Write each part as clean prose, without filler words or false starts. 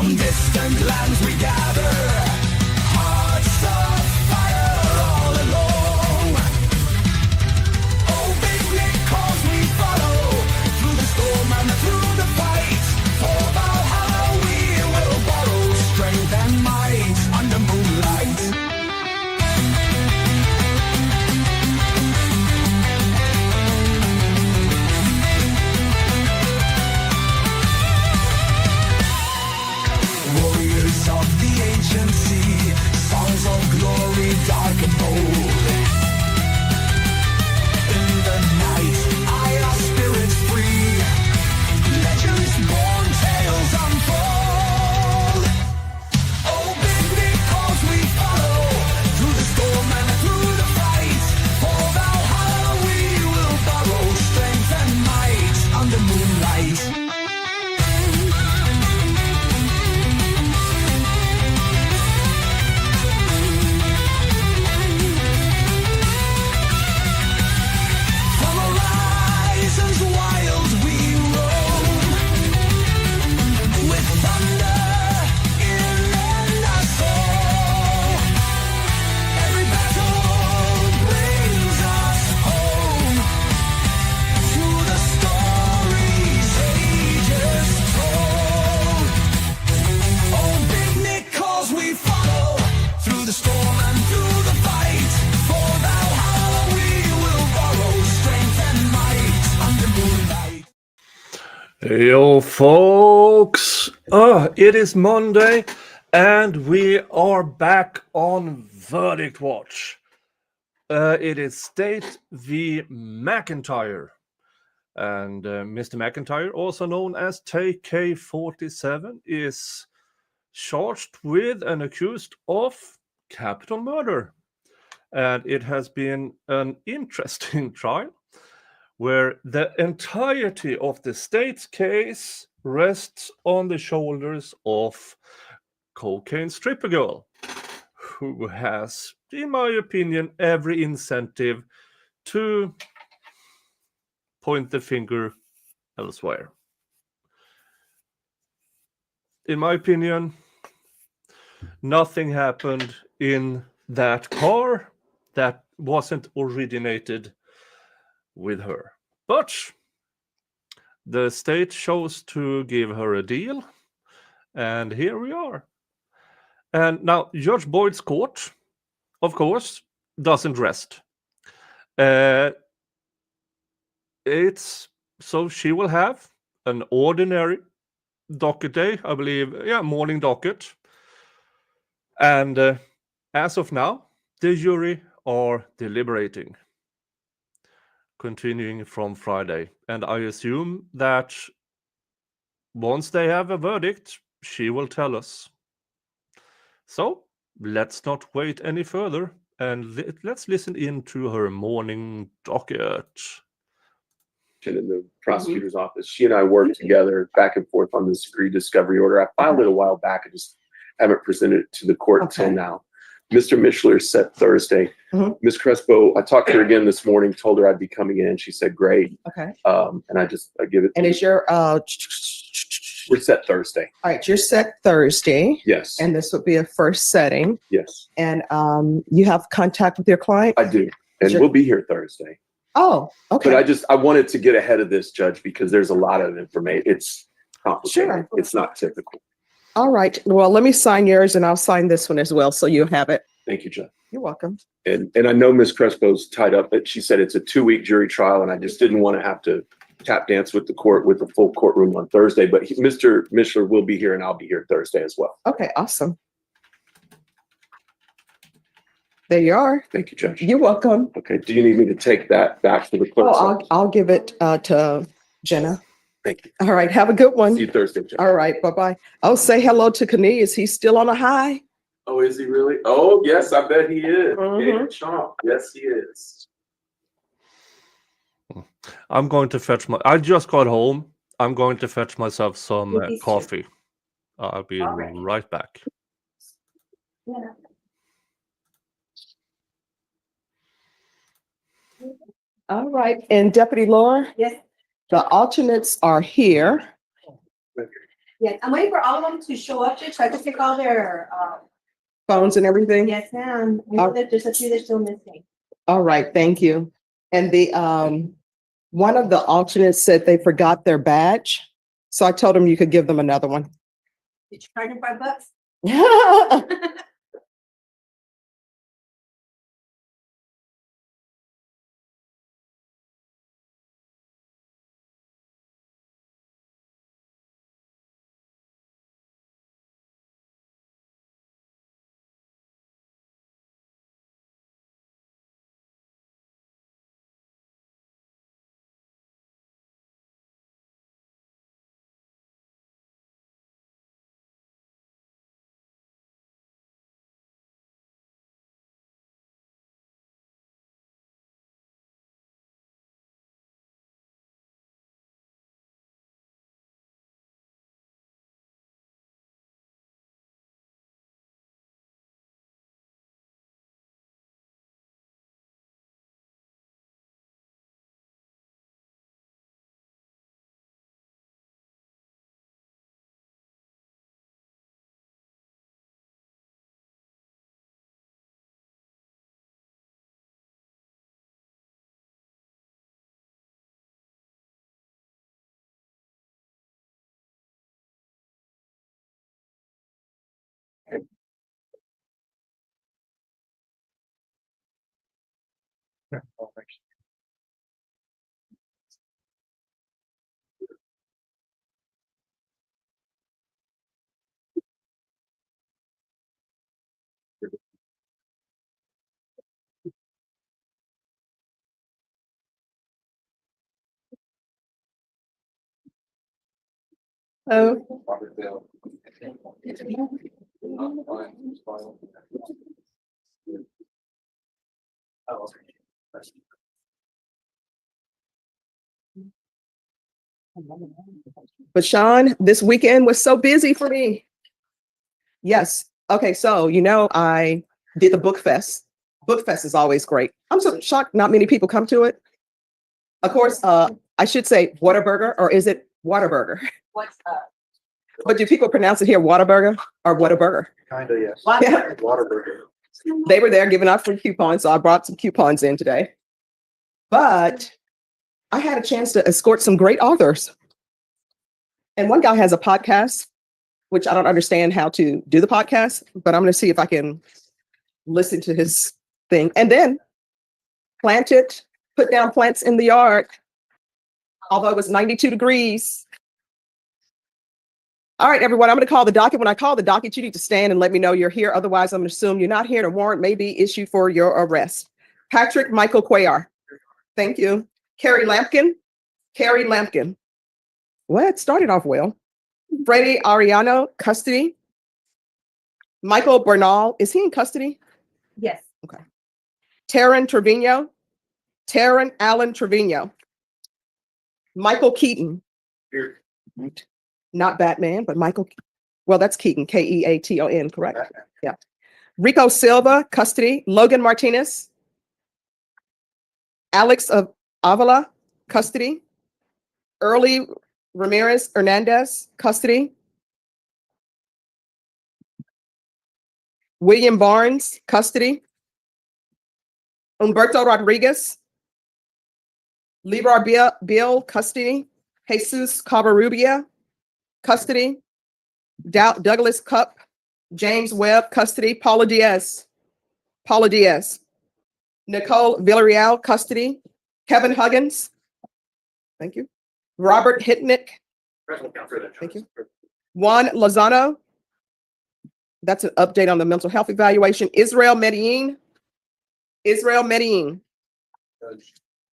From distant lands we gather, hearts of fire all along. Oh, big Nick calls we follow, through the storm and through the fight. For Valhalla we will borrow strength and might under moonlight. Warriors of the ancient sea, songs of glory dark and bold. In the night, our spirits free, legends born, tales unfold. Oh, big because we follow, through the storm and through the fight. For Valhalla we will borrow strength and might under moonlight. From horizons wild we roam, with thunder in our soul. Every battle brings us home to the stories ages told. Oh, big Nick calls we follow, through the storm and through the fight. For Valhalla we will borrow strength and might under moonlight. Yo, folks. It is Monday, and we are back on Verdict Watch. It is State v. McIntyre. And Mr. McIntyre, also known as TayK-47, is charged with and accused of capital murder. And it has been an interesting trial where the entirety of the state's case rests on the shoulders of cocaine stripper girl, who has, in my opinion, every incentive to point the finger elsewhere. In my opinion, nothing happened in that car that wasn't originated with her. But the state chose to give her a deal, and here we are. And now Judge Boyd's court, of course, doesn't rest. It's so she will have an ordinary docket day, I believe, morning docket. And as of now, the jury are deliberating, continuing from Friday. And I assume that once they have a verdict, she will tell us. So let's not wait any further, and let's listen in to her morning docket. In the prosecutor's office, she and I worked together back and forth on this discovery order. I filed it a while back. I just haven't presented it to the court until now. Mr. Mishler set Thursday. Ms. Crespo, I talked to her again this morning, told her I'd be coming in. She said, great. Okay. And I give it. And is your we're set Thursday. all right, you're set Thursday, Yes. and this would be a first setting. Yes, And you have contact with your client? I do. And Sure. we'll be here Thursday. Oh, okay. But I wanted to get ahead of this, Judge, because there's a lot of information. It's complicated. Sure. It's not typical. All right. Well, let me sign yours, and I'll sign this one as well, so you have it. Thank you, Judge. You're welcome. And I know Ms. Crespo's tied up, but she said it's a 2-week jury trial, and I just didn't want to have to tap dance with the court with the full courtroom on Thursday. But Mr. Mishler will be here, and I'll be here Thursday as well. Okay, awesome. There you are. Thank you, Judge. You're welcome. Okay. Do you need me to take that back to the clerk's Oh, office? I'll give it to Jenna. Thank you. All right, have a good one. See you Thursday, Judge. All right, bye-bye. Oh, say hello to Knie. Is he still on a high? Oh, is he really? Oh, yes, I bet he is. Mhm. Gator Chomp. Yes, he is. I'm going to fetch I just got home. I'm going to fetch myself some Cookies too. coffee. I'll be All right. right back. Yeah. All right, and Deputy Laura? Yes. The alternates are here. Yes, I'm waiting for all of them to show up so I can take all their, Phones and everything? yes, ma'am. I know that there's a few that's still missing. All right, thank you. And the, one of the alternates said they forgot their badge. So I told them you could give them another one. Did you charge them $5? Oh, but Sean, this weekend was so busy for me. Yes. Okay, so I did the book fest. Book fest is always great. I'm so shocked not many people come to it. Of course, I should say Whataburger, or is it Whataburger? What's up? But do people pronounce it here Whataburger or Whataburger? Kinda, yes. Yeah. Waterburger. They were there giving out free coupons, so I brought some coupons in today. But I had a chance to escort some great authors. And one guy has a podcast, which I don't understand how to do the podcast, but I'm going to see if I can listen to his thing. And then put down plants in the yard, although it was 92 degrees. All right, everyone, I'm going to call the docket. When I call the docket, you need to stand and let me know you're here. Otherwise, I'm going to assume you're not here and a warrant may be issued for your arrest. Patrick Michael Cuellar. Thank you. Carrie Lampkin. Well, it started off well. Freddie Ariano, custody. Michael Bernal, is he in custody? Yes. Taryn Allen Trevino. Michael Keaton. Here. Right. Not Batman, but Michael. Well, that's Keaton, Keaton, correct? Yeah. Rico Silva, custody. Logan Martinez. Alex of Avila, custody. Early Ramirez Hernandez, custody. William Barnes, custody. Humberto Rodriguez. Leroy Bill, custody. Jesus Cabarrubia, custody. Douglas Cup. James Webb, custody. Paula Diaz. Nicole Villarreal, custody. Kevin Huggins. Thank you. Robert Hitnick. Thank you. Juan Lozano. That's an update on the mental health evaluation. Israel Medellin. Judge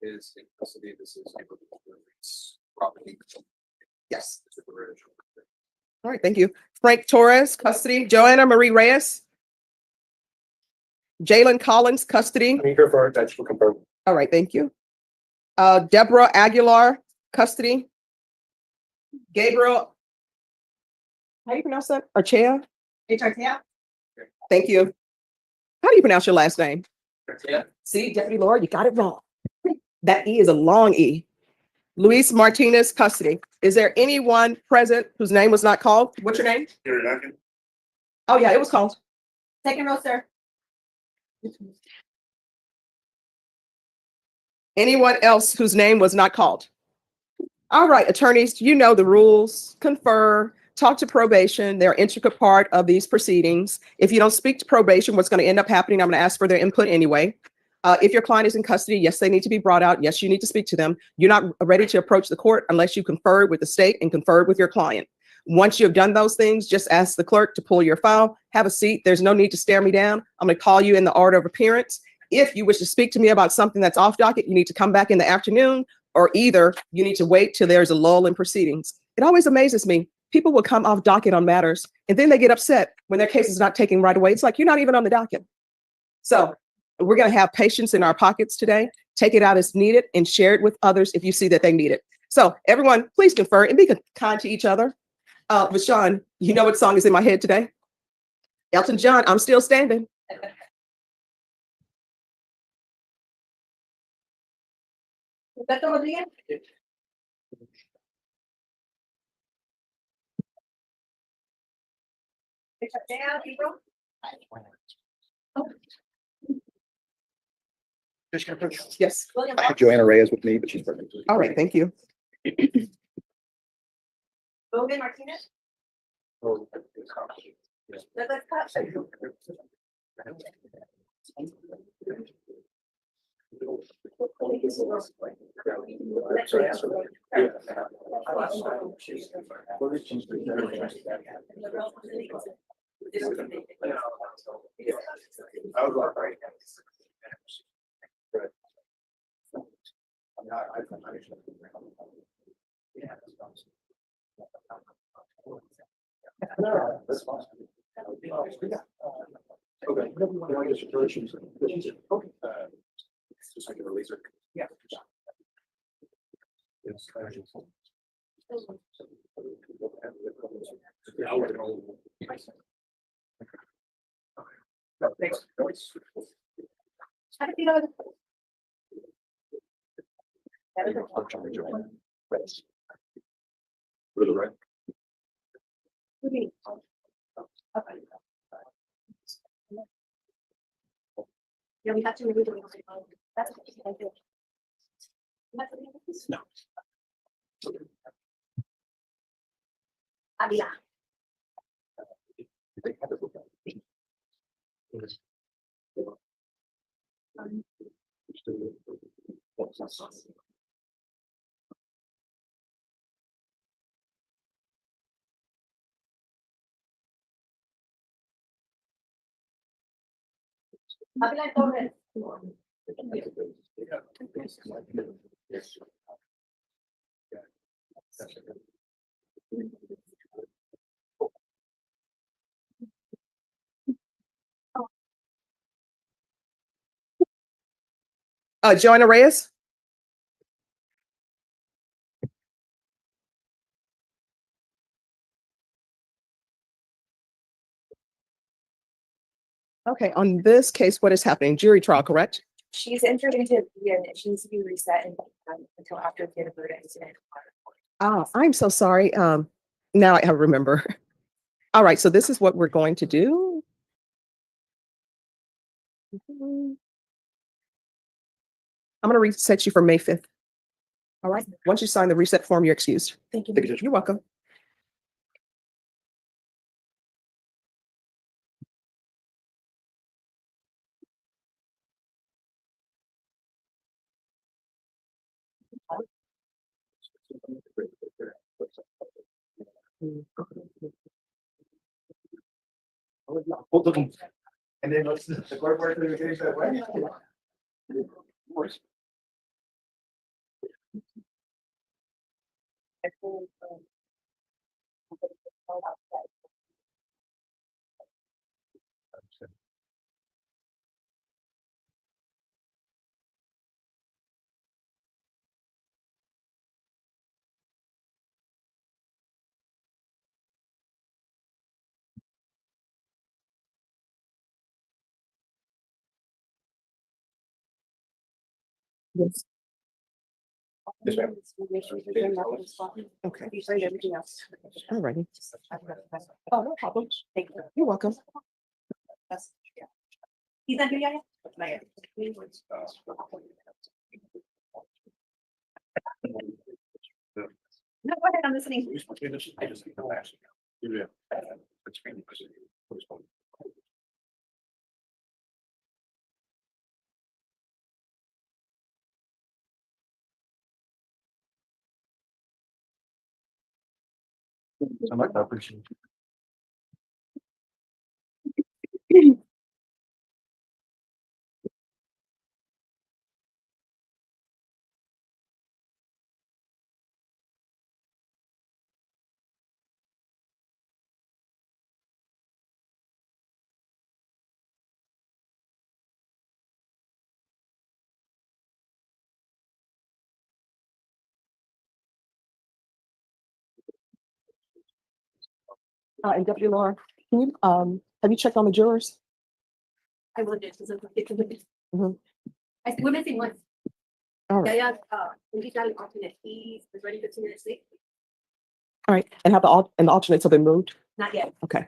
is in custody. This is property. Yes. All right, thank you. Frank Torres, custody. Joanna Marie Reyes. Jalen Collins, custody. I'm here for that to confirm. All right, thank you. Deborah Aguilar, custody. Gabriel, how do you pronounce that? Archea? HRTF? Thank you. How do you pronounce your last name? Yeah. See, Deputy Laura, you got it wrong. That E is a long E. Luis Martinez, custody. Is there anyone present whose name was not called? What's your name? Oh, yeah, it was called. Second row, sir. Anyone else whose name was not called? All right, attorneys, you know the rules. Confer, talk to probation. They're an intricate part of these proceedings. If you don't speak to probation, what's going to end up happening, I'm going to ask for their input anyway. If your client is in custody, yes, they need to be brought out. Yes, you need to speak to them. You're not ready to approach the court unless you confer with the state and confer with your client. Once you have done those things, just ask the clerk to pull your file, have a seat. There's no need to stare me down. I'm going to call you in the order of appearance. If you wish to speak to me about something that's off docket, you need to come back in the afternoon, or either you need to wait till there's a lull in proceedings. It always amazes me. People will come off docket on matters and then they get upset when their case is not taken right away. It's like, you're not even on the docket. So we're going to have patience in our pockets today. Take it out as needed and share it with others if you see that they need it. So everyone, please confer and be kind to each other. Vashawn, you know what song is in my head today? Elton John, I'm Still Standing. Roberto Rodriguez. Richard Dale, Hebrew. Yes. William I have Fox. Joanna Reyes with me, but she's pregnant. All right. Thank you. Logan Martinez. Douglas Cox. How do you know? Yeah, we have to read it. That's what I do. No. Avila. Avila Torres. Joanna Reyes. Okay, on this case, what is happening? Jury trial, correct? She's entered into the and she needs to be reset until after the verdict. Oh, I'm so sorry. Now I remember. All right, so this is what we're going to do. I'm going to reset you for May 5th. All right, once you sign the reset form, you're excused. Thank you. You're welcome. And then let's, the court work that way. Yes. Yes, ma'am. Okay, You signed everything else. all righty. Oh, Oh, no problem. thank you. You're welcome. That's- yeah. He's not here yet? Not yet. No, go ahead, I'm listening. I like that person. And Deputy Laura, can you, have you checked on the jurors? I will do, because it's a women. Mhm. I see, we're missing one. All right, Yeah, when he's got an alternate, he was ready 15 minutes late, all right. And have the alternates have been moved? not yet. Okay.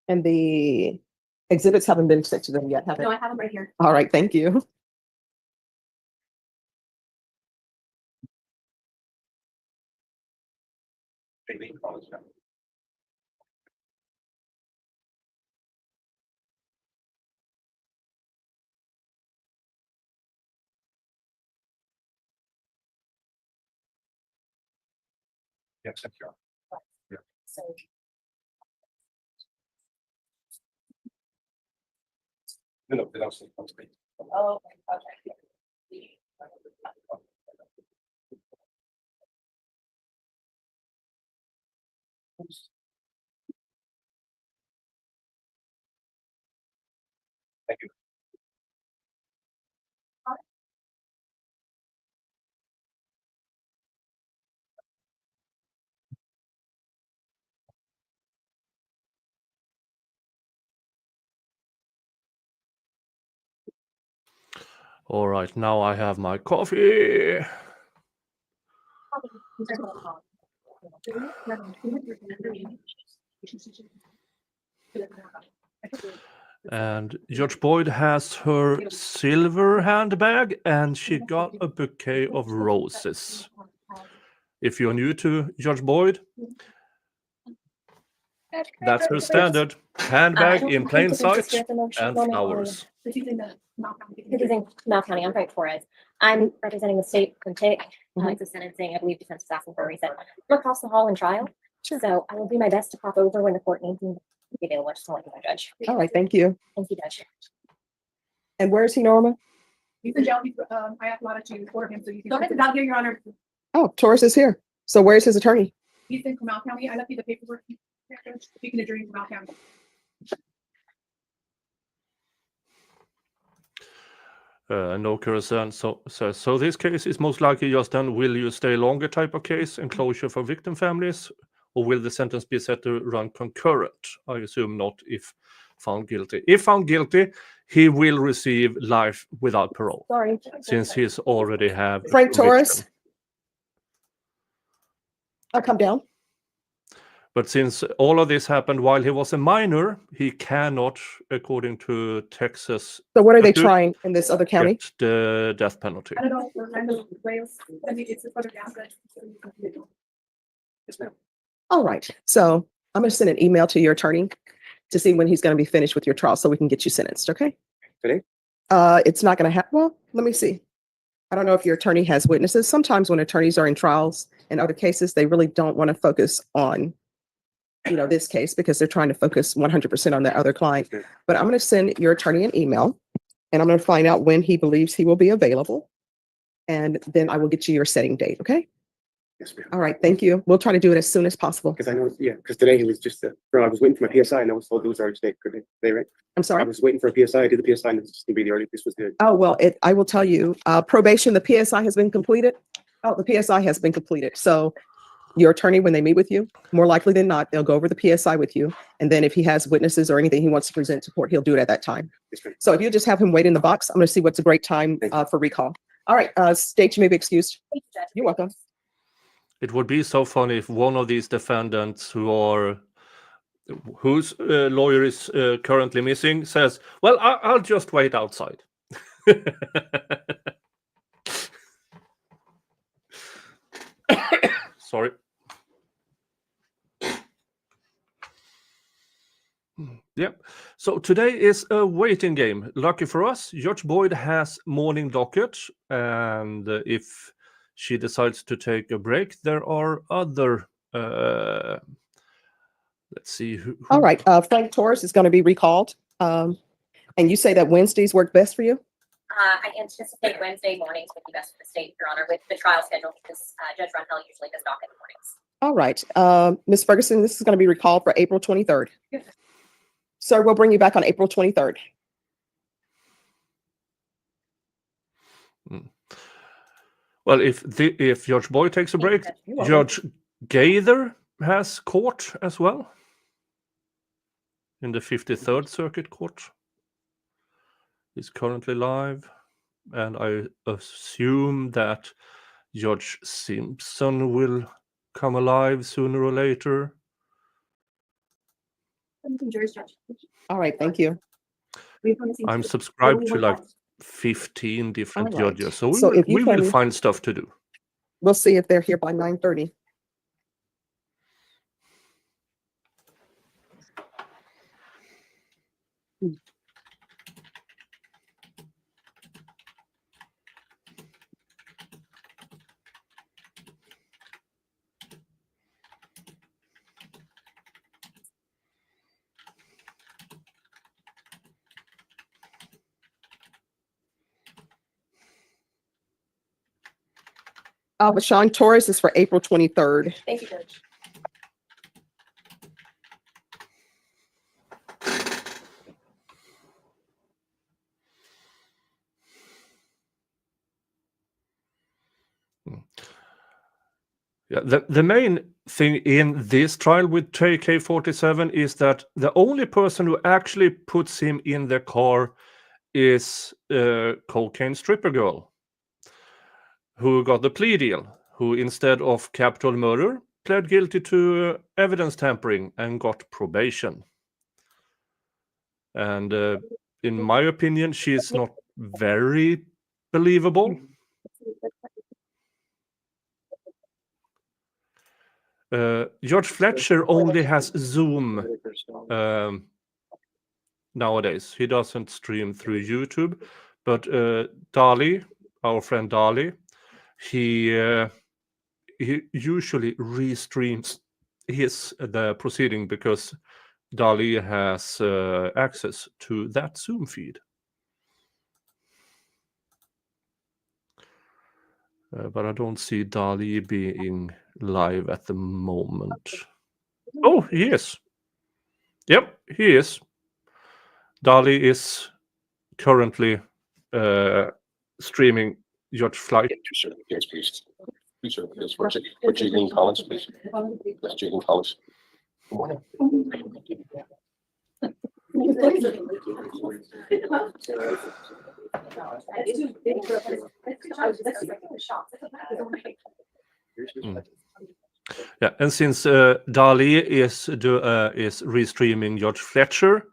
And the exhibits haven't been sent to them yet, have they? No, I have him right here. All right, thank you. Yes, thank you. So. No, that was. Oh, okay. Thank you. All right, now I have my coffee. And Judge Boyd has her silver handbag and she got a bouquet of roses. If you're new to Judge Boyd, that's her standard handbag in plain sight and flowers. Refusing the Malcolm. Using Mal County, I'm Frank Torres. I'm representing the state from TayK. It's a sentencing, I believe defense is asking for a reset. I'm across the hall in trial. Sure. So I will do my best to pop over when the court needs me to be available. I just want to let you know, Judge. All right, thank you. Thank you, Judge. And where is he, Norma? He's in jail, I asked Lana to order him, so you can. Don't out here, Your Honor. Oh, Torres is here. So where's his attorney? He's in Comal County, I left you the paperwork. Speaking of jury in Comal County. No concern. So this case is most likely just an will you stay longer type of case, enclosure for victim families, or will the sentence be set to run concurrent? I assume not if found guilty. If found guilty, he will receive life without parole, Sorry. since he's already have a Frank Torres? conviction. I'll come down. But since all of this happened while he was a minor, he cannot, according to Texas, So what are they statute, trying in this other county? get the death penalty. I don't know, I'm in Wales, I mean, it's further down, but. Yes, ma'am. All right, so I'm gonna send an email to your attorney to see when he's gonna be finished with your trial so we can get you sentenced, okay? Today? It's not gonna happen. Well, let me see. I don't know if your attorney has witnesses. Sometimes when attorneys are in trials in other cases, they really don't want to focus on, this case because they're trying to focus 100% on their other client. Okay. But I'm going to send your attorney an email and I'm going to find out when he believes he will be available. And then I will get you your setting date, okay? Yes, ma'am. All right, thank you. We'll try to do it as soon as possible. Because I know, yeah, because today he was just, I was waiting for my PSI and I was told it was already today, right? I'm I sorry. was waiting for a PSI, I did the PSI and it's just gonna be the early, this was the, Oh, well, I will tell you, probation, the PSI has been completed. Oh, the PSI has been completed. So your attorney when they meet with you. More likely than not, they'll go over the PSI with you. And then if he has witnesses or anything he wants to present to court, he'll do it at that time. Yes, ma'am. So if you just have him wait in the box, I'm going to see what's a great time for recall. All right, State, you may be excused. Thank you, Judge. You're welcome. It would be so funny if one of these defendants whose lawyer is currently missing says, "Well, I'll just wait outside." Sorry. Yeah. So today is a waiting game. Lucky for us, Judge Boyd has morning docket, and if she decides to take a break, there are other. Let's see. Who All right, Frank Torres is going to be recalled. And you say that Wednesdays work best for you? I anticipate Wednesday mornings would be best for the state, Your Honor, with the trial schedule, because Judge Runhill usually does docket mornings. All right, Ms. Ferguson, this is going to be recalled for April 23rd. Yes. Sir, we'll bring you back on April 23rd. Well, if Judge Boyd takes a break, You're welcome. Judge Gaither has court as well in the 53rd Circuit Court. He's currently live, and I assume that Judge Simpson will come alive sooner or later. All right, thank you. I'm subscribed to like 15 different All right. judges, so So if you we will can- find stuff to do. We'll see if they're here by 9:30. But Sean Torres is for April 23rd. Thank you, Judge. Yeah, the main thing in this trial with TayK-47 is that the only person who actually puts him in the car is cocaine stripper girl, who got the plea deal, who instead of capital murder pled guilty to evidence tampering and got probation. And in my opinion, she's not very believable. George Fletcher only has Zoom nowadays. He doesn't stream through YouTube, but Dali, our friend Dali, he usually restreams the proceeding because Dali has access to that Zoom feed. But I don't see Dali being live at the moment. Oh, he is. Yep, he is. Dali is currently streaming George Flight. Two certificates, please. Two certificates for Jalen Collins, please. That's Jalen Collins. Good morning. Yeah, and since Dali is restreaming George Fletcher,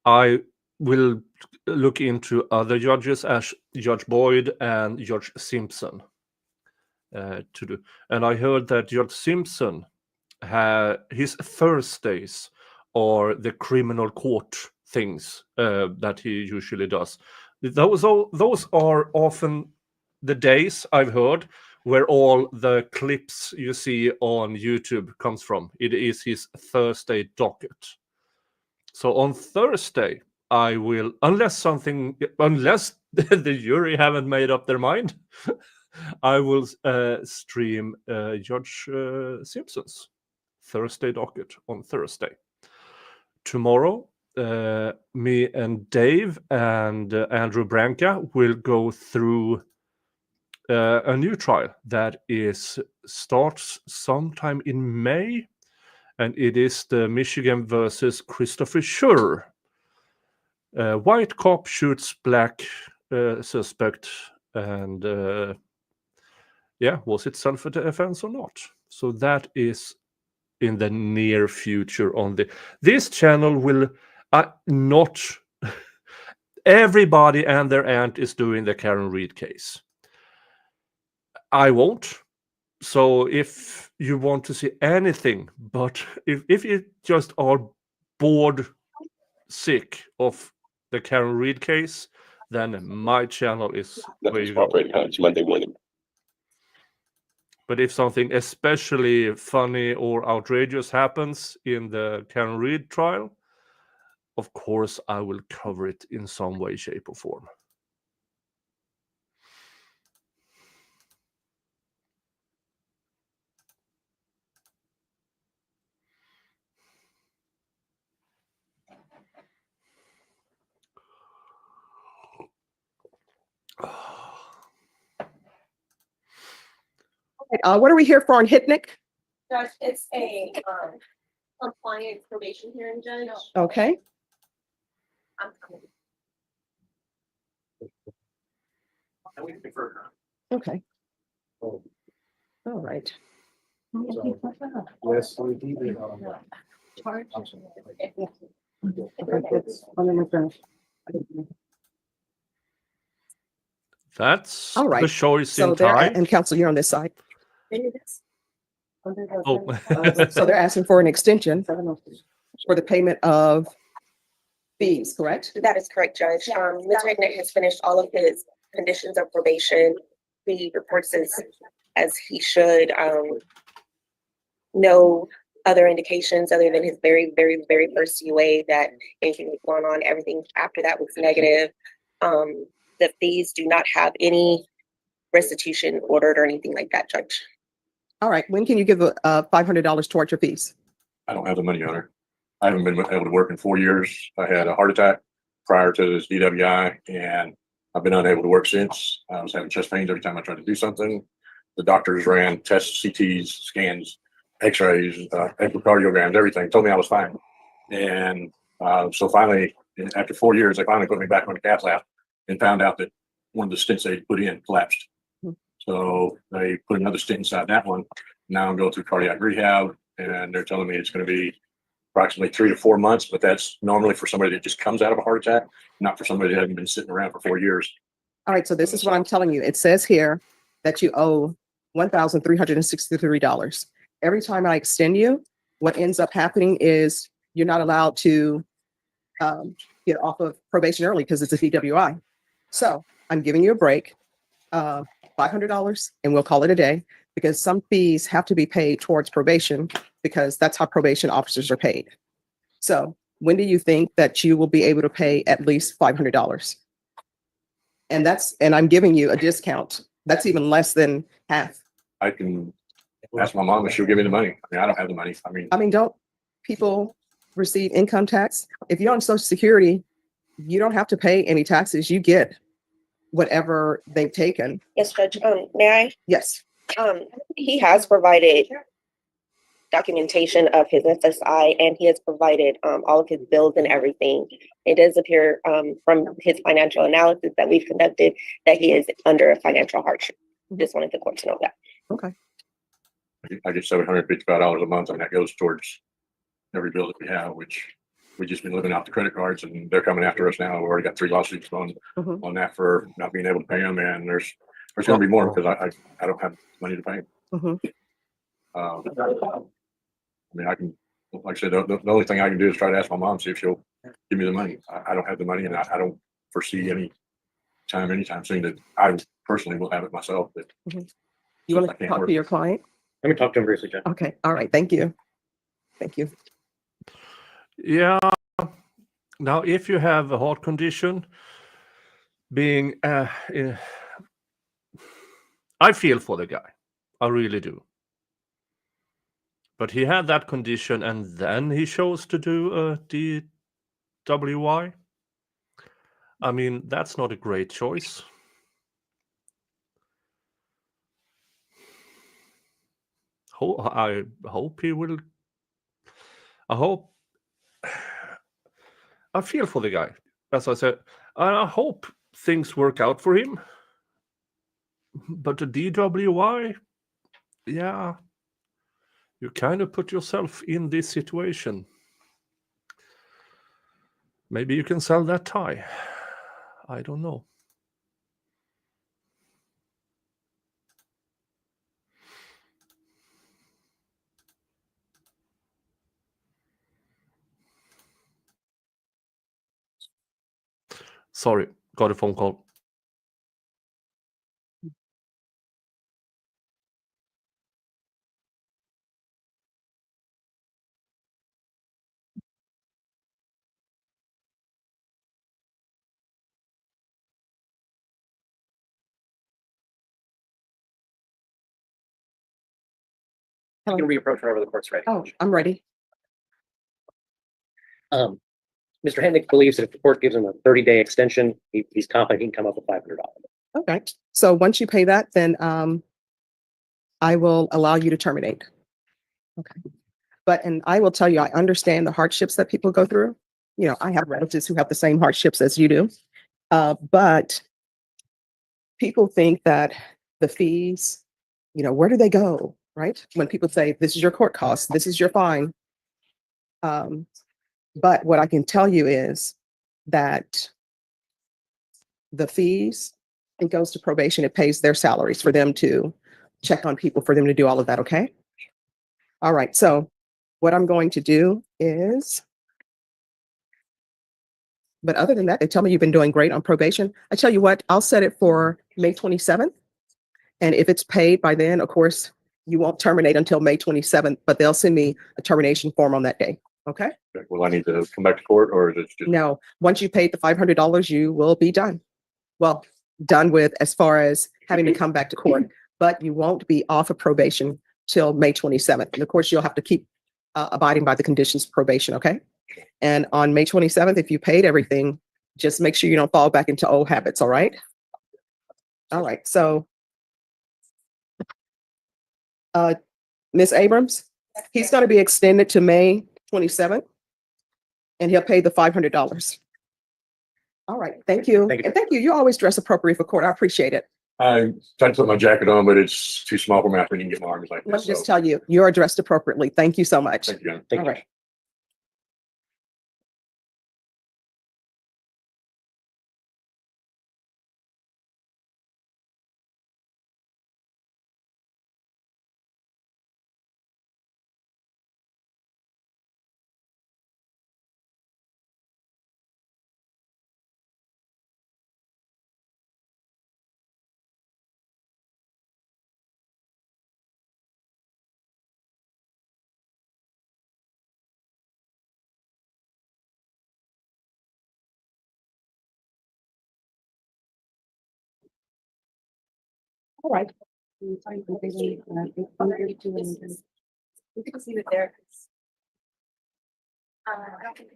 I will look into other judges as Judge Boyd and Judge Simpson to do. And I heard that Judge Simpson his Thursdays are the criminal court things that he usually does. Those are often the days I've heard where all the clips you see on YouTube comes from. It is his Thursday docket. So on Thursday, I will, unless the jury haven't made up their mind, I will stream Judge Simpson's Thursday docket on Thursday. Tomorrow, me and Dave and Andrew Branca will go through a new trial that starts sometime in May, and it is the Michigan versus Christopher Schur. White cop shoots black suspect, and was it self-defense or not? So that is in the near future on this channel will not. Everybody and their aunt is doing the Karen Reed case. I won't. So if you want to see anything, but if you just are bored, sick of the Karen Reed case, then my channel is where Nothing's you go. cooperating on. It's Monday morning. But if something especially funny or outrageous happens in the Karen Reed trial, of course I will cover it in some way, shape, or form. What are we here for on Hitnick? Judge, it's a, compliance probation hearing, Judge. Okay, I'm coming. okay. All right. That's All right. the choice So in they're, time. and counsel, you're on this side. Oh. So they're asking for an extension for the payment of fees, correct? That is correct, Judge. Mr. Hicknick has finished all of his conditions of probation. He reports as he should, no other indications other than his very, very, very first UA that anything was going on. Everything after that was negative. The fees do not have any restitution ordered or anything like that, Judge. All right, when can you give $500 towards your fees? I don't have the money on her. I haven't been able to work in 4 years. I had a heart attack prior to this DWI, and I've been unable to work since. I was having chest pains every time I tried to do something. The doctors ran tests, CTs, scans, x-rays, echocardiograms, everything, told me I was fine. And so finally, after 4 years, they finally put me back on the cath lab and found out that one of the stents they put in collapsed. So they put another stent inside that one. Now I'm going through cardiac rehab, and they're telling me it's going to be approximately 3 to 4 months, but that's normally for somebody that just comes out of a heart attack, not for somebody that hasn't been sitting around for 4 years. All right, so this is what I'm telling you. It says here that you owe $1,363. Every time I extend you, what ends up happening is you're not allowed to get off of probation early because it's a DWI. So I'm giving you a break, $500, and we'll call it a day, because some fees have to be paid towards probation because that's how probation officers are paid. So when do you think that you will be able to pay at least $500? And I'm giving you a discount. That's even less than half. I can ask my mom if she'll give me the money. I mean, I don't have the money. I mean, don't people receive income tax? If you're on Social Security, you don't have to pay any taxes. You get whatever they've taken. Yes, Judge. May I? Yes. He has provided documentation of his SSI, and he has provided all of his bills and everything. It does appear from his financial analysis that we've conducted that he is under a financial hardship. Just wanted the court to know that. Okay. I get $755 a month, and that goes towards every bill that we have, which we just been living off the credit cards, and they're coming after us now. We've already got 3 lawsuits on that for not being able to pay them, and there's going to be more because I don't have money to pay them. I mean, I can, like I said, the only thing I can do is try to ask my mom, see if she'll give me the money. I don't have the money, and I don't foresee anytime soon that I personally will have it myself. But You want I to can't talk work. to your client? Let me talk to him briefly, Judge. Okay. All right. Thank you. Thank you. Yeah. Now, if you have a heart condition, being, I feel for the guy. I really do. But he had that condition, and then he chose to do a DWI. I mean, that's not a great choice. I hope he will. I hope. I feel for the guy, as I said. I hope things work out for him. But the DWI, yeah, you kind of put yourself in this situation. Maybe you can sell that tie. I don't know. Sorry, got a phone call. You can reapproach whenever the court's ready. Oh, I'm ready. Mr. Hendrick believes that if the court gives him a 30-day extension, he's confident he can come up with $500. Okay. So once you pay that, then I will allow you to terminate. Okay. But, and I will tell you, I understand the hardships that people go through. You know, I have relatives who have the same hardships as you do. But people think that the fees, you know, where do they go, right? When people say, this is your court cost, this is your fine. But what I can tell you is that the fees, it goes to probation, it pays their salaries for them to check on people, for them to do all of that, okay? All right, so what I'm going to do is, but other than that, they tell me you've been doing great on probation. I tell you what, I'll set it for May 27th. And if it's paid by then, of course, you won't terminate until May 27th, but they'll send me a termination form on that day, okay? Will I need to come back to court or is it just? No, once you paid the $500, you will be done. Well, done with as far as having to come back to court, but you won't be off of probation till May 27th. And of course, you'll have to keep abiding by the conditions of probation, okay? And on May 27th, if you paid everything, just make sure you don't fall back into old habits, all right? All right, so Ms. Abrams, he's going to be extended to May 27th, and he'll pay the $500. All right, thank you. Thank you. And thank you. You always dress appropriate for court. I appreciate it. I tried to put my jacket on, but it's too small for me. I couldn't get my arms like Let me this. just So tell you, you're dressed appropriately. Thank you so much. thank you, Gunn. Thank All you. right. All right. You can see that there.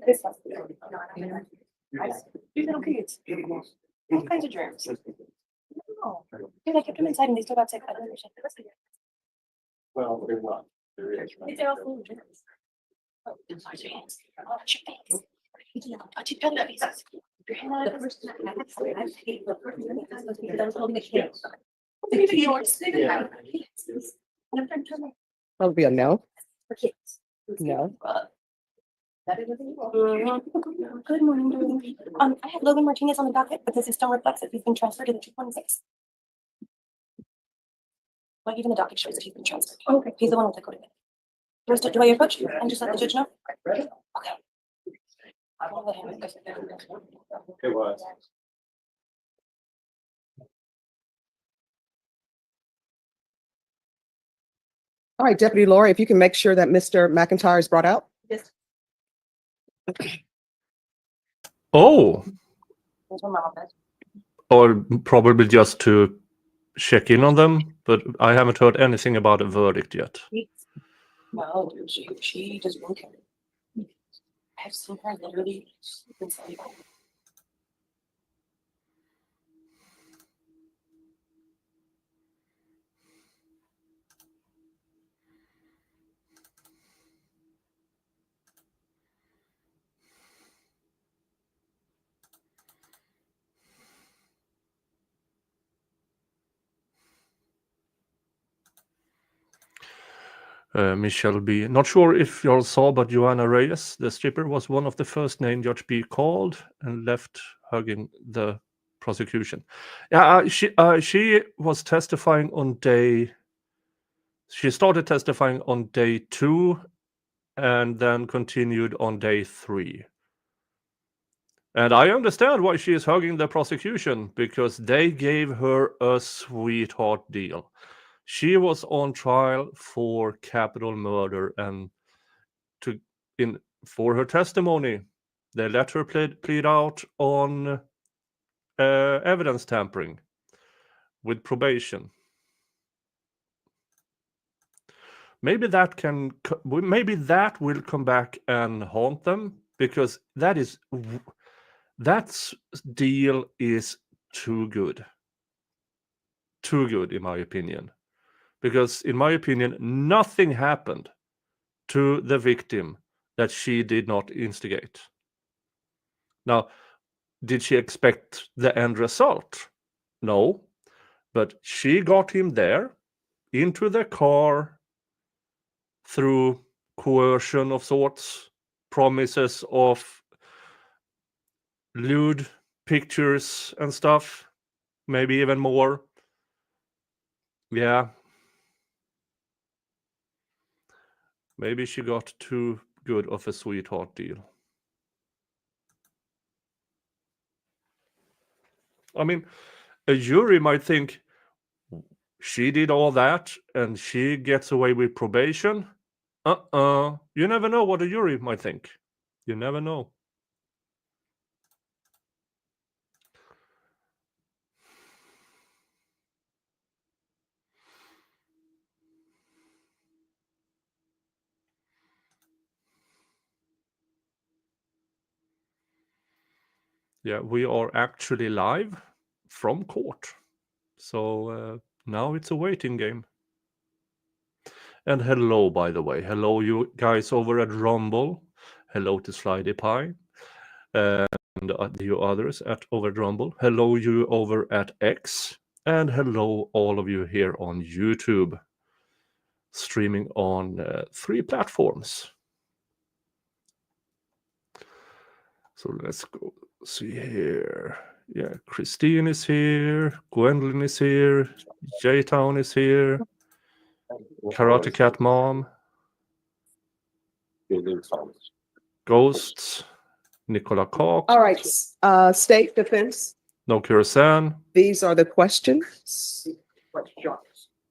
This one. These little kids. All kinds of germs. No. Dude, I kept them inside and they still got sick. I don't understand. Well, they're not. There is, right? They're all full of germs. Oh, wash your hands. Wash your face. Touch each other's faces. Your hand. The person that I hate the person that was holding a kid. That'll be a no. For kids. No. Good morning, darling. I have Logan Martinez on the docket, but the system reflects that he's been transferred to the 226. Well, even the docket shows that he's been transferred. Okay. He's the one with the code. Do I approach you and just let the judge know? Okay. I won't let him. It was. All right, Deputy Lori, if you can make sure that Mr. McIntyre is brought out. Yes. Oh, That's what Mama said. or probably just to check in on them, but I haven't heard anything about a verdict yet. No, dude, she doesn't really care. I've seen her literally since like. Michelle B. Not sure if you all saw, but Joanna Reyes, the stripper, was one of the first named Judge B called and left hugging the prosecution. Yeah, she was testifying on day. She started testifying on day 2 and then continued on day 3. And I understand why she is hugging the prosecution, because they gave her a sweetheart deal. She was on trial for capital murder, and for her testimony, they let her plead out on evidence tampering with probation. Maybe that will come back and haunt them, because that deal is too good in my opinion. Because in my opinion, nothing happened to the victim that she did not instigate. Now, did she expect the end result? No, but she got him there into the car through coercion of sorts, promises of lewd pictures and stuff, maybe even more. Yeah. Maybe she got too good of a sweetheart deal. I mean, a jury might think she did all that and she gets away with probation. You never know what a jury might think. You never know. Yeah, we are actually live from court. So now it's a waiting game. And hello, by the way. Hello, you guys over at Rumble. Hello to Slidey Pie. And you others over at Rumble. Hello, you over at X. And hello, all of you here on YouTube. Streaming on 3 platforms. So let's go see here. Yeah, Christine is here. Gwendolyn is here. J-Town is here. Karate Cat Mom. Ghosts. Nicola Koch. All right, state defense. No Kurasan. These are the questions.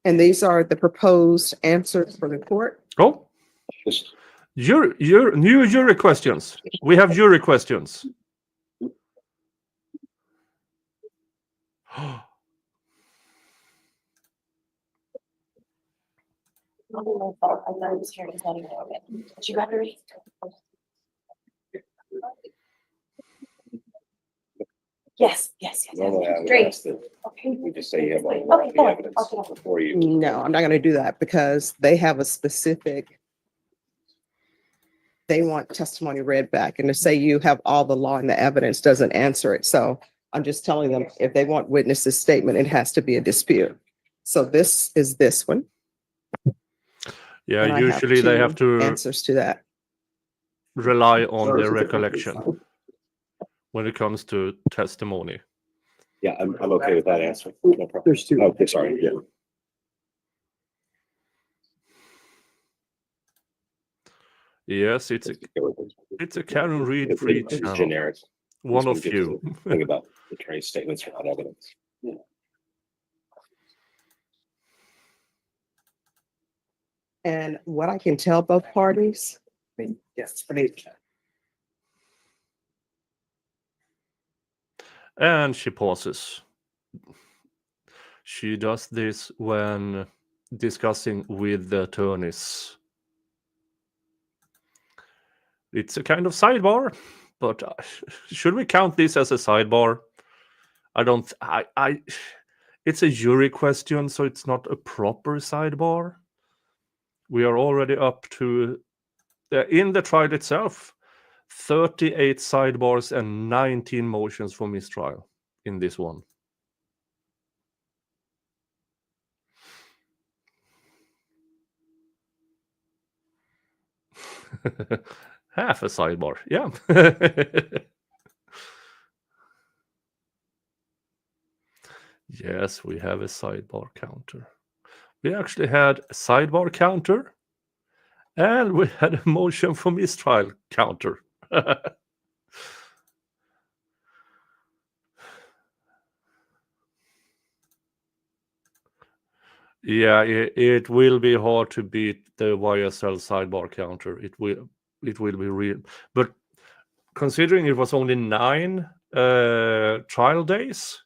And these are the proposed answers for the court. Oh. Your new jury questions. We have jury questions. I thought I was hearing his name a bit. Did you grab your read? Yes. Great. Okay. We just say you have all Okay, the evidence okay. before you. No, I'm not gonna do that because they have a specific. They want testimony read back, and to say you have all the law and the evidence doesn't answer it. So I'm just telling them if they want witnesses' statement, it has to be a dispute. So this is this one. Yeah, and I have usually they have two to answers to that. rely on their recollection when it comes to testimony. Yeah, I'm okay with that answer. No problem. There's 2. Okay, sorry, yeah. Yes, it's a Karen Reed free It's channel. generic. One This of gives few. the thing about attorney statements are not evidence. Yeah. And what I can tell both parties. Yes, And she pauses. She does this when discussing with the attorneys. It's a kind of sidebar, but should we count this as a sidebar? I don't. It's a jury question, so it's not a proper sidebar. We are already up to, in the trial itself, 38 sidebars and 19 motions for mistrial in this one. Half a sidebar, yeah. Yes, we have a sidebar counter. We actually had a sidebar counter, and we had a motion for mistrial counter. Yeah, it will be hard to beat the YSL sidebar counter. It will be real. But considering it was only 9 trial days,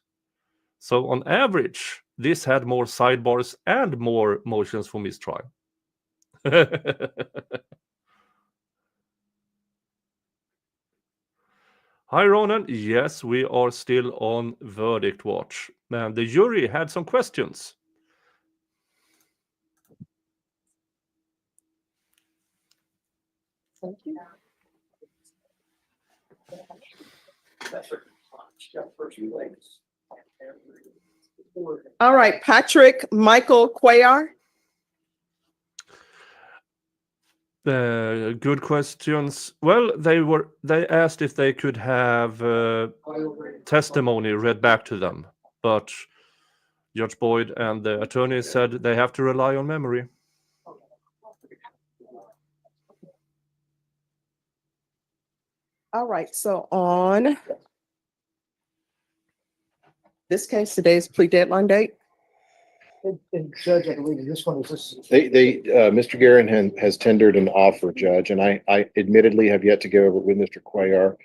so on average, this had more sidebars and more motions for mistrial. Hi, Ronan. Yes, we are still on verdict watch. And the jury had some questions. All right, Patrick Michael Cuellar. Good questions. Well, they asked if they could have testimony read back to them, but Judge Boyd and the attorney said they have to rely on memory. All right, so on this case, today's plea deadline date. And Judge, I believe this one is just. Mr. Guerin has tendered an offer, Judge, and I admittedly have yet to go over it with Mr. Cuellar.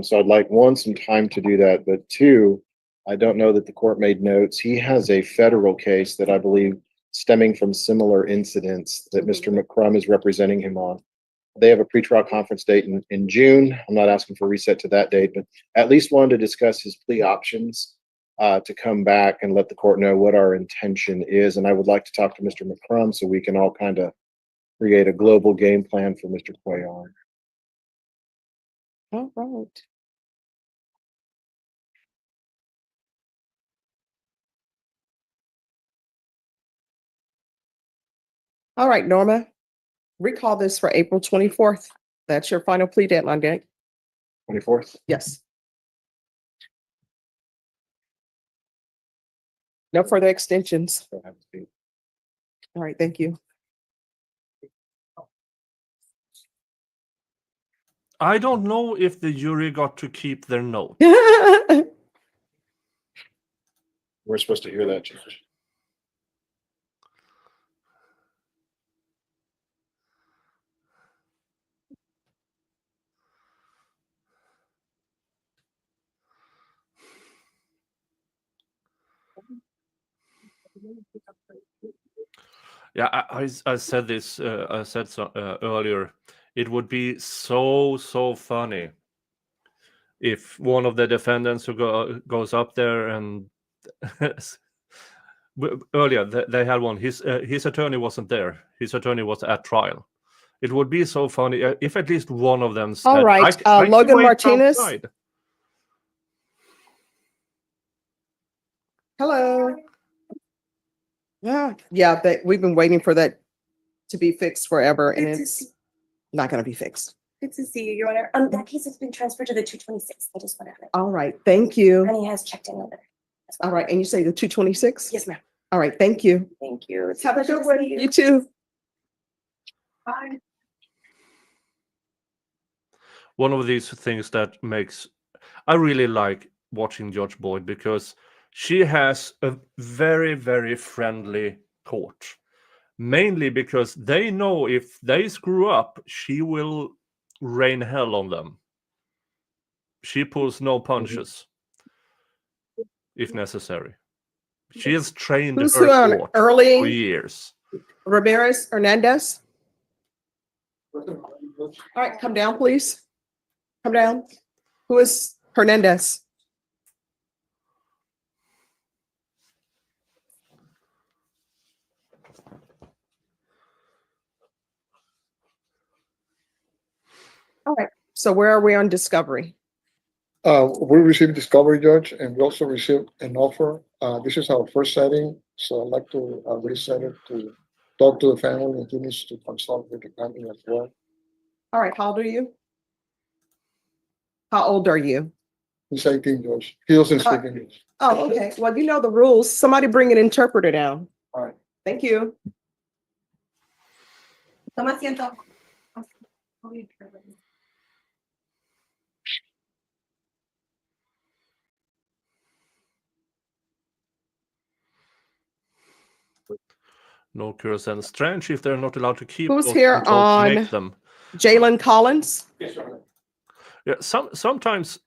So I'd like, one, some time to do that, but two, I don't know that the court made notes. He has a federal case that I believe stemming from similar incidents that Mr. McCrum is representing him on. They have a pretrial conference date in June. I'm not asking for a reset to that date, but at least wanted to discuss his plea options to come back and let the court know what our intention is. And I would like to talk to Mr. McCrum so we can all kind of create a global game plan for Mr. Cuellar. All right. All right, Norma, recall this for April 24th. That's your final plea deadline date. 24th? Yes. No further extensions. Don't have to be. All right, thank you. I don't know if the jury got to keep their note. We're supposed to hear that, Judge. Yeah, I said this. I said so earlier. It would be so funny if one of the defendants who goes up there and earlier they had one. His attorney wasn't there. His attorney was at trial. It would be so funny if at least one of them said, All right, I can Logan wait Martinez. outside." Hello. Yeah, but we've been waiting for that to be fixed forever, and it's not going to be fixed. Good to see you, Your Honor. That case has been transferred to the 226. I just wanted to. All right, thank you. And he has checked in with it. All right, and you say the 226? Yes, ma'am. All right, thank you. Thank you. It's Have a good one. you. You too. Bye. One of these things that makes I really like watching Judge Boyd because she has a very friendly court. Mainly because they know if they screw up, she will rain hell on them. She pulls no punches if necessary. She has trained Who's her who on court for early? years. Ramirez Hernandez. All right, come down, please. Come down. Who is Hernandez? All right, so where are we on discovery? We received discovery, Judge, and we also received an offer. This is our first setting, so I'd like to reset it to talk to the family, and he needs to consult with the family as well. All right, how old are you? How old are you? He's 18, Judge. He doesn't speak English. Oh, okay. Well, you know the rules. Somebody bring an interpreter down. All right. Thank you. Toma asiento. No curious and strange if they're not allowed to keep Who's those here and don't make on- them. Jalen Collins? Yes, Your Honor. Yeah, sometimes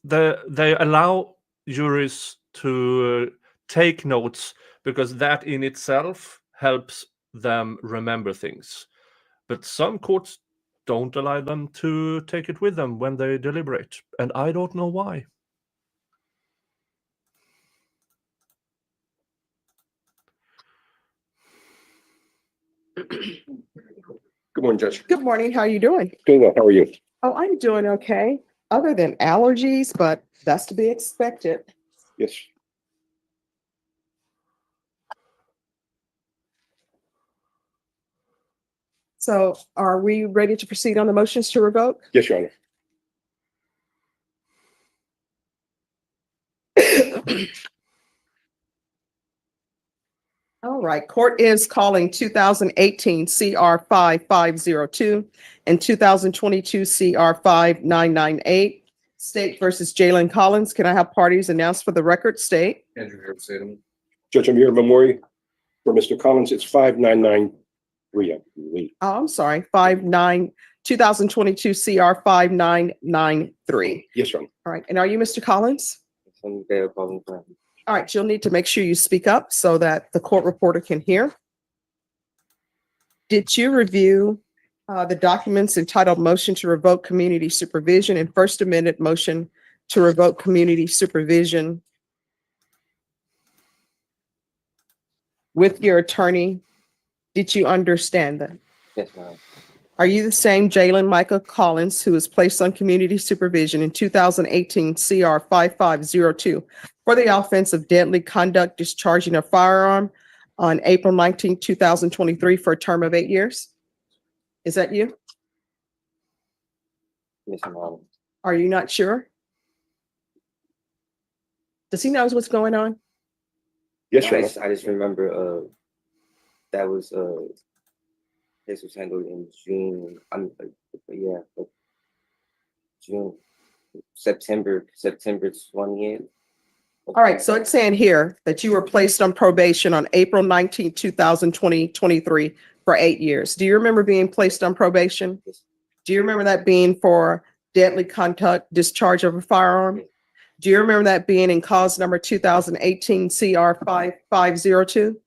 they allow juries to take notes because that in itself helps them remember things. But some courts don't allow them to take it with them when they deliberate, and I don't know why. Good morning, Judge. Good morning. How are you doing? Doing well. How are you? Oh, I'm doing okay, other than allergies, but that's to be expected. Yes. So are we ready to proceed on the motions to revoke? Yes, Your Honor. All right, court is calling 2018 CR 5502 and 2022 CR 5998. State versus Jalen Collins. Can I have parties announced for the record? State. Andrew here, Salem. Judge, I'm here, Memorial. For Mr. Collins, it's 5993, I believe. Oh, I'm sorry, 2022 CR 5993. Yes, Your Honor. All right, and are you Mr. Collins? All right, you'll need to make sure you speak up so that the court reporter can hear. Did you review the documents entitled Motion to Revoke Community Supervision and First Amendment Motion to Revoke Community Supervision with your attorney? Did you understand them? Yes, ma'am. Are you the same Jalen Michael Collins who was placed on community supervision in 2018 CR 5502 for the offense of deadly conduct discharging a firearm on April 19, 2023 for a term of 8 years? Is that you? Yes, ma'am. Are you not sure? Does he know what's going on? Yes, Your Honor. I just remember that was this was handled in June. June, September 20th. All right, so it's saying here that you were placed on probation on April 19, 2023 for 8 years. Do you remember being placed on probation? Do you remember that being for deadly conduct discharge of a firearm? Do you remember that being in cause number 2018 CR 5502?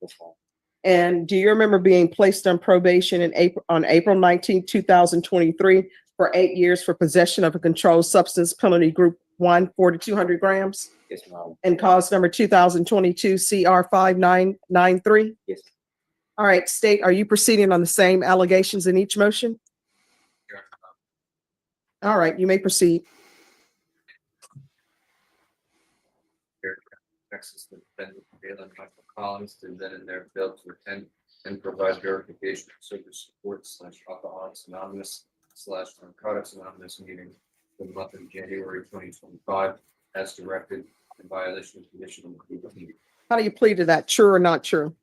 And do you remember being placed on probation on April 19, 2023 for 8 years for possession of a controlled substance penalty group 1 to 200 grams? Yes, ma'am. And cause number 2022 CR 5993? Yes. All right, state, are you proceeding on the same allegations in each motion? All right, you may proceed. Texas, the defendant, Jalen Michael Collins, to then and there failed to attend and provide verification of service support / Alcoholics Anonymous / Narcotics Anonymous meeting for the month of January 2025 as directed in violation of conditional approval. How do you plead to that? True or not true?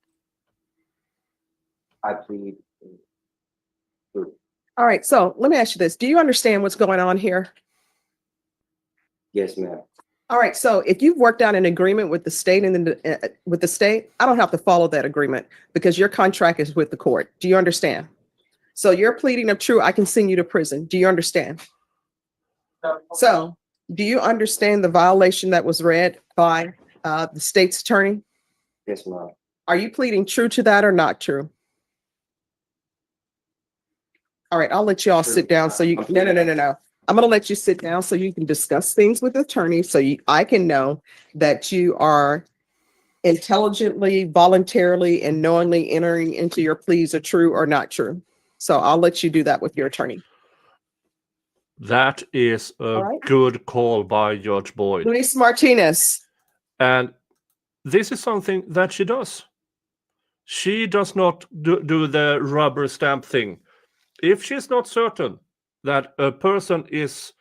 I plead. True. All right, so let me ask you this. Do you understand what's going on here? Yes, ma'am. All right, so if you've worked out an agreement with the state with the state, I don't have to follow that agreement because your contract is with the court. Do you understand? So you're pleading of true, I can send you to prison. Do you understand? So do you understand the violation that was read by the state's attorney? Yes, ma'am. Are you pleading true to that or not true? All right, I'll let you all sit down so you, no. I'm gonna let you sit down so you can discuss things with the attorney so I can know that you are intelligently, voluntarily, and knowingly entering into your pleas are true or not true. So I'll let you do that with your attorney. That is a All right. good call by Judge Boyd. Luis Martinez. And this is something that she does. She does not do the rubber stamp thing. If she's not certain that a person is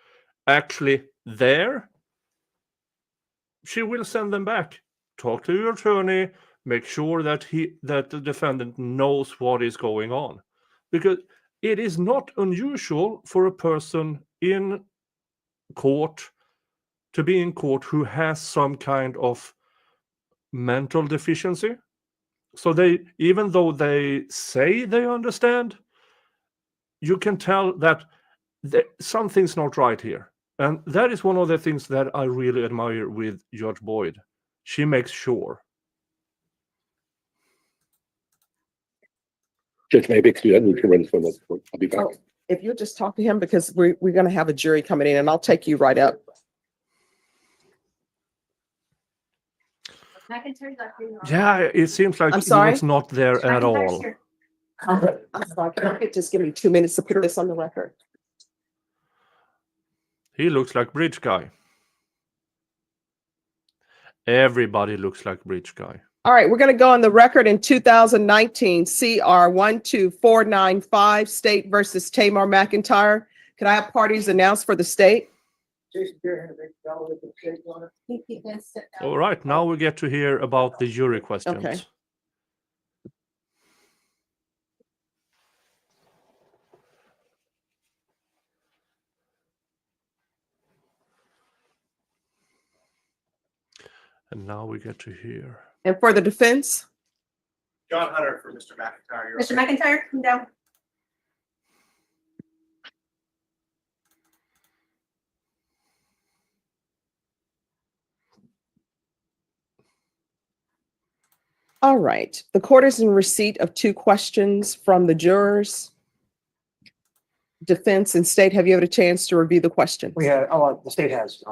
actually there, she will send them back. Talk to your attorney, make sure that the defendant knows what is going on. Because it is not unusual for a person in court to be in court who has some kind of mental deficiency. So they, even though they say they understand, you can tell that something's not right here. And that is one of the things that I really admire with Judge Boyd. She makes sure. Judge, maybe excuse, I need to run for this. I'll be back. Oh, if you'll just talk to him, because we're going to have a jury coming in, and I'll take you right up. Yeah, it seems like I'm he sorry? was not there at all. I'm sorry, can I just give me 2 minutes to put this on the record? He looks like Bridge Guy. Everybody looks like Bridge Guy. All right, we're going to go on the record in 2019 CR 12495, State versus Taymor McIntyre. Can I have parties announced for the state? All right, now we get to hear about the jury questions. Okay. And now we get to hear. And for the defense? John Hunter for Mr. McIntyre. Mr. McIntyre, come down. All right, the court is in receipt of 2 questions from the jurors. Defense and state, have you had a chance to review the questions? The state has.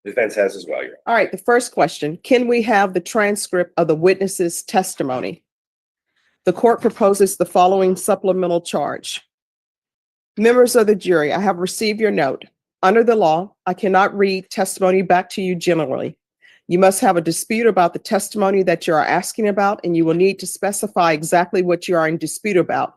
Defense has as well, Your Honor. All right, the first question, can we have the transcript of the witness's testimony? The court proposes the following supplemental charge. Members of the jury, I have received your note. Under the law, I cannot read testimony back to you generally. You must have a dispute about the testimony that you are asking about, and you will need to specify exactly what you are in dispute about.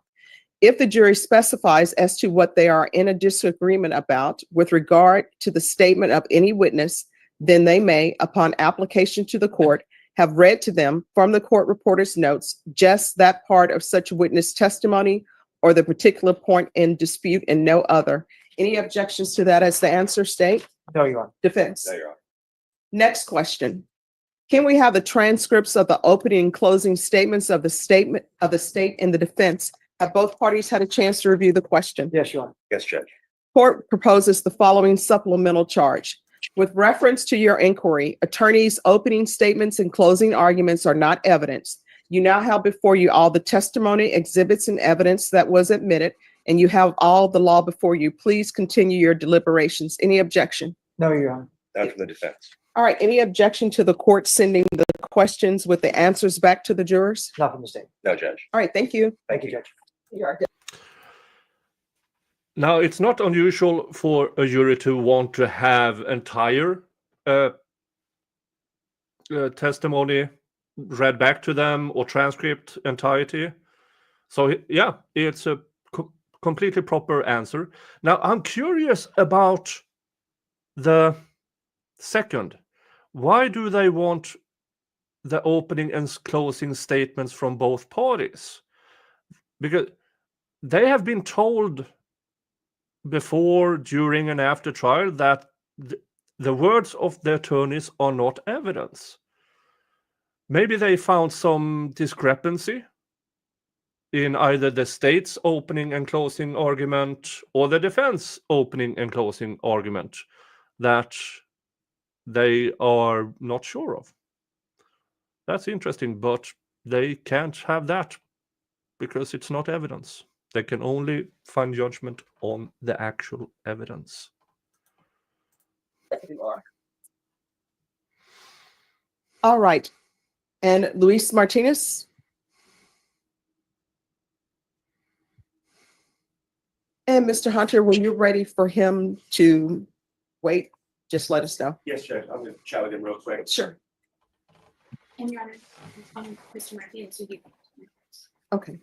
If the jury specifies as to what they are in a disagreement about with regard to the statement of any witness, then they may, upon application to the court, have read to them from the court reporter's notes just that part of such witness testimony or the particular point in dispute and no other. Any objections to that as the answer, state? No, Your Honor. Defense. No, Your Honor. Next question. Can we have the transcripts of the opening and closing statements of the statement of the state and the defense? Have both parties had a chance to review the question? Yes, Your Honor. Yes, Judge. Court proposes the following supplemental charge. With reference to your inquiry, attorneys' opening statements and closing arguments are not evidence. You now have before you all the testimony, exhibits, and evidence that was admitted, and you have all the law before you. Please continue your deliberations. Any objection? No, Your Honor. None from the defense. All right, any objection to the court sending the questions with the answers back to the jurors? Not from the state. No, Judge. All right, thank you. Thank you, Judge. You are good. Now, it's not unusual for a jury to want to have entire testimony read back to them or transcript entirety. So, yeah, it's a completely proper answer. Now, I'm curious about the second. Why do they want the opening and closing statements from both parties? Because they have been told before, during, and after trial that the words of the attorneys are not evidence. Maybe they found some discrepancy in either the state's opening and closing argument or the defense opening and closing argument that they are not sure of. That's interesting, but they can't have that because it's not evidence. They can only find judgment on the actual evidence. All right. And Luis Martinez? And Mr. Hunter, when you're ready for him to wait, just let us know. Yes, Judge. I'm going to chat with him real quick. Sure. And Your Honor, Mr. Martinez, Okay.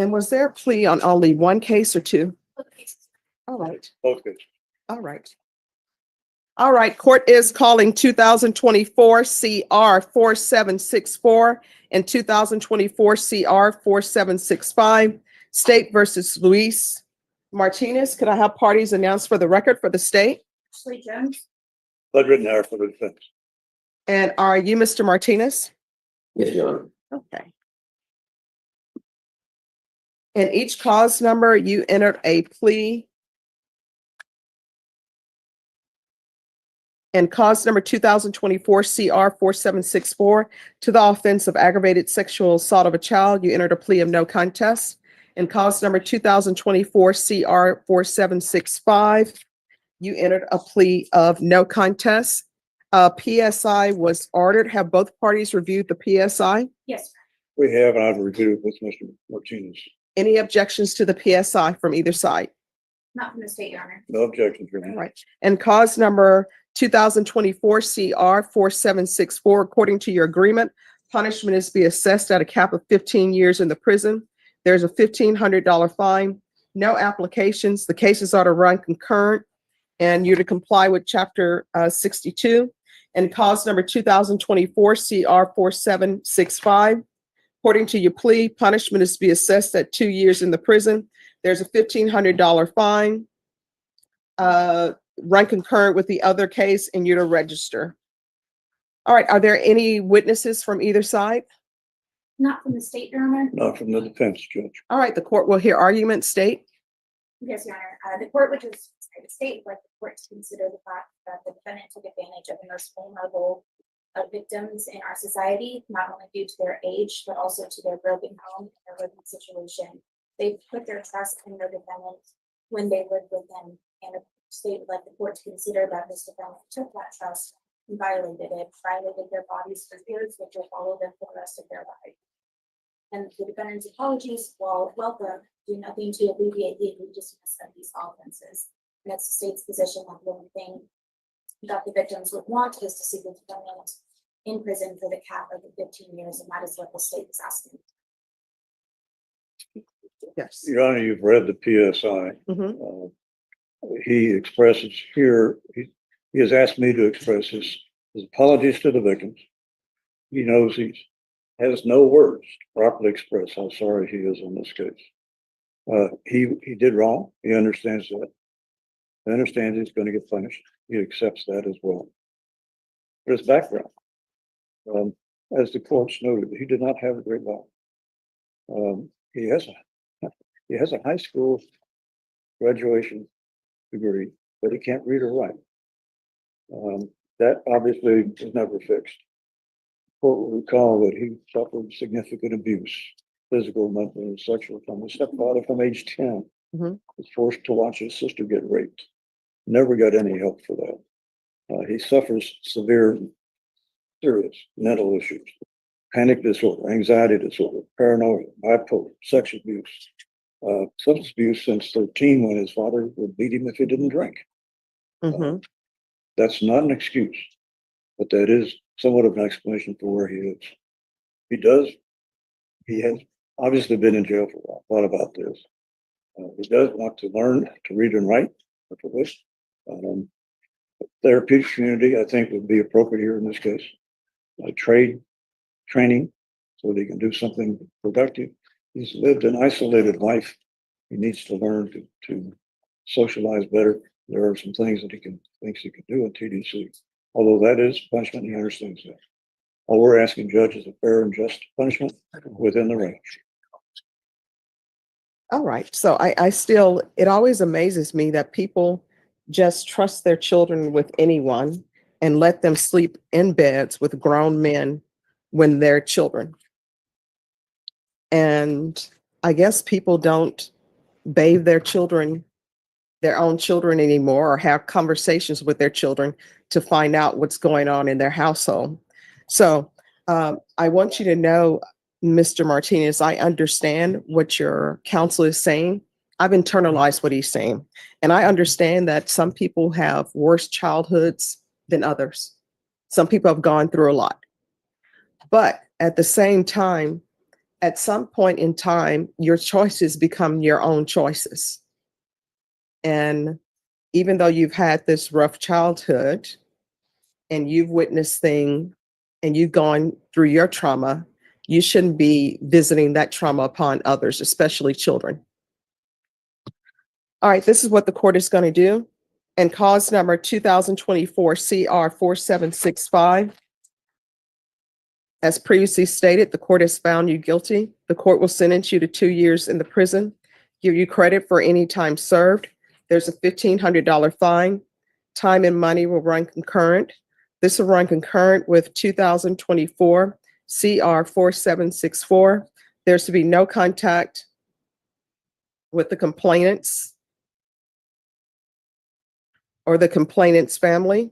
And was there a plea on only one case or two? All right. Okay. All right. All right, court is calling 2024 CR 4764 and 2024 CR 4765, State versus Luis Martinez. Could I have parties announced for the record for the state? Ashley Jones. Blood written there for the defense. And are you Mr. Martinez? Yes, Your Honor. Okay. In each cause number, you entered a plea. And cause number 2024 CR 4764 to the offense of aggravated sexual assault of a child, you entered a plea of no contest. And cause number 2024 CR 4765, you entered a plea of no contest. PSI was ordered. Have both parties reviewed the PSI? Yes, We have, and I've reviewed with Mr. Martinez. Any objections to the PSI from either side? not from the state, Your Honor. No objections, Your All Honor. right. And cause number 2024 CR 4764, according to your agreement, punishment is to be assessed at a cap of 15 years in the prison. There's a $1,500 fine, no applications. The cases are to run concurrent, and you're to comply with chapter 62. And cause number 2024 CR 4765, according to your plea, punishment is to be assessed at 2 years in the prison. There's a $1,500 fine, run concurrent with the other case, and you're to register. All right, are there any witnesses from either side? Not from the state, Your Honor. Not from the defense, Judge. All right, the court will hear argument. State. Yes, Your Honor. The court would just, the state would like the court to consider the fact that the defendant took advantage of the most vulnerable victims in our society, not only due to their age, but also to their broken home and their living situation. They put their trust in their defendant when they lived with them, and the state would like the court to consider that this defendant took that trust and violated their bodies for years, which will follow them for the rest of their life. And the defendant's apologies, while welcome, do nothing to alleviate the egregiousness of these offenses. And it's the state's position that the only thing that the victims would want is to see the defendant in prison for the cap of the 15 years, and that is what the state is asking. Yes. Your Honor, you've read the PSI. Mhm. He expresses here, he has asked me to express his apologies to the victims. He knows he has no words to properly express how sorry he is in this case. He did wrong. He understands that. He understands he's going to get punished. He accepts that as well. But his background, as the courts noted, he did not have a great life. He has a high school graduation degree, but he can't read or write. That obviously is never fixed. The court will recall that he suffered significant abuse, physical, mental, and sexual, from his stepfather from age 10. Mhm. Was forced to watch his sister get raped. Never got any help for that. He suffers serious mental issues, panic disorder, anxiety disorder, paranoia, bipolar, sex abuse, substance abuse since 13, when his father would beat him if he didn't drink. Mhm. That's not an excuse, but that is somewhat of an explanation for where he is. He has obviously been in jail for a while, thought about this. He does want to learn to read and write, if it wish. Therapeutic community, I think, would be appropriate here in this case. Training, so that he can do something productive. He's lived an isolated life. He needs to learn to socialize better. There are some things that he thinks he can do in TDC. Although that is punishment, he understands that. All we're asking, Judge, is a fair and just punishment within the range. All right. So I still, it always amazes me that people just trust their children with anyone and let them sleep in beds with grown men when they're children. And I guess people don't bathe their children, their own children anymore, or have conversations with their children to find out what's going on in their household. So I want you to know, Mr. Martinez, I understand what your counsel is saying. I've internalized what he's saying. And I understand that some people have worse childhoods than others. Some people have gone through a lot. But at the same time, at some point in time, your choices become your own choices. And even though you've had this rough childhood and you've witnessed things and you've gone through your trauma, you shouldn't be visiting that trauma upon others, especially children. All right, this is what the court is going to do. And cause number 2024 CR 4765. As previously stated, the court has found you guilty. The court will sentence you to 2 years in the prison, give you credit for any time served. There's a $1,500 fine. Time and money will run concurrent. This will run concurrent with 2024 CR 4764. There's to be no contact with the complainants or the complainant's family.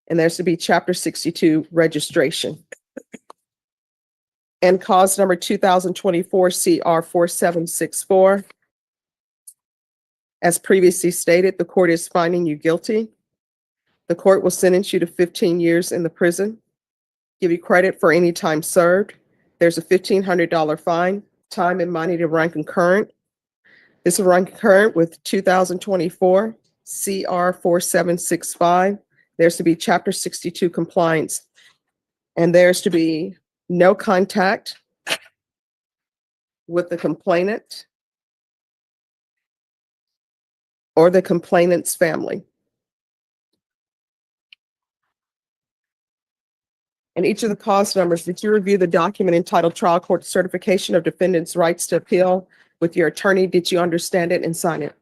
And there's to be Chapter 62 registration. And cause number 2024 CR 4764. As previously stated, the court is finding you guilty. The court will sentence you to 15 years in the prison, give you credit for any time served. There's a $1,500 fine, time and money to run concurrent. This will run concurrent with 2024 CR 4765. There's to be Chapter 62 compliance. And there's to be no contact with the complainant or the complainant's family. And each of the cause numbers, did you review the document entitled Trial Court Certification of Defendant's Rights to Appeal with your attorney? Did you understand it and sign it?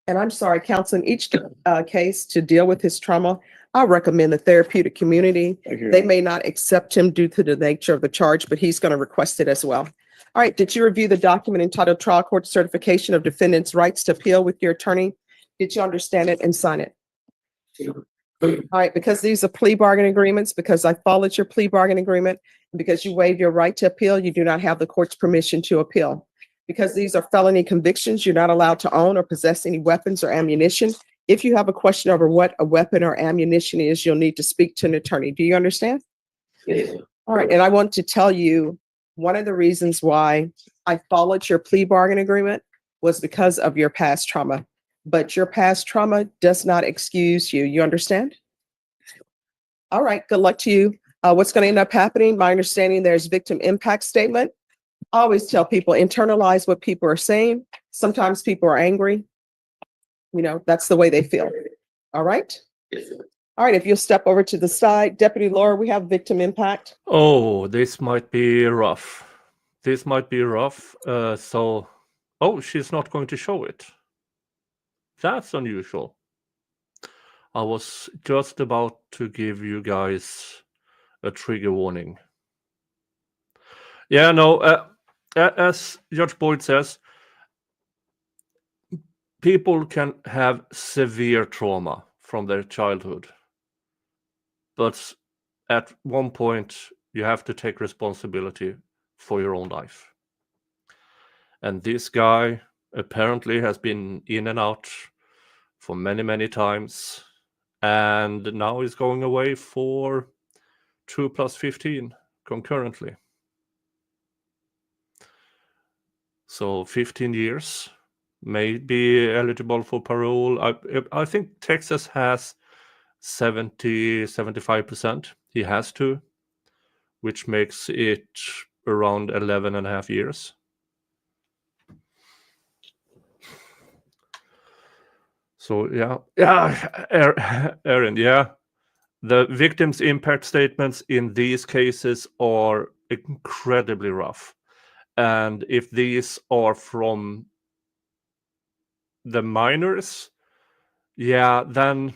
And I'm sorry, counsel, in each case to deal with his trauma, I recommend the therapeutic community. Thank you. They may not accept him due to the nature of the charge, but he's going to request it as well. All right, did you review the document entitled Trial Court Certification of Defendant's Rights to Appeal with your attorney? Did you understand it and sign it? All right, because these are plea bargain agreements, because I followed your plea bargain agreement, and because you waive your right to appeal, you do not have the court's permission to appeal. Because these are felony convictions, you're not allowed to own or possess any weapons or ammunition. If you have a question over what a weapon or ammunition is, you'll need to speak to an attorney. Do you understand? Yes. All right, and I want to tell you, one of the reasons why I followed your plea bargain agreement was because of your past trauma. But your past trauma does not excuse you. You understand? All right, good luck to you. What's going to end up happening? My understanding, there's victim impact statement. I always tell people, internalize what people are saying. Sometimes people are angry. You know, that's the way they feel. All right? Yes, sir. All right, if you'll step over to the side. Deputy Laura, we have victim impact. Oh, this might be rough. This might be rough. Oh, she's not going to show it. That's unusual. I was just about to give you guys a trigger warning. Yeah, no, as Judge Boyd says, people can have severe trauma from their childhood. But at one point, you have to take responsibility for your own life. And this guy apparently has been in and out for many, many times. And now he's going away for 2 + 15 concurrently. So 15 years, may be eligible for parole. I think Texas has 75%. He has to, which makes it around 11 and a half years. So yeah, Aaron, yeah. The victim's impact statements in these cases are incredibly rough. And if these are from the minors, yeah, then,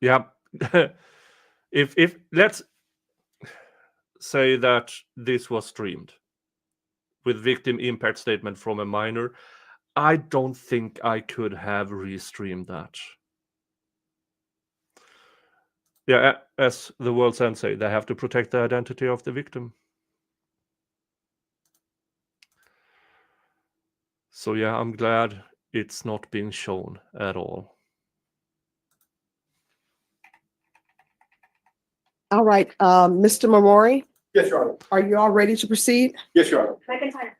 yeah. if let's say that this was streamed with victim impact statement from a minor, I don't think I could have restreamed that. Yeah, as the world's end say, they have to protect the identity of the victim. So yeah, I'm glad it's not being shown at all. All right, Mr. Mamori, Yes, Your Honor. are you all ready to proceed? Yes, Your Honor. McIntyre.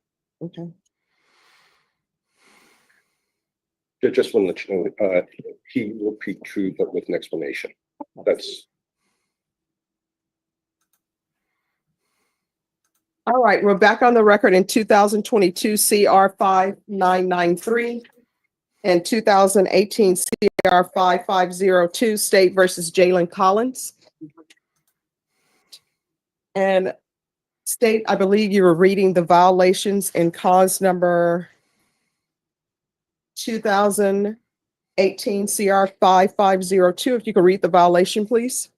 Okay. Just want to let you know, he will plead true, but with an explanation. That's, All right, we're back on the record in 2022 CR 5993 and 2018 CR 5502 State versus Jalen Collins. And State, I believe you were reading the violations in cause number 2018 CR 5502. If you could read the violation, please.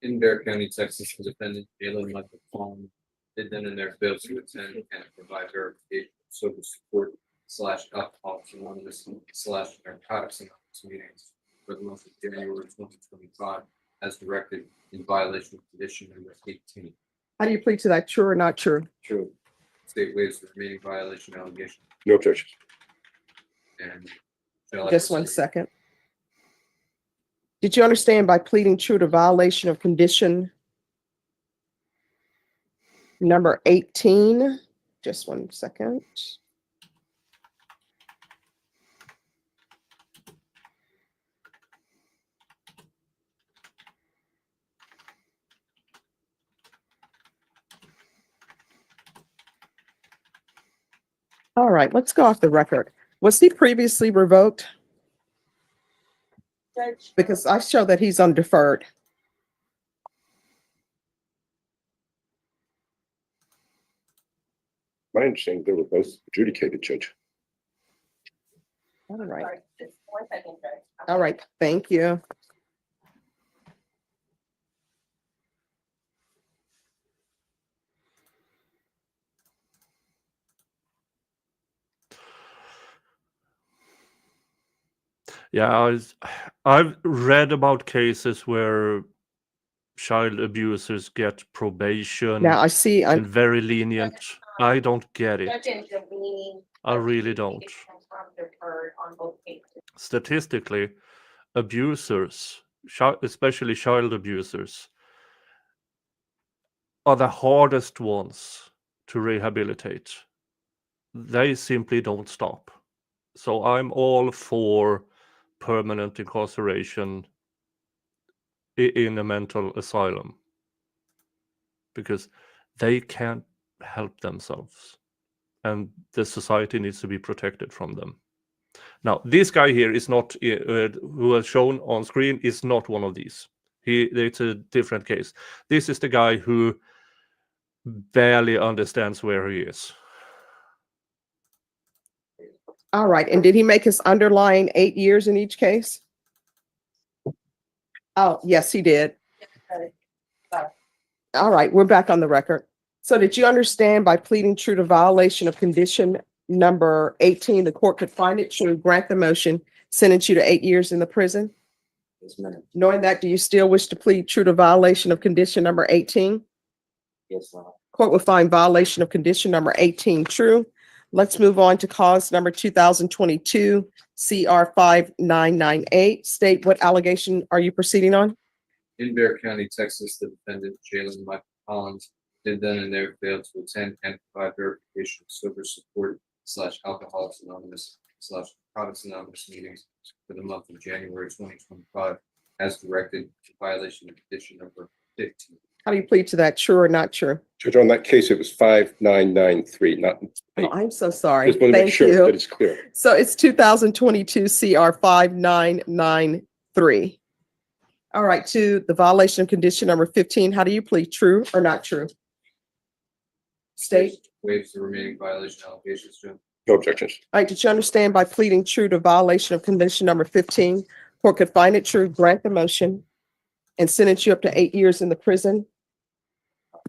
In Bear County, Texas, the defendant Jalen Michael Palm did then and there failed to attend and provide verification of social support / alcoholics anonymous / narcotics anonymous meetings for the month of January 2025 as directed in violation of condition number 18. How do you plead to that? True or not true? True. State waives the remaining violation allegation no objection. and. shall I Just one proceed? second. Did you understand by pleading true to violation of condition number 18? Just one second. All right, let's go off the record. Was he previously revoked? Judge. Because I show that he's on deferred. My understanding, they were both adjudicated, Judge. All right. Sorry, just 1 second, Judge. All right, thank you. Yeah, I've read about cases where child abusers get probation Now I see, and very lenient. I don't get it. Judge intervening. I really don't. Deferred on both cases. Statistically, abusers, especially child abusers, are the hardest ones to rehabilitate. They simply don't stop. So I'm all for permanent incarceration in a mental asylum because they can't help themselves and the society needs to be protected from them. Now, this guy here is not, who was shown on screen, is not one of these. It's a different case. This is the guy who barely understands where he is. all right, and did he make his underlying 8 years in each case? Oh, yes, he did. All right, we're back on the record. So did you understand by pleading true to violation of condition number 18, the court could find it true, grant the motion, sentence you to 8 years in the prison? Yes, ma'am. Knowing that, do you still wish to plead true to violation of condition number 18? Yes, ma'am. Court will find violation of condition number 18 true. Let's move on to cause number 2022 CR 5998. State, what allegation are you proceeding on? In Bear County, Texas, the defendant Jalen Michael Collins did then and there failed to attend and provide verification of sober support / alcoholics anonymous / narcotics anonymous meetings for the month of January 2025 as directed in violation of condition number 15. How do you plead to that? True or not true? Judge, on that case, it was 5993, not. Oh, I'm so sorry. Just want to make Thank sure that you. it's clear. So it's 2022 CR 5993. All right, to the violation of condition number 15, how do you plead? True or not true? State. Waives the remaining violation allegations, Judge. No objections. All right, did you understand by pleading true to violation of condition number 15, court could find it true, grant the motion, and sentence you up to 8 years in the prison?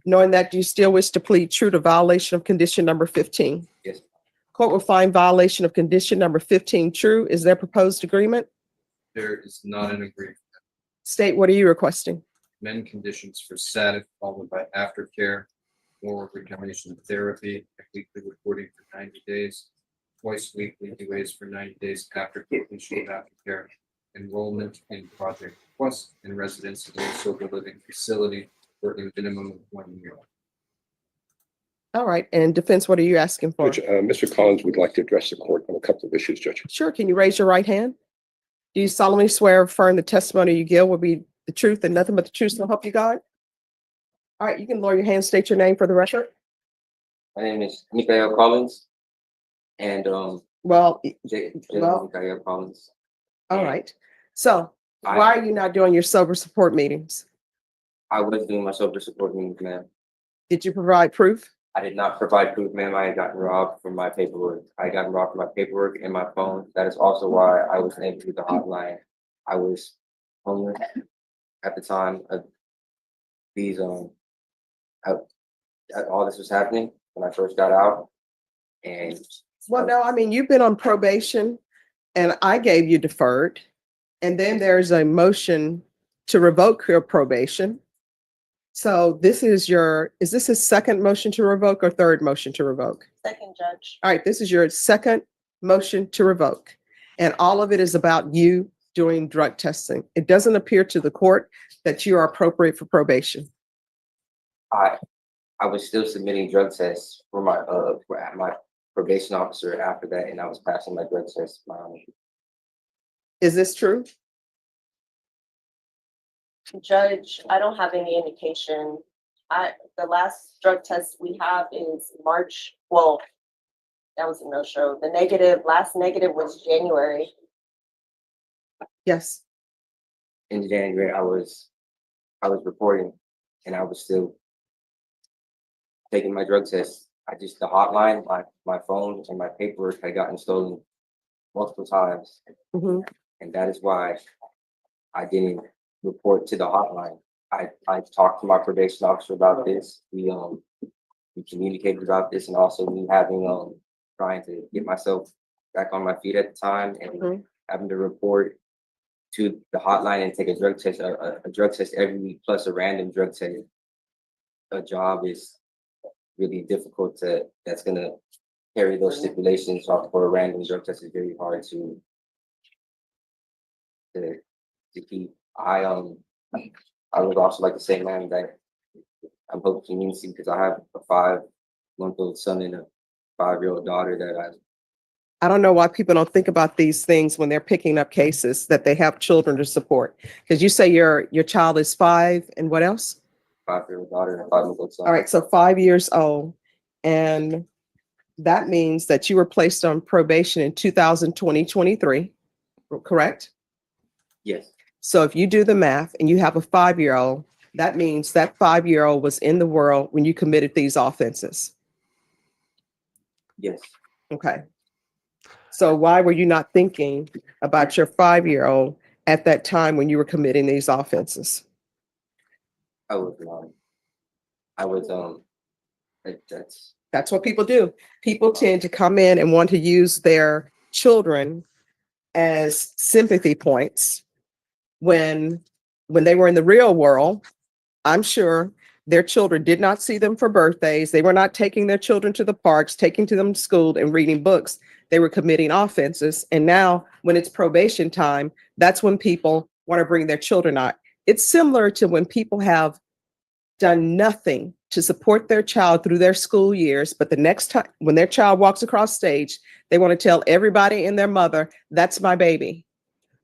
Knowing that, do you still wish to plead true to violation of condition number 15? Yes. Court will find violation of condition number 15 true. Is there proposed agreement? There is not an agreement. State, what are you requesting? Amend conditions for static followed by aftercare, or recombination therapy, weekly reporting for 90 days, twice weekly delays for 90 days after completion of aftercare, enrollment in Project Quest and residence in a sober living facility for a minimum of 1 year. All right, and defense, what are you asking for? Judge, Mr. Collins would like to address the court on a couple of issues, Judge. Sure, can you raise your right hand? Do you solemnly swear or affirm the testimony you give will be the truth and nothing but the truth, so help you God? All right, you can lower your hand, state your name for the record. My name is Mikael Collins. And Well, Mikael Collins. all right. So why are you not doing your sober support meetings? I was doing my sober support meetings, ma'am. Did you provide proof? I did not provide proof, ma'am. I had gotten robbed from my paperwork. I got robbed from my paperwork and my phone. That is also why I wasn't able to do the hotline. I was homeless at the time of these all this was happening when I first got out. And Well, no, I mean, you've been on probation and I gave you deferred. And then there's a motion to revoke your probation. So is this a second motion to revoke or third motion to revoke? Second, Judge. All right, this is your second motion to revoke. And all of it is about you doing drug testing. It doesn't appear to the court that you are appropriate for probation. I was still submitting drug tests for my probation officer after that, and I was passing my drug tests. Is this true? Judge, I don't have any indication. The last drug test we have is March, well, that was a no-show. The last negative was January. Yes. In January, I was reporting, and I was still taking my drug tests. The hotline, my phone and my paperwork had gotten stolen multiple times. Mm-hmm. And that is why I didn't report to the hotline. I talked to my probation officer about this. We communicated about this, and also me having trying to get myself back on my feet at the time and having to report to the hotline and take a drug test, a drug test every week plus a random drug test. A job is really difficult that's gonna carry those stipulations off for a random drug test is very hard to keep. I would also like to say, man, that I'm hoping community because I have a 5-month-old son and a 5-year-old daughter that I don't know why people don't think about these things when they're picking up cases that they have children to support. Because you say your child is 5 and what else? 5-year-old daughter and a 5-month-old son. All right, so 5 years old. And that means that you were placed on probation in 2023, correct? Yes. So if you do the math and you have a 5-year-old, that means that 5-year-old was in the world when you committed these offenses. Yes. Okay. So why were you not thinking about your 5-year-old at that time when you were committing these offenses? That's what people do. People tend to come in and want to use their children as sympathy points when they were in the real world. I'm sure their children did not see them for birthdays. They were not taking their children to the parks, taking them to school and reading books. They were committing offenses. And now when it's probation time, that's when people want to bring their children out. It's similar to when people have done nothing to support their child through their school years, but the next time when their child walks across stage, they want to tell everybody and their mother, that's my baby.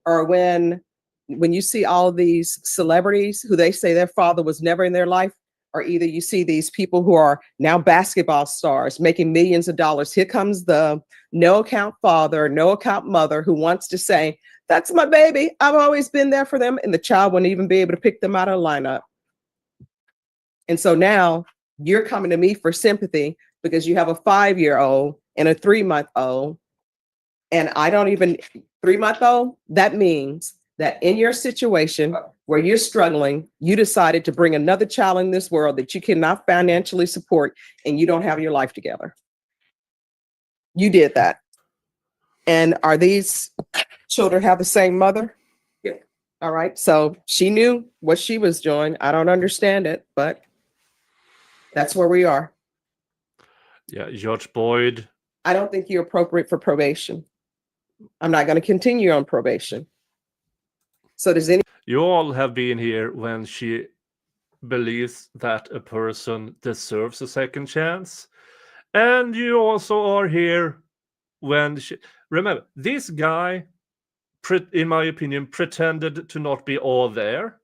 Or when you see all these celebrities who they say their father was never in their life, or either you see these people who are now basketball stars making millions of dollars. Here comes the no account father, no account mother who wants to say, that's my baby. I've always been there for them. And the child wouldn't even be able to pick them out of a lineup. And so now you're coming to me for sympathy because you have a 5-year-old and a 3-month-old. And I don't even 3-month-old. That means that in your situation where you're struggling, you decided to bring another child in this world that you cannot financially support and you don't have your life together. You did that. And are these children have the same mother? Yeah. All right. So she knew what she was doing. I don't understand it, but that's where we are. Yeah, Judge Boyd. I don't think you're appropriate for probation. I'm not going to continue on probation. So does any, You all have been here when she believes that a person deserves a second chance. And you also are here when she. Remember, this guy, in my opinion, pretended to not be all there.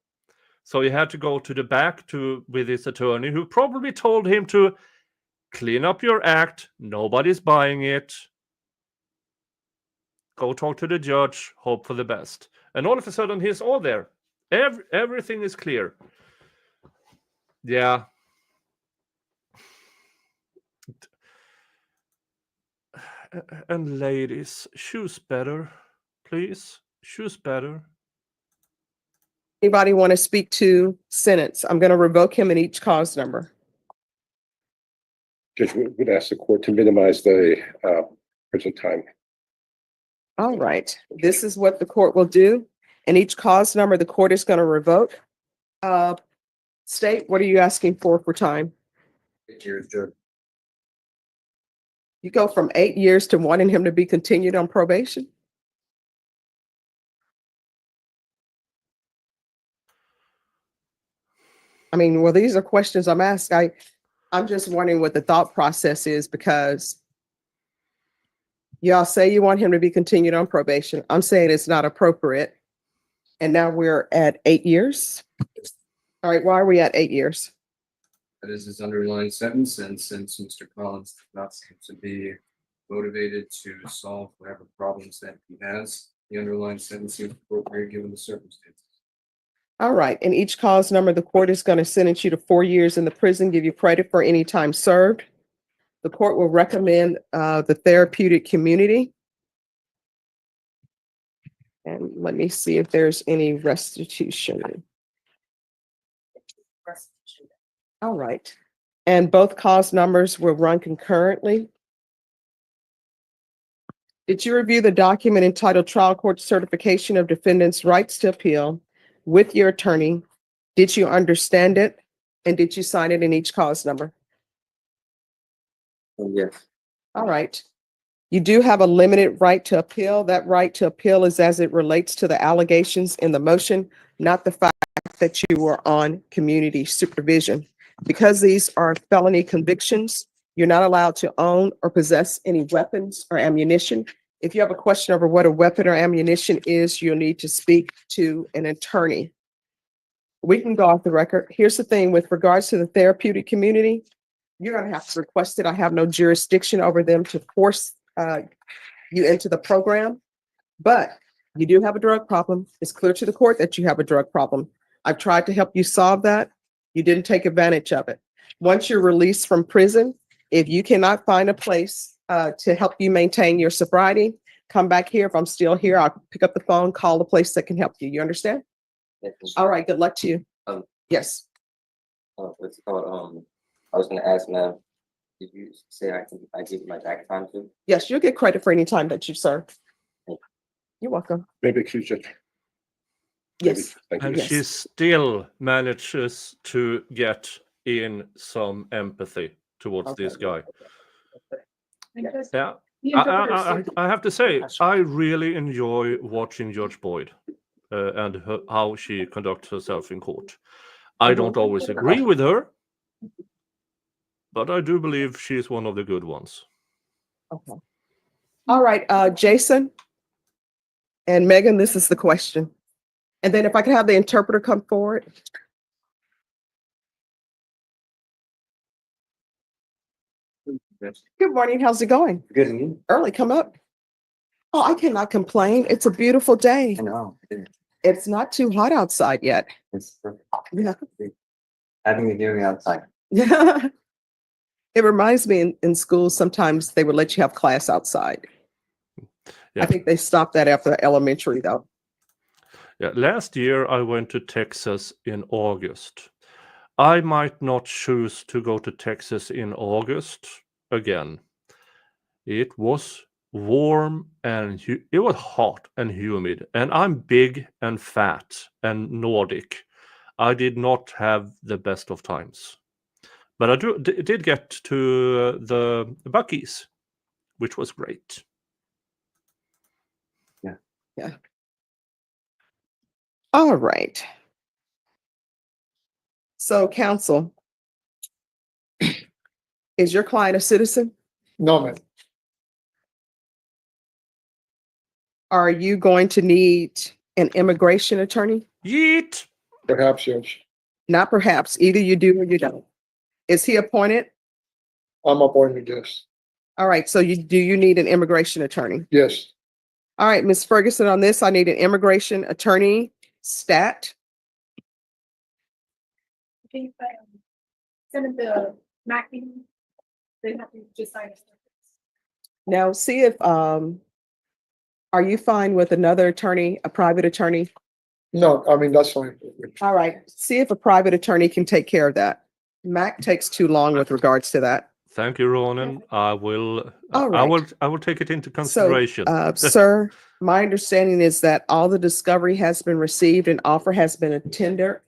So he had to go to the back with his attorney, who probably told him to clean up your act. Nobody's buying it. Go talk to the judge. Hope for the best. And all of a sudden, he's all there. Everything is clear. Yeah. And ladies, choose better, please. Choose better. anybody want to speak to sentence? I'm going to revoke him in each cause number. Judge, we would ask the court to minimize the prison time. All right, this is what the court will do. In each cause number, the court is going to revoke. State, what are you asking for time? 8 years, Judge. You go from 8 years to wanting him to be continued on probation? I mean, well, these are questions I'm asked. I'm just wondering what the thought process is, because y'all say you want him to be continued on probation. I'm saying it's not appropriate. And now we're at 8 years. All right, why are we at 8 years? That is his underlying sentence, and since Mr. Collins does not seem to be motivated to solve whatever problems that he has, the underlying sentence seems appropriate given the circumstances. All right, in each cause number, the court is going to sentence you to 4 years in the prison, give you credit for any time served. The court will recommend the therapeutic community. And let me see if there's any restitution. All right, and both cause numbers will run concurrently. Did you review the document entitled Trial Court Certification of Defendant's Rights to Appeal with your attorney? Did you understand it? And did you sign it in each cause number? Yes. All right. You do have a limited right to appeal. That right to appeal is as it relates to the allegations in the motion, not the fact that you were on community supervision. Because these are felony convictions, you're not allowed to own or possess any weapons or ammunition. If you have a question over what a weapon or ammunition is, you'll need to speak to an attorney. We can go off the record. Here's the thing with regards to the therapeutic community, you're going to have to request it. I have no jurisdiction over them to force you into the program, but you do have a drug problem. It's clear to the court that you have a drug problem. I've tried to help you solve that. You didn't take advantage of it. Once you're released from prison, if you cannot find a place to help you maintain your sobriety, come back here. If I'm still here, I'll pick up the phone, call the place that can help you. You understand? Yes. All right, good luck to you. Yes. What's it called? I was gonna ask, ma'am, did you say I give my back time to? Yes, you'll get credit for any time that you serve. You're welcome. Maybe excuse Judge. Yes. Thank you. And she still manages to get in some empathy towards this guy. Yeah. I have to say, I really enjoy watching Judge Boyd and how she conducts herself in court. I don't always agree with her, but I do believe she's one of the good ones. Okay. All right, Jason and Megan, this is the question. And then if I could have the interpreter come forward. Good morning. How's it going? Good evening. Early, come up. Oh, I cannot complain. It's a beautiful day. I know. It's not too hot outside yet. It's perfect. Yeah. Having a hearing outside. Yeah. It reminds me in school, sometimes they would let you have class outside. Yeah. I think they stopped that after elementary though. Yeah, last year I went to Texas in August. I might not choose to go to Texas in August again. It was warm and it was hot and humid, and I'm big and fat and Nordic. I did not have the best of times. But I did get to the Buc-ee's, which was great. Yeah. All right. So counsel, is your client a citizen? No, ma'am. Are you going to need an immigration attorney? Yeet. Perhaps, yes. Not perhaps, either you do or you don't. Is he appointed? I'm appointed, yes. All right, so do you need an immigration attorney? Yes. All right, Ms. Ferguson, on this, I need an immigration attorney stat. Send the MAC meeting. They have to just sign it. Now, see if, are you fine with another attorney, a private attorney? No, I mean, that's fine. All right, see if a private attorney can take care of that. MAC takes too long with regards to that. Thank you, Ronan. I will. All I right. will take it into So, consideration. sir, my understanding is that all the discovery has been received and offer has been tendered.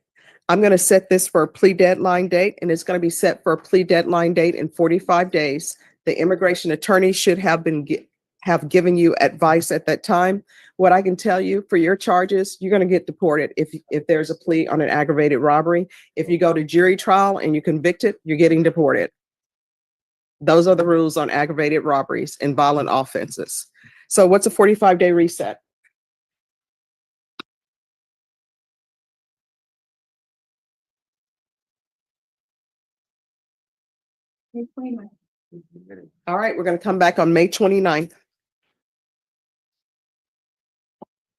I'm going to set this for a plea deadline date, and it's going to be set for a plea deadline date in 45 days. The immigration attorney should have have given you advice at that time. What I can tell you for your charges, you're going to get deported if there's a plea on an aggravated robbery. If you go to jury trial and you're convicted, you're getting deported. Those are the rules on aggravated robberies and violent offenses. So what's a 45-day reset? All right, we're going to come back on May 29th.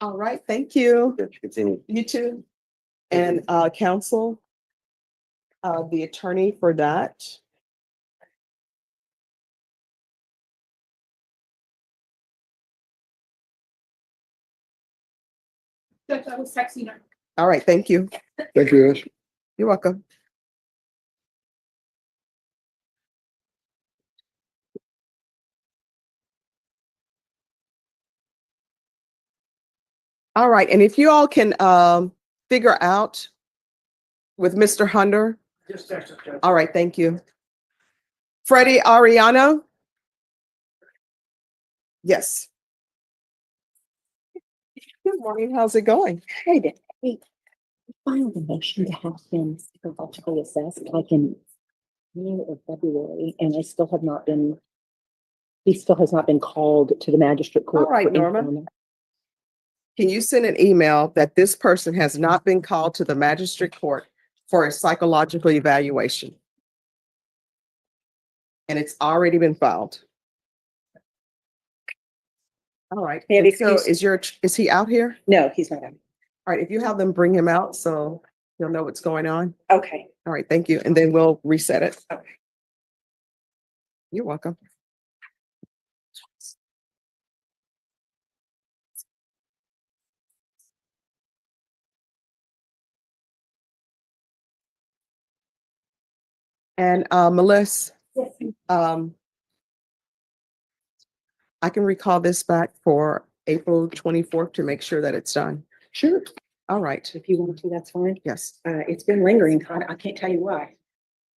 All right, thank you. Continue. You too. And counsel, the attorney for that. I was texting her. All right, thank you. Thank you, yes. You're welcome. All right, and if you all can figure out with Mr. Hunter. All right, thank you. Freddie Ariano? Yes. Good morning, how's it going? Hey, there. Hey, I filed a motion to have him psychologically assessed like in May or February, and he still has not been called to the magistrate court. All right, for Norma. informal. Can you send an email that this person has not been called to the magistrate court for a psychological evaluation? And it's already been filed. All right, May I be so excused? is he out here? No, he's not. All right, if you have them bring him out, so you'll know what's going on. Okay. All right, thank you, and then we'll reset it. Okay. You're welcome. And Melissa, I can recall this back for April 24th to make sure that it's done. Sure. All right. If you want to, that's fine. Yes. It's been lingering. I can't tell you why.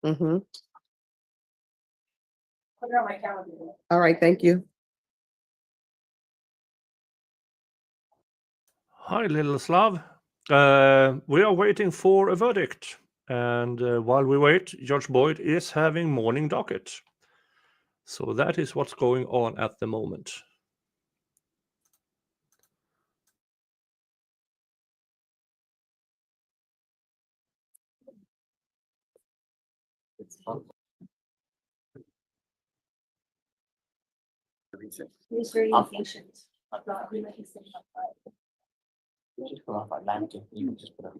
Mm-hmm. Put it on my calendar. All right, thank you. Hi, little Slav. We are waiting for a verdict. And while we wait, Judge Boyd is having morning docket. So that is what's going on at the moment. He's very impatient about relocation. Just come off our napkin, you can just put up.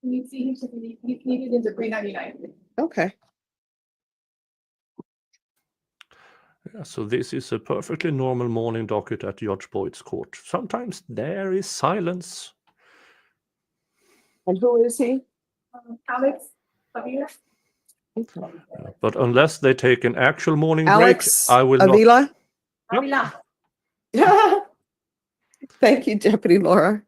You see him to be, he's needed into 399. Okay. Yeah, so this is a perfectly normal morning docket at Judge Boyd's court. Sometimes there is silence. And who is he? Alex But unless they take an actual morning Alex break, I will not. Avila? Yep. Thank you, Deputy Laura.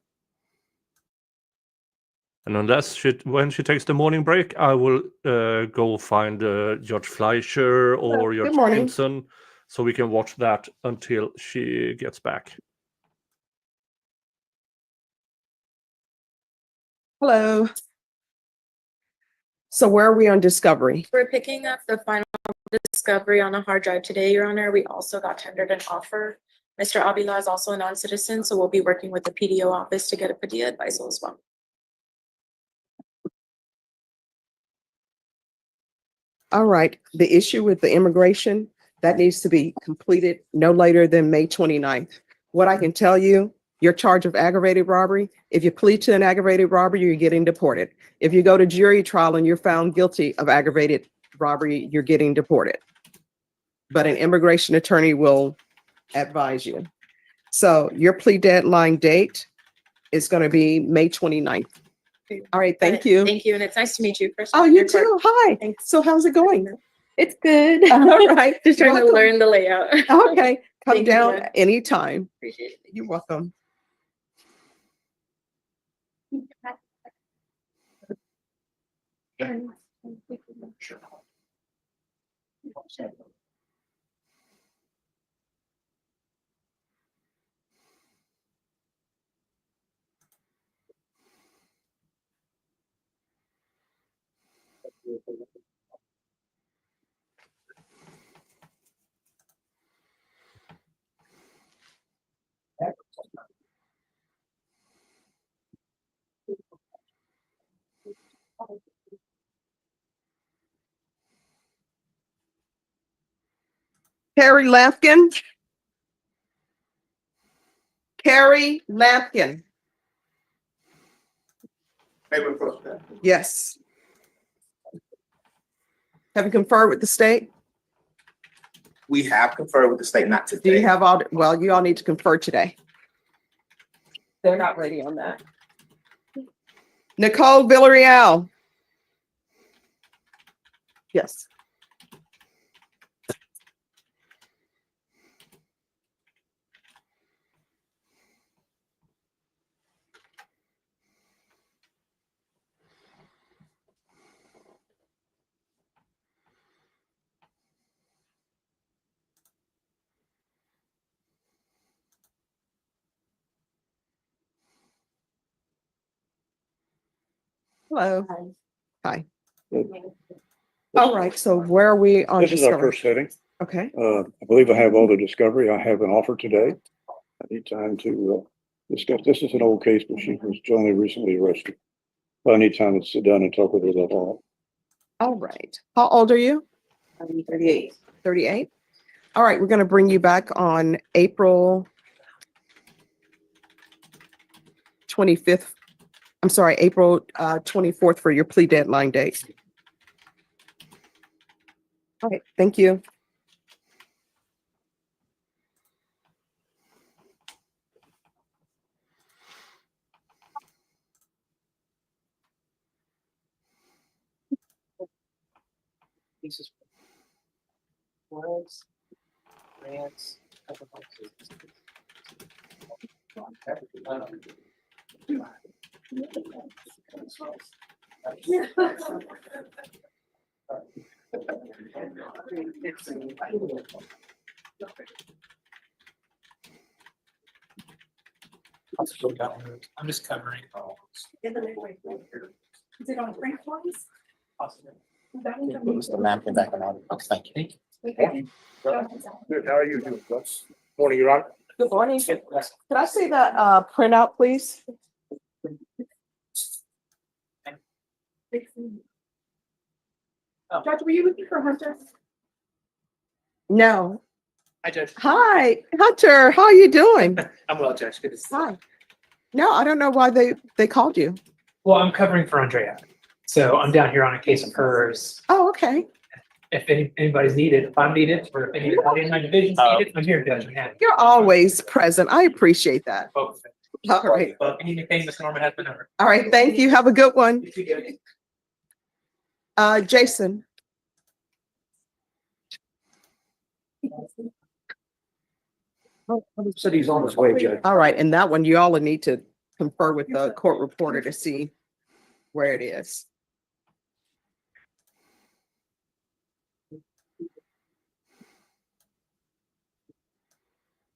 And unless when she takes the morning break, I will go find Judge Fleischer or Good Judge morning. Simpson, so we can watch that until she gets back. Hello. So where are we on discovery? We're picking up the final discovery on a hard drive today, Your Honor. We also got tendered an offer. Mr. Avila is also a non-citizen, so we'll be working with the PDO office to get a Padilla advisal as well. All right, the issue with the immigration, that needs to be completed no later than May 29th. What I can tell you, your charge of aggravated robbery, if you plead to an aggravated robbery, you're getting deported. If you go to jury trial and you're found guilty of aggravated robbery, you're getting deported. But an immigration attorney will advise you. So your plea deadline date is going to be May 29th. All right, thank you. Thank you, and it's nice to meet you. First Oh, time in you your court. too. Hi. So how's it going? It's good. All right. Just trying to Welcome. learn the layout. Okay, come Thank you, down Jen. anytime. Appreciate it. You're welcome. Carrie Lampkin. Carrie Lampkin. Yes. Have you conferred with the state? We have conferred with the state, not Do you today. have all, well, you all need to confer today. They're not ready on that. Nicole Villarreal. Yes. Hello. Hi. All right, so where are we on This is our discovery? first setting. Okay, I believe I have all the discovery. I have an offer today. I need time to discuss. This is an old case, but she was only recently arrested. I need time to sit down and talk with her about all. all right. How old are you? I'm 38. 38? All right, we're gonna bring you back on April 25th. I'm sorry, April 24th for your plea deadline date. All right, thank you. I'm just covering. Is it on print forms? Mr. Lampkin back on. Thank you. Good, how are you doing? Morning, Your Honor. Good morning. Could I see that printout, please? Judge, were you looking for Hunter? No. Hi, Judge. Hi, Hunter, how are you doing? I'm well, Judge. Good to see you. Hi. No, I don't know why they called you. Well, I'm covering for Andrea. So I'm down here on a case of hers. Oh, okay. If anybody's needed, if I'm needed, or if anybody in my division's needed, I'm here, Judge. You're always present. I appreciate that. Both. All right. Anything Ms. Norman has been over. All right, thank you. Have a good one. Jason. Said he's on his way, Judge. All right, and that one, you all need to confer with the court reporter to see where it is.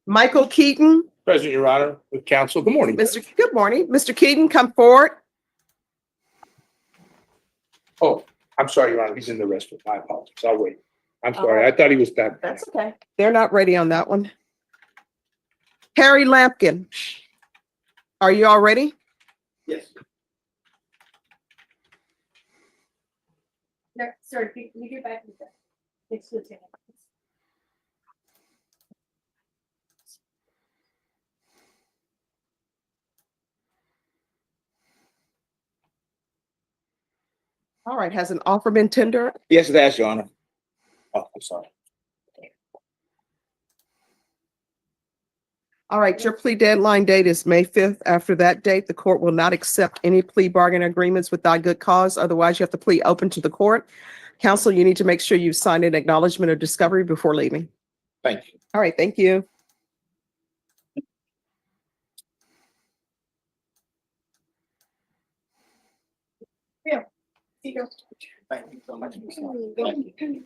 Michael Keaton, President, Your Honor, with counsel, good morning. Good morning. Mr. Keaton, come forward. Oh, I'm sorry, Your Honor, he's in the restroom. My apologies. I'll wait. I'm sorry. I thought he was back. That's okay. They're not ready on that one. Harry Lampkin. Are you all ready? Yes. No, sir, can you get back to the next lieutenant? All right, has an offer been tendered? Yes, it has, Your Honor. Oh, I'm sorry. All right, your plea deadline date is May 5th. After that date, the court will not accept any plea bargain agreements without good cause. Otherwise, you have to plea open to the court. Counsel, you need to make sure you sign an acknowledgement of discovery before leaving. Thank you. All right, thank you. Thank you so much. Thank you.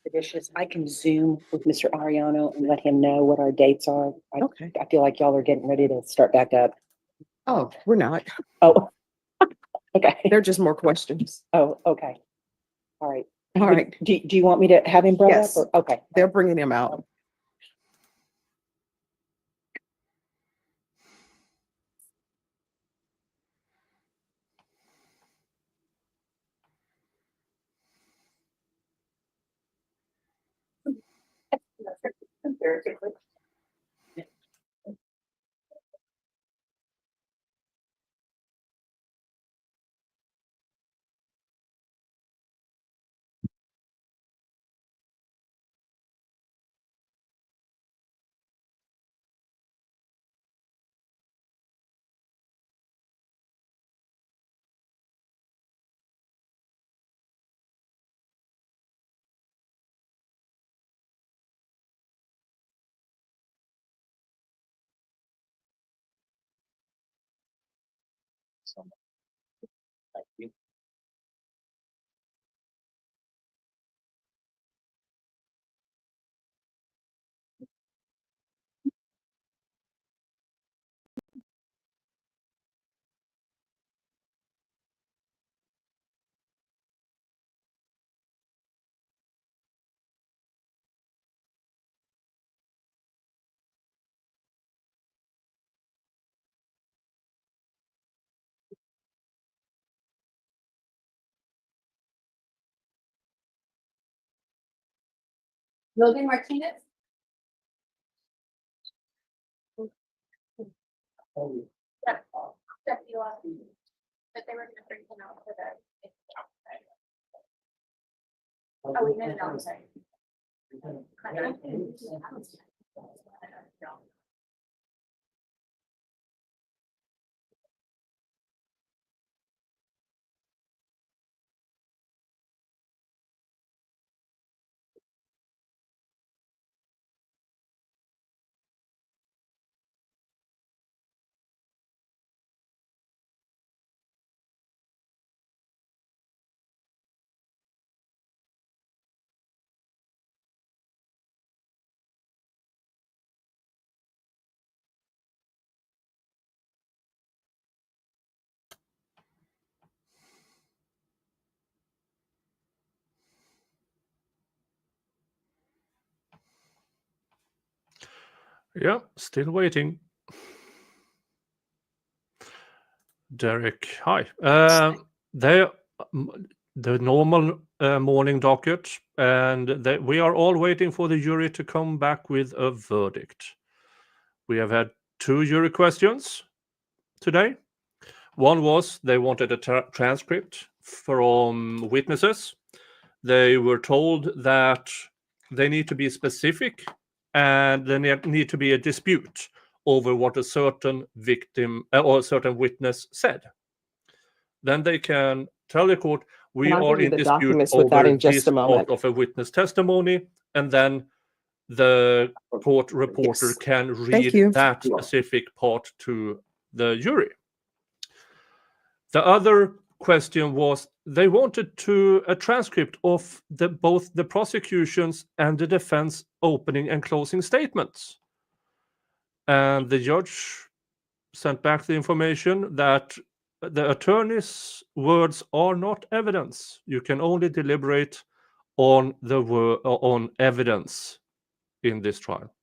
Seditious. I can Zoom with Mr. Ariano and let him know what our dates are. Okay. I feel like y'all are getting ready to start back up. Oh, we're not. Oh, okay. They're just more questions. Oh, okay. All right. All right. Do you want me to have him brought up? Yes. Or okay. They're bringing him out. Thank you. Logan Martinez? Yeah. Deputy law. But they were gonna bring him out for the. Oh, we made it on, sorry. Yeah, still waiting. Derek, hi. They the normal morning docket, and we are all waiting for the jury to come back with a verdict. We have had 2 jury questions today. One was they wanted a transcript from witnesses. They were told that they need to be specific and there need to be a dispute over what a certain victim or a certain witness said. Then they can tell the court, we And I'll are give you in the dispute documents with that over in just this a part moment. of a witness testimony, and then the court reporter Yes. can Thank read you. that specific part to the jury. The other question was they wanted a transcript of both the prosecution's and the defense opening and closing statements. And the judge sent back the information that the attorney's words are not evidence. You can only deliberate on on evidence in this trial.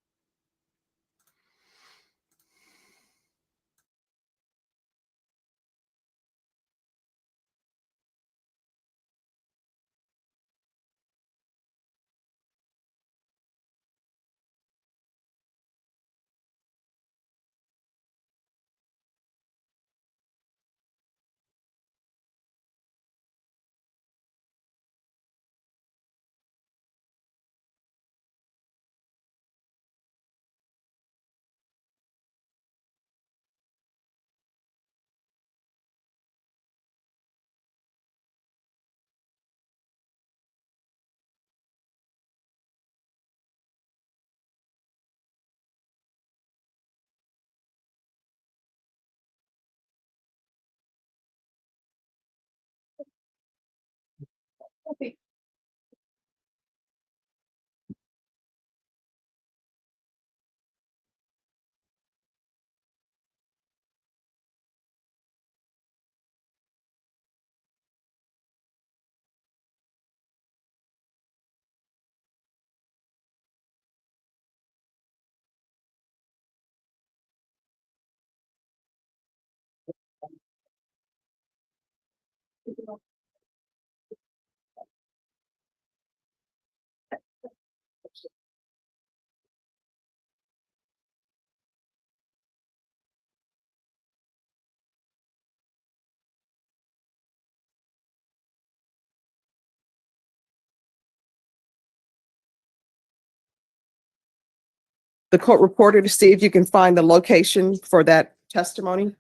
The court reporter to see if you can find the location for that testimony.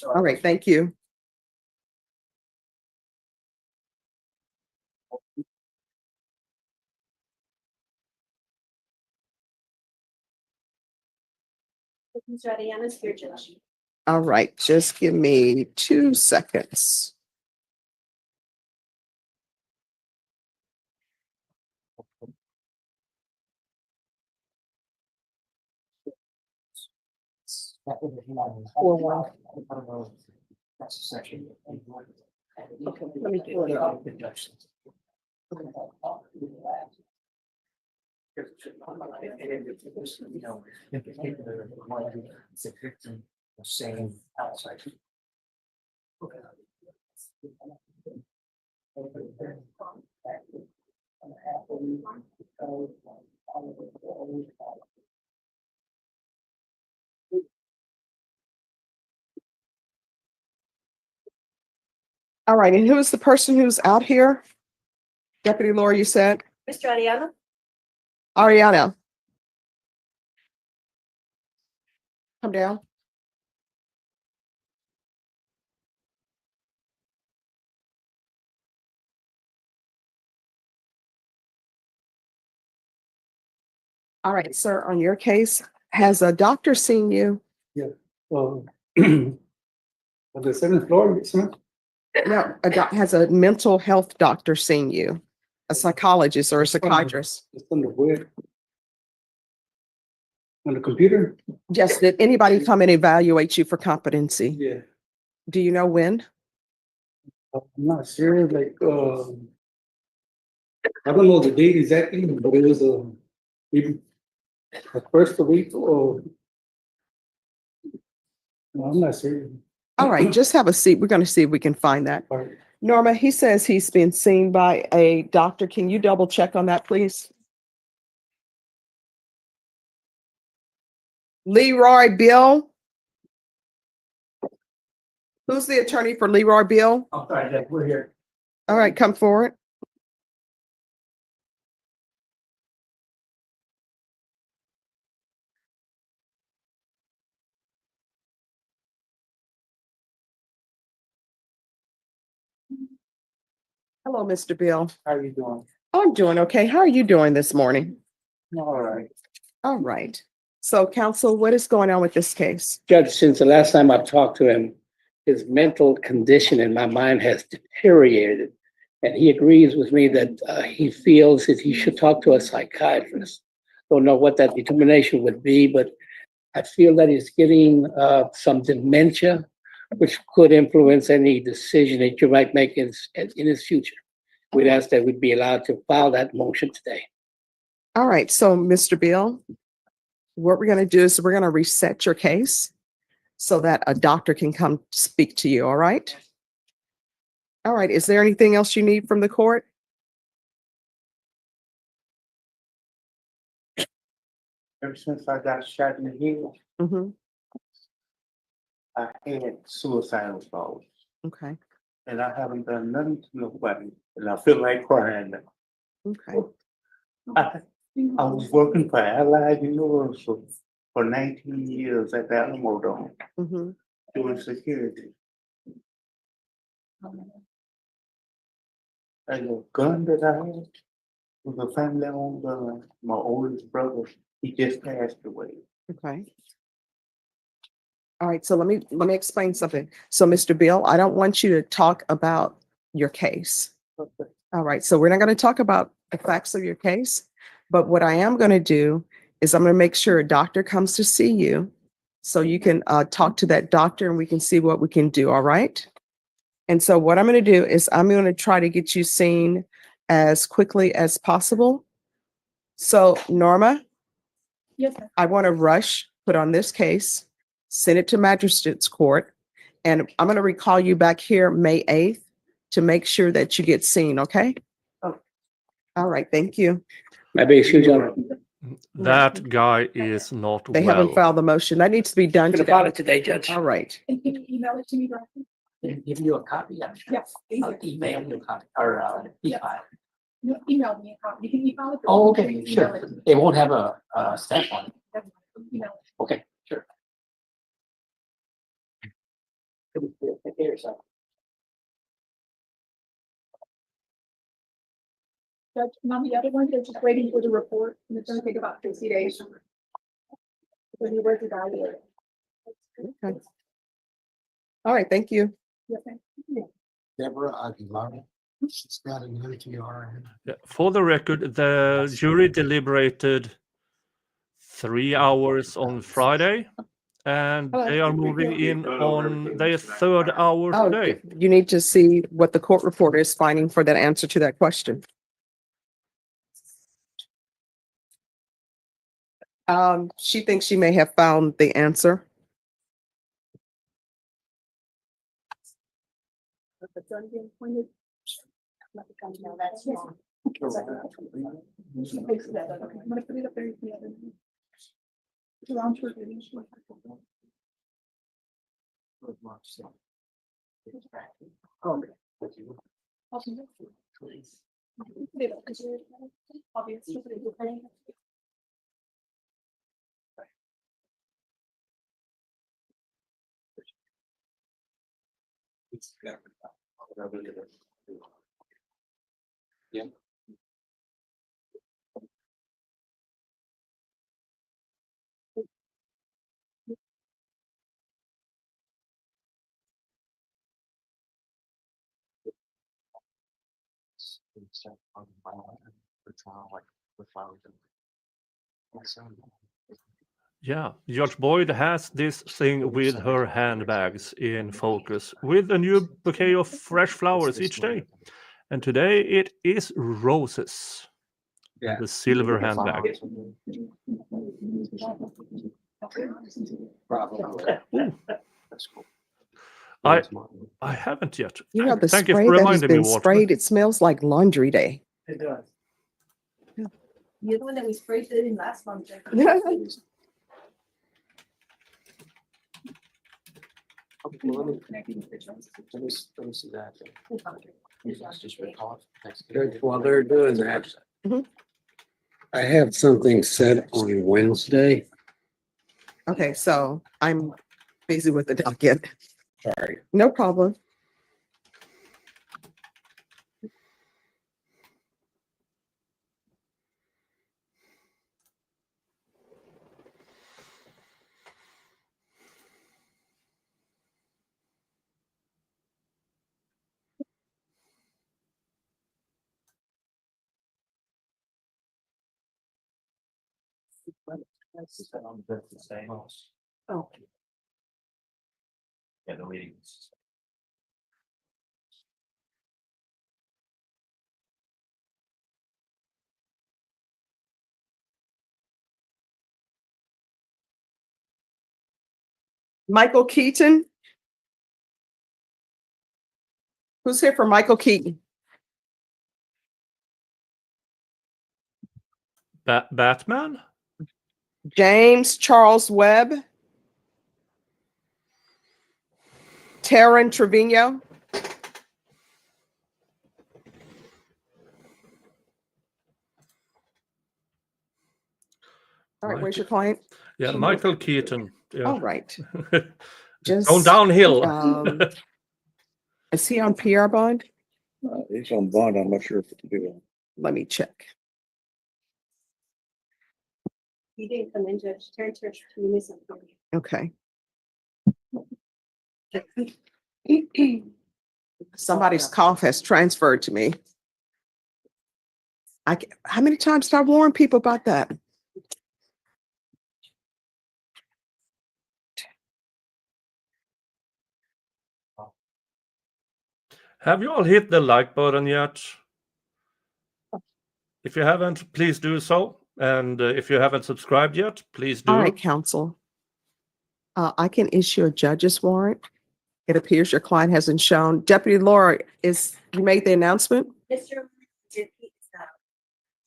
All right, thank you. Mr. Adriana's here, Judge. All right, just give me 2 seconds. That's a section. Okay, let me pull it up. Saying outside. All right, and who is the person who's out here? Deputy Laura, you said? Mr. Ariana? Ariana. Come down. All right, sir, on your case, has a doctor seen you? Yeah. On the 7th floor, isn't it? No, has a mental health doctor seen you? A psychologist or a psychiatrist? It's on the web. On the computer? Yes, did anybody come and evaluate you for competency? Yeah. Do you know when? I'm not sure, like, I don't know the date exactly, but it was, The first week or? No, I'm not serious. All right, just have a seat. We're going to see if we can find that. Norma, he says he's been seen by a doctor. Can you double check on that, please? Leroy Bill? Who's the attorney for Leroy Bill? I'm sorry, Jack, we're here. All right, come forward. Hello, Mr. Bill. How you doing? I'm doing okay. How are you doing this morning? All right. All right. So counsel, what is going on with this case? Judge, since the last time I talked to him, his mental condition in my mind has deteriorated. And he agrees with me that he feels that he should talk to a psychiatrist. Don't know what that determination would be, but I feel that he's getting some dementia, which could influence any decision that you might make in his future. We'd ask that we'd be allowed to file that motion today. All right. So Mr. Bill, what we're going to do is we're going to reset your case so that a doctor can come speak to you. All right. All right. Is there anything else you need from the court? Ever since I got shot in the head, Mm-hmm. I had suicidal thoughts. Okay. And I haven't done nothing to nobody. And I feel like crying now. Okay. I was working for Allied Universal for 19 years at the Alamo Dome Mm-hmm. doing security. And the gun that I had was a family-owned gun. My oldest brother, he just passed away. Okay. All right. So let me explain something. So Mr. Bill, I don't want you to talk about your case. All right. So we're not going to talk about the facts of your case, but what I am going to do is I'm going to make sure a doctor comes to see you so you can talk to that doctor and we can see what we can do. All right. And so what I'm going to do is I'm going to try to get you seen as quickly as possible. So Norma, Yes, sir. I want to rush, put on this case, send it to magistrate's court, and I'm going to recall you back here May 8th to make sure that you get seen, okay? Oh. All right, thank you. My big excuse, Your That guy is not They well. haven't filed the motion. That needs to be done Gonna file today. it today, Judge. All right. And can you email it to me directly? Give you a copy. Yes. I'll email you a copy or e-file. You email me a copy. You can email it. Oh, okay, sure. It won't have a stamp on it. Email it. Okay, sure. Take care of yourself. Judge, and on the other one, they're just waiting for the report, and it's gonna take about 60 days. When you work it out. Okay. All right, thank you. Yes, ma'am. Deborah Aguilar. She's got an NTR. Yeah, for the record, the jury deliberated 3 hours on Friday, and they are moving in on their third hour Oh, today. you need to see what the court reporter is finding for that answer to that question. She thinks she may have found the answer. The gun being pointed. Let the gun know that's wrong. I'm gonna put it up there. You can have it. So I'm sure it is. Yeah. Yeah, Judge Boyd has this thing with her handbags in focus, with a new bouquet of fresh flowers each day. And today it is roses. Yeah. The silver handbag. That's cool. I haven't yet. You know, the Thank you spray for that has reminding me, been Walter. sprayed, it smells like laundry day. It does. You're the one that we sprayed it in last month. Okay, well, let me see that. Just recall it. Thanks. Judge, while they're doing that. Mhm. I have something set on Wednesday. Okay, so I'm busy with the docket. Sorry. No problem. Oh. Yeah, the meetings. Michael Keaton? Who's here for Michael Keaton? Batman? James Charles Webb? Taryn Trevino? All right, where's your client? Yeah, Michael Keaton. Yeah. All right. Going Just, downhill. Is he on PR bond? He's on bond. I'm not sure if it's due. Let me check. You didn't come in, Judge. Turn to you miss something. Okay. Somebody's cough has transferred to me. How many times did I warn people about that? Have you all hit the like button yet? If you haven't, please do so. And if you haven't subscribed yet, please do. All right, counsel. I can issue a judge's warrant. It appears your client hasn't shown. Deputy Laura, you made the announcement? Mr.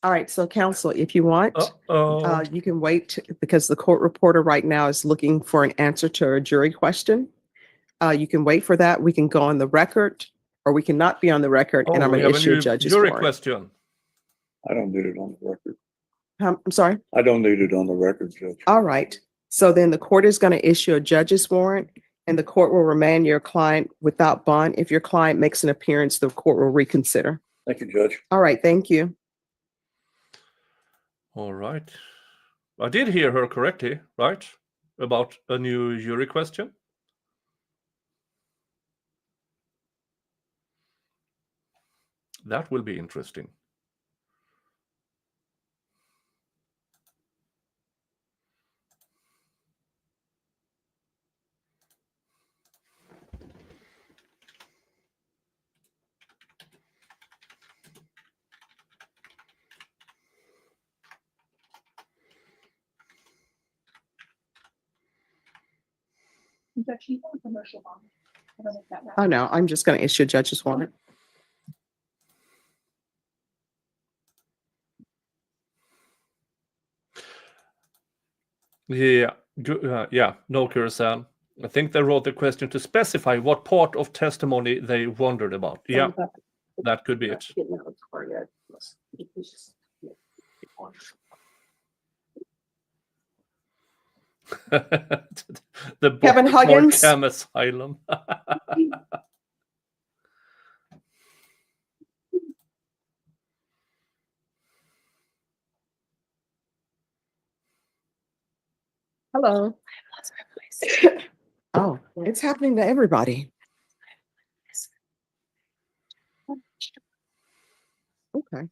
All right, so counsel, if you want, you can wait because the court reporter right now is looking for an answer to a jury question. You can wait for that. We can go on the record or we cannot be on the record and I'm going to issue a judge's jury warrant. question. I don't need it on the record. I'm sorry? I don't need it on the record, Judge. All right. So then the court is going to issue a judge's warrant and the court will remand your client without bond. If your client makes an appearance, the court will reconsider. Thank you, Judge. All right. Thank you. All right. I did hear her correctly, right? About a new jury question. That will be interesting. Oh, no, I'm just going to issue a judge's warrant. Yeah, no, Kurosan. I think they wrote the question to specify what part of testimony they wondered about. Yeah, that could be it. The Kevin Huggins. Cam Asylum. Hello. Oh, it's happening to everybody. Okay.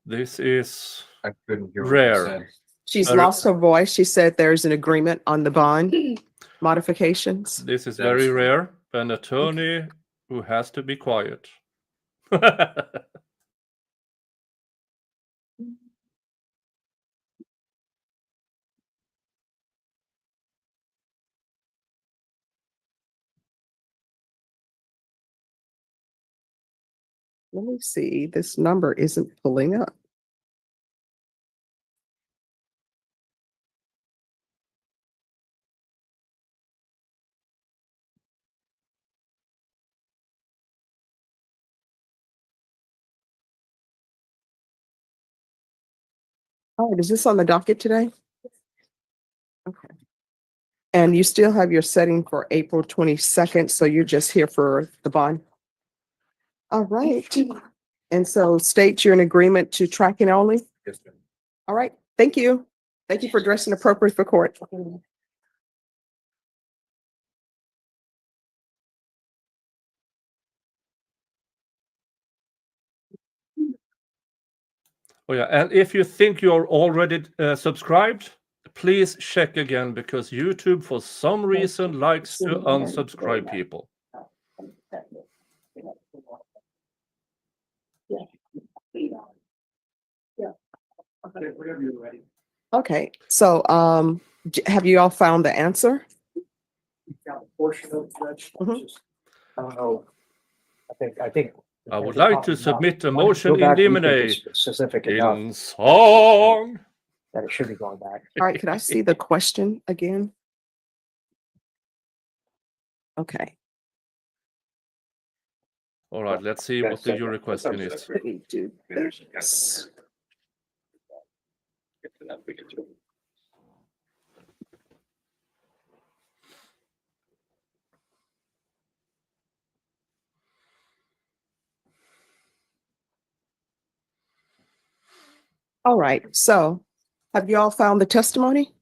This is I couldn't hear what you rare. said. She's lost her voice. She said there's an agreement on the bond modifications. This is very rare. An attorney who has to be quiet. Let me see, this number isn't pulling up. All right, is this on the docket today? Okay. And you still have your setting for April 22nd, so you're just here for the bond? All right. And so state you're in agreement to tracking only? Yes, ma'am. All right, thank you. Thank you for dressing appropriate for court. Oh yeah, and if you think you're already subscribed, please check again because YouTube for some reason likes to unsubscribe people. Whenever you're ready. Okay, so have you all found the answer? We found a portion of the judge. Mhm. I don't know. I think. I would like to submit a motion Go in back, we think limine it's specific enough in song. that it should be going back. All right, could I see the question again? Okay. All right, let's see what the jury question is. Let me do this. All right, so have you all found the testimony?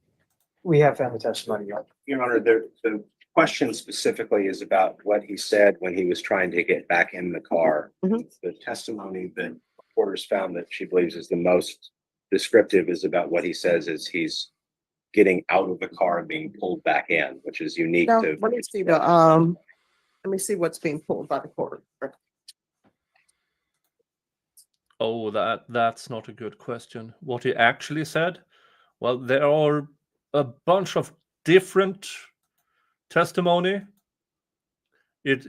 We have found the testimony. Your Honor, the question specifically is about what he said when he was trying to get back in the car. Mhm. The testimony that reporters found that she believes is the most descriptive is about what he says is he's getting out of the car and being pulled back in, which is unique No, to. let me see what's being pulled by the court. Oh, that's not a good question. What he actually said? Well, there are a bunch of different testimony. It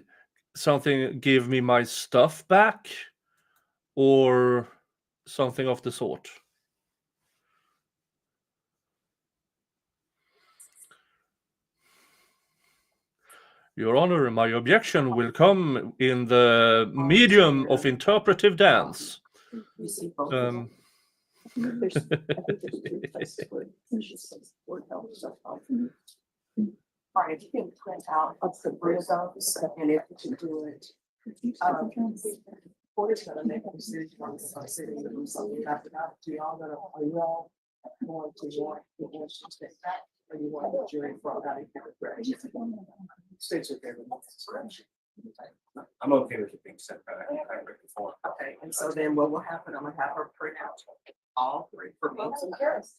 something give me my stuff back or something of the sort. Your Honor, my objection will come in the medium of interpretive dance. All right, if you can print out of the those, and if you can do it. Court is gonna make a decision on something, something after that. Do y'all gonna, are you all going to want the answer to that? Or you want the jury for that? States are favorite. I'm okay with it being sent back. Okay, and so then what will happen, I'm gonna have her print out all three for me.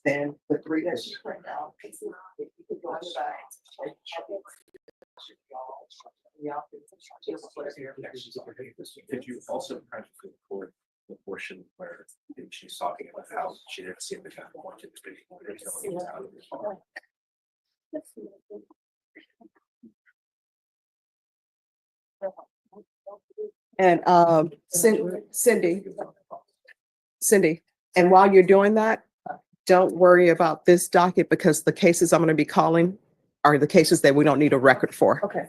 Then the three that she print out. If you could go on the back. Could you also kind of record the portion where she's talking about how she didn't see the guy who wanted to be out of the car? And Cindy, and while you're doing that, don't worry about this docket because the cases I'm going to be calling are the cases that we don't need a record for. Okay.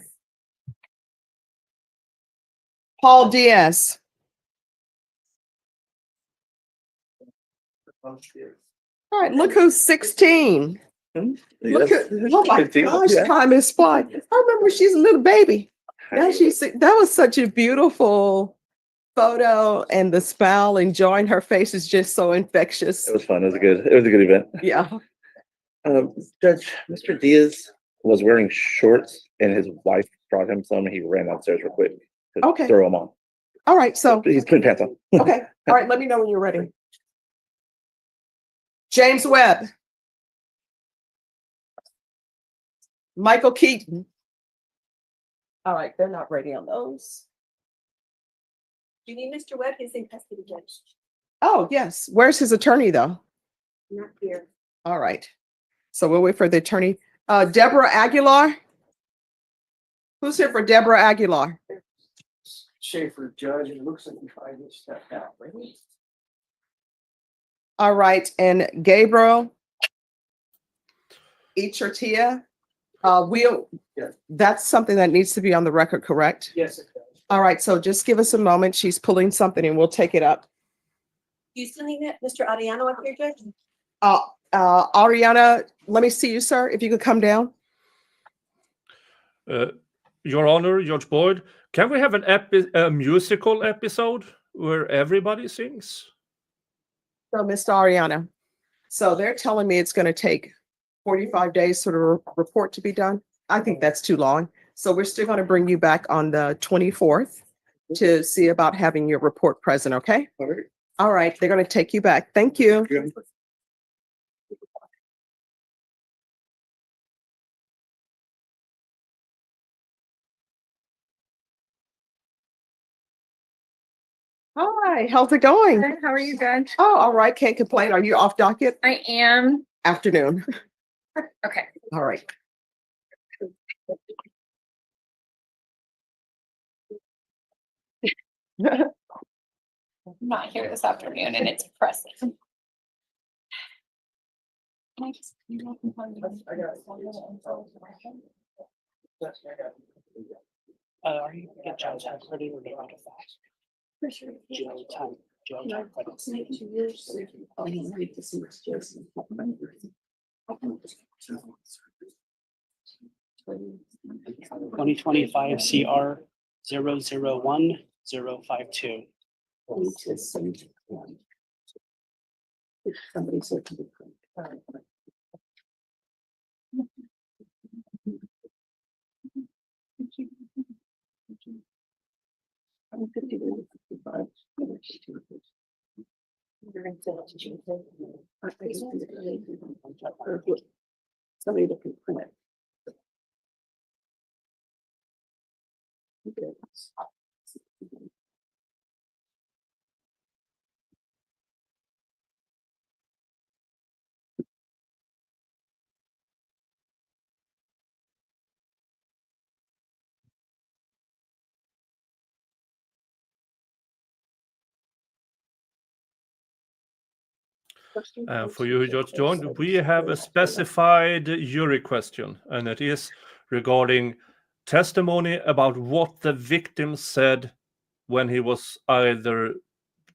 Paul Diaz. All right, look who's 16. Look at, oh my gosh, time is flying. I remember she's a little baby. Now that was such a beautiful photo, and the smile, enjoying her face is just so infectious. It was fun. It was a good event. Yeah. Judge, Mr. Diaz was wearing shorts and his wife brought him some and he ran downstairs real quick to Okay. throw them on. All right, so He's putting pants on. okay. All right, let me know when you're ready. James Webb. Michael Keaton. All right, they're not ready on those. Do you need Mr. Webb? He's in custody, Judge. Oh, yes. Where's his attorney, though? Not here. All right. So we'll wait for the attorney. Deborah Aguilar. Who's here for Deborah Aguilar? Schaefer judge, and it looks like we tried to step out, right? All right, and Gabriel, Tia, that's something that needs to be on the record, correct? Yes, it does. All right, so just give us a moment. She's pulling something and we'll take it up. You still need it, Mr. Ariano up here, Judge? Ariana, let me see you, sir, if you could come down. Your Honor, Judge Boyd, can we have a musical episode where everybody sings? So, Mr. Ariana, so they're telling me it's going to take 45 days for the report to be done. I think that's too long. So we're still going to bring you back on the 24th to see about having your report present, okay? All right. All right, they're going to take you back. Thank you. Yeah. Hi, how's it going? Good. How are you, Judge? Oh, all right, can't complain. Are you off docket? I am. Afternoon. Okay. All right. I'm not here this afternoon and it's pressing. Can I just- Are you get John's house ready to get out of that? For sure. Jill, time, Jill, time, but it's- Twenty 2025 CR 001-052. Somebody that can print it. For you who just joined, we have a specified jury question, and it is regarding testimony about what the victim said when he was either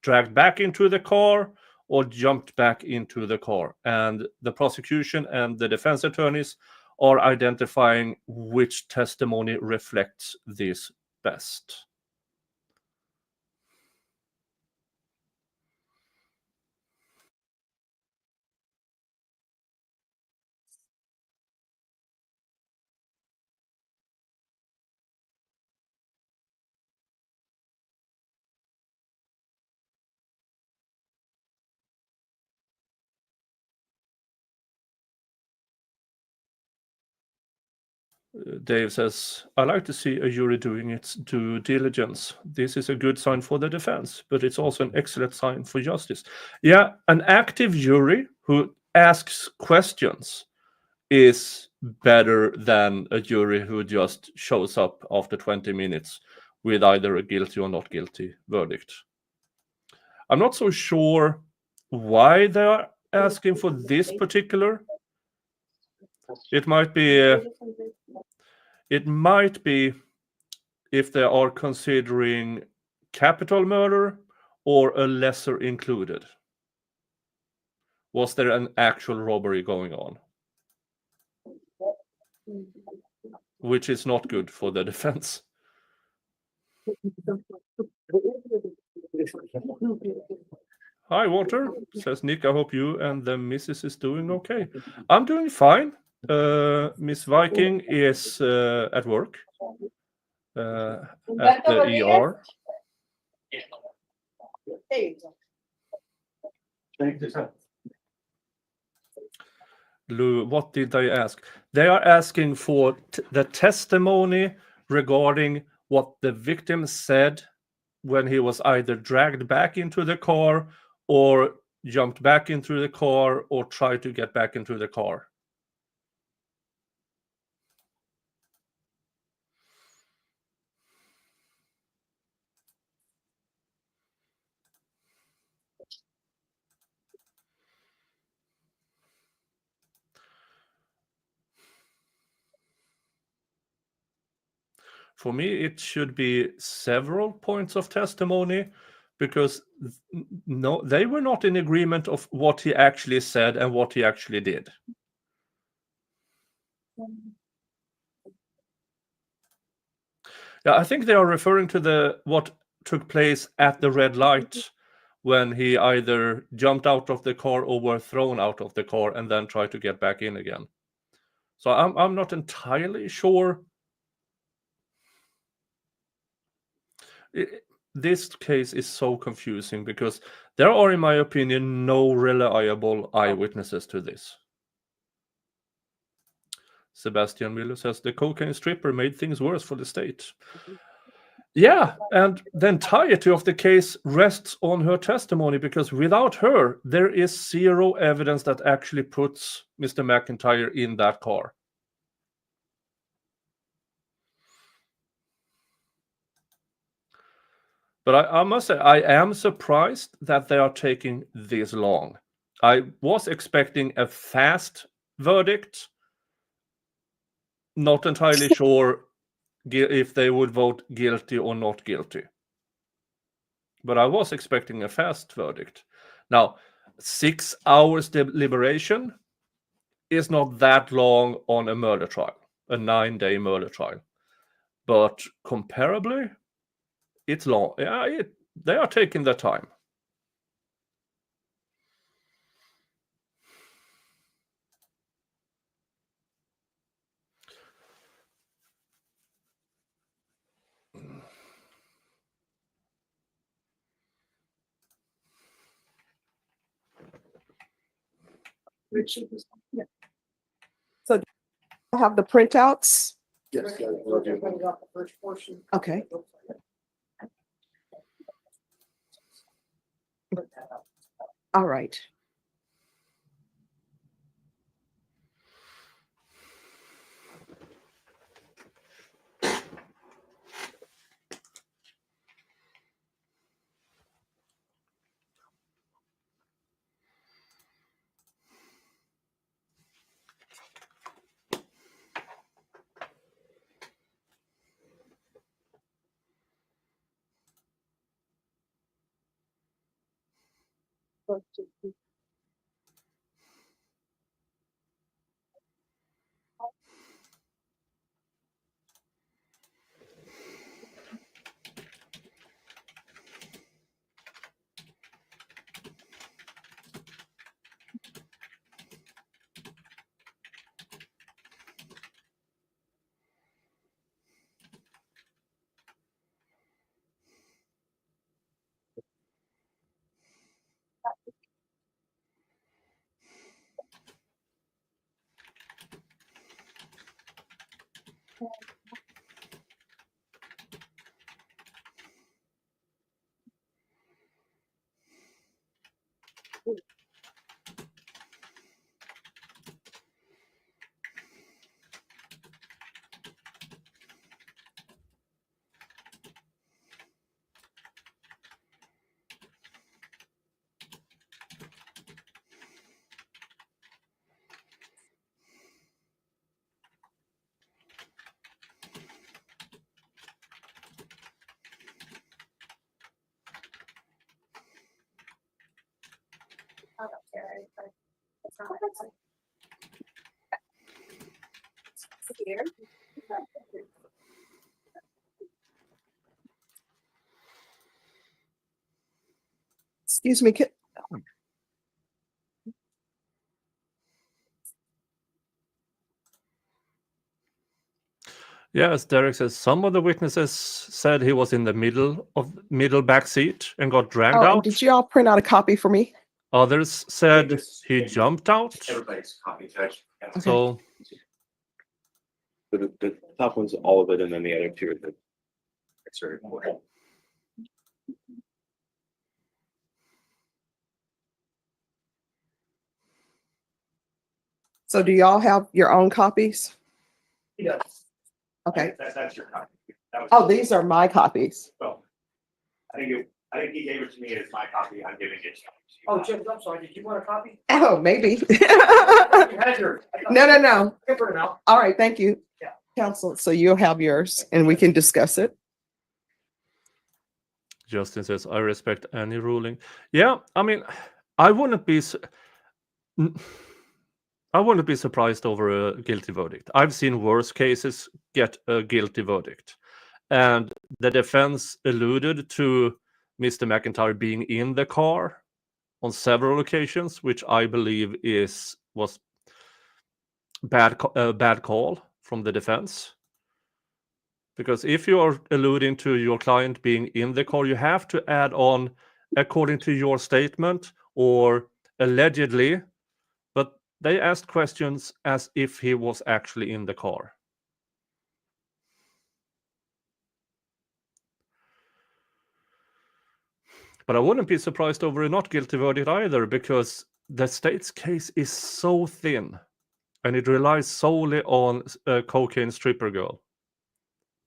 dragged back into the car or jumped back into the car. And the prosecution and the defense attorneys are identifying which testimony reflects this best. Dave says, I like to see a jury doing its due diligence. This is a good sign for the defense, but it's also an excellent sign for justice. Yeah, an active jury who asks questions is better than a jury who just shows up after 20 minutes with either a guilty or not guilty verdict. I'm not so sure why they are asking for this particular. It might be if they are considering capital murder or a lesser included. Was there an actual robbery going on? Which is not good for the defense. Hi, Walter, says Nick. I hope you and the missus is doing okay. I'm doing fine. Miss Viking is at work at the ER. Lou, what did they ask? They are asking for the testimony regarding what the victim said when he was either dragged back into the car or jumped back into the car or tried to get back into the car. For me, it should be several points of testimony because no, they were not in agreement of what he actually said and what he actually did. Yeah, I think they are referring to what took place at the red light when he either jumped out of the car or were thrown out of the car and then tried to get back in again. So I'm not entirely sure. This case is so confusing because there are, in my opinion, no reliable eyewitnesses to this. Sebastian Miller says the cocaine stripper made things worse for the state. Yeah, and the entirety of the case rests on her testimony because without her, there is zero evidence that actually puts Mr. McIntyre in that car. But I must say, I am surprised that they are taking this long. I was expecting a fast verdict. Not entirely sure if they would vote guilty or not guilty. But I was expecting a fast verdict. Now, 6 hours deliberation is not that long on a murder trial, a 9-day murder trial. But comparably, it's long. Yeah, they are taking their time. So I have the printouts. Yes. Okay. All right. Excuse me. Yes, Derek says some of the witnesses said he was in the middle back seat and got dragged Oh, and out. did you all print out a copy for me? Others said he jumped out. Everybody's copy text. So the top one's all of it, and then the other two are the extra report. So do y'all have your own copies? He does. Okay. That's your copy. That was- Oh, these are my copies. Well, I think he gave it to me as my copy. I'm giving it to you. Oh, Jim, I'm sorry. Did you want a copy? Oh, maybe. You had yours. No. Give her an out. All right, thank you. Yeah. Counsel, so you'll have yours and we can discuss it. Justin says, I respect any ruling. Yeah, I mean, I wouldn't be I wouldn't be surprised over a guilty verdict. I've seen worse cases get a guilty verdict. And the defense alluded to Mr. McIntyre being in the car on several occasions, which I believe was a bad call from the defense. Because if you are alluding to your client being in the car, you have to add on, according to your statement or allegedly, but they asked questions as if he was actually in the car. But I wouldn't be surprised over a not guilty verdict either, because the state's case is so thin and it relies solely on a cocaine stripper girl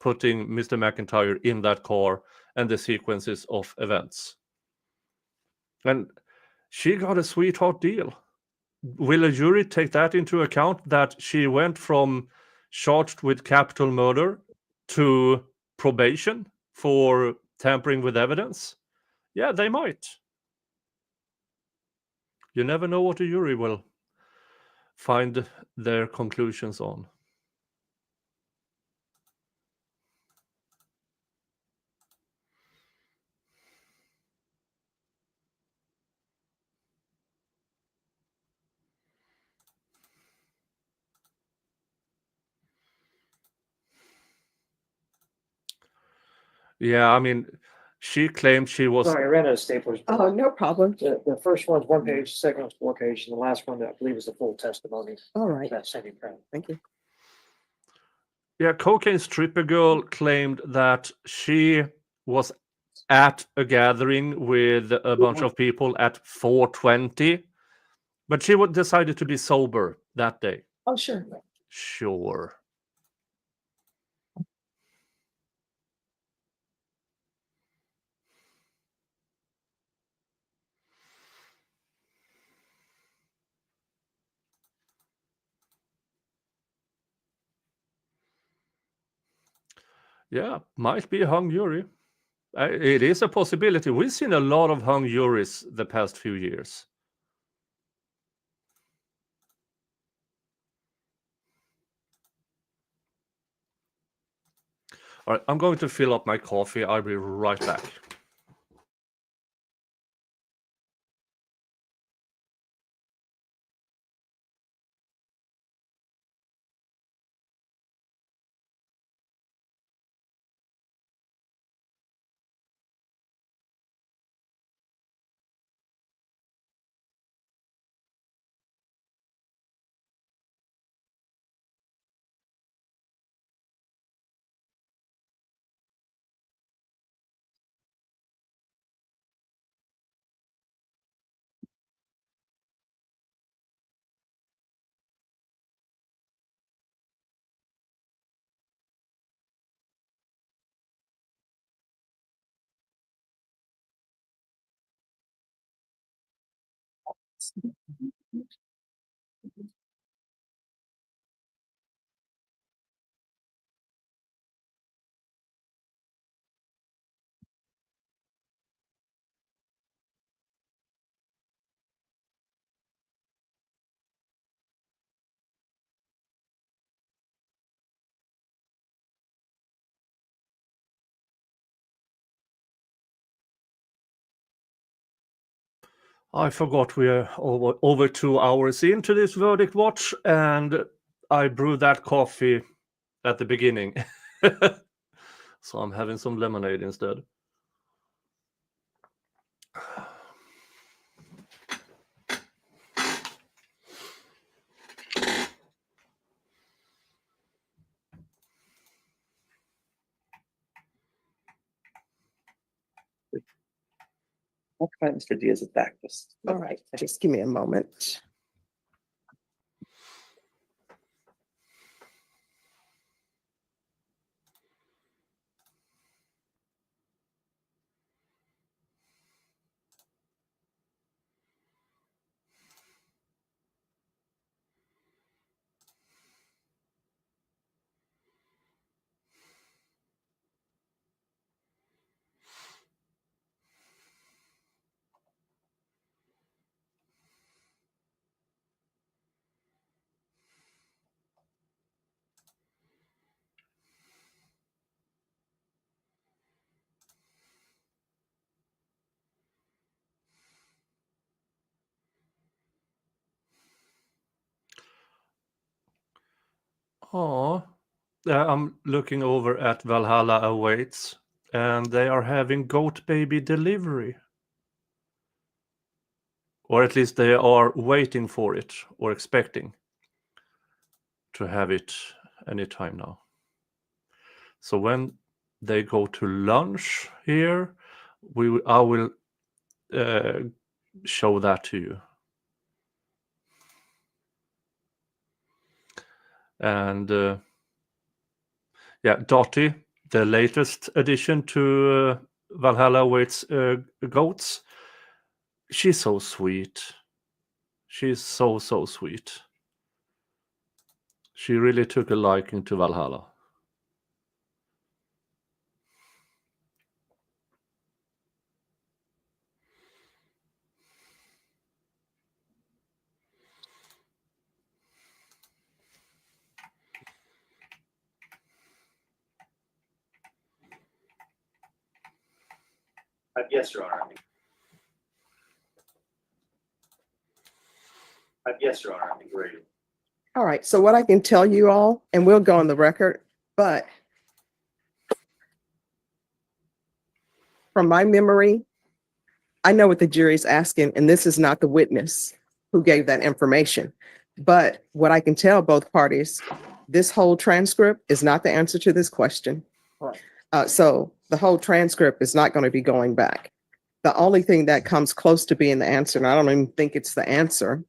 putting Mr. McIntyre in that car and the sequences of events. And she got a sweetheart deal. Will a jury take that into account, that she went from charged with capital murder to probation for tampering with evidence? Yeah, they might. You never know what a jury will find their conclusions on. Yeah, I mean, she claimed she was. Sorry, I ran out of staplers. Oh, no problem. The first one's 1 page, the second one's 4 page, and the last one, I believe, is the full testimony. All right. That second print. Thank you. Yeah, cocaine stripper girl claimed that she was at a gathering with a bunch of people at 4:20, but she decided to be sober that day. Oh, sure. Sure. Yeah, might be a hung jury. It is a possibility. We've seen a lot of hung juries the past few years. All right, I'm going to fill up my coffee. I'll be right back. I forgot we're over 2 hours into this verdict watch, and I brewed that coffee at the beginning. So I'm having some lemonade instead. I'll try Mr. Diaz's back. All right, just give me a moment. Oh, I'm looking over at Valhalla Awaits, and they are having goat baby delivery. Or at least they are waiting for it or expecting to have it anytime now. So when they go to lunch here, I will show that to you. And yeah, Dottie, the latest addition to Valhalla Awaits goats. She's so sweet. She's so sweet. She really took a liking to Valhalla. Yes, Your Honor. Yes, Your Honor, I think we're ready. All right, so what I can tell you all, and we'll go on the record, but from my memory, I know what the jury's asking, and this is not the witness who gave that information. But what I can tell both parties, this whole transcript is not the answer to this question. So the whole transcript is not going to be going back. The only thing that comes close to being the answer, and I don't even think it's the answer,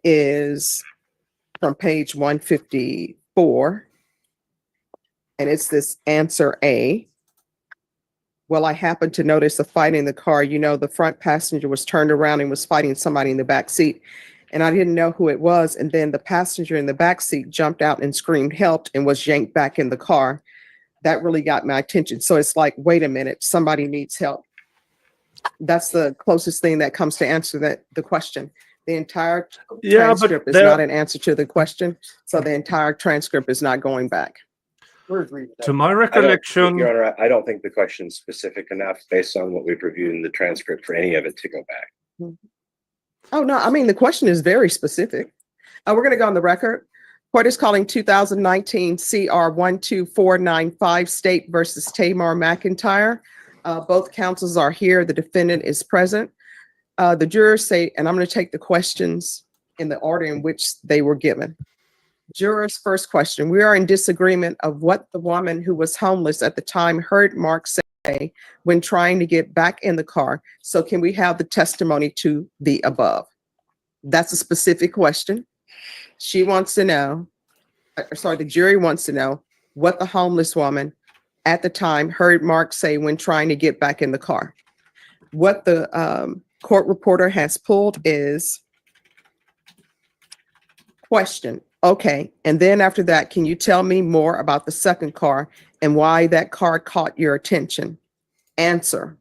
is from page 154. And it's this answer A. Well, I happened to notice a fight in the car. You know, the front passenger was turned around and was fighting somebody in the back seat. And I didn't know who it was. And then the passenger in the back seat jumped out and screamed, helped, and was yanked back in the car. That really got my attention. So it's like, wait a minute, somebody needs help. That's the closest thing that comes to answer the question. The entire transcript is not an answer to the question. So the entire transcript is not going back. To my recollection, Your Honor, I don't think the question is specific enough based on what we've reviewed in the transcript for any of it to go back. Oh, no, I mean, the question is very specific. We're going to go on the record. Court is calling 2019 CR 12495 State versus Taymor McIntyre. Both counsels are here. The defendant is present. The jurors say, and I'm going to take the questions in the order in which they were given. Jurors' first question. We are in disagreement of what the woman who was homeless at the time heard Mark say when trying to get back in the car. So can we have the testimony to the above? That's a specific question. She wants to know, the jury wants to know what the homeless woman at the time heard Mark say when trying to get back in the car. What the court reporter has pulled is question. Okay, and then after that, can you tell me more about the second car and why that car caught your attention? Answer.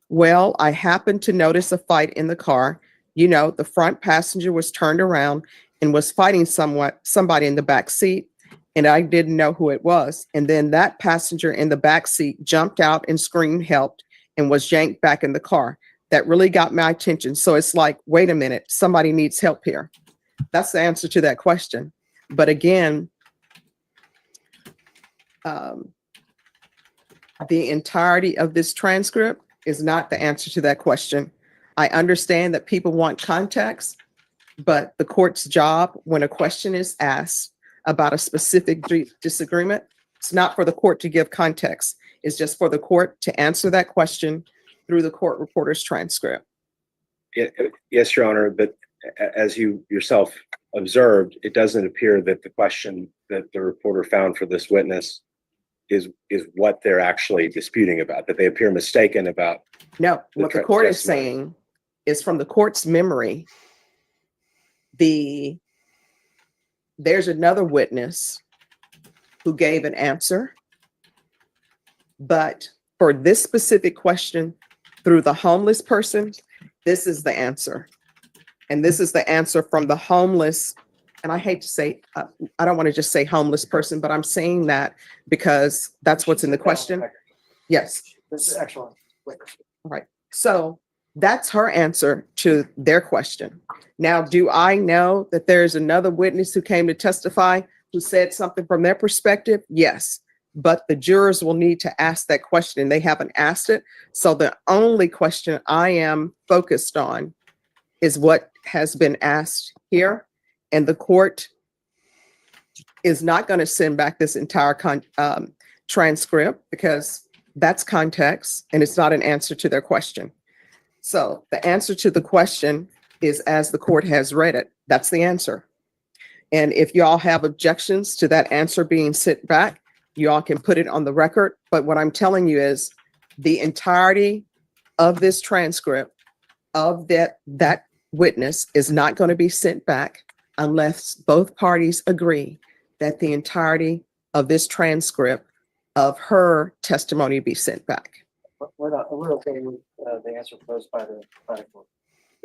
Well, I happened to notice a fight in the car. You know, the front passenger was turned around and was fighting somebody in the back seat, and I didn't know who it was. And then that passenger in the back seat jumped out and screamed, helped, and was yanked back in the car. That really got my attention. So it's like, wait a minute, somebody needs help here. That's the answer to that question. But again, the entirety of this transcript is not the answer to that question. I understand that people want context, but the court's job when a question is asked about a specific disagreement, it's not for the court to give context. It's just for the court to answer that question through the court reporter's transcript. Yes, Your Honor, but as you yourself observed, it doesn't appear that the question that the reporter found for this witness is what they're actually disputing about, that they appear mistaken about. No, what the court is saying is from the court's memory, there's another witness who gave an answer, but for this specific question through the homeless person, this is the answer. And this is the answer from the homeless. And I hate to say, I don't want to just say homeless person, but I'm saying that because that's what's in the question. Yes. This is excellent. All right. So that's her answer to their question. Now, do I know that there's another witness who came to testify? who said something from their perspective? Yes. But the jurors will need to ask that question and they haven't asked it. So the only question I am focused on is what has been asked here. And the court is not going to send back this entire transcript because that's context and it's not an answer to their question. So the answer to the question is as the court has read it. That's the answer. And if y'all have objections to that answer being sent back, y'all can put it on the record. But what I'm telling you is the entirety of this transcript of that witness is not going to be sent back unless both parties agree that the entirety of this transcript of her testimony be sent back. We're okay with the answer posed by the court.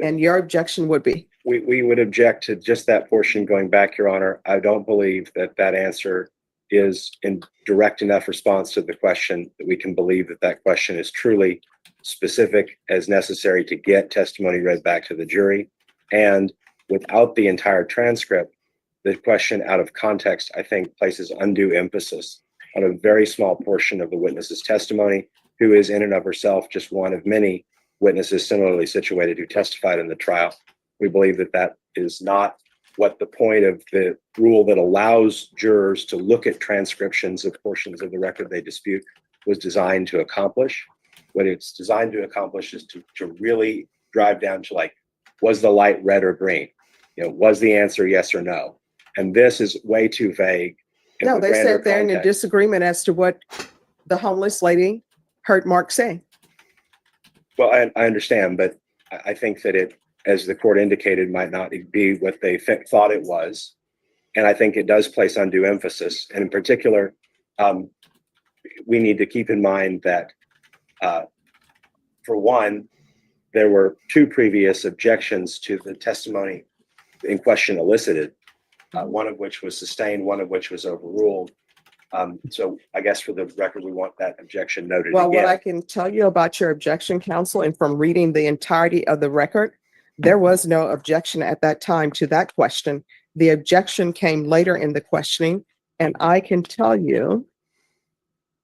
And your objection would be? We would object to just that portion going back, Your Honor. I don't believe that that answer is in direct enough response to the question that we can believe that that question is truly specific as necessary to get testimony read back to the jury. And without the entire transcript, the question out of context, I think, places undue emphasis on a very small portion of the witness's testimony, who is in and of herself just one of many witnesses similarly situated who testified in the trial. We believe that that is not what the point of the rule that allows jurors to look at transcriptions of portions of the record they dispute was designed to accomplish. What it's designed to accomplish is to really drive down to, like, was the light red or green? You know, was the answer yes or no? And this is way too vague. No, they said they're in a disagreement as to what the homeless lady heard Mark say. Well, I understand, but I think that it, as the court indicated, might not be what they thought it was. And I think it does place undue emphasis. And in particular, we need to keep in mind that, for one, there were two previous objections to the testimony in question elicited, one of which was sustained, one of which was overruled. So I guess for the record, we want that objection noted Well, again. what I can tell you about your objection, counsel, and from reading the entirety of the record, there was no objection at that time to that question. The objection came later in the questioning, and I can tell you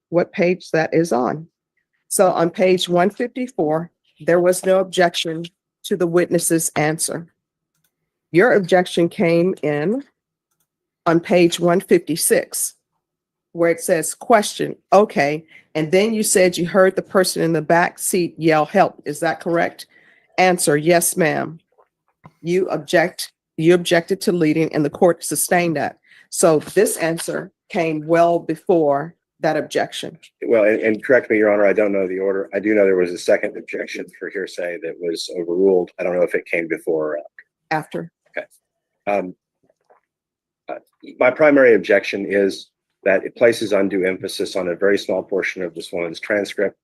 what page that is on. So on page 154, there was no objection to the witness's answer. Your objection came in on page 156, where it says question, okay, and then you said you heard the person in the back seat yell help. Is that correct? Answer, yes, ma'am. You objected to leading and the court sustained that. So this answer came well before that objection. Well, and correct me, Your Honor, I don't know the order. I do know there was a second objection for hearsay that was overruled. I don't know if it came before or after. Okay. My primary objection is that it places undue emphasis on a very small portion of this woman's transcript,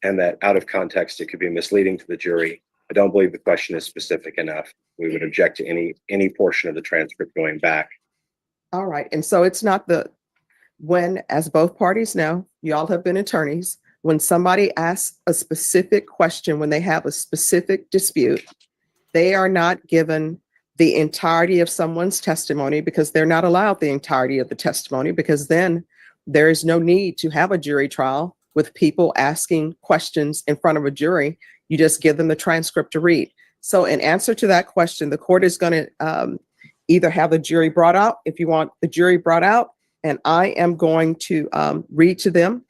and that out of context, it could be misleading to the jury. I don't believe the question is specific enough. We would object to any portion of the transcript going back. All right. And so it's not when, as both parties know, y'all have been attorneys, when somebody asks a specific question, when they have a specific dispute, they are not given the entirety of someone's testimony because they're not allowed the entirety of the testimony, because then there is no need to have a jury trial with people asking questions in front of a jury. You just give them the transcript to read. So in answer to that question, the court is going to either have the jury brought out, if you want the jury brought out, and I am going to read to them.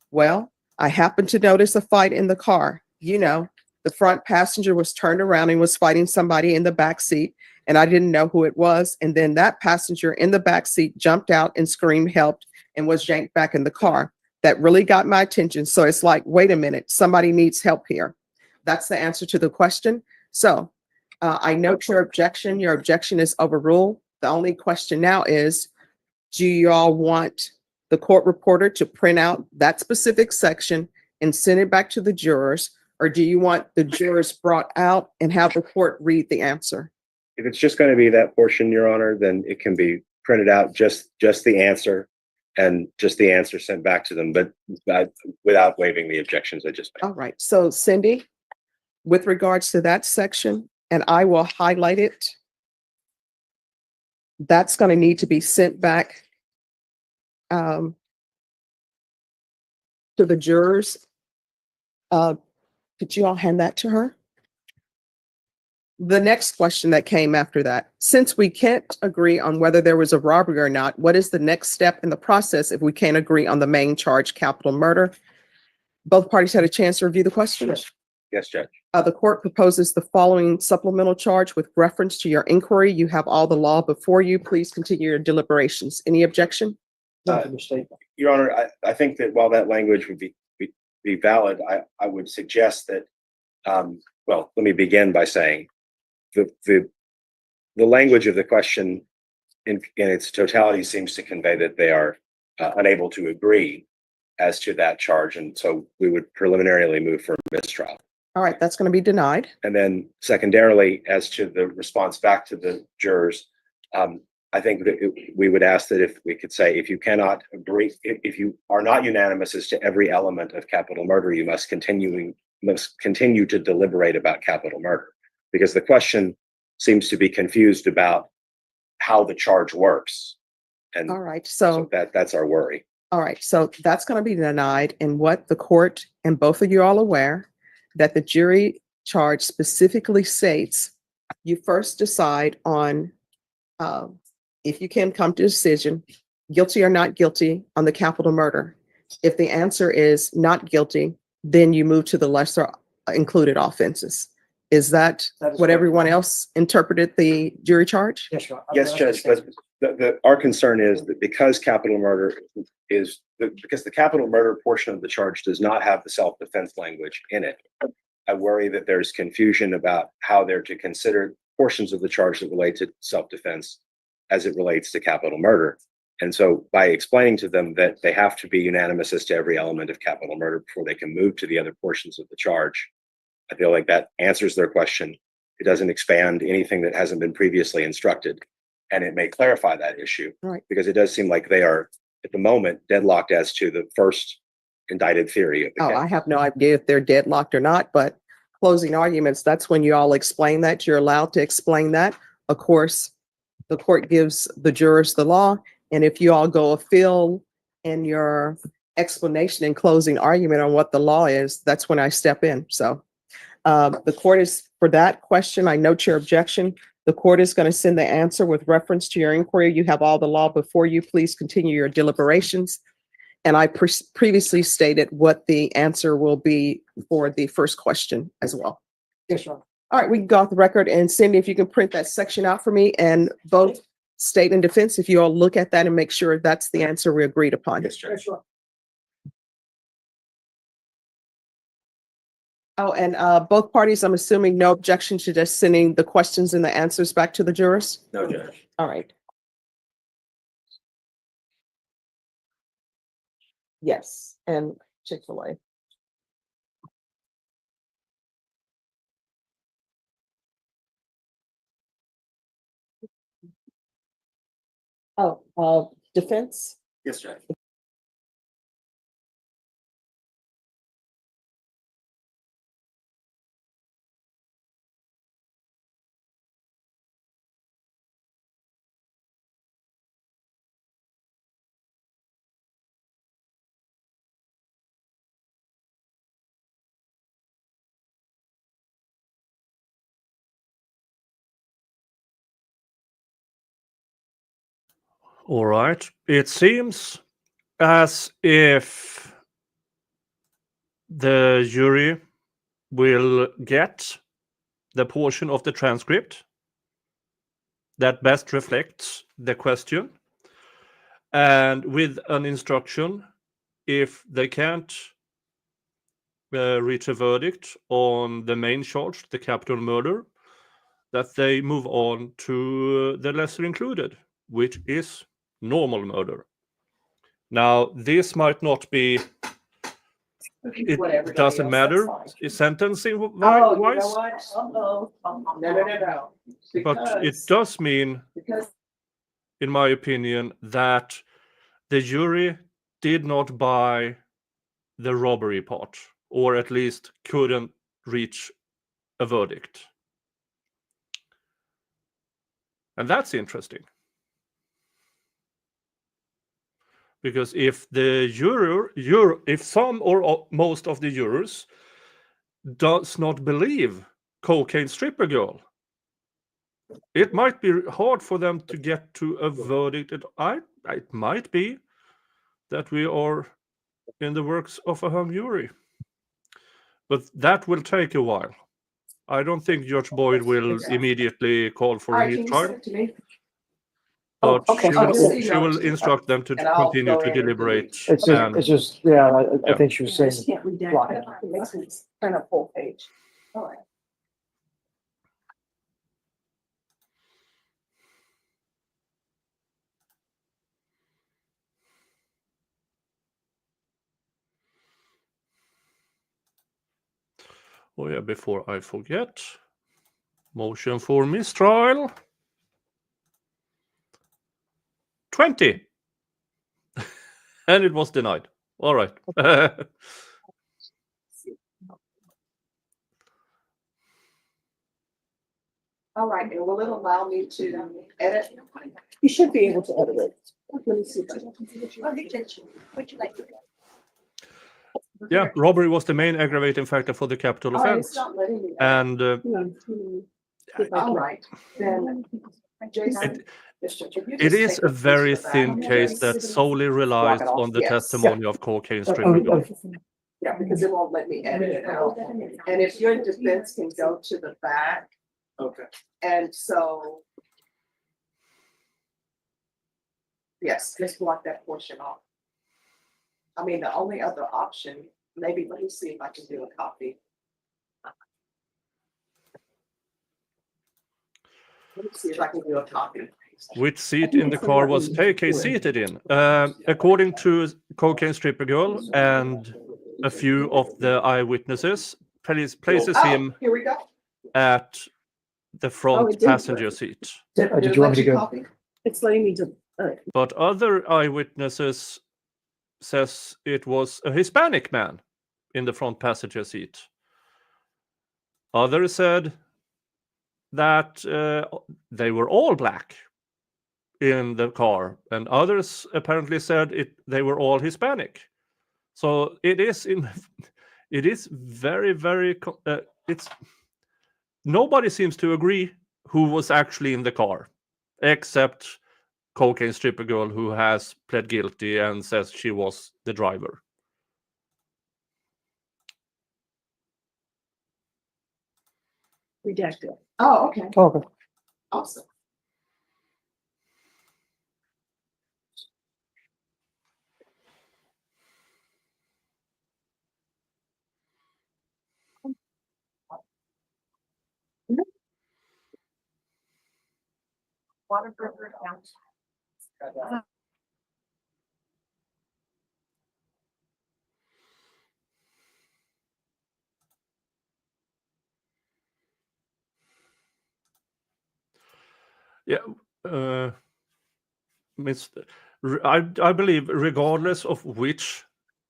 Well, I happened to notice a fight in the car. You know, the front passenger was turned around and was fighting somebody in the back seat, and I didn't know who it was. And then that passenger in the back seat jumped out and screamed, helped, and was yanked back in the car. That really got my attention. So it's like, wait a minute, somebody needs help here. That's the answer to the question. So I note your objection. Your objection is overruled. The only question now is, do you all want the court reporter to print out that specific section and send it back to the jurors? Or do you want the jurors brought out and have the court read the answer? If it's just going to be that portion, Your Honor, then it can be printed out, just the answer, and just the answer sent back to them, but without waiving the objections I just made. All right. So Cindy, with regards to that section, and I will highlight it, that's going to need to be sent back to the jurors. Could you all hand that to her? The next question that came after that, since we can't agree on whether there was a robbery or not, what is the next step in the process if we can't agree on the main charge, capital murder? Both parties had a chance to review the questions. Yes, Judge. The court proposes the following supplemental charge with reference to your inquiry. You have all the law before you. Please continue your deliberations. Any objection? Your Honor, I think that while that language would be valid, I would suggest that, well, let me begin by saying the language of the question in its totality seems to convey that they are unable to agree as to that charge. And so we would preliminarily move for mistrial. All right, that's going to be denied. And then secondarily, as to the response back to the jurors, I think that we would ask that if we could say, if you cannot agree, if you are not unanimous as to every element of capital murder, you must continue to deliberate about capital murder, because the question seems to be confused about how the charge works. And all right, so that's our worry. All right, so that's going to be denied. And what the court and both of you all aware that the jury charge specifically states, you first decide on if you can come to a decision, guilty or not guilty on the capital murder. If the answer is not guilty, then you move to the lesser included offenses. Is that what everyone else interpreted the jury charge? Yes, Judge, but our concern is that because capital murder because the capital murder portion of the charge does not have the self-defense language in it, I worry that there's confusion about how they're to consider portions of the charge that relate to self-defense as it relates to capital murder. And so by explaining to them that they have to be unanimous as to every element of capital murder before they can move to the other portions of the charge, I feel like that answers their question. It doesn't expand anything that hasn't been previously instructed. And it may clarify that issue, right? Because it does seem like they are, at the moment, deadlocked as to the first indicted theory of the case. I have no idea if they're deadlocked or not, but closing arguments, that's when you all explain that. You're allowed to explain that. Of course, the court gives the jurors the law. And if you all go afield in your explanation and closing argument on what the law is, that's when I step in. So the court is, for that question, I note your objection. The court is going to send the answer with reference to your inquiry. You have all the law before you. Please continue your deliberations. And I previously stated what the answer will be for the first question as well. Yes, sir. All right, we can go off the record, and Cindy, if you can print that section out for me, and both state and defense, if you all look at that and make sure that's the answer we agreed upon. Yes, sir. Oh, and both parties, I'm assuming no objection to just sending the questions and the answers back to the jurors? No, Judge. All right. Yes, and Chick-fil-A. Oh, defense? Yes, Judge. All right. It seems as if the jury will get the portion of the transcript that best reflects the question, and with an instruction, if they can't reach a verdict on the main charge, the capital murder, that they move on to the lesser included, which is normal murder. Now, this might not be, it doesn't matter, sentencing wise, but it does mean, in my opinion, that the jury did not buy the robbery part, or at least couldn't reach a verdict. And that's interesting. Because if the if some or most of the jurors does not believe cocaine stripper girl, it might be hard for them to get to a verdict. It might be that we are in the works of a hung jury, but that will take a while. I don't think Judge Boyd will immediately call for a trial. But she will instruct them to continue to deliberate. It's just, yeah, I Yeah. think she was saying. Can't redact it. It makes me print a full page. All right. Oh yeah, before I forget, motion for mistrial. 20. And it was denied. All right. All right, and will it allow me to edit? You should be able to edit it. Let me see. Would you like to? Yeah, robbery was the main aggravating factor for the capital All right, it's offense. not letting me edit. And All right, then. Jason, it is a very thin case that solely relies on the testimony of cocaine stripper girl. Yeah, because it won't let me edit it out. And if your defense can go to the back. Okay. And so. Yes, let's block that portion off. I mean, the only other option, maybe, let me see if I can do a copy. Let me see if I can do a copy. Which seat in the car was Tay-K seated in? According to cocaine stripper girl and a few of the eyewitnesses, places him Here we go. at the front passenger seat. Did you want me to go? It's letting me do. But other eyewitnesses says it was a Hispanic man in the front passenger seat. Others said that they were all black in the car, and others apparently said they were all Hispanic. So it is very, very. It's nobody seems to agree who was actually in the car, except cocaine stripper girl who has pled guilty and says she was the driver. Redacted. Oh, okay. Okay. Awesome. Waterburger down. Yeah, I believe regardless of which,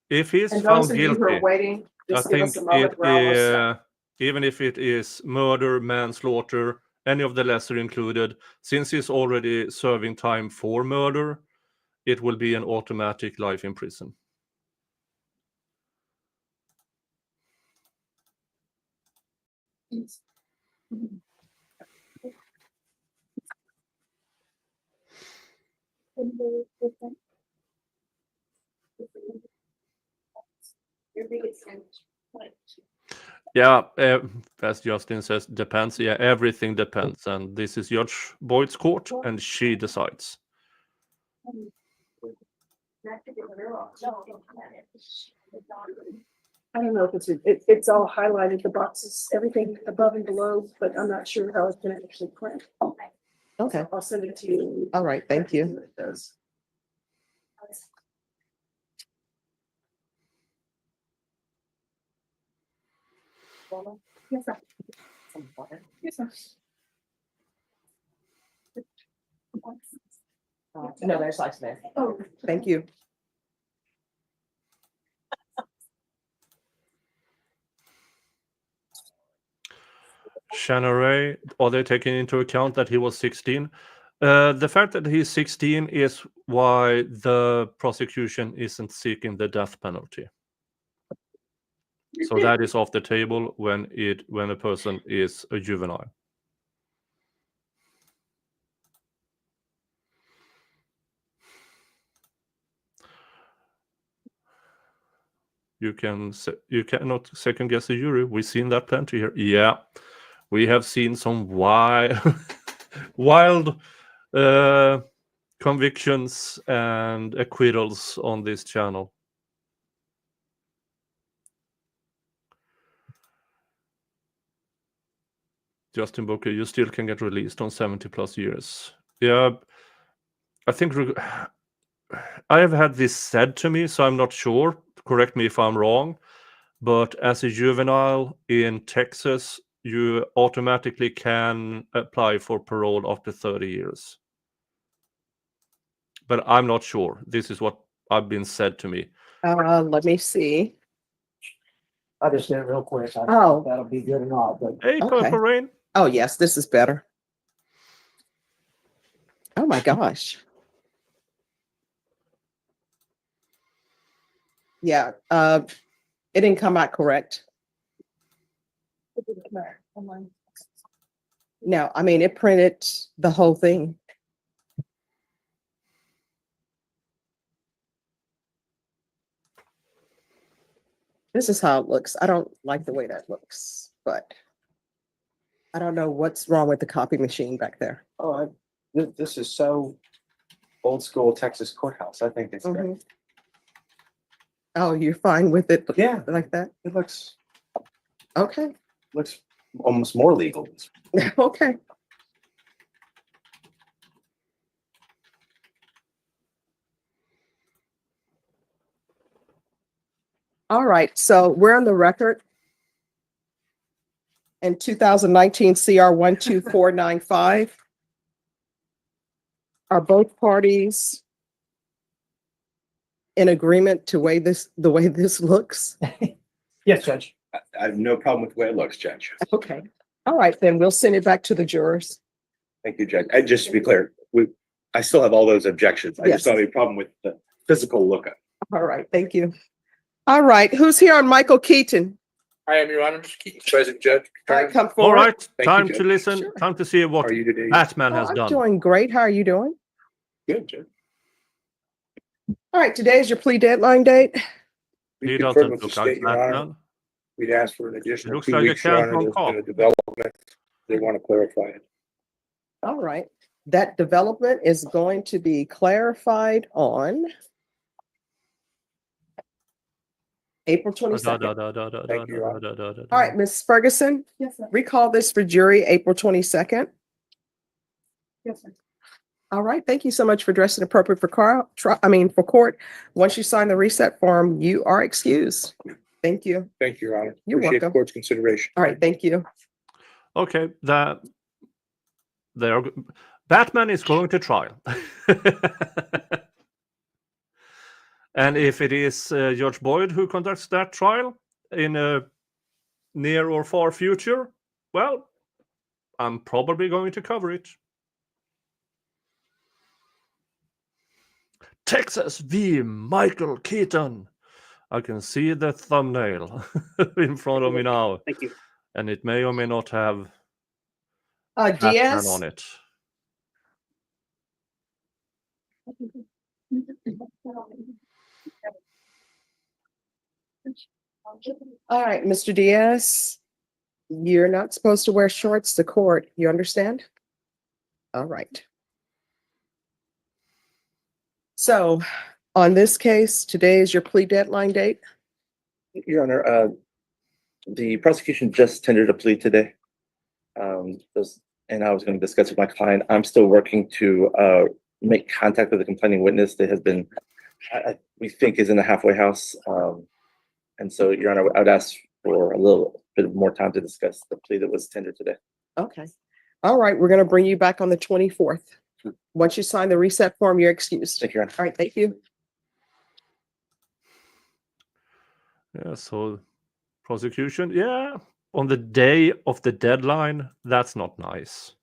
if he's And found those of you who are guilty, waiting, I just give think us a moment. it We're almost done. even if it is murder, manslaughter, any of the lesser included, since he's already serving time for murder, it will be an automatic life in prison. Your biggest Yeah, as Justin says, depends. Yeah, everything depends. And this is Judge Boyd's court, and she decides. I don't know if it's all highlighted, the boxes, everything above and below, but I'm not sure how it's gonna actually print. Okay. I'll send it to you. All right, thank you. It does. Yes, sir. Yes, sir. No, there's ice man. Oh, thank you. Shannon Ray, are they taking into account that he was 16? The fact that he's 16 is why the prosecution isn't seeking the death penalty. So that is off the table when a person is a juvenile. You cannot second guess the jury. We've seen that plenty here. Yeah, we have seen some wild convictions and acquittals on this channel. Justin Booker, you still can get released on 70+ years. Yeah, I think I have had this said to me, so I'm not sure. Correct me if I'm wrong. But as a juvenile in Texas, you automatically can apply for parole after 30 years. But I'm not sure. This is what I've been said to me. Let me see. I just did it real quick. Oh. That'll be good and all, but. Hey, Purple Rain. Oh, yes, this is better. Oh my gosh. Yeah, it didn't come out correct. No, I mean, it printed the whole thing. This is how it looks. I don't like the way that looks, but I don't know what's wrong with the copy machine back there. Oh, this is so old school Texas courthouse. I think it's great. Mhm. Oh, you're fine with it? Yeah. Like that? It looks Okay. almost more legal. Okay. All right, so we're on the record. In 2019 CR 12495. Are both parties in agreement to the way this looks? Yes, Judge. I have no problem with the way it looks, Judge. Okay. All right, then we'll send it back to the jurors. Thank you, Judge. Just to be clear, I still have all those objections. I just Yes. don't have a problem with the physical look of it. All right, thank you. All right, who's here on Michael Keaton? I am, Your Honor, Mr. Keaton, President Judge. All right, come All forward. right, Thank you, time Judge. to listen. Sure. Time to see what How are you today? Batman Oh, has I'm done. doing great. How are you doing? Good, Judge. All right, today is your plea deadline date. He We doesn't confirm with the look like state, Your Honor. Batman. We'd ask for an additional looks 2 like a weeks, Your Honor. casual There's cop. been a development. They want to clarify it. All right, that development is going to be clarified on April 22nd. Thank you, Your Honor. All right, Ms. Ferguson, Yes, sir. recall this for jury April 22nd. Yes, sir. All right, thank you so much for dressing appropriate for for court. Once you sign the reset form, you are excused. Thank you. Thank you, Your Honor. You're Appreciate the welcome. court's consideration. All right, thank you. Okay, Batman is going to trial. And if it is Judge Boyd who conducts that trial in a near or far future, well, I'm probably going to cover it. Texas v. Michael Keaton. I can see the thumbnail in front of me now. Thank you. And it may or may not have Batman Diaz, on it. all right, Mr. Diaz, you're not supposed to wear shorts to court. You understand? All right. So on this case, today is your plea deadline date. Your Honor, the prosecution just tendered a plea today. And I was going to discuss with my client. I'm still working to make contact with the complaining witness that has been, we think is in the halfway house. And so, Your Honor, I would ask for a little bit more time to discuss the plea that was tendered today. Okay. All right, we're going to bring you back on the 24th. Once you sign the reset form, you're excused. Thank you, Your Honor. All right, thank you. Yeah, so prosecution, yeah, on the day of the deadline, that's not nice.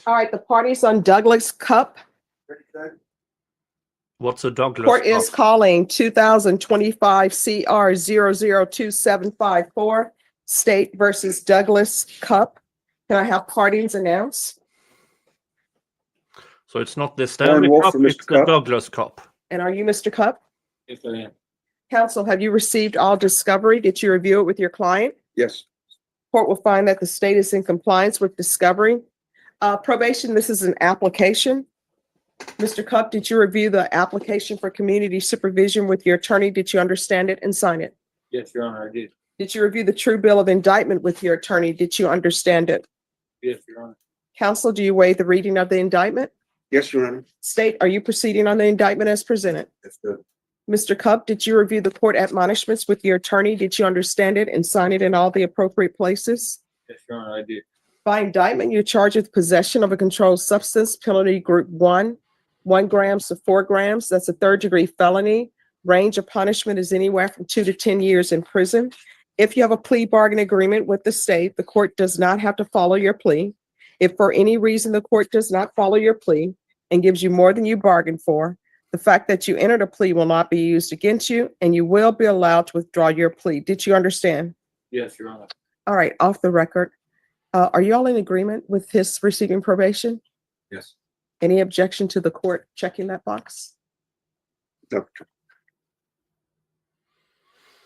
All right, the parties on Douglas Cup. What's a Douglas Court is Cup? calling 2025 CR 002754 State versus Douglas Cup. Can I have parties announced? So it's not the Stanley Wolf Cup, for Mr. it's the Cup. Douglas Cup. And are you Mr. Cup? Yes, I am. Counsel, have you received all discovery? Did you review it with your client? Yes. Court will find that the state is in compliance with discovery. Probation, this is an application. Mr. Cup, did you review the application for community supervision with your attorney? Did you understand it and sign it? Yes, Your Honor, I did. Did you review the true bill of indictment with your attorney? Did you understand it? Yes, Your Honor. Counsel, do you waive the reading of the indictment? Yes, Your Honor. State, are you proceeding on the indictment as presented? That's good. Mr. Cup, did you review the court admonishments with your attorney? Did you understand it and sign it in all the appropriate places? Yes, Your Honor, I did. By indictment, you're charged with possession of a controlled substance, penalty group 1 grams to 4 grams. That's a third-degree felony. Range of punishment is anywhere from 2 to 10 years in prison. If you have a plea bargain agreement with the state, the court does not have to follow your plea. If for any reason the court does not follow your plea and gives you more than you bargained for, the fact that you entered a plea will not be used against you, and you will be allowed to withdraw your plea. Did you understand? Yes, Your Honor. All right, off the record. Are you all in agreement with his receiving probation? Yes. Any objection to the court checking that box? No.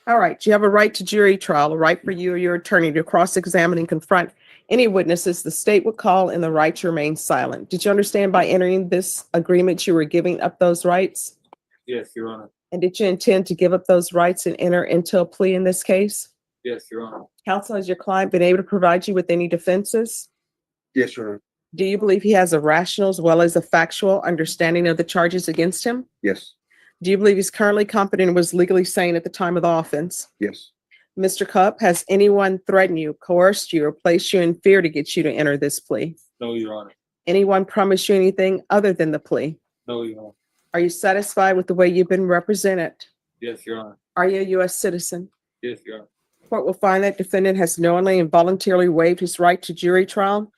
All right, you have a right to jury trial, a right for you or your attorney to cross-examine and confront any witnesses the state would call, and the right to remain silent. Did you understand by entering this agreement you were giving up those rights? Yes, Your Honor. And did you intend to give up those rights and enter into a plea in this case? Yes, Your Honor. Counsel, has your client been able to provide you with any defenses? Yes, Your Honor. Do you believe he has a rational as well as a factual understanding of the charges against him? Yes. Do you believe he's currently competent and was legally sane at the time of the offense? Yes. Mr. Cup, has anyone threatened you, coerced you, or placed you in fear to get you to enter this plea? No, Your Honor. Anyone promised you anything other than the plea? No, Your Honor. Are you satisfied with the way you've been represented? Yes, Your Honor. Are you a U.S. citizen? Yes, Your Honor. Court will find that defendant has knowingly and voluntarily waived his right to jury trial.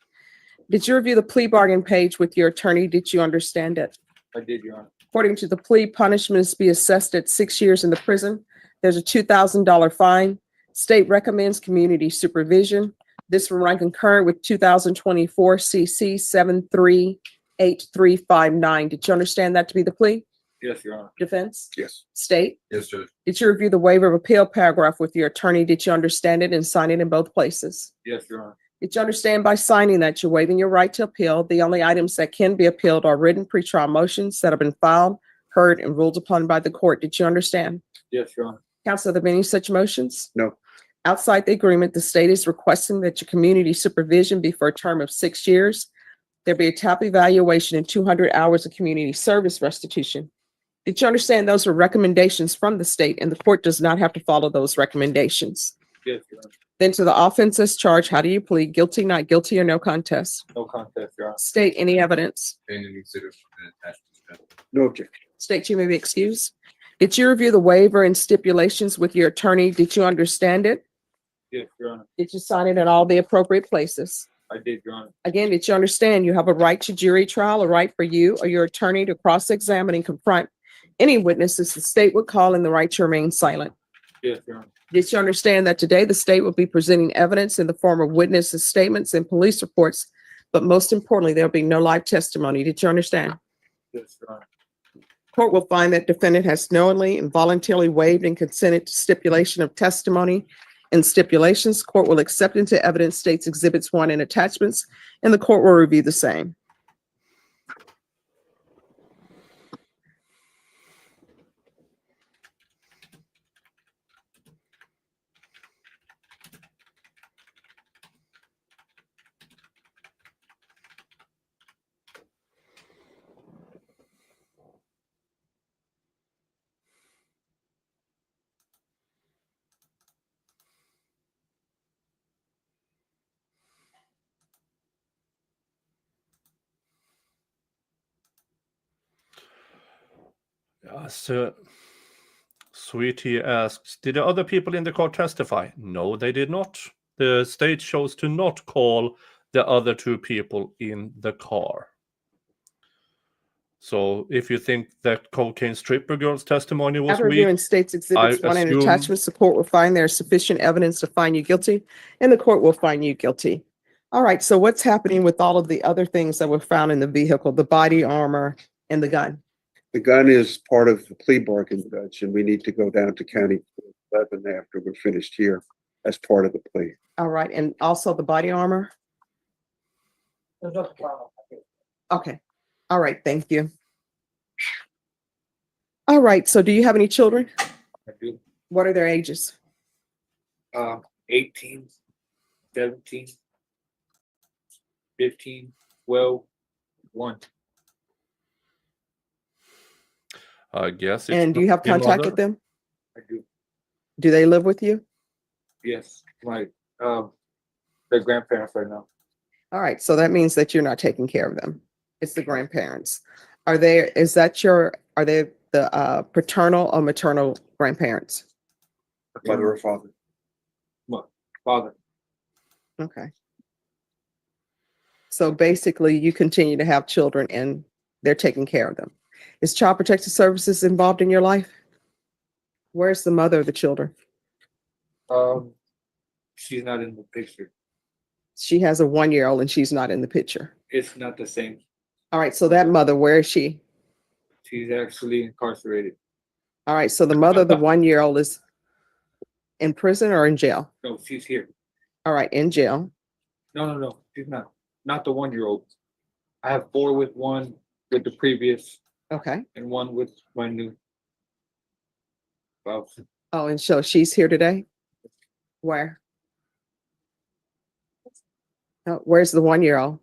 Did you review the plea bargain page with your attorney? Did you understand it? I did, Your Honor. According to the plea, punishment is to be assessed at 6 years in the prison. There's a $2,000 fine. State recommends community supervision. This will run concurrent with 2024 CC 738359. Did you understand that to be the plea? Yes, Your Honor. Defense? Yes. State? Yes, Judge. Did you review the waiver of appeal paragraph with your attorney? Did you understand it and sign it in both places? Yes, Your Honor. Did you understand by signing that you're waiving your right to appeal? The only items that can be appealed are written pretrial motions that have been filed, heard, and ruled upon by the court. Did you understand? Yes, Your Honor. Counsel, are there any such motions? No. Outside the agreement, the state is requesting that your community supervision be for a term of 6 years. There be a top evaluation and 200 hours of community service restitution. Did you understand those were recommendations from the state, and the court does not have to follow those recommendations? Yes, Your Honor. Then to the offense as charged, how do you plead? Guilty, not guilty, or no contest? No contest, Your Honor. State any evidence. And any exhibits and attachments, Judge. No objection. State you may be excused. Did you review the waiver and stipulations with your attorney? Did you understand it? Yes, Your Honor. Did you sign it in all the appropriate places? I did, Your Honor. Again, did you understand you have a right to jury trial, a right for you or your attorney to cross-examine and confront any witnesses the state would call, and the right to remain silent? Yes, Your Honor. Did you understand that today the state will be presenting evidence in the form of witnesses' statements and police reports, but most importantly, there'll be no live testimony? Did you understand? Yes, Your Honor. Court will find that defendant has knowingly and voluntarily waived and consented to stipulation of testimony and stipulations. Court will accept into evidence states exhibits 1 and attachments, and the court will review the same. So, Sweetie asks, did the other people in the court testify? No, they did not. The state chose to not call the other two people in the car. So if you think that cocaine stripper girl's testimony was After weak, reviewing states exhibits I 1 and assume- attachments, the court will find there is sufficient evidence to find you guilty, and the court will find you guilty. All right, so what's happening with all of the other things that were found in the vehicle, the body armor and the gun? The gun is part of the plea bargain, Judge, and we need to go down to County 11 after we're finished here as part of the plea. All right, and also the body armor? Okay, all right, thank you. All right, so do you have any children? I do. What are their ages? 18, 17, 15, 12, 1. I guess. And do you have your contact mother. with them? I do. Do they live with you? Yes, their grandparents right now. All right, so that means that you're not taking care of them. It's the grandparents. Are they the paternal or maternal grandparents? Mother or father? Father. Okay. So basically, you continue to have children and they're taking care of them. Is Child Protective Services involved in your life? Where's the mother of the children? She's not in the picture. She has a 1-year-old and she's not in the picture. It's not the same. All right, so that mother, where is she? She's actually incarcerated. All right, so the mother of the 1-year-old is in prison or in jail? No, she's here. All right, in jail. No, she's not. Not the 1-year-old. I have 4 with one with the previous. Okay. And 1 with my new spouse. Oh, and so she's here today? Where? Oh, where's the 1-year-old?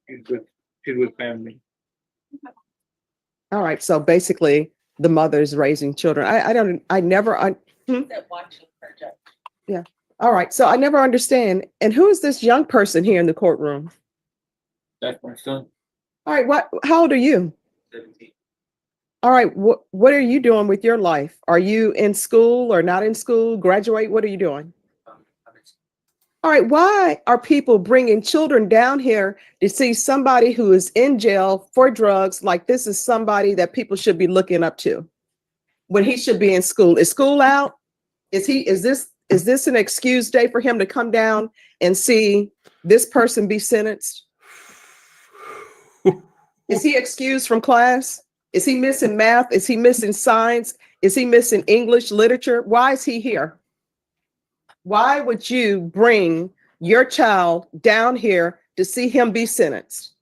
She's with family. All right, so basically the mother's raising children. Yeah. All right, so I never understand. And who is this young person here in the courtroom? That's my son. All right, how old are you? 17. All right, what are you doing with your life? Are you in school or not in school? Graduate? What are you doing? All right, why are people bringing children down here to see somebody who is in jail for drugs like this is somebody that people should be looking up to when he should be in school? Is school out? Is this an excuse day for him to come down and see this person be sentenced? Is he excused from class? Is he missing math? Is he missing science? Is he missing English literature? Why is he here? Why would you bring your child down here to see him be sentenced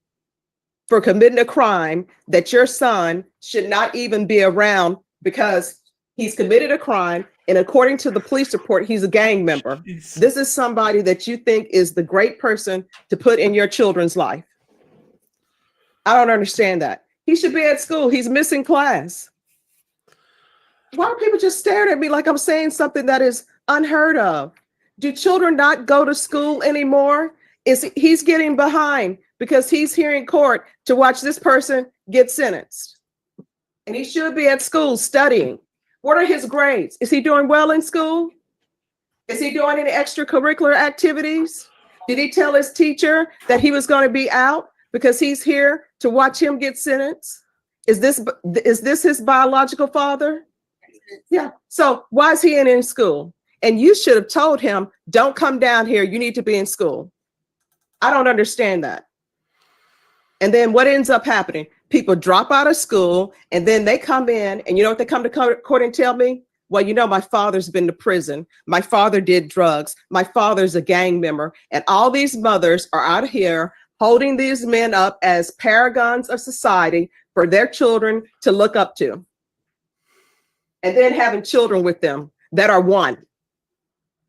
for committing a crime that your son should not even be around because he's committed a crime? And according to the police report, he's a gang member. Jeez. This is somebody that you think is the great person to put in your children's life. I don't understand that. He should be at school. He's missing class. Why are people just staring at me like I'm saying something that is unheard of? Do children not go to school anymore? He's getting behind because he's here in court to watch this person get sentenced. And he should be at school studying. What are his grades? Is he doing well in school? Is he doing any extracurricular activities? Did he tell his teacher that he was going to be out because he's here to watch him get sentenced? Is this his biological father? Yeah. So why is he in school? And you should have told him, don't come down here. You need to be in school. I don't understand that. And then what ends up happening? People drop out of school and then they come in and you know what they come to court and tell me? Well, you know, my father's been to prison. My father did drugs. My father's a gang member. And all these mothers are out here holding these men up as paragons of society for their children to look up to. And then having children with them that are one.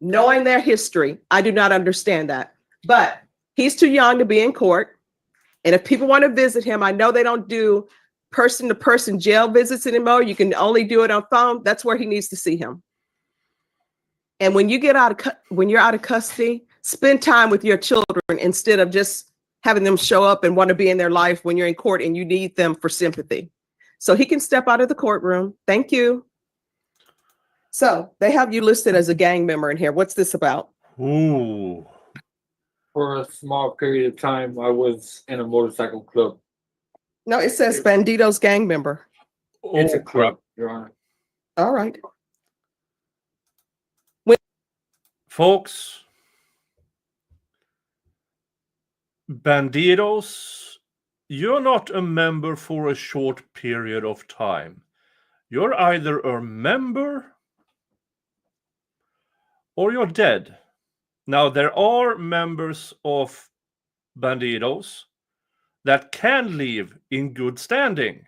Knowing their history, I do not understand that. But he's too young to be in court. And if people want to visit him, I know they don't do person-to-person jail visits anymore. You can only do it on phone. That's where he needs to see him. And when you're out of custody, spend time with your children instead of just having them show up and want to be in their life when you're in court and you need them for sympathy. So he can step out of the courtroom. Thank you. So they have you listed as a gang member in here. What's this about? Ooh. For a small period of time, I was in a motorcycle club. No, it says Bandito's gang member. It's a Oh, crap. club, Your Honor. All right. Folks, Bandidos, you're not a member for a short period of time. You're either a member or you're dead. Now, there are members of Bandidos that can leave in good standing.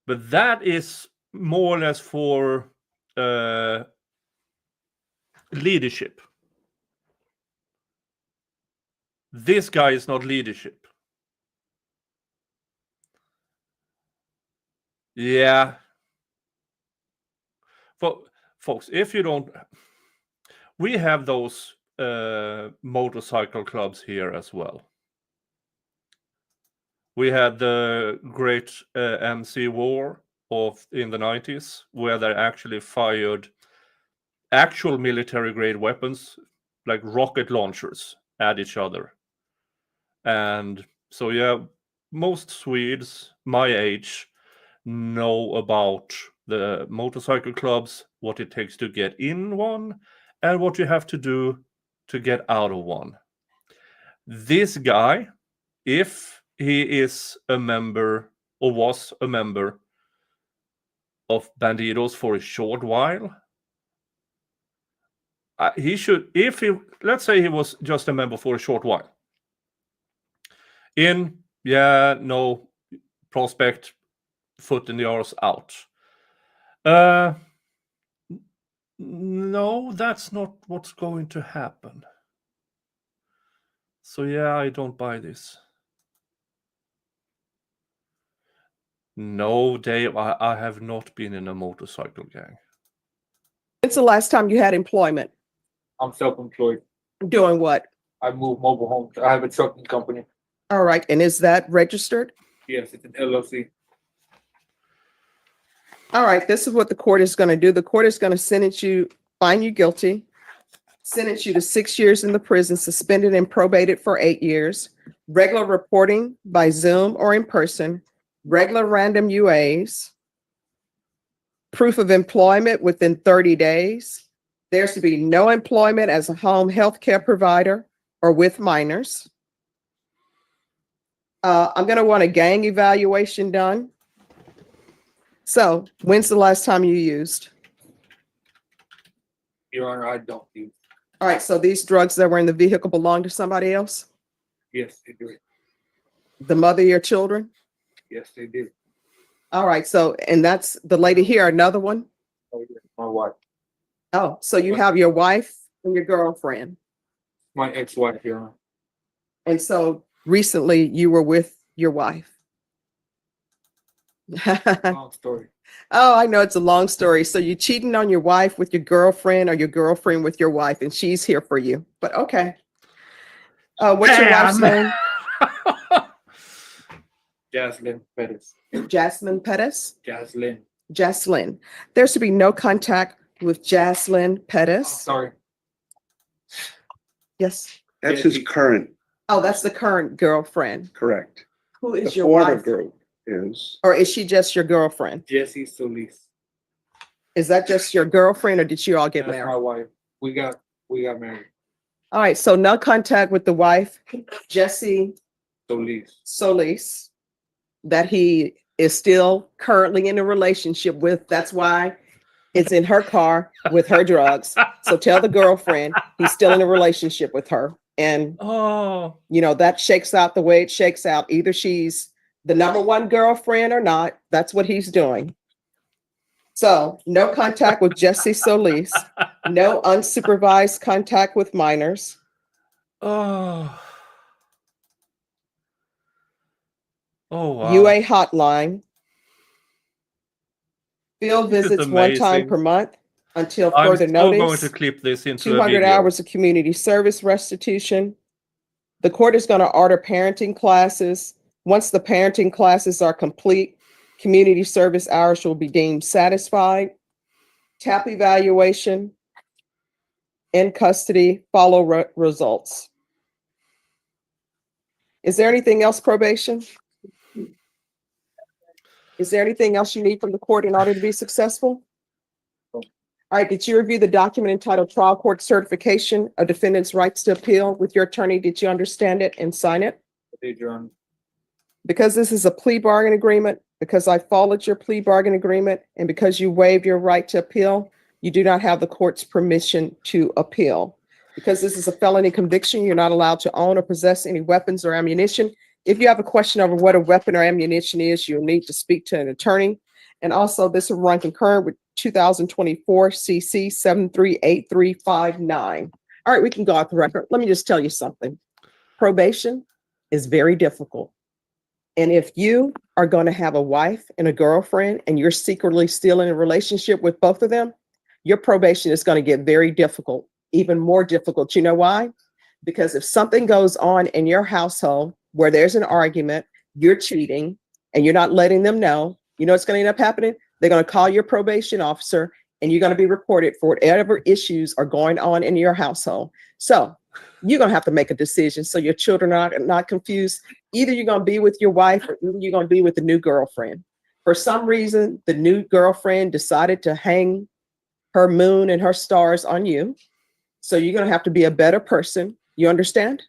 But that is more or less for leadership. This guy is not leadership. Yeah. Folks, if you don't, we have those motorcycle clubs here as well. We had the great MC war in the 90s, where they actually fired actual military grade weapons like rocket launchers at each other. And so, yeah, most Swedes my age know about the motorcycle clubs, what it takes to get in one, and what you have to do to get out of one. This guy, if he is a member or was a member of Bandidos for a short while, he should, if he, let's say he was just a member for a short while, in, yeah, no, prospect, foot in the arse, out. No, that's not what's going to happen. So yeah, I don't buy this. No, Dave, I have not been in a motorcycle gang. When's the last time you had employment? I'm self-employed. Doing what? I move mobile homes. I have a trucking company. All right. And is that registered? Yes, it's an LLC. All right. This is what the court is going to do. The court is going to sentence you, find you guilty, sentence you to 6 years in the prison, suspended and probated for 8 years, regular reporting by Zoom or in person, regular random UAs, proof of employment within 30 days. There's to be no employment as a home health care provider or with minors. I'm going to want a gang evaluation done. So when's the last time you used? Your Honor, I don't use. All right. So these drugs that were in the vehicle belong to somebody else? Yes, they do. The mother of your children? Yes, they do. All right. So, and that's the lady here, another one? Oh, yeah, my wife. Oh, so you have your wife and your girlfriend. My ex-wife, Your Honor. And so recently you were with your wife. Long story. Oh, I know it's a long story. So you're cheating on your wife with your girlfriend or your girlfriend with your wife, and she's here for you. But okay. What's your wife's name? Jaslyn Pettis. Jasmine Pettis? Jaslyn. Jaslyn. There's to be no contact with Jaslyn Pettis. Sorry. Yes. That's his current, Oh, that's the current girlfriend. correct. Who The is your former wife? group is, Or is she just your girlfriend? Jessie Solis. Is that just your girlfriend or did you all get That's my married? wife. We got married. All right, so no contact with the wife, Jessie Solis. Solis, that he is still currently in a relationship with. That's why it's in her car with her drugs. So tell the girlfriend he's still in a relationship with her. And, Oh, you know, that shakes out the way it shakes out. Either she's the number one girlfriend or not. That's what he's doing. So no contact with Jessie Solis, no unsupervised contact with minors. oh, oh, wow. UA hotline. Field This is visits one time amazing. per month until I'm further still going notice. to clip this into a 200 video. hours of community service restitution. The court is going to order parenting classes. Once the parenting classes are complete, community service hours will be deemed satisfied. TAP evaluation. in custody, follow results. Is there anything else, probation? Is there anything else you need from the court in order to be successful? All right, did you review the document entitled Trial Court Certification of Defendant's Rights to Appeal with your attorney? Did you understand it and sign it? Because this is a plea bargain agreement, because I followed your plea bargain agreement, and because you waived your right to appeal, you do not have the court's permission to appeal. Because this is a felony conviction, you're not allowed to own or possess any weapons or ammunition. If you have a question over what a weapon or ammunition is, you'll need to speak to an attorney. And also, this will run concurrent with 2024 CC 738359. All right, we can go off the record. Let me just tell you something. Probation is very difficult. And if you are going to have a wife and a girlfriend and you're secretly still in a relationship with both of them, your probation is going to get very difficult, even more difficult. You know why? Because if something goes on in your household where there's an argument, you're cheating, and you're not letting them know, you know what's going to end up happening? They're going to call your probation officer, and you're going to be reported for whatever issues are going on in your household. So you're going to have to make a decision so your children are not confused. Either you're going to be with your wife or either you're going to be with the new girlfriend. For some reason, the new girlfriend decided to hang her moon and her stars on you. So you're going to have to be a better person. You understand?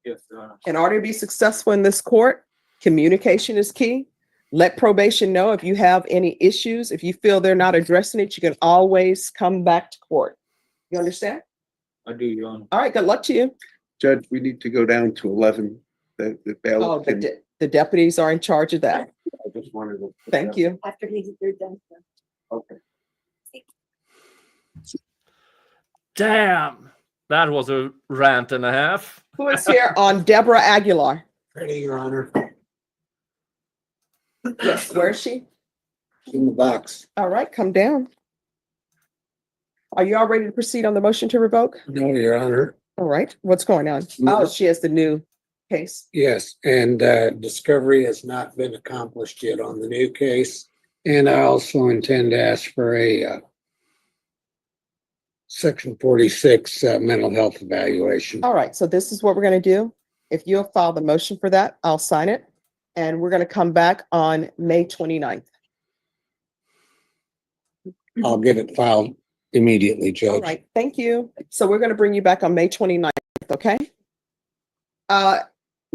Yes, Your Honor. In order to be successful in this court, communication is key. Let probation know if you have any issues. If you feel they're not addressing it, you can always come back to court. You understand? I do, Your Honor. All right, good luck to you. Judge, we need to go down to 11. The Oh, bailiff can. the deputies are in charge of that. I just wanted to. Thank you. After you're done. Okay. Damn, that was a rant and a half. Who is here on Deborah Aguilar? Ready, Your Honor. Yes, where is she? In the box. All right, come down. Are you all ready to proceed on the motion to revoke? No, Your Honor. All right, what's going on? Oh, she has the new case. Yes, and discovery has not been accomplished yet on the new case. And I also intend to ask for a Section 46 mental health evaluation. All right, so this is what we're going to do. If you'll file the motion for that, I'll sign it. And we're going to come back on May 29th. I'll get it filed immediately, All Judge. right, thank you. So we're going to bring you back on May 29th, okay?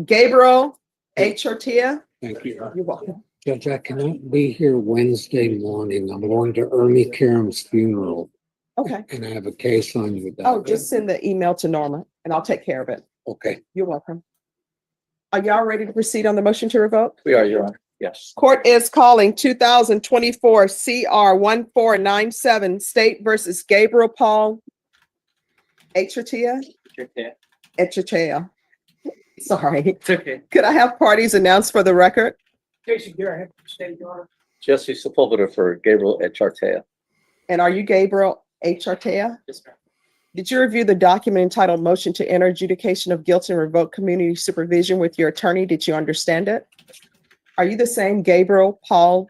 Gabriel H. Ortia, Thank you. you're welcome. Judge, I cannot be here Wednesday morning. I'm going to Ernie Karam's funeral. Okay. And I have a case on you. Oh, just send the email to Norma and I'll take care of it. Okay. You're welcome. Are y'all ready to proceed on the motion to revoke? We are, Your Honor. Yes. Court is calling 2024 CR 1497 State versus Gabriel Paul Echatia. Echatia. Sorry. It's okay. Could I have parties announced for the record? Jason Garrett, State Yard. Jesse Sepulveda for Gabriel Echartea. And are you Gabriel Echatia? Yes, ma'am. Did you review the document entitled Motion to Enter Adjudication of Guilt and Revoke Community Supervision with your attorney? Did you understand it? Are you the same Gabriel Paul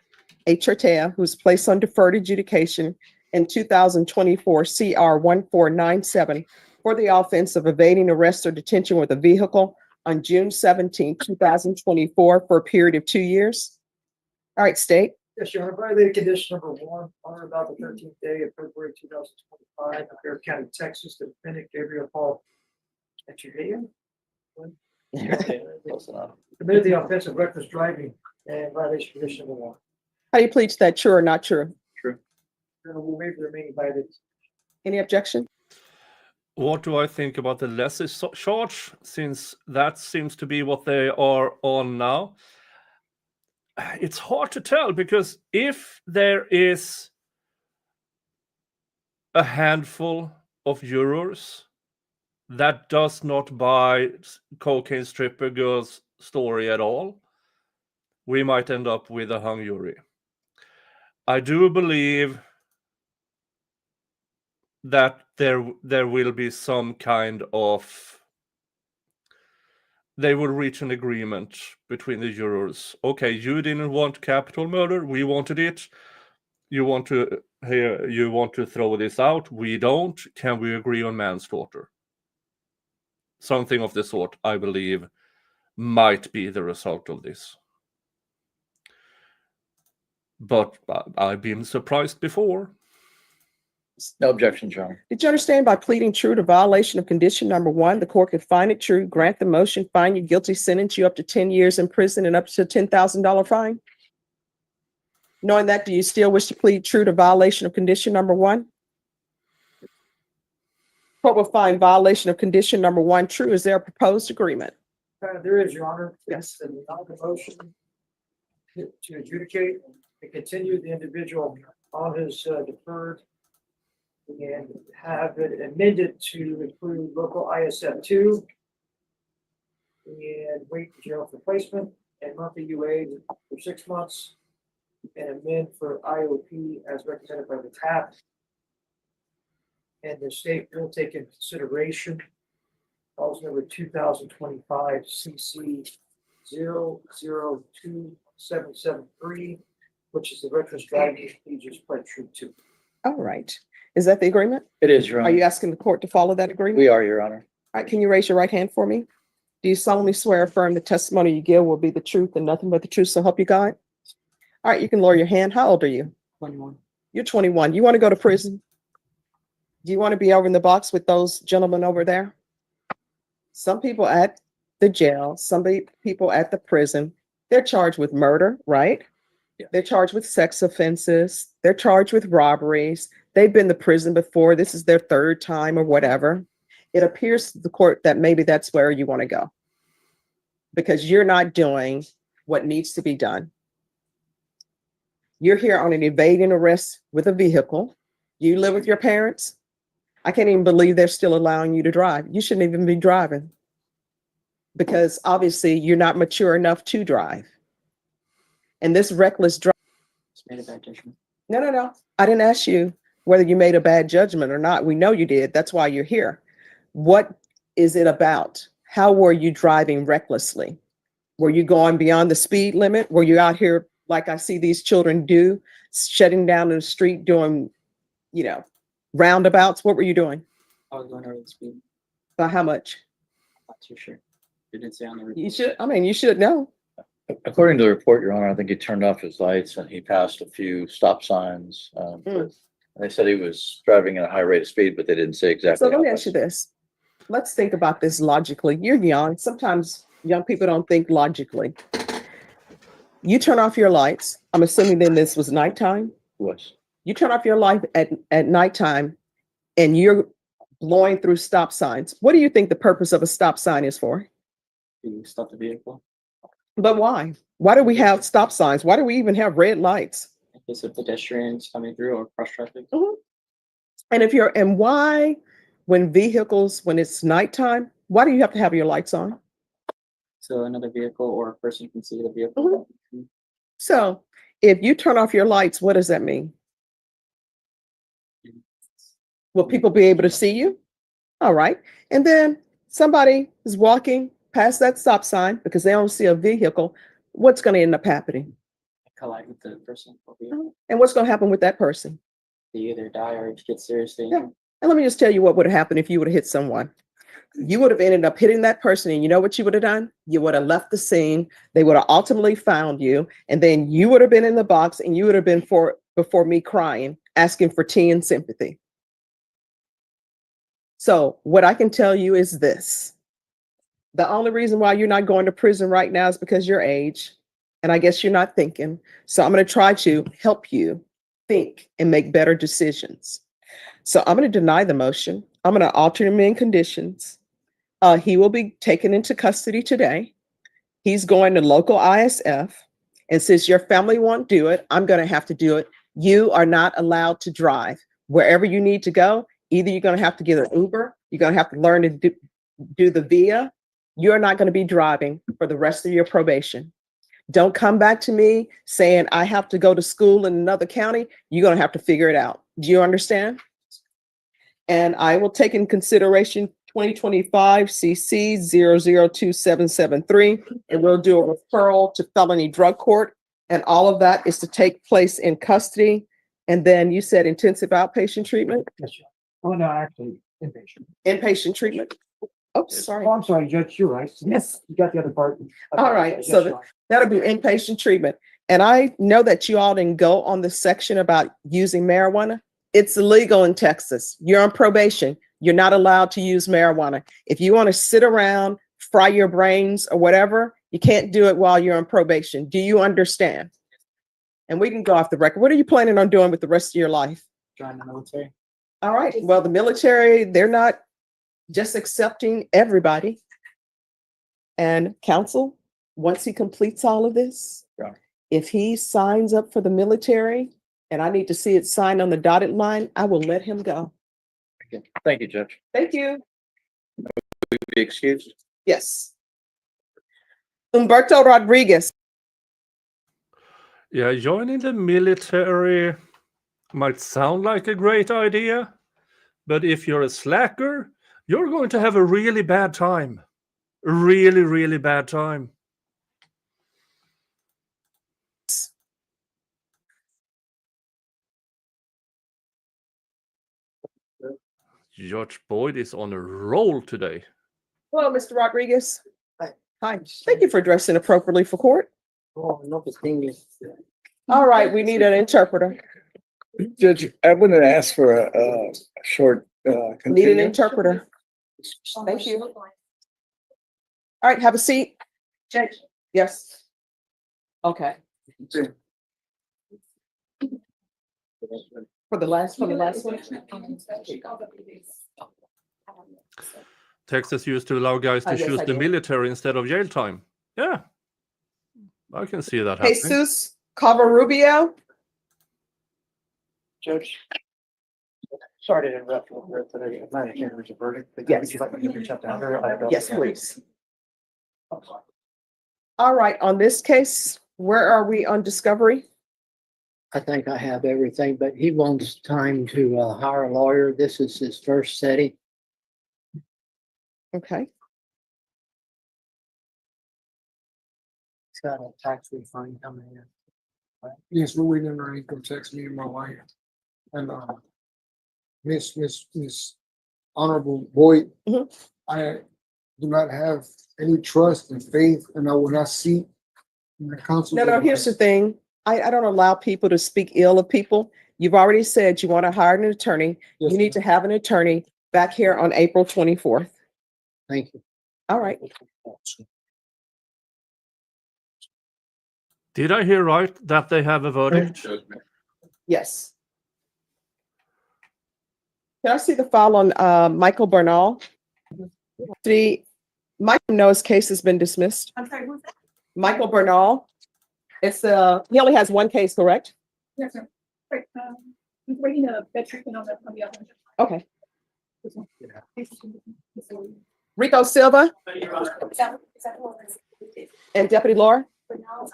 Echatia who was placed on deferred adjudication in 2024 CR 1497 for the offense of evading arrest or detention with a vehicle on June 17, 2024 for a period of 2 years? All right, state. Yes, Your Honor, violated condition number 1 on or about the 13th day of February 2025, in Bear County, Texas, the defendant Gabriel Paul Echatia Close enough. committed the offense of reckless driving and violation of condition number 1. How do you plead to that, true or not true? And we'll waive the remaining violations. Any objection? What do I think about the lesser charge, since that seems to be what they are on now? It's hard to tell, because if there is a handful of jurors that does not buy cocaine stripper girl's story at all, we might end up with a hung jury. I do believe that there will be some kind of, they will reach an agreement between the jurors. Okay, you didn't want capital murder, we wanted it. You want to here, you want to throw this out, we don't. Can we agree on manslaughter? Something of the sort, I believe, might be the result of this. But I've been surprised before. No objection, Your Honor. Did you understand by pleading true to violation of condition number one, the court could find it true, grant the motion, find you guilty, sentence you up to 10 years in prison and up to $10,000 fine? Knowing that, do you still wish to plead true to violation of condition number one? Court will find violation of condition number one true. Is there a proposed agreement? There is, Your Honor. Yes. The motion to adjudicate and continue the individual on his deferred and have it amended to include local ISF 2 and wait for jail for placement and monthly UA for 6 months and amend for IOP as represented by the TAP. And the state will take into consideration clause number 2025 CC 002773, which is the veterans driving he just pled true to. All right. Is that the agreement? It is, Your Honor. Are you asking the court to follow that agreement? We are, Your Honor. All right, can you raise your right hand for me? Do you solemnly swear or affirm the testimony you give will be the truth and nothing but the truth, so help you God? All right, you can lower your hand. How old are you? 21. You're 21. You want to go to prison? Do you want to be over in the box with those gentlemen over there? Some people at the jail, people at the prison, they're charged with murder, right? Yeah. They're charged with sex offenses. They're charged with robberies. They've been to prison before. This is their third time or whatever. It appears to the court that maybe that's where you want to go because you're not doing what needs to be done. You're here on an evading arrest with a vehicle. You live with your parents. I can't even believe they're still allowing you to drive. You shouldn't even be driving because obviously you're not mature enough to drive. And this reckless drive. Made a bad judgment. No. I didn't ask you whether you made a bad judgment or not. We know you did. That's why you're here. What is it about? How were you driving recklessly? Were you going beyond the speed limit? Were you out here like I see these children do, shutting down in the street, doing, roundabouts? What were you doing? I was going over the speed. By how much? Not too sure. It didn't say on the report. You should know. According to the report, Your Honor, I think he turned off his lights and he passed a few stop signs. They said he was driving at a high rate of speed, but they didn't say exactly. So let me how ask you fast. this. Let's think about this logically. You're young. Sometimes young people don't think logically. You turn off your lights. I'm assuming then this was nighttime. Was. You turn off your light at nighttime and you're blowing through stop signs. What do you think the purpose of a stop sign is for? You stop the vehicle. But why? Why do we have stop signs? Why do we even have red lights? In case of pedestrians coming through or cross traffic. And why, when it's nighttime, why do you have to have your lights on? So another vehicle or a person can see the vehicle. So if you turn off your lights, what does that mean? Will people be able to see you? All right. And then somebody is walking past that stop sign because they don't see a vehicle. What's going to end up happening? Collide with the person. And what's going to happen with that person? They either die or get seriously Yeah. injured. And let me just tell you what would have happened if you would have hit someone. You would have ended up hitting that person, and you know what you would have done? You would have left the scene. They would have ultimately found you, and then you would have been in the box, and you would have been before me crying, asking for tea and sympathy. So what I can tell you is this. The only reason why you're not going to prison right now is because your age, and I guess you're not thinking. So I'm going to try to help you think and make better decisions. So I'm going to deny the motion. I'm going to alter him in conditions. He will be taken into custody today. He's going to local ISF. And since your family won't do it, I'm going to have to do it. You are not allowed to drive. Wherever you need to go, either you're going to have to get an Uber, you're going to have to learn to do the VIA. You're not going to be driving for the rest of your probation. Don't come back to me saying I have to go to school in another county. You're going to have to figure it out. Do you understand? And I will take in consideration 2025 CC 002773, and we'll do a referral to felony drug court. And all of that is to take place in custody And then you said intensive outpatient treatment, Yes, sir. Oh, no, actually, inpatient. inpatient treatment. Oh, sorry. Oh, I'm sorry, Judge, you're right. Yes. You got the other part. All right, Yes, so Your Honor. that'll be inpatient treatment. And I know that you all didn't go on the section about using marijuana. It's illegal in Texas. You're on probation. You're not allowed to use marijuana. If you want to sit around, fry your brains or whatever, you can't do it while you're on probation. Do you understand? And we can go off the record. What are you planning on doing with the rest of your life? Join the military. All right, well, the military, they're not just accepting everybody. And counsel, once he completes all of this, Yeah. if he signs up for the military and I need to see it signed on the dotted line, I will let him go. Thank you, Judge. Thank you. Be excused. Yes. Humberto Rodriguez. Yeah, joining the military might sound like a great idea, but if you're a slacker, you're going to have a really bad time. A really, really bad time. Judge Boyd is on a roll today. Hello, Mr. Rodriguez. Hi. Thank you for dressing appropriately for court. Oh, no, the thing is. All right, we need an interpreter. Judge, I wanted to ask for a short, Need an continuance. interpreter. Thank you. All right, have a seat. Judge. Yes. Okay. For the last one. Texas used to allow guys to Yes, choose I the did. military instead of jail time. Yeah, I can see that happening. Jesus Covarubio. Judge. Sorry to interrupt you here today. I'm not here to reach a verdict. but Yes. would you like me to reach out to Heather? I don't- Yes, please. All right, on this case, where are we on discovery? I think I have everything, but he wants time to hire a lawyer. This is his first setting. Okay. He's got a tax refund coming in. Yes, we're waiting on our income tax, me and my wife. And, Miss Honorable Boyd, Mhm. I do not have any trust and faith, and I will not seek the council. No, here's the thing. I don't allow people to speak ill of people. You've already said you want to hire an attorney. Yes, You need to have an attorney back here on April 24th. Thank you. All right. Did I hear right that they have a verdict? Yes. Can I see the file on Michael Bernal? Michael Noah's case has been dismissed. I'm sorry, who's that? Michael Bernal. He only has one case, correct? Yes, sir. Right, he's waiting a bed treatment on the other. Okay. This one. Rico Silva Is that who it is? and Deputy Laura. But now,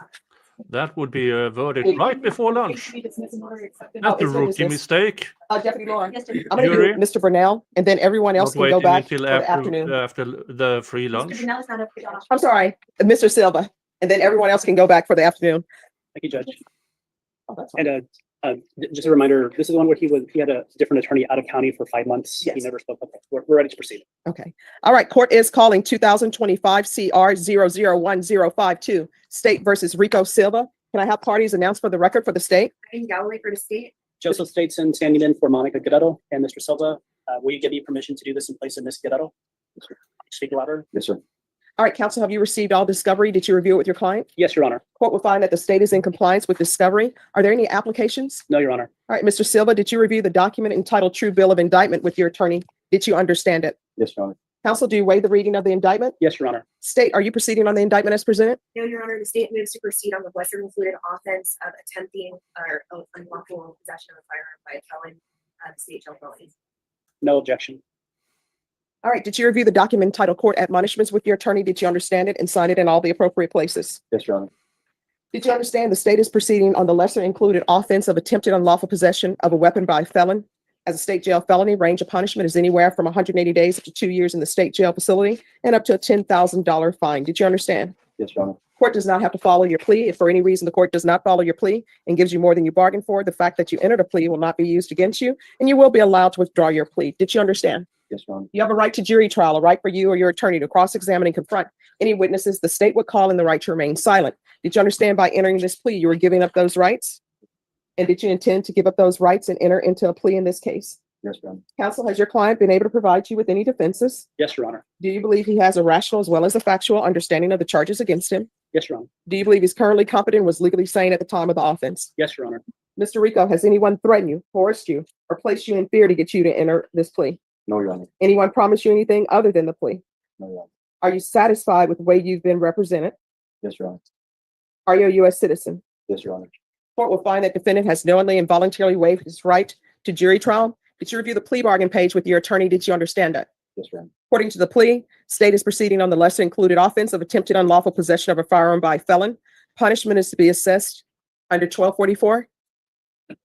That would be a verdict right before lunch. we dismiss and order accepted. That's a it's been rookie dismissed. mistake. Deputy Laura. Yes, sir. I'm gonna do Jury? Mr. Bernal, and then everyone else Not can go waiting back for until the afternoon. after the free Mr. lunch. Janelle is not up for y'all. I'm sorry, Mr. Silva, and then everyone else can go back for the afternoon. Thank you, Judge. Oh, that's fine. And just a reminder, this is one where he had a different attorney out of county for 5 months. He Yes. never spoke up. We're ready to proceed. Okay. All right. Court is calling 2025 CR 001052, State versus Rico Silva. Can I have parties announced for the record for the state? In Galloway for the state. Joseph Stateson standing in for Monica Guerrero and Mr. Silva. Will you give me permission to do this in place of Ms. Guerrero? Speak louder. Yes, sir. All right, counsel, have you received all discovery? Did you review it with your client? Yes, Your Honor. Court will find that the state is in compliance with discovery. Are there any applications? No, Your Honor. All right, Mr. Silva, did you review the document entitled True Bill of Indictment with your attorney? Did you understand it? Yes, Your Honor. Counsel, do you waive the reading of the indictment? Yes, Your Honor. State, are you proceeding on the indictment as presented? No, Your Honor, the state moves to proceed on the lesser included offense of attempting or unlawful possession of a firearm by a felon, the state jail felony. No objection. All right, did you review the document entitled Court Admonishments with your attorney? Did you understand it and sign it in all the appropriate places? Yes, Your Honor. Did you understand the state is proceeding on the lesser included offense of attempted unlawful possession of a weapon by a felon? As a state jail felony, range of punishment is anywhere from 180 days up to 2 years in the state jail facility and up to a $10,000 fine. Did you understand? Yes, Your Honor. Court does not have to follow your plea. If for any reason the court does not follow your plea and gives you more than you bargained for, the fact that you entered a plea will not be used against you, and you will be allowed to withdraw your plea. Did you understand? Yes, Your Honor. You have a right to jury trial, a right for you or your attorney to cross-examine and confront any witnesses the state would call, and the right to remain silent. Did you understand by entering this plea, you were giving up those rights? And did you intend to give up those rights and enter into a plea in this case? Yes, Your Honor. Counsel, has your client been able to provide you with any defenses? Yes, Your Honor. Do you believe he has a rational as well as a factual understanding of the charges against him? Yes, Your Honor. Do you believe he's currently competent and was legally sane at the time of the offense? Yes, Your Honor. Mr. Rico, has anyone threatened you, forced you, or placed you in fear to get you to enter this plea? No, Your Honor. Anyone promised you anything other than the plea? No, Your Honor. Are you satisfied with the way you've been represented? Yes, Your Honor. Are you a U.S. citizen? Yes, Your Honor. Court will find that defendant has knowingly and voluntarily waived his right to jury trial. Did you review the plea bargain page with your attorney? Did you understand that? Yes, Your Honor. According to the plea, state is proceeding on the lesser included offense of attempted unlawful possession of a firearm by a felon. Punishment is to be assessed under 1244.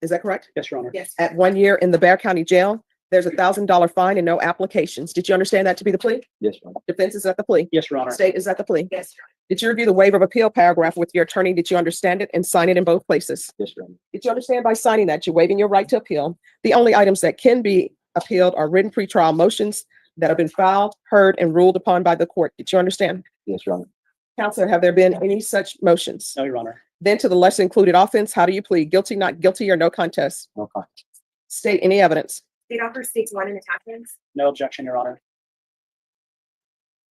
Is that correct? Yes, Your Honor. Yes. At 1 year in the Bexar County Jail. There's a $1,000 fine and no applications. Did you understand that to be the plea? Yes, Your Honor. Defense is at the plea. Yes, Your Honor. State is at the plea. Yes, Your Honor. Did you review the waiver of appeal paragraph with your attorney? Did you understand it and sign it in both places? Yes, Your Honor. Did you understand by signing that you're waiving your right to appeal? The only items that can be appealed are written pretrial motions that have been filed, heard, and ruled upon by the court. Did you understand? Yes, Your Honor. Counselor, have there been any such motions? No, Your Honor. Then to the lesser included offense, how do you plead? Guilty, not guilty, or no contest? No contest. State any evidence. State offer states one in attachments. No objection, Your Honor.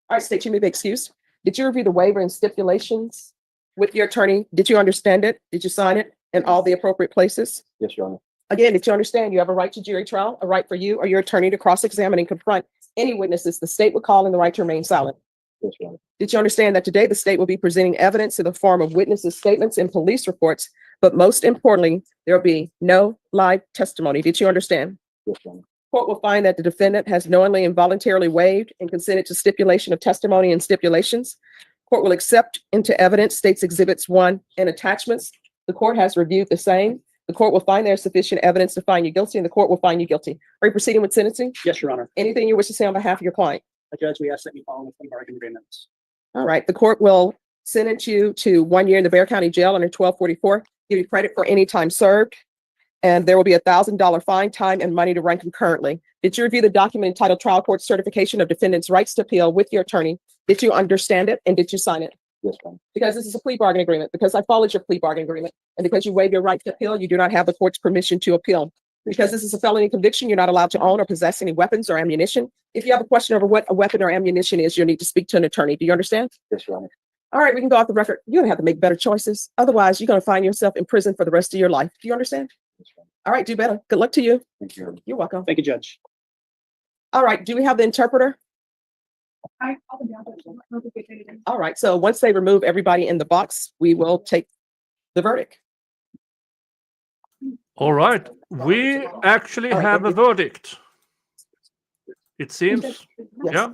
All right, state, you may be excused. Did you review the waiver and stipulations with your attorney? Did you understand it? Did you sign it in all the appropriate places? Yes, Your Honor. Again, did you understand you have a right to jury trial, a right for you or your attorney to cross-examine and confront any witnesses the state would call, and the right to remain silent? Yes, Your Honor. Did you understand that today the state will be presenting evidence in the form of witnesses' statements and police reports, but most importantly, there will be no live testimony? Did you understand? Yes, Your Honor. Court will find that the defendant has knowingly and voluntarily waived and consented to stipulation of testimony and stipulations. Court will accept into evidence states exhibits 1 and attachments. The court has reviewed the same. The court will find there is sufficient evidence to find you guilty, and the court will find you guilty. Are you proceeding with sentencing? Yes, Your Honor. Anything you wish to say on behalf of your client? Judge, we ask that you follow the plea bargain agreements. All right, the court will sentence you to 1 year in the Bexar County Jail under 1244, give you credit for any time served, and there will be a $1,000 fine, time, and money to run concurrently. Did you review the document entitled Trial Court Certification of Defendant's Rights to Appeal with your attorney? Did you understand it, and did you sign it? Yes, Your Honor. Because this is a plea bargain agreement, because I followed your plea bargain agreement, and because you waive your right to appeal, you do not have the court's permission to appeal. Because this is a felony conviction, you're not allowed to own or possess any weapons or ammunition. If you have a question over what a weapon or ammunition is, you'll need to speak to an attorney. Do you understand? Yes, Your Honor. All right, we can go off the record. You're gonna have to make better choices. Otherwise, you're gonna find yourself in prison for the rest of your life. Do you understand? Yes, Your Honor. All right, do better. Good luck to you. Thank you. You're welcome. Thank you, Judge. All right, do we have the interpreter? All right, so once they remove everybody in the box, we will take the verdict. All right, we actually have a verdict. It seems, yeah.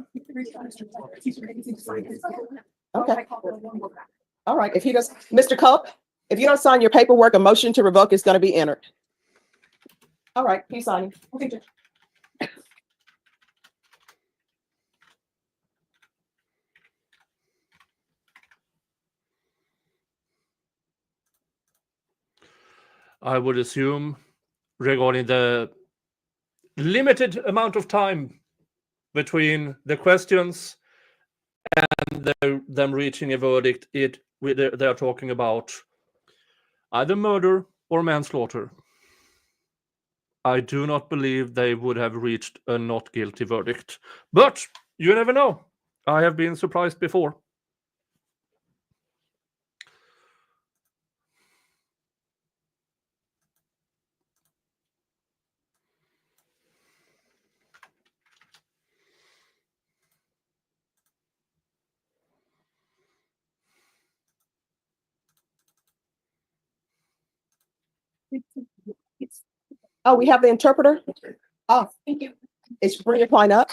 Okay. All right, if he does, Mr. Culp, if you don't sign your paperwork, a motion to revoke is gonna be entered. All right, he's signing. Okay, Judge. I would assume regarding the limited amount of time between the questions and them reaching a verdict, they're talking about either murder or manslaughter. I do not believe they would have reached a not guilty verdict, but you never know. I have been surprised before. Oh, we have the interpreter? Oh, thank you. Bring your client up.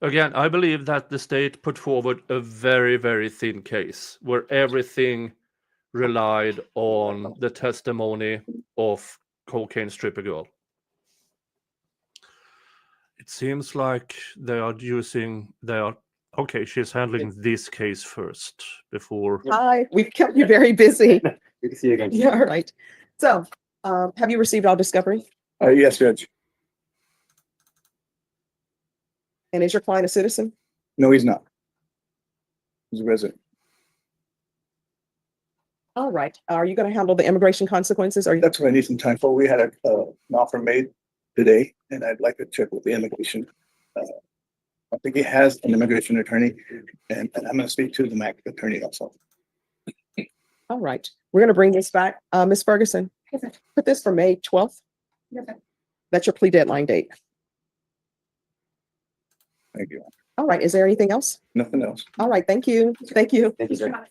Again, I believe that the state put forward a very, very thin case where everything relied on the testimony of cocaine stripper girl. It seems like okay, she's handling this case first before. Hi, we've kept you very busy. Good to see you again. Yeah, all right. So, have you received all discovery? Yes, Judge. And is your client a citizen? No, he's not. He's a resident. All right. Are you going to handle the immigration consequences? Or That's what I need some time for. We had an offer made today, and I'd like to check with the immigration. I think he has an immigration attorney, and I'm gonna speak to the MAC attorney also. all right. We're going to bring this back. Ms. Ferguson, put this for May 12th. That's your plea deadline date. Thank you. All right. Is there anything else? Nothing else. All right. Thank you. Thank you. Thank you, sir.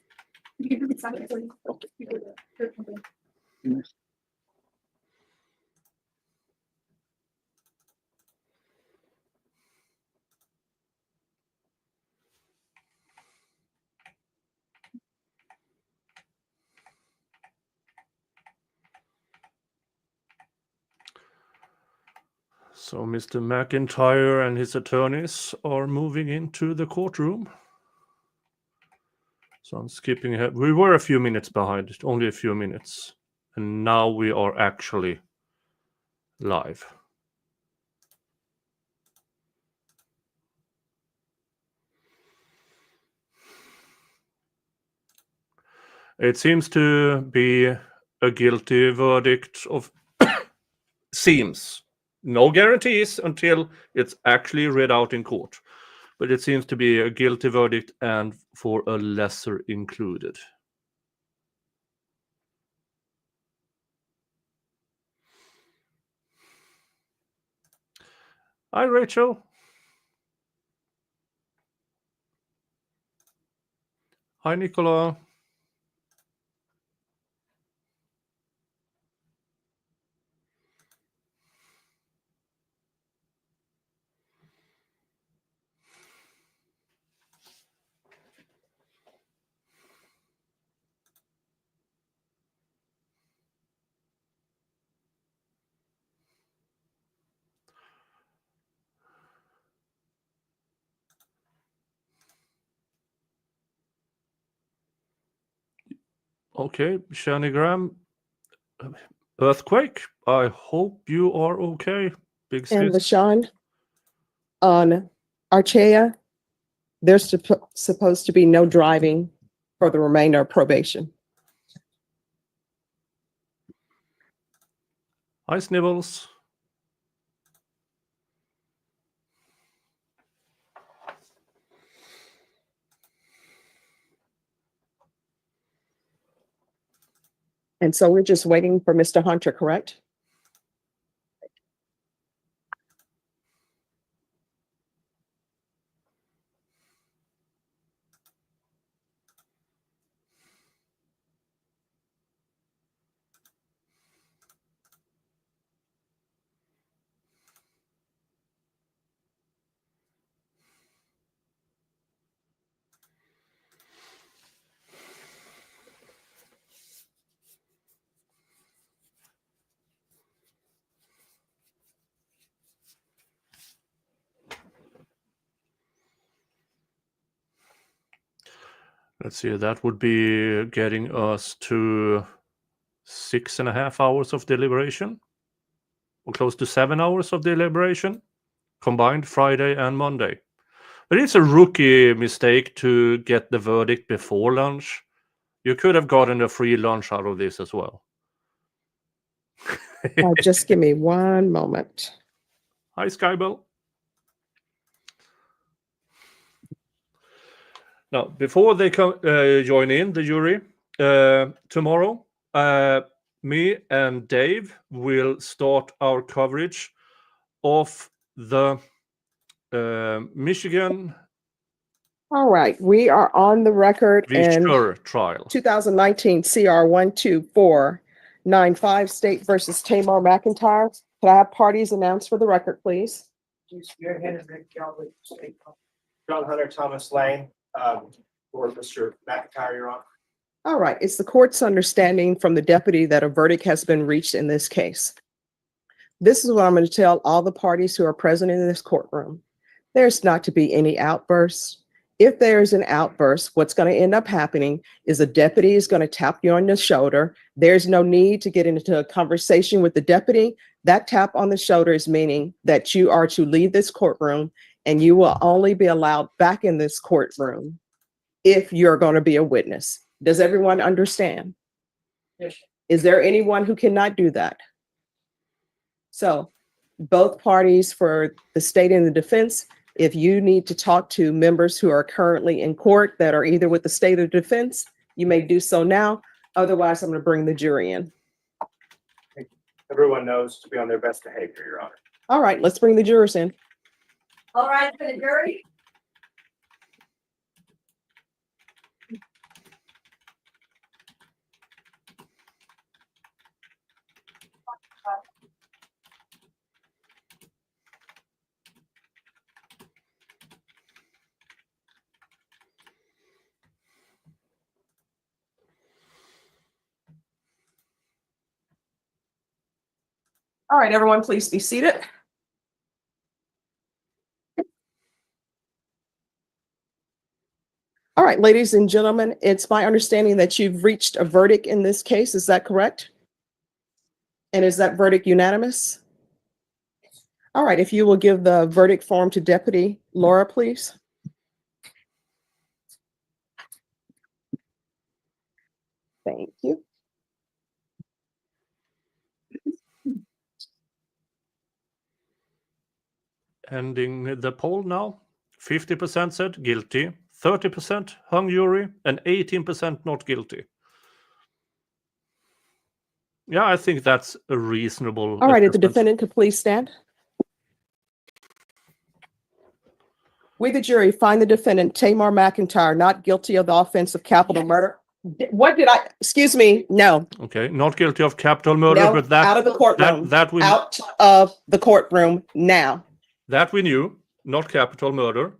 So Mr. McIntyre and his attorneys are moving into the courtroom. So I'm skipping ahead. We were a few minutes behind, only a few minutes. And now we are actually live. It seems to be a guilty verdict of seems. No guarantees until it's actually read out in court. But it seems to be a guilty verdict and for a lesser included. Hi, Rachel. Hi, Nicola. Okay, Shani Graham. Earthquake. I hope you are okay. Big And sis. LaShawn, on Archaea, there's supposed to be no driving for the remainder of probation. Hi, Snibbles. And so we're just waiting for Mr. Hunter, correct? Let's see, that would be getting us to 6.5 hours of deliberation, or close to 7 hours of deliberation, combined Friday and Monday. But it's a rookie mistake to get the verdict before lunch. You could have gotten a free lunch out of this as well. Just give me one moment. Hi, Skybell. Now, before they come join in the jury tomorrow, me and Dave will start our coverage of the Michigan All right, we are on the record in Vischer trial. 2019 CR 12495 State versus Taymor McIntyre. Can I have parties announced for the record, please? John Hunter, Thomas Lane, for Mr. McIntyre, Your Honor. All right, it's the court's understanding from the deputy that a verdict has been reached in this case. This is what I'm going to tell all the parties who are present in this courtroom. There's not to be any outbursts. If there's an outburst, what's going to end up happening is a deputy is going to tap you on the shoulder. There's no need to get into a conversation with the deputy. That tap on the shoulder is meaning that you are to leave this courtroom, and you will only be allowed back in this courtroom if you're going to be a witness. Does everyone understand? Yes. Is there anyone who cannot do that? So both parties, for the state and the defense, if you need to talk to members who are currently in court that are either with the state or defense, you may do so now. Otherwise, I'm going to bring the jury in. Everyone knows to be on their best behavior, Your Honor. All right, let's bring the jurors in. All right, for the jury. All right, everyone, please be seated. All right, ladies and gentlemen, it's my understanding that you've reached a verdict in this case. Is that correct? And is that verdict unanimous? All right, if you will give the verdict form to Deputy Laura, please. Thank you. Ending the poll now. 50% said guilty, 30% hung jury, and 18% not guilty. Yeah, I think that's a reasonable. All right, if the assessment. defendant could please stand. We, the jury, find the defendant, Taymor McIntyre, not guilty of the offense of capital murder. What did I, excuse me, no. Okay, not guilty of capital murder, No, but that out of the courtroom. that we Out of the courtroom now. that we knew, not capital murder,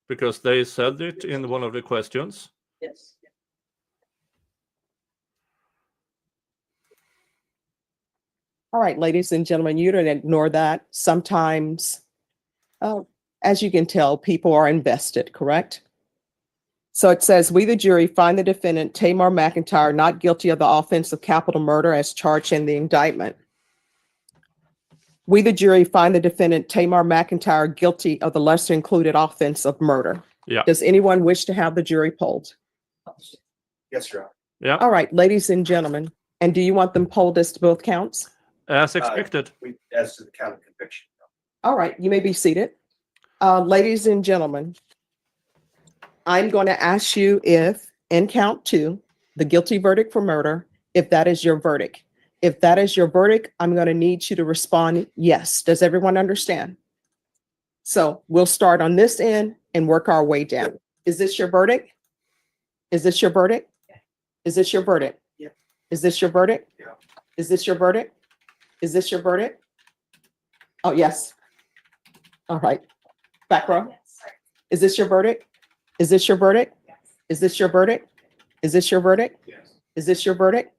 because they said it in one of the questions. Yes. All right, ladies and gentlemen, you don't ignore that. Sometimes, as you can tell, people are invested, correct? So it says, we, the jury, find the defendant, Taymor McIntyre, not guilty of the offense of capital murder as charged in the indictment. We, the jury, find the defendant, Taymor McIntyre, guilty of the lesser included offense of murder. Yeah. Does anyone wish to have the jury polled? Yes, Your Honor. Yeah. All right, ladies and gentlemen, and do you want them polled as to both counts? As expected. As to the count of conviction. All right, you may be seated. Ladies and gentlemen, I'm going to ask you if, in count 2, the guilty verdict for murder, if that is your verdict. If that is your verdict, I'm going to need you to respond yes. Does everyone understand? So we'll start on this end and work our way down. Is this your verdict? Is this your verdict? Is this your verdict? Yeah. Is this your verdict? Yeah. Is this your verdict? Is this your verdict? Oh, yes. All right. Back row. Is this your verdict? Is this your verdict? Is this your verdict? Is this your verdict? Yes. Is this your verdict?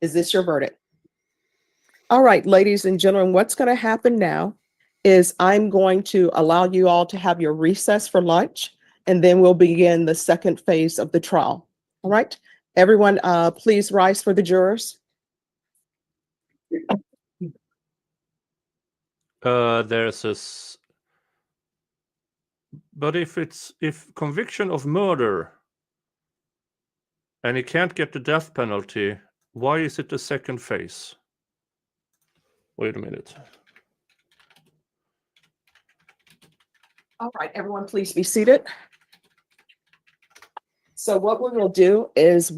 Is this your verdict? All right, ladies and gentlemen, what's going to happen now is I'm going to allow you all to have your recess for lunch, and then we'll begin the second phase of the trial. All right, everyone, please rise for the jurors. There's a but if conviction of murder and he can't get the death penalty, why is it the second phase? Wait a minute. All right, everyone, please be seated. So what we will do is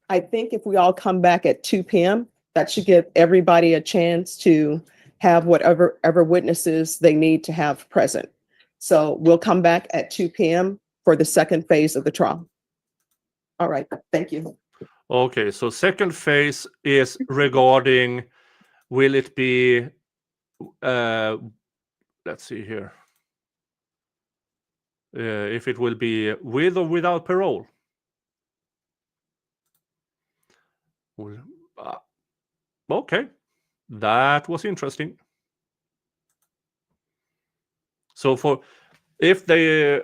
I think if we all come back at 2 p.m., that should give everybody a chance to have whatever witnesses they need to have present. So we'll come back at 2 p.m. for the second phase of the trial. All right, thank you. Okay, so second phase is regarding, will it be, let's see here. If it will be with or without parole. Okay, that was interesting. So if they,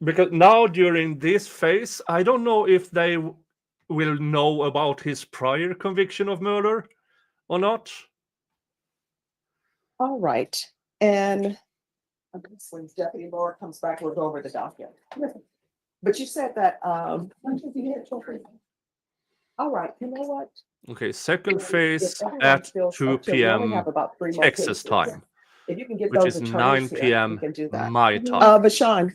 because now during this phase, I don't know if they will know about his prior conviction of murder or not. All right, and when Deputy Laura comes back, we'll go over the docket. But you said that, all right, you know what? Okay, second If phase everyone at feels 2 up to it, we only p.m. have about 3 more Texas cases. time, If you can get which those is attorneys 9 here, we p.m. can do that. my time. But Sean,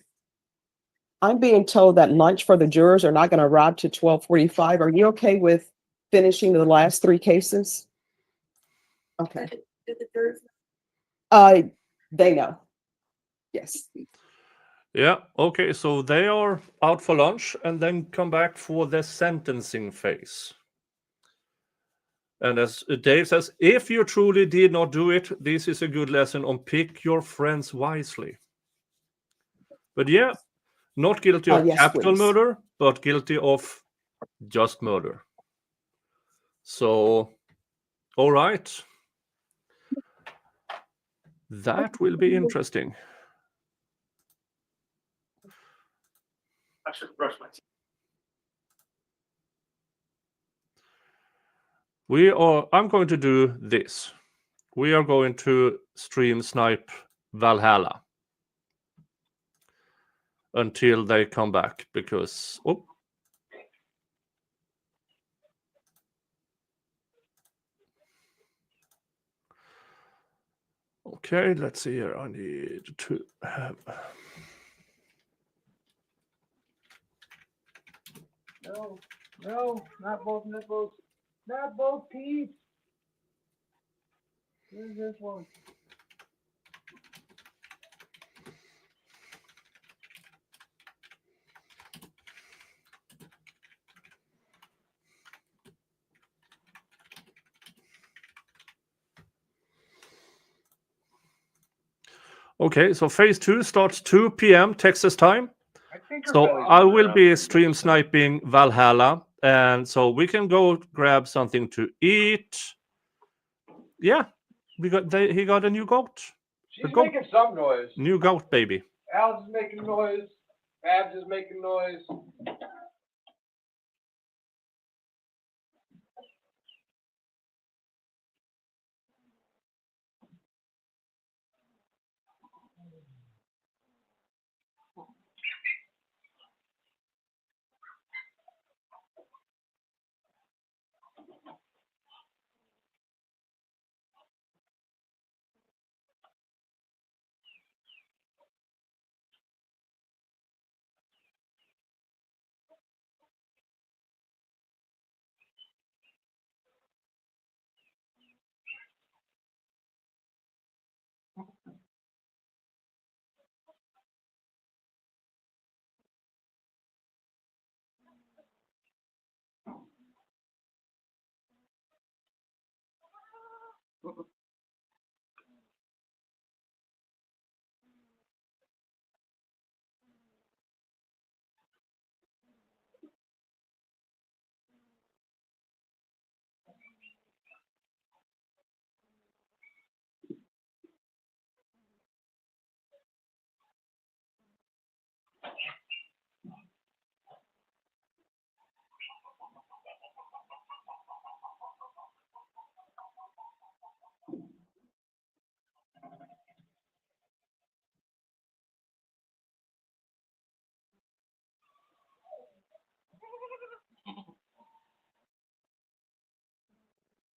I'm being told that lunch for the jurors are not going to arrive to 12:45. Are you okay with finishing the last 3 cases? Okay. They know. Yes. Yeah, okay, so they are out for lunch and then come back for the sentencing phase. And as Dave says, if you truly did not do it, this is a good lesson on pick your friends wisely. But yeah, not guilty of Yes, capital please. murder, but guilty of just murder. So, all right. That will be interesting. I should brush my teeth. I'm going to do this. We are going to stream snipe Valhalla until they come back because okay, let's see here. I need to have No, not both nipples, not both teeth. Where's this one? okay, so phase 2 starts 2 p.m. Texas time. So I will be stream sniping Valhalla, and so we can go grab something to eat. Yeah, he got a new goat. She's making some noise. New goat baby. Al's is making noise. Babs is making noise.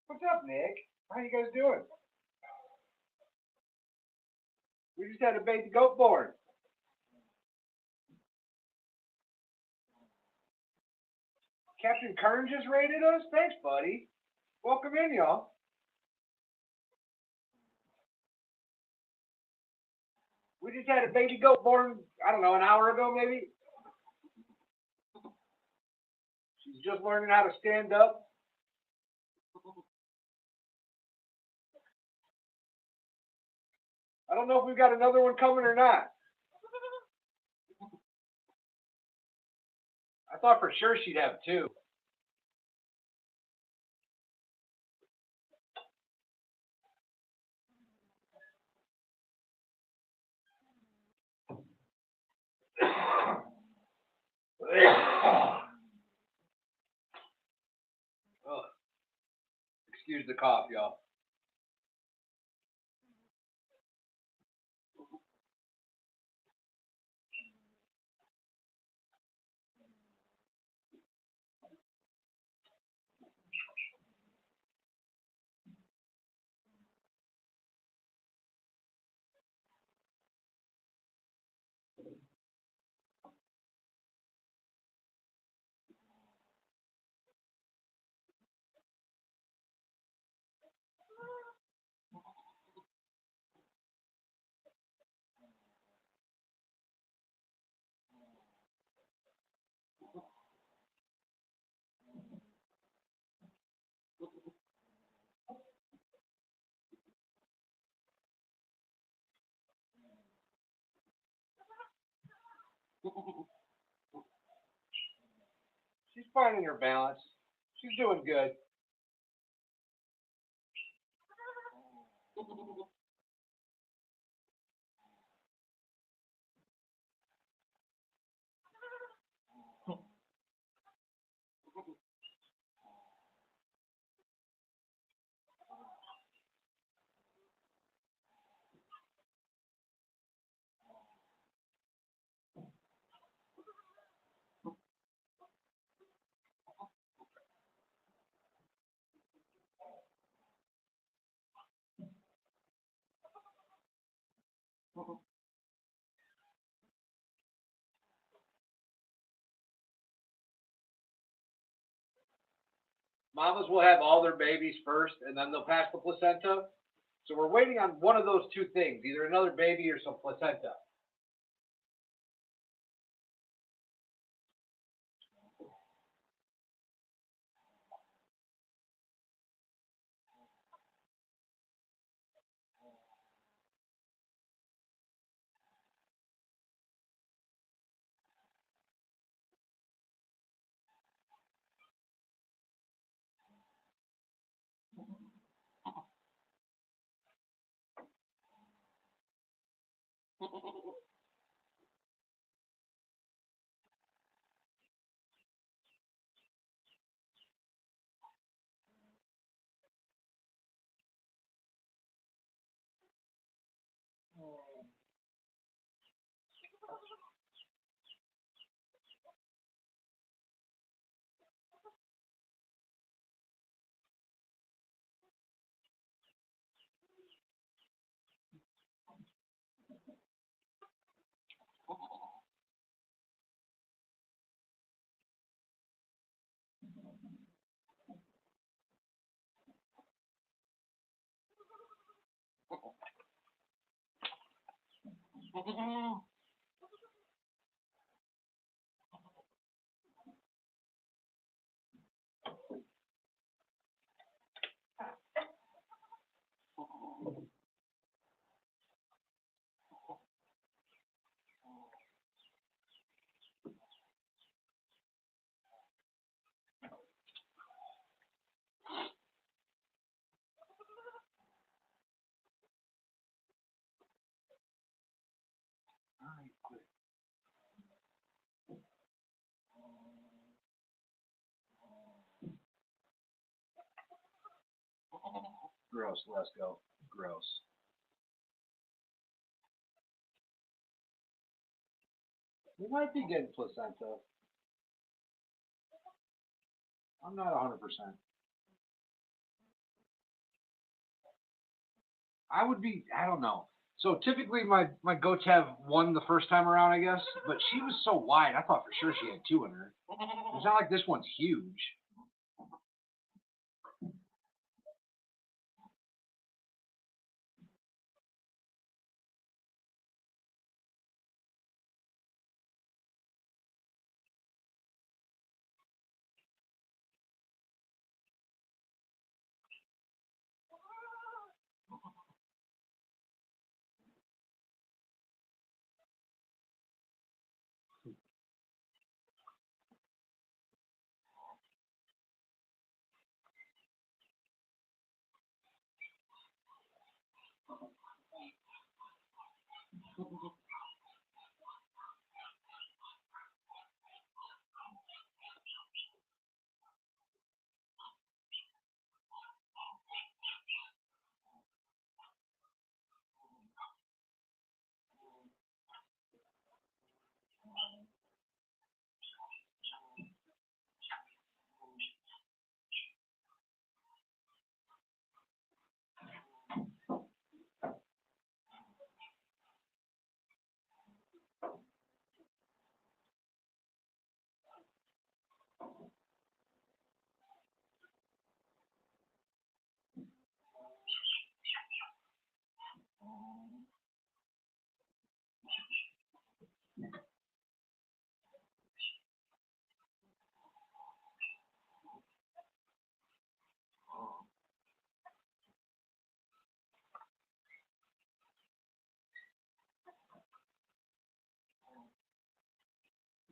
What's up, Nick? How you guys doing? We just had a baby goat born. Captain Kern just raided us? Thanks, buddy. Welcome in, y'all. We just had a baby goat born, I don't know, an hour ago maybe. She's just learning how to stand up. I don't know if we've got another one coming or not. I thought for sure she'd have 2. excuse the cough, y'all. She's finding her balance. She's doing good. Mamas will have all their babies first, and then they'll pass the placenta. So we're waiting on one of those two things, either another baby or some placenta. Gross, let's go. Gross. We might be getting placenta. I'm not 100%. I would be, I don't know. So typically my goats have one the first time around, I guess, but she was so wide, I thought for sure she had two in her. It's not like this one's huge.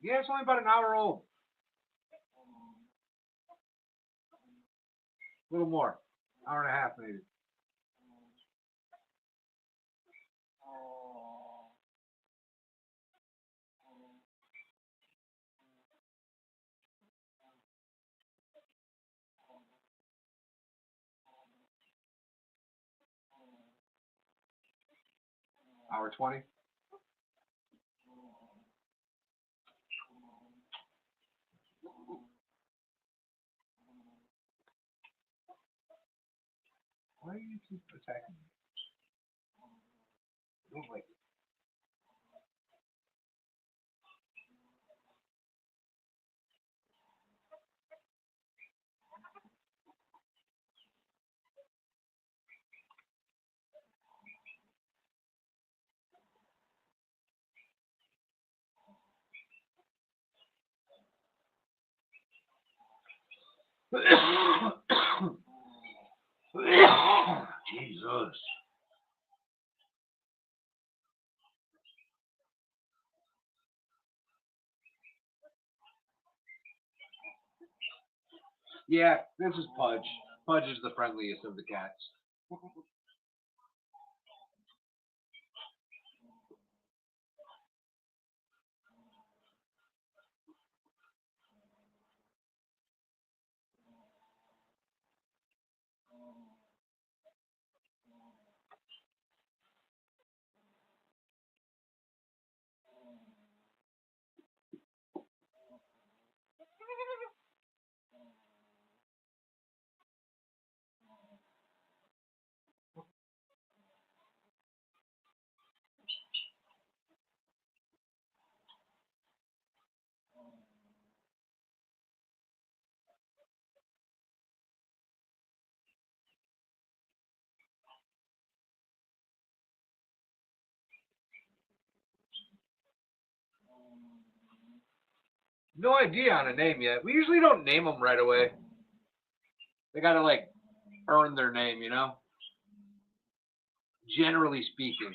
Yeah, it's only about an hour old. A little more. Hour and a half, maybe. Hour 20. Why do you keep attacking me? I don't like it. Jesus. Yeah, this is Pudge. Pudge is the friendliest of the cats. No idea on a name yet. We usually don't name them right away. They gotta like earn their name, you know? Generally speaking.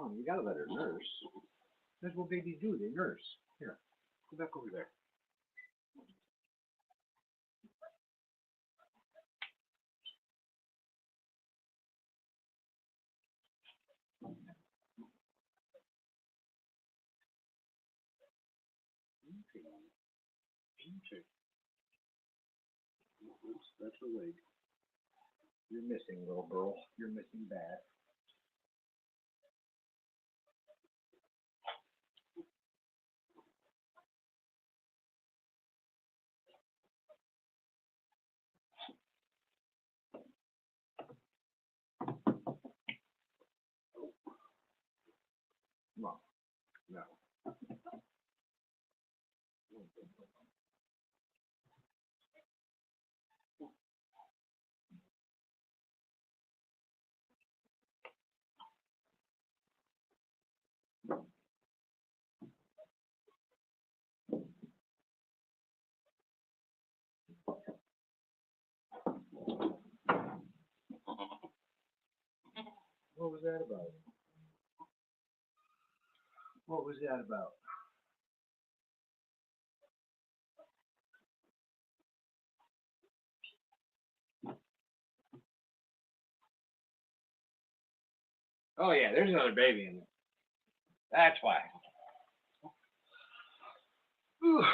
Oh, you gotta let her nurse. That's what babies do. They nurse. Here, go back over there. Okay. That's the leg. You're missing, little girl. You're missing bad. No. What was that about? What was that about? Oh yeah, there's another baby in there. That's why. Whew.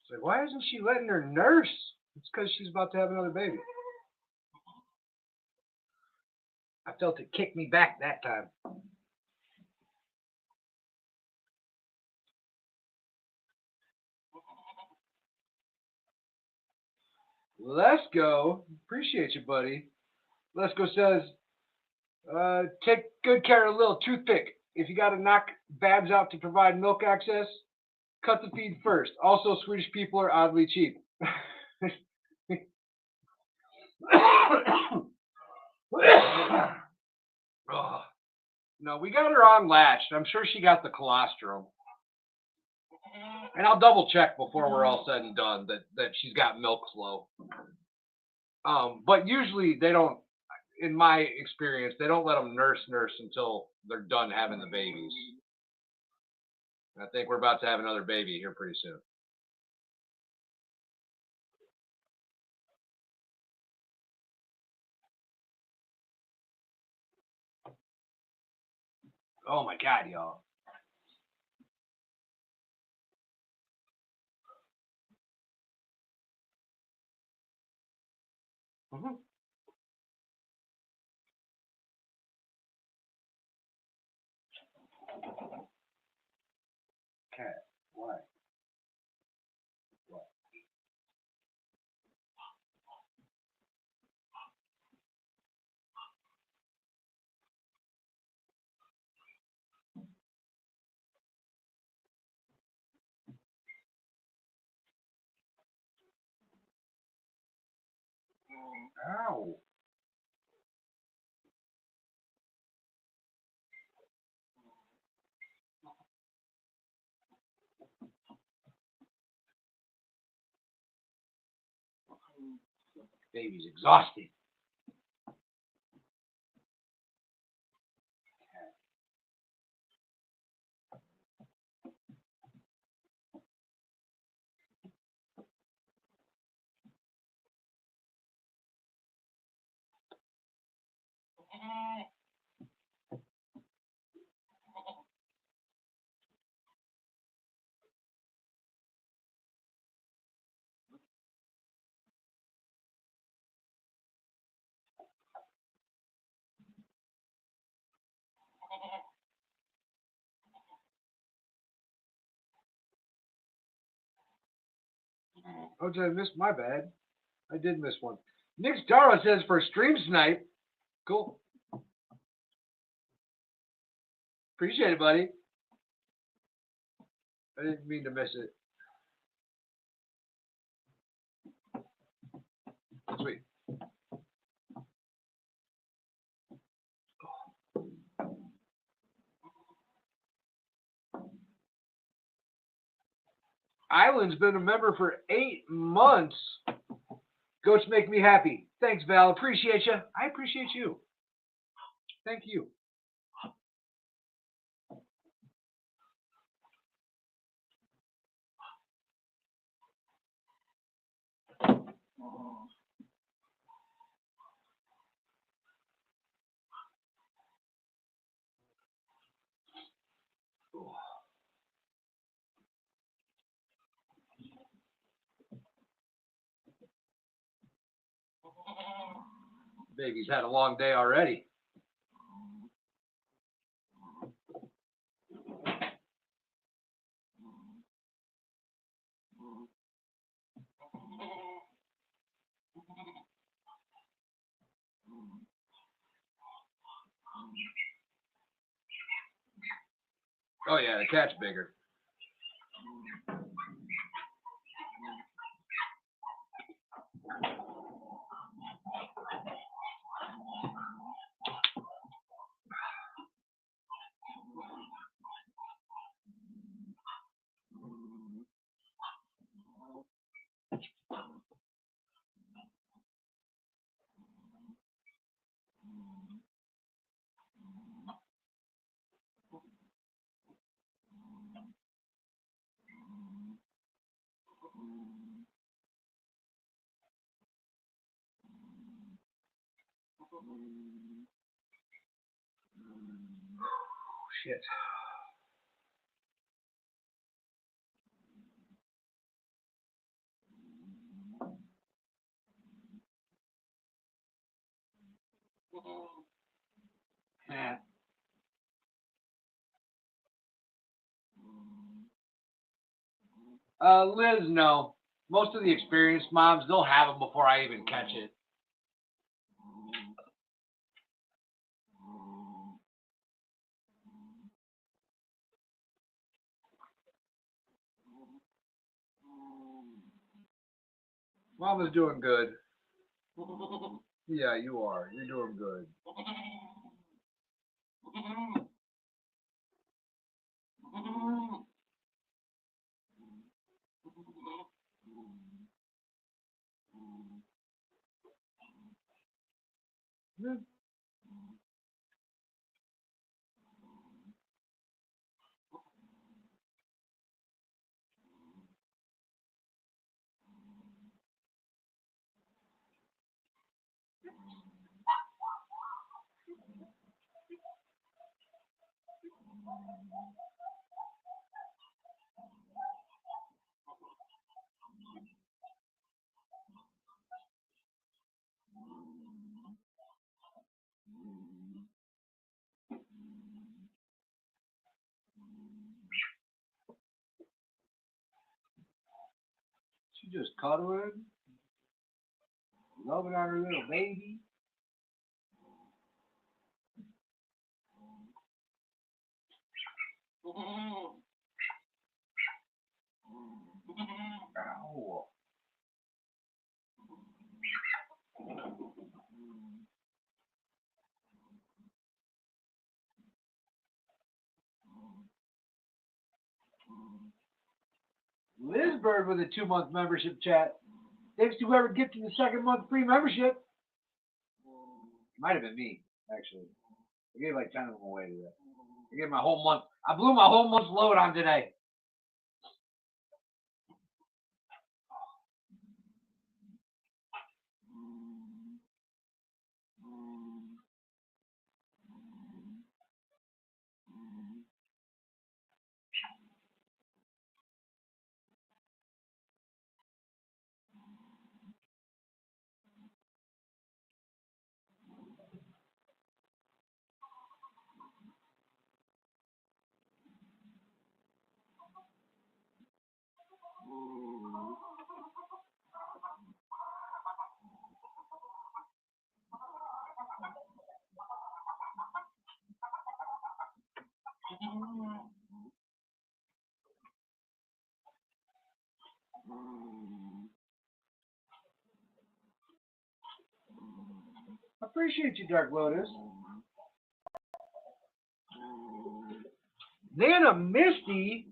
So why isn't she letting her nurse? It's because she's about to have another baby. I felt it kick me back that time. Let's go. Appreciate you, buddy. Let's go says, take good care of little toothpick. If you got to knock Babs out to provide milk access, cut the feed first. Also, Swedish people are oddly cheap. Oh, no, we got her on latched. I'm sure she got the colostrum. And I'll double check before we're all said and done that she's got milk flow. But usually they don't, in my experience, they don't let them nurse until they're done having the babies. I think we're about to have another baby here pretty soon. Oh my God, y'all. Mm-hmm. Okay, what? Ow. Baby's exhausted. Oh, did I miss? My bad. I did miss one. Nick Dara says for stream snipe. Cool. Appreciate it, buddy. I didn't mean to miss it. Sweet. Island's been a member for 8 months. Goats make me happy. Thanks, Val. Appreciate you. I appreciate you. Thank you. Baby's had a long day already. Oh yeah, the cat's bigger. Shit. Yeah. Liz, no. Most of the experienced moms, they'll have them before I even catch it. Mama's doing good. Yeah, you are. You're doing good. She just cuddling, loving on her little baby. Ow. Liz Bird with a 2-month membership chat. Thanks to whoever gifted the second month free membership. Might have been me, actually. I gave like 10 of them away today. I gave my whole month. I blew my whole month's load on today. Appreciate you, Dark Lotus. Nana Misty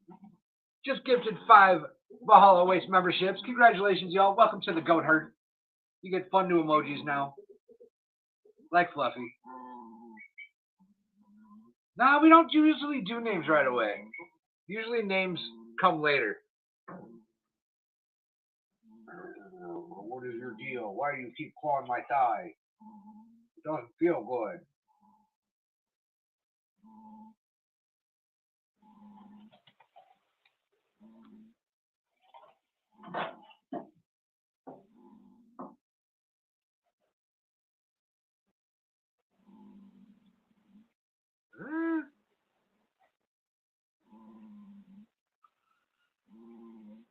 just gifted 5 Valhalla Waste memberships. Congratulations, y'all. Welcome to the Goat Herd. You get fun new emojis now. Like Fluffy. Nah, we don't usually do names right away. Usually names come later. What is your deal? Why do you keep clawing my thigh? It doesn't feel good.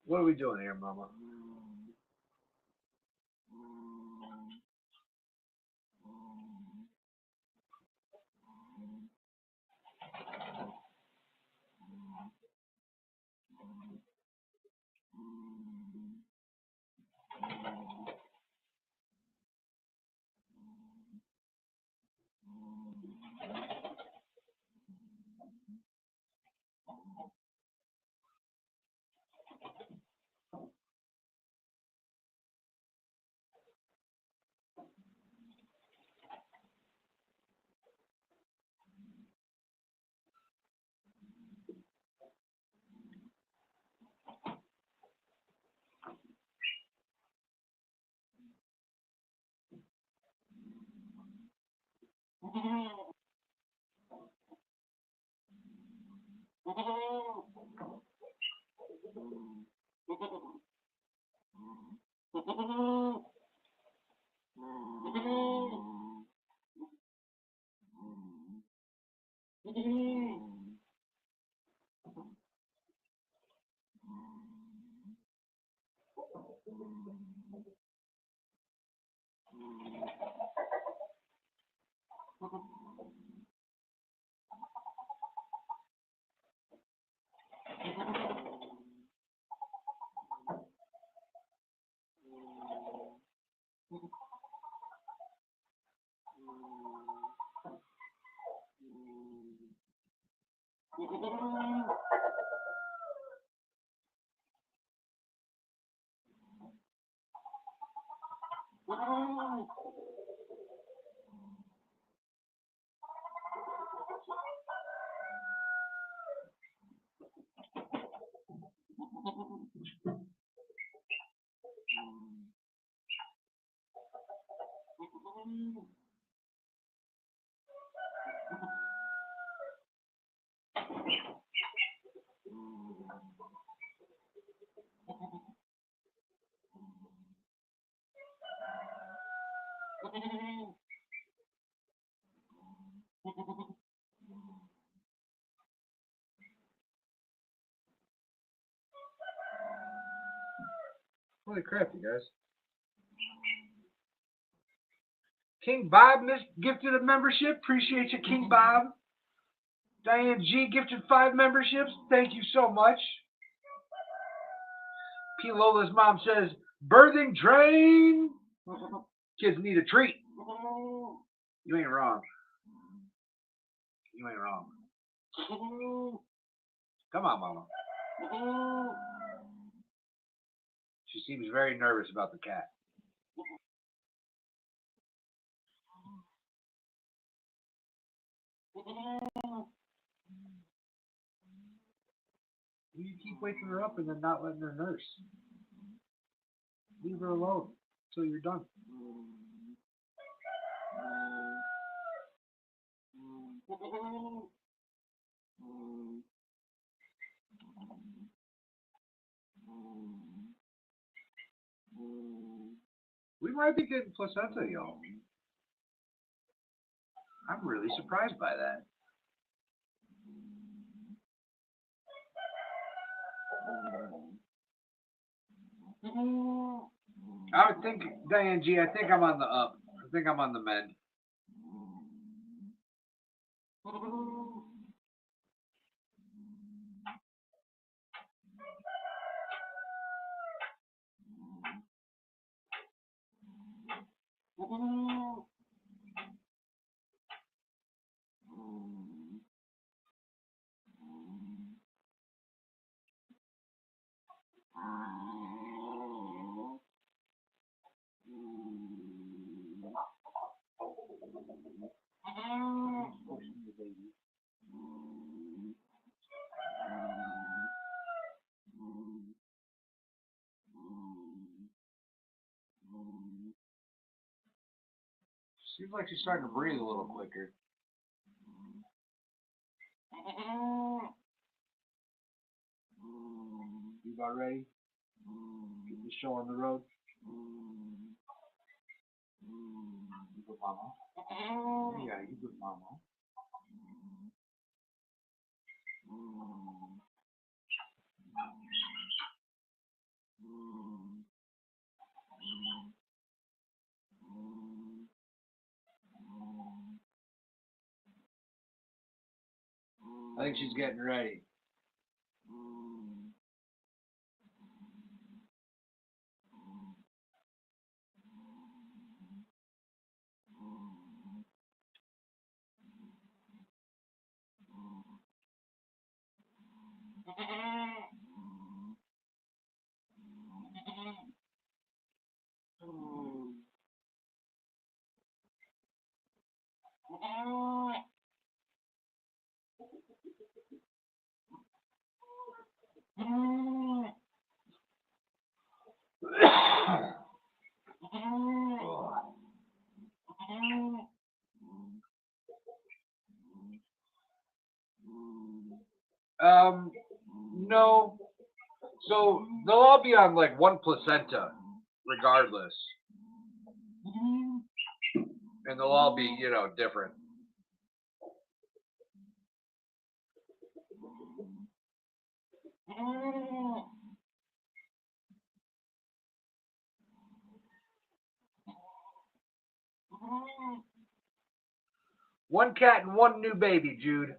What are we doing here, Mama? Holy crap, you guys. King Bob gifted a membership. Appreciate you, King Bob. Diane G gifted 5 memberships. Thank you so much. P. Lola's mom says, birthing train. Kids need a treat. You ain't wrong. You ain't wrong. Come on, Mama. She seems very nervous about the cat. You keep waking her up and then not letting her nurse. Leave her alone until you're done. We might be getting placenta, y'all. I'm really surprised by that. I would think, Diane G, I think I'm on the up. I think I'm on the mend. Seems like she's starting to breathe a little quicker. You about ready? Get the show on the road. You good, Mama? Yeah, you good, Mama. I think she's getting ready. No. So they'll all be on like one placenta, regardless. And they'll all be, you know, different. One cat and one new baby, Jude.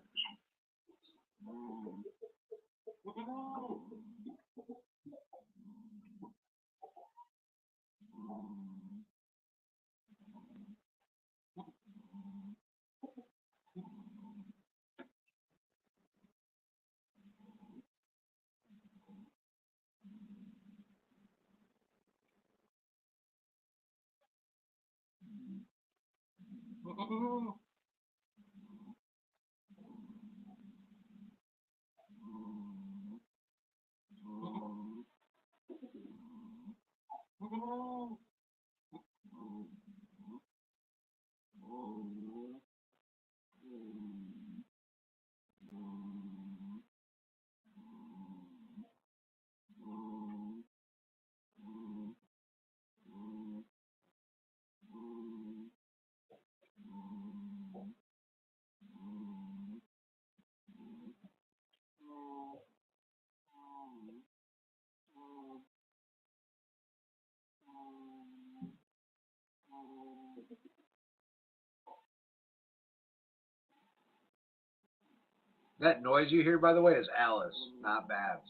That noise you hear, by the way, is Alice, not Babs.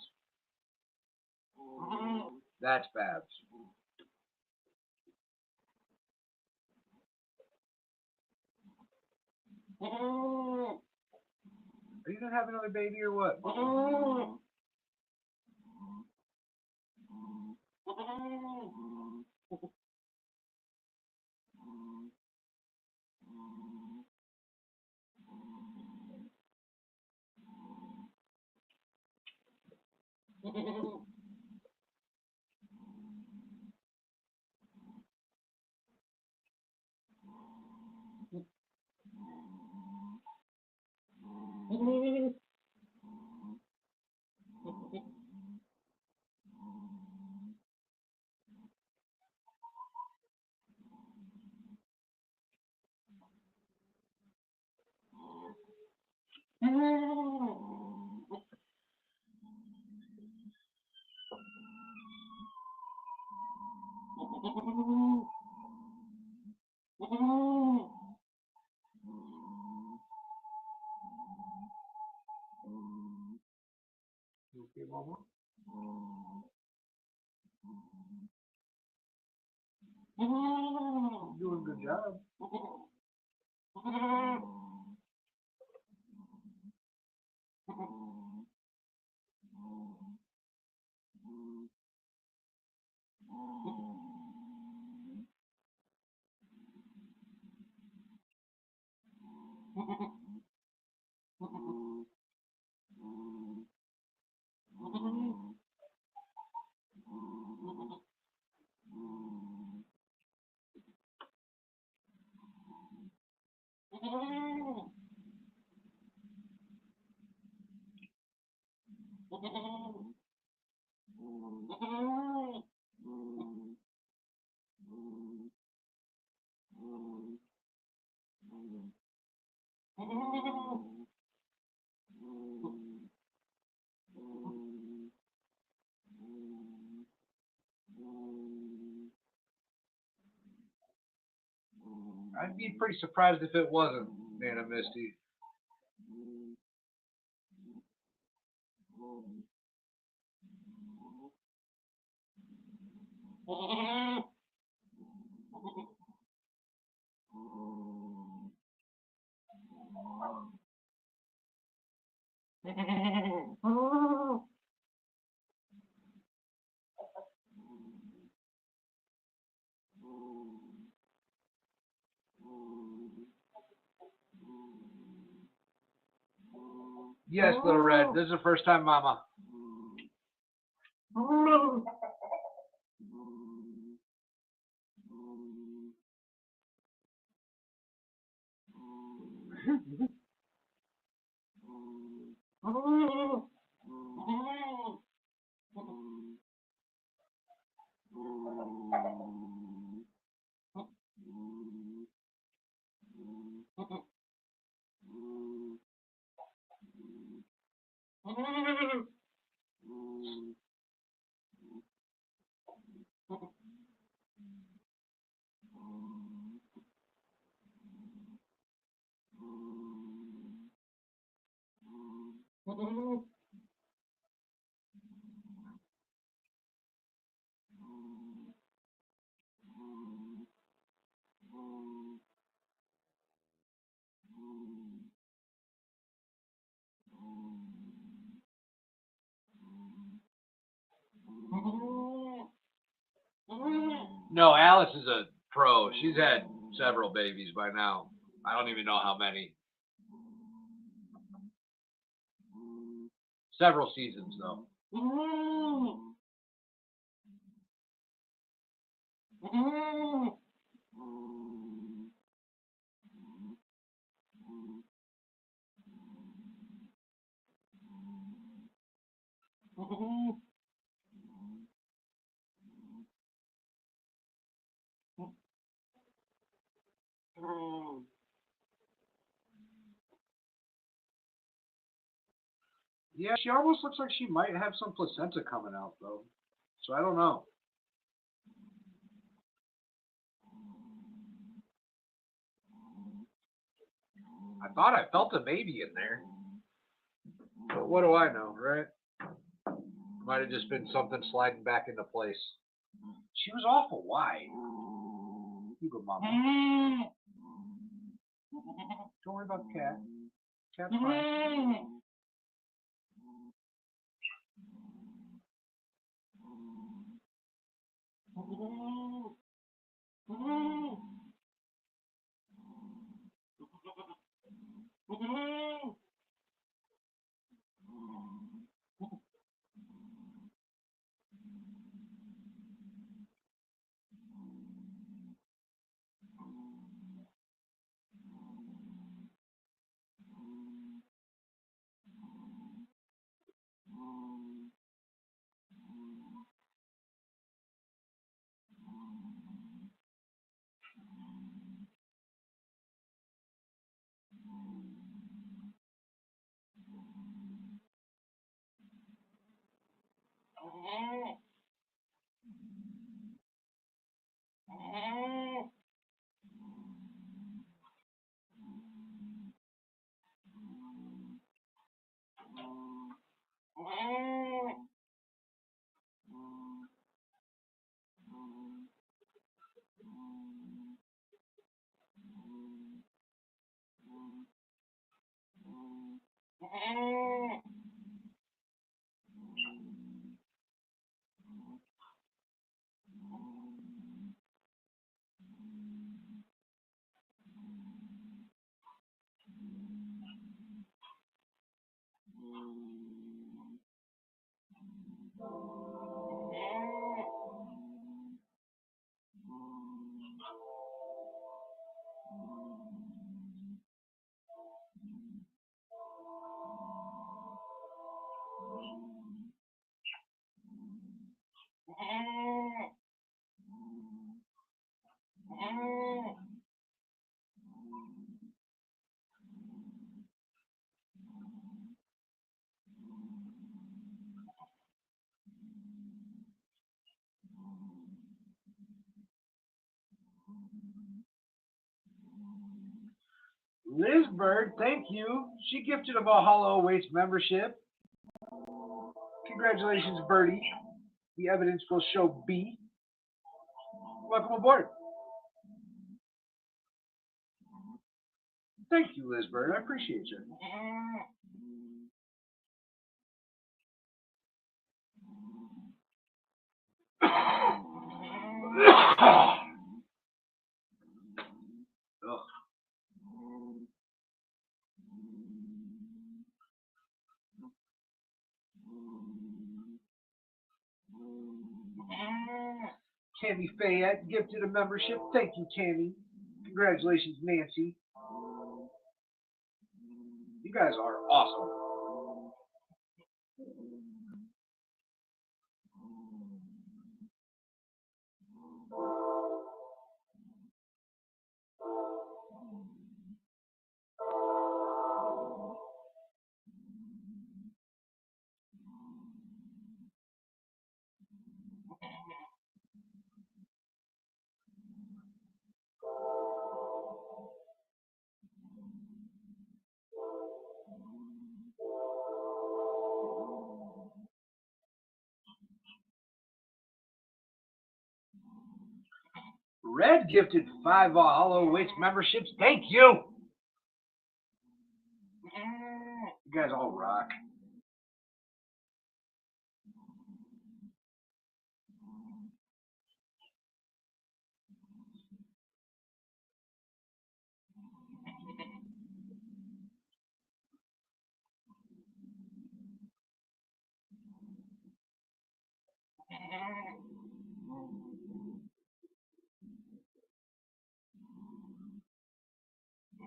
That's Babs. Are you gonna have another baby or what? Okay, Mama. Doing a good job. I'd be pretty surprised if it wasn't, Nana Misty. Yes, Little Red. This is the first time, Mama. No, Alice is a pro. She's had several babies by now. I don't even know how many. Several seasons though. Yeah, she almost looks like she might have some placenta coming out though. So I don't know. I thought I felt a baby in there. But what do I know, right? Might have just been something sliding back into place. She was awful wide. You go, mama. Don't worry about the cat. Cat's fine. Liz Bird, thank you. She gifted a Valhalla Awaits membership. Congratulations, Birdie. The evidence will show B. Welcome aboard. Thank you, Liz Bird. I appreciate you. Ugh. Tammy Fayette gifted a membership. Thank you, Tammy. Congratulations, Nancy. You guys are awesome. Red gifted 5 Valhalla Awaits memberships. Thank you. You guys all rock.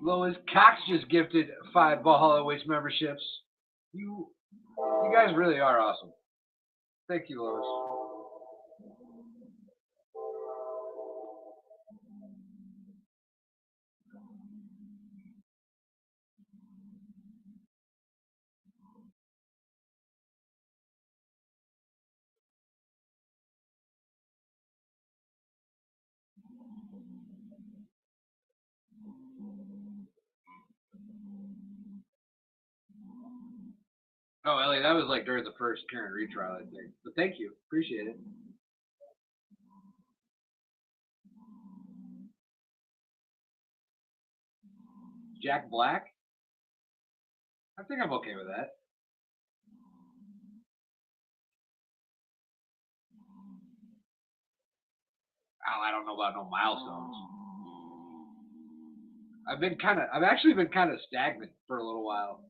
Lois Cox just gifted 5 Valhalla Waste memberships. You guys really are awesome. Thank you, Lois. Oh, Ellie, that was like during the first Karen retrial, I think. But thank you. Appreciate it. Jack Black? I think I'm okay with that. Oh, I don't know about no milestones. I've actually been kind of stagnant for a little while.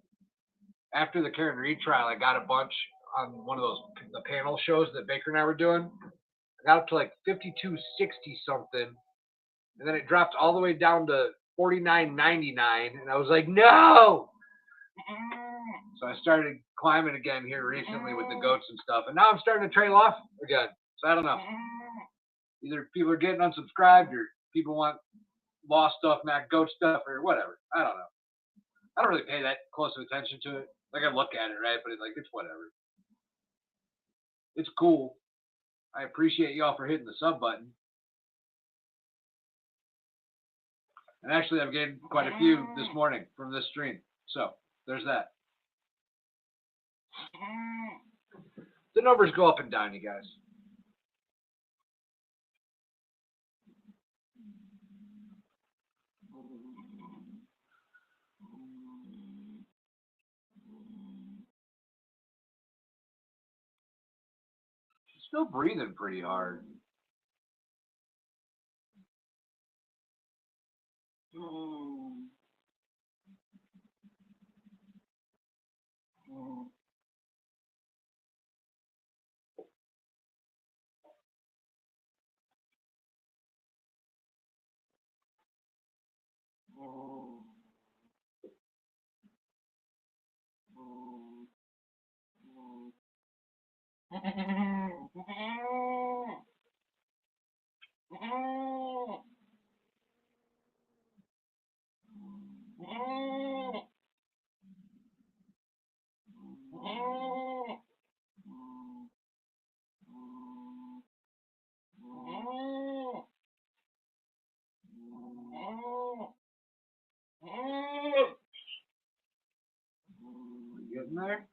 After the Karen retrial, I got a bunch on one of the panel shows that Baker and I were doing. I got up to like 52.60 something, and then it dropped all the way down to 49.99, and I was like, no! So I started climbing again here recently with the goats and stuff, and now I'm starting to trail off again. So I don't know. Either people are getting unsubscribed, or people want lost stuff, Mac goat stuff, or whatever. I don't know. I don't really pay that close of attention to it. Like, I look at it, right? But it's whatever. It's cool. I appreciate y'all for hitting the sub button. And actually, I've gained quite a few this morning from this stream. So there's that. The numbers go up and down, you guys. She's still breathing pretty hard. Getting there?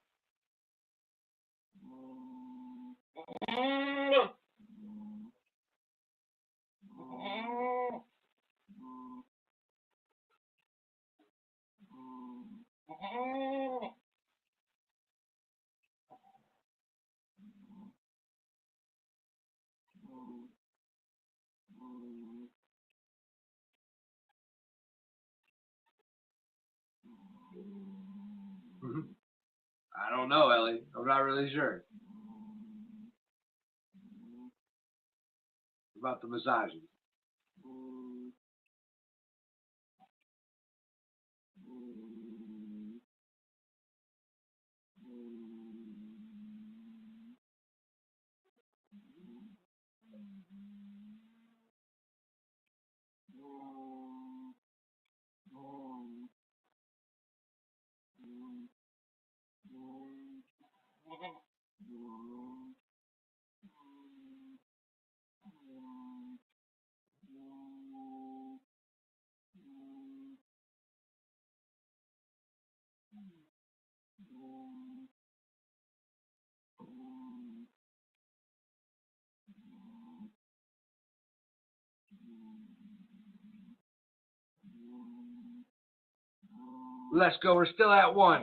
I don't know, Ellie. I'm not really sure about the massaging. Let's go. We're still at 1.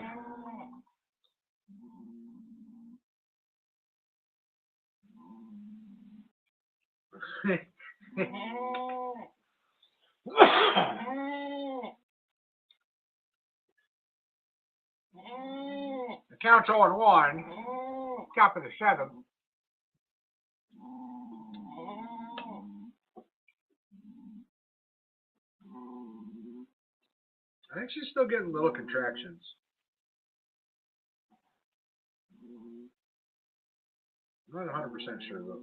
The count's on 1. Top of the 7. I think she's still getting little contractions. I'm not 100% sure though.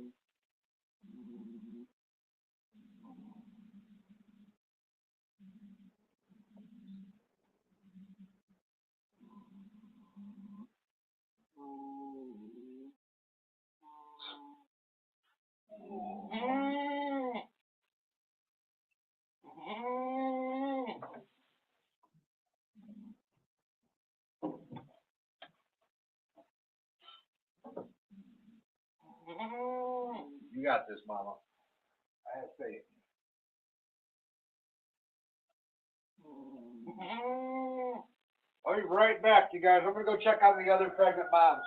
You got this, Mama. I have faith. I'll be right back, you guys. I'm gonna go check on the other pregnant moms.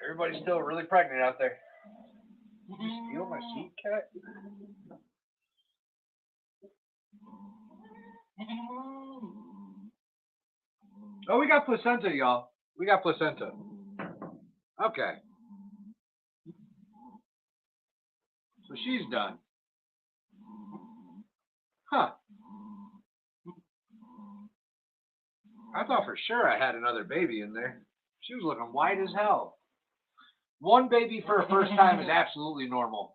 Everybody's still really pregnant out there. Did you steal my seat, cat? Oh, we got placenta, y'all. We got placenta. Okay. So she's done. Huh. I thought for sure I had another baby in there. She was looking white as hell. One baby for a first time is absolutely normal.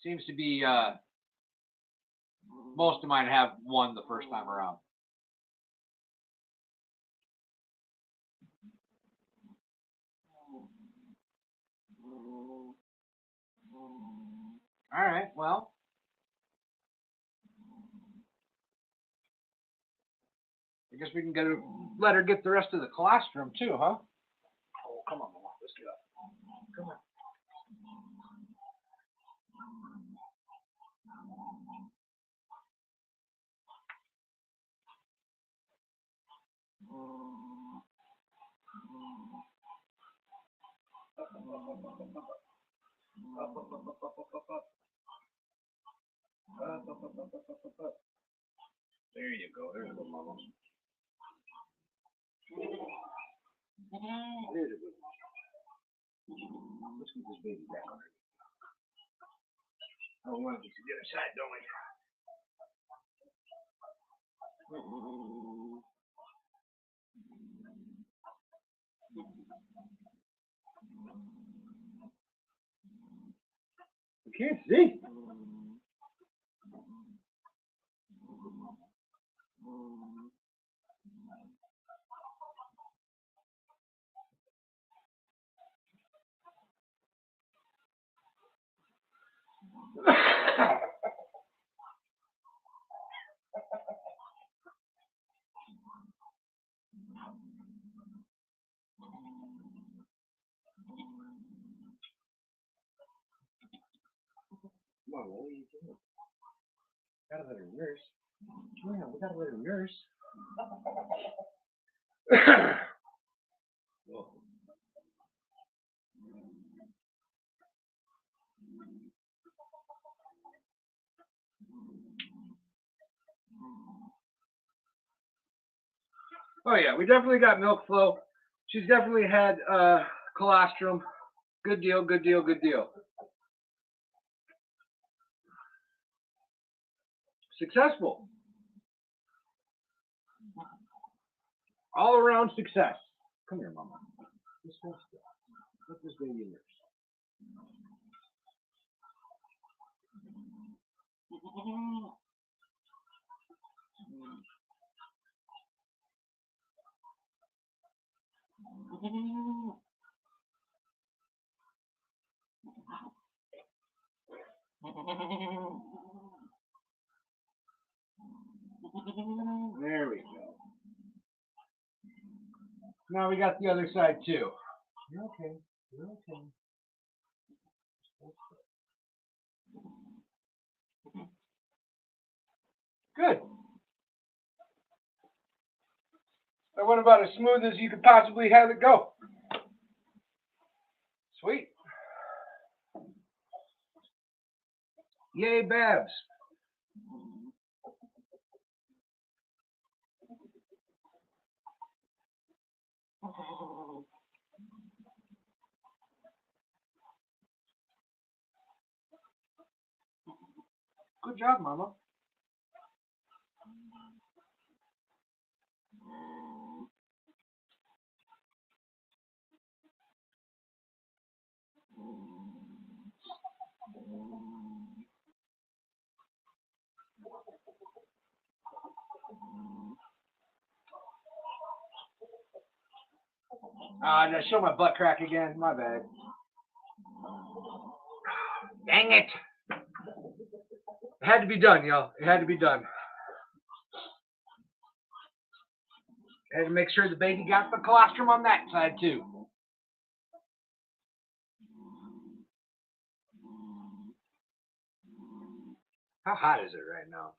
Seems to be, most of mine have one the first time around. All right, well. I guess we can let her get the rest of the colostrum too, huh? Oh, come on, Mama. Let's get up. Come on. There you go. There's a good mama. There's a good mama. Let's get this baby back on her. Oh, we want to get to the other side, don't we? I can't see. Come on, what are you doing? Gotta let her nurse. Come on, we gotta let her nurse. Whoa. Oh yeah, we definitely got milk flow. She's definitely had colostrum. Good deal, good deal, good deal. Successful. All around success. Come here, Mama. Let this baby nurse. There we go. Now we got the other side too. You're okay. You're okay. Good. That went about as smooth as you could possibly have it go. Sweet. Yay, Babs. Good job, Mama. Did I show my butt crack again? My bad. Dang it. It had to be done, y'all. It had to be done. I had to make sure the baby got the colostrum on that side too. How hot is it right now?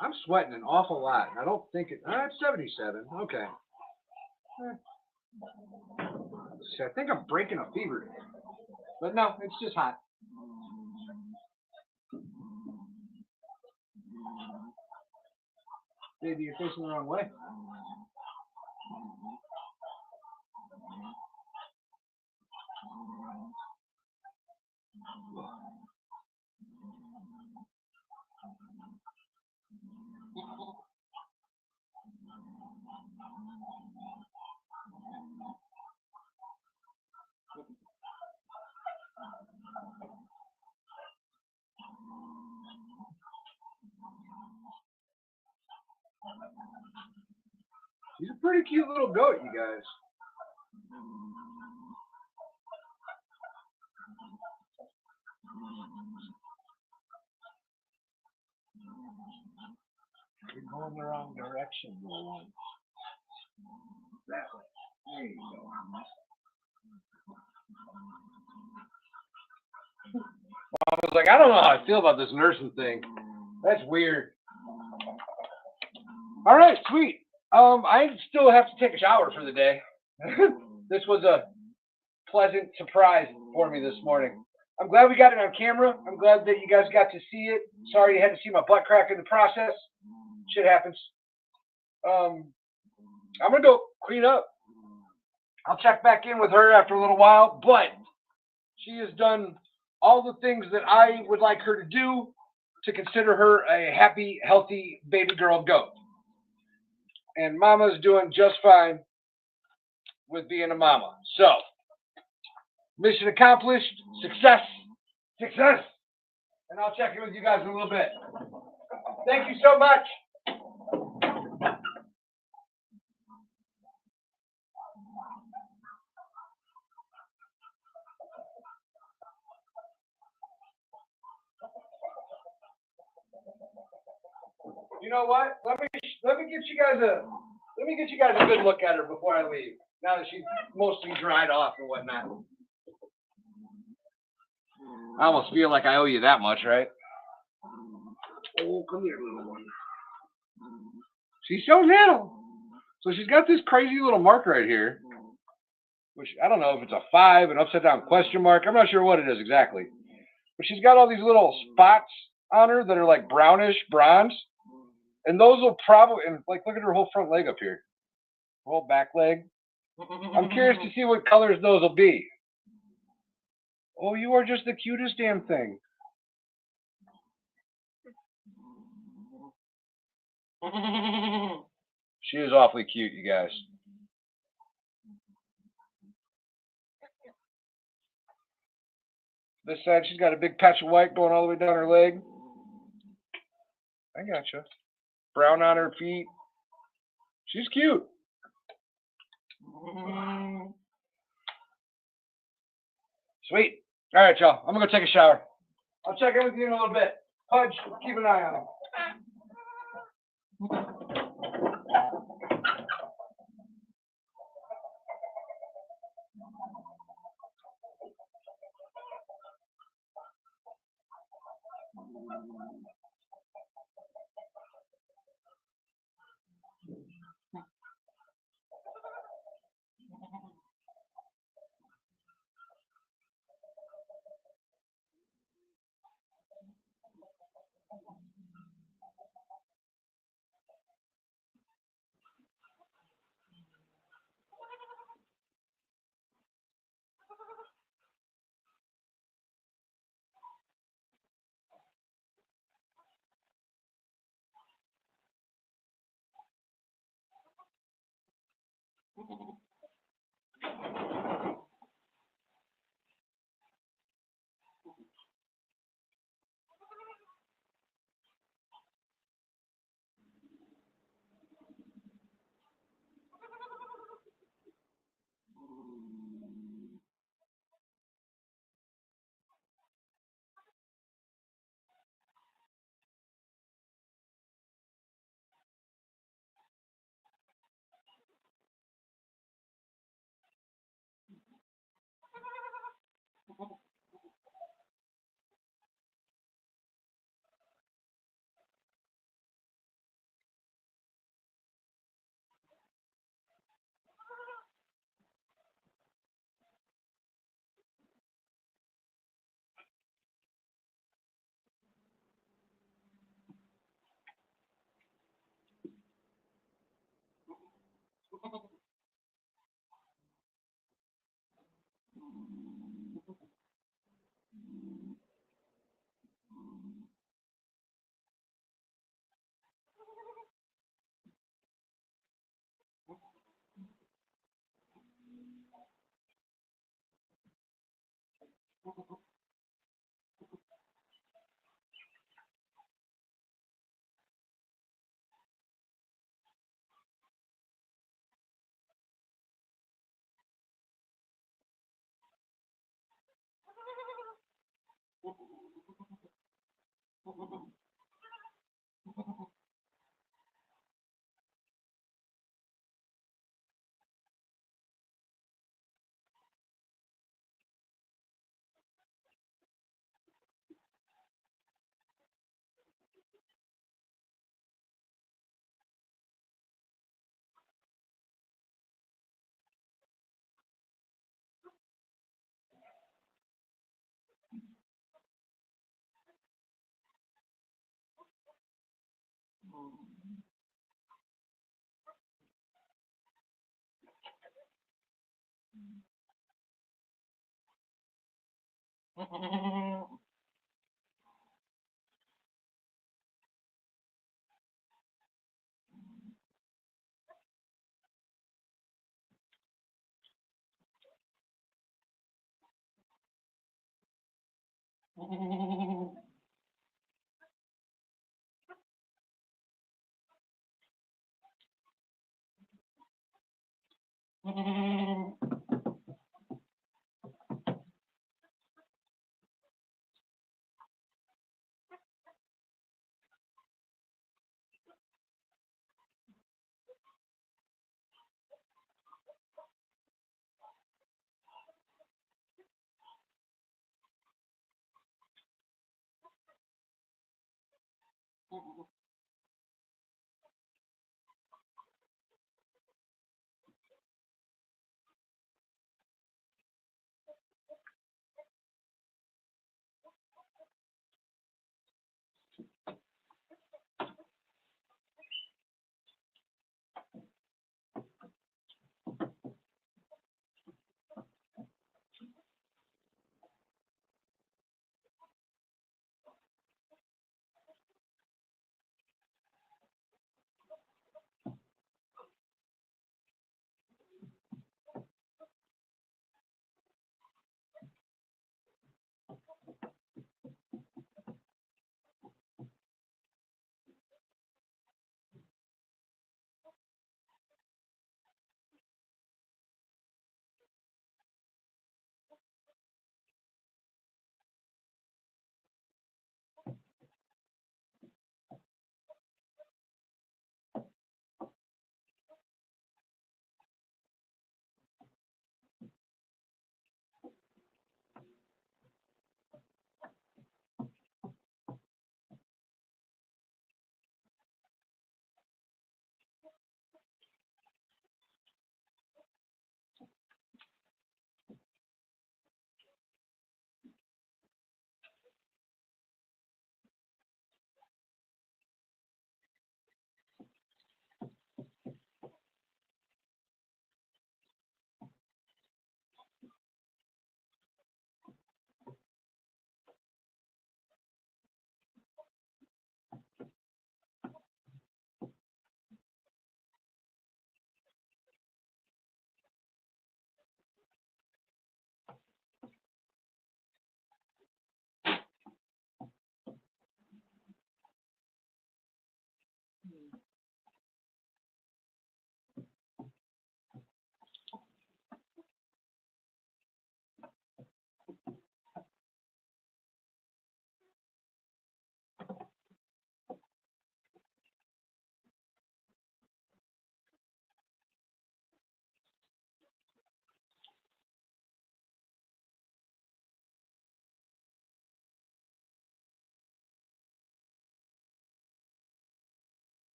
I'm sweating an awful lot. I don't think it. It's 77. Okay. See, I think I'm breaking a fever. But no, it's just hot. Baby, you're facing the wrong way. She's a pretty cute little goat, you guys. You're going the wrong direction, little one. That way. There you go. I was like, I don't know how I feel about this nursing thing. That's weird. All right, sweet. I still have to take a shower for the day. This was a pleasant surprise for me this morning. I'm glad we got it on camera. I'm glad that you guys got to see it. Sorry you had to see my butt crack in the process. Shit happens. I'm gonna go clean up. I'll check back in with her after a little while, but she has done all the things that I would like her to do to consider her a happy, healthy baby girl goat. And Mama's doing just fine with being a mama. So, mission accomplished, success, success. And I'll check in with you guys in a little bit. Thank you so much. You know what? Let me get you guys a good look at her before I leave. Now that she's mostly dried off and whatnot. I almost feel like I owe you that much, right? Oh, come here, little one. She's so little. So she's got this crazy little mark right here, which I don't know if it's a 5, an upside down question mark. I'm not sure what it is exactly. But she's got all these little spots on her that are like brownish bronze. And those will probably, and like, look at her whole front leg up here. Her whole back leg. I'm curious to see what colors those will be. Oh, you are just the cutest damn thing. She is awfully cute, you guys. This side, she's got a big patch of white going all the way down her leg. I gotcha. Brown on her feet. She's cute. Sweet. All right, y'all. I'm gonna go take a shower. I'll check in with you in a little bit. Pudge, keep an eye on him.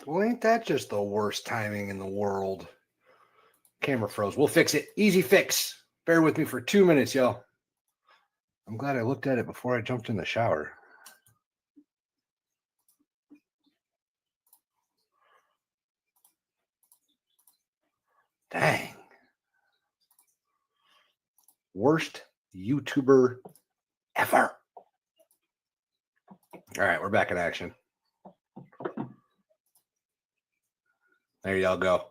Well, ain't that just the worst timing in the world? Camera froze. We'll fix it. Easy fix. Bear with me for 2 minutes, y'all. I'm glad I looked at it before I jumped in the shower. Dang. Worst YouTuber ever. All right, we're back in action. There y'all go.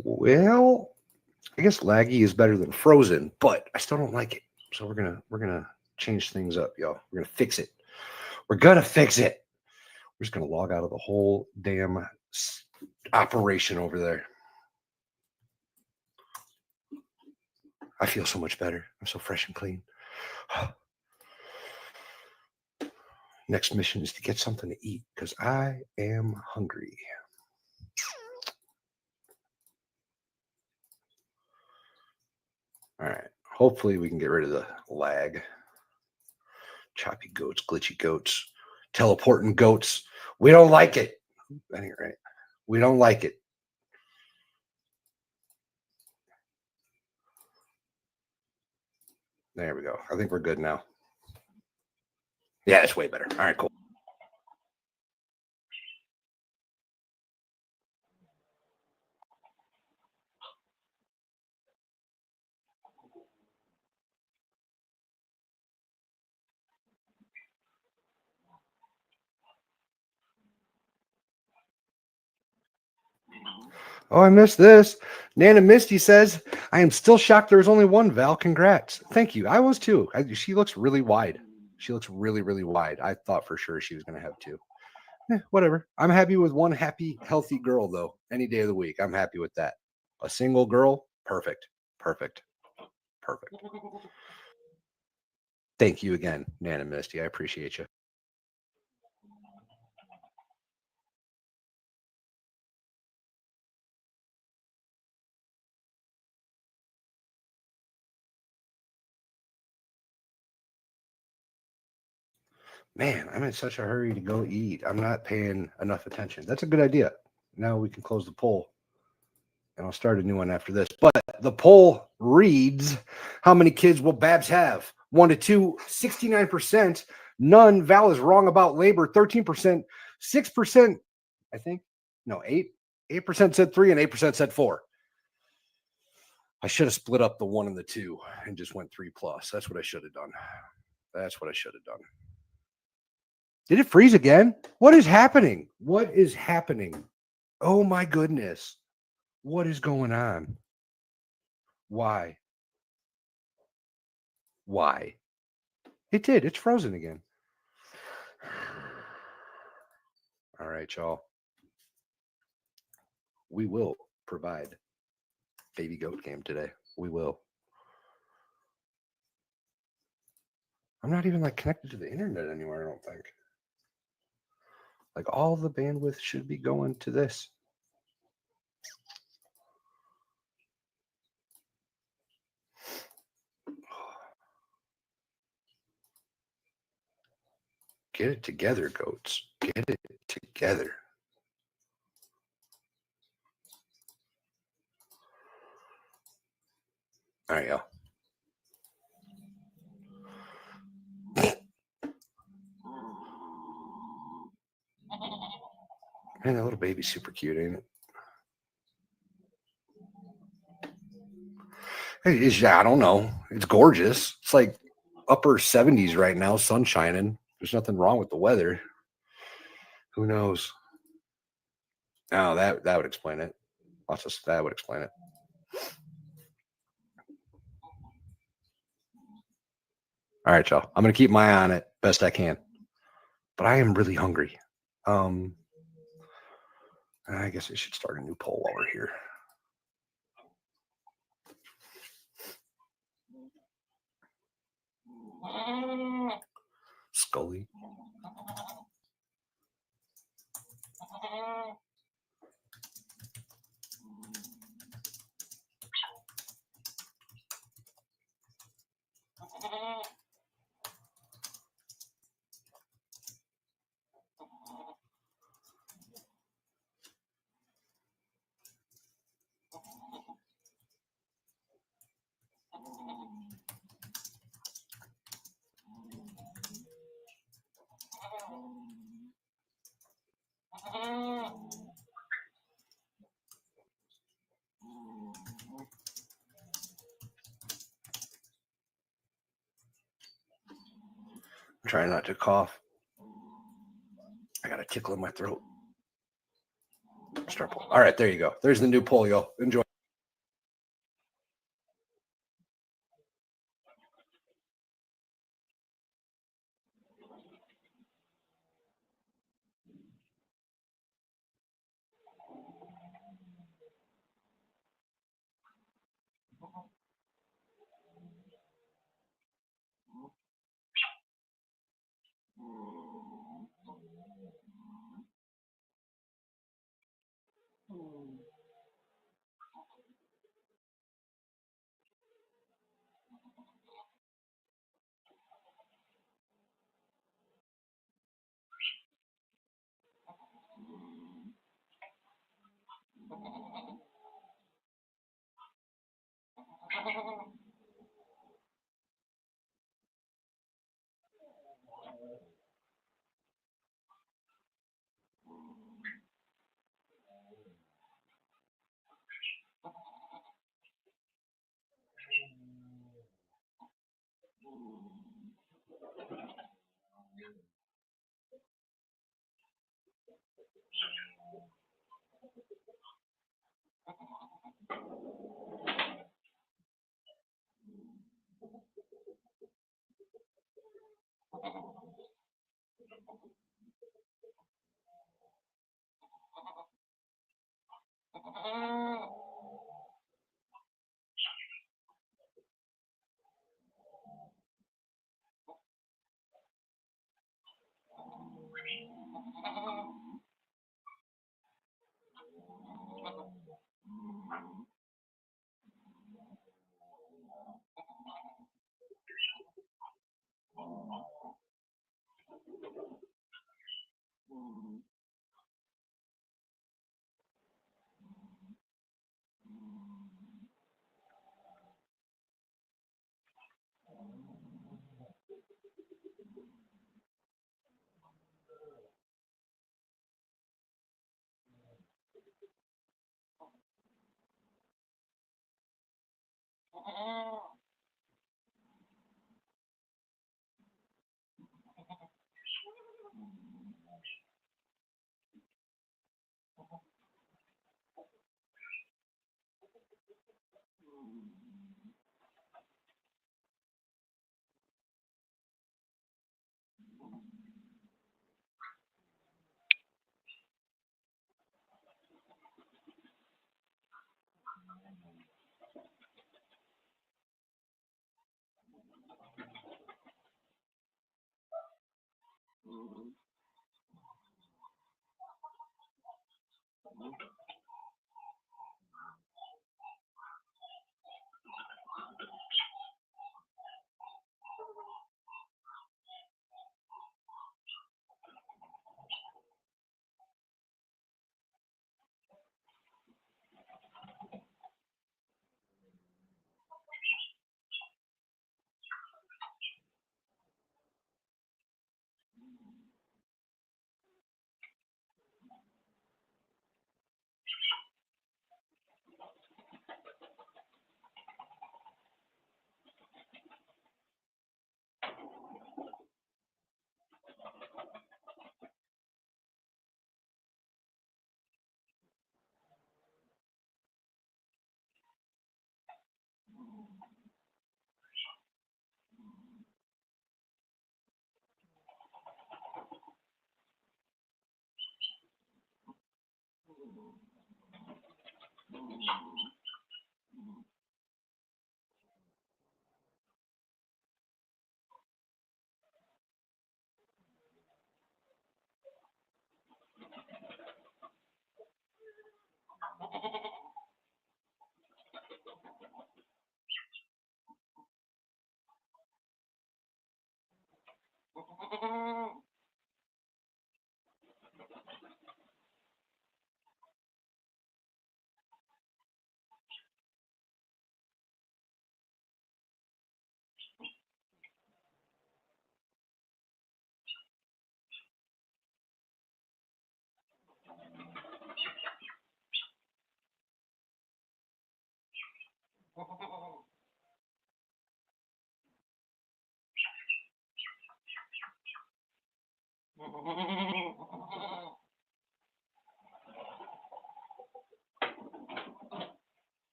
Well, I guess laggy is better than frozen, but I still don't like it. So we're gonna change things up, y'all. We're gonna fix it. We're gonna fix it. We're just gonna log out of the whole damn operation over there. I feel so much better. I'm so fresh and clean. Next mission is to get something to eat because I am hungry. All right. Hopefully we can get rid of the lag. Choppy goats, glitchy goats, teleporting goats. We don't like it. That ain't right. We don't like it. There we go. I think we're good now. Yeah, it's way better. All right, cool. Oh, I missed this. Nana Misty says, I am still shocked there was only one, Val. Congrats. Thank you. I was too. She looks really wide. She looks really, really wide. I thought for sure she was going to have two. Whatever. I'm happy with one happy, healthy girl, though. Any day of the week. I'm happy with that. A single girl. Perfect. Perfect. Perfect. Thank you again, Nana Misty. I appreciate you. Man, I'm in such a hurry to go eat. I'm not paying enough attention. That's a good idea. Now we can close the poll. And I'll start a new one after this. But the poll reads, how many kids will Babs have? 1 to 2, 69%. None. Val is wrong about labor, 13%. 6%, I think. No, 8. 8% said 3 and 8% said 4. I should have split up the 1 and the 2 and just went 3 plus. That's what I should have done. That's what I should have done. Did it freeze again? What is happening? What is happening? Oh my goodness. What is going on? Why? Why? It did. It's frozen again. All right, y'all. We will provide baby goat game today. We will. I'm not even like connected to the internet anywhere, I don't think. Like all the bandwidth should be going to this. Get it together, goats. Get it together. All right, y'all. Man, that little baby's super cute, ain't it? I don't know. It's gorgeous. It's like upper 70s right now, sun shining. There's nothing wrong with the weather. Who knows? Oh, that would explain it. That would explain it. All right, y'all. I'm gonna keep my eye on it best I can. But I am really hungry. I guess I should start a new poll while we're here. Scully. I'm trying not to cough. I got a tickle in my throat. Start poll. All right, there you go. There's the new poll, y'all. Enjoy.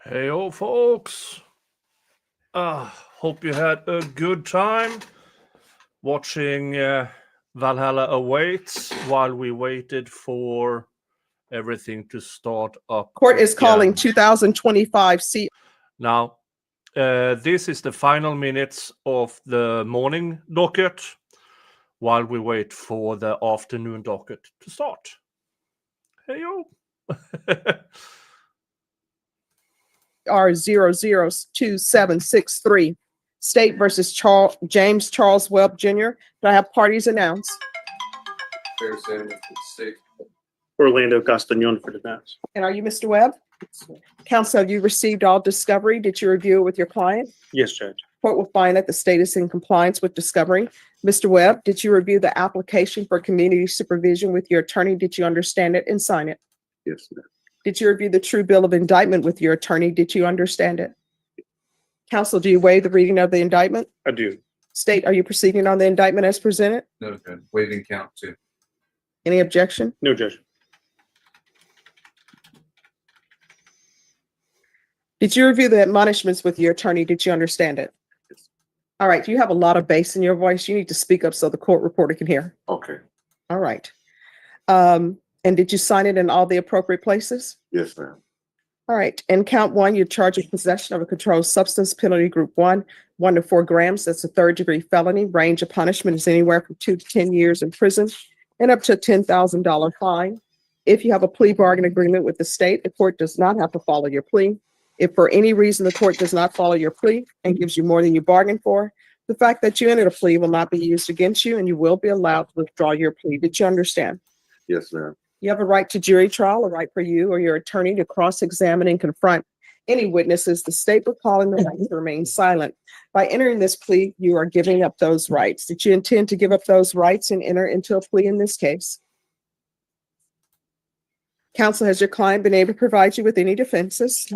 Hey, folks. Hope you had a good time watching Valhalla Awaits while we waited for everything to start up. Court is calling again. 2025 C. Now, this is the final minutes of the morning docket while we wait for the afternoon docket to start. Hey, yo. R002763, State versus James Charles Webb Jr. Do I have parties announced? Fair Sandwich for the state. Orlando Castañon for defense. And are you Mr. Webb? Counsel, have you received all discovery? Did you review it with your client? Yes, Judge. Court will find that the state is in compliance with discovery. Mr. Webb, did you review the application for community supervision with your attorney? Did you understand it and sign it? Yes, ma'am. Did you review the true bill of indictment with your attorney? Did you understand it? Counsel, do you waive the reading of the indictment? I do. State, are you proceeding on the indictment as presented? No, Judge. Waiving count 2. Any objection? No, Judge. Did you review the admonishments with your attorney? Did you understand it? Yes. All right, you have a lot of bass in your voice. You need to speak up so the court reporter can hear. Okay. All right. And did you sign it in all the appropriate places? Yes, ma'am. All right. In count 1, you're charged with possession of a controlled substance, penalty group 1, 1 to 4 grams. That's a 3rd-degree felony. Range of punishment is anywhere from 2 to 10 years in prison and up to a $10,000 fine. If you have a plea bargain agreement with the state, the court does not have to follow your plea. If for any reason the court does not follow your plea and gives you more than you bargained for, the fact that you entered a plea will not be used against you and you will be allowed to withdraw your plea. Did you understand? Yes, ma'am. You have a right to jury trial, a right for you or your attorney to cross-examine and confront any witnesses. The state will call in the right to remain silent. By entering this plea, you are giving up those rights. Did you intend to give up those rights and enter into a plea in this case? Counsel, has your client been able to provide you with any defenses?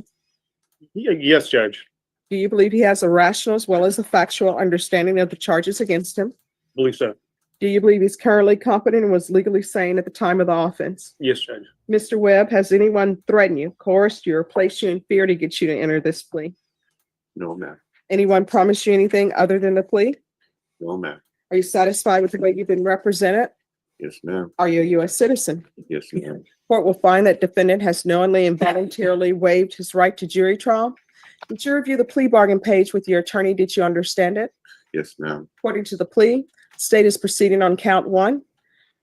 Yes, Judge. Do you believe he has a rational as well as a factual understanding of the charges against him? Believe so. Do you believe he's currently competent and was legally sane at the time of the offense? Yes, Judge. Mr. Webb, has anyone threatened you, coerced you, or placed you in fear to get you to enter this plea? No, ma'am. Anyone promised you anything other than the plea? No, ma'am. Are you satisfied with the way you've been represented? Yes, ma'am. Are you a U.S. citizen? Yes, ma'am. Court will find that defendant has knowingly and voluntarily waived his right to jury trial. Did you review the plea bargain page with your attorney? Did you understand it? Yes, ma'am. According to the plea, state is proceeding on count 1.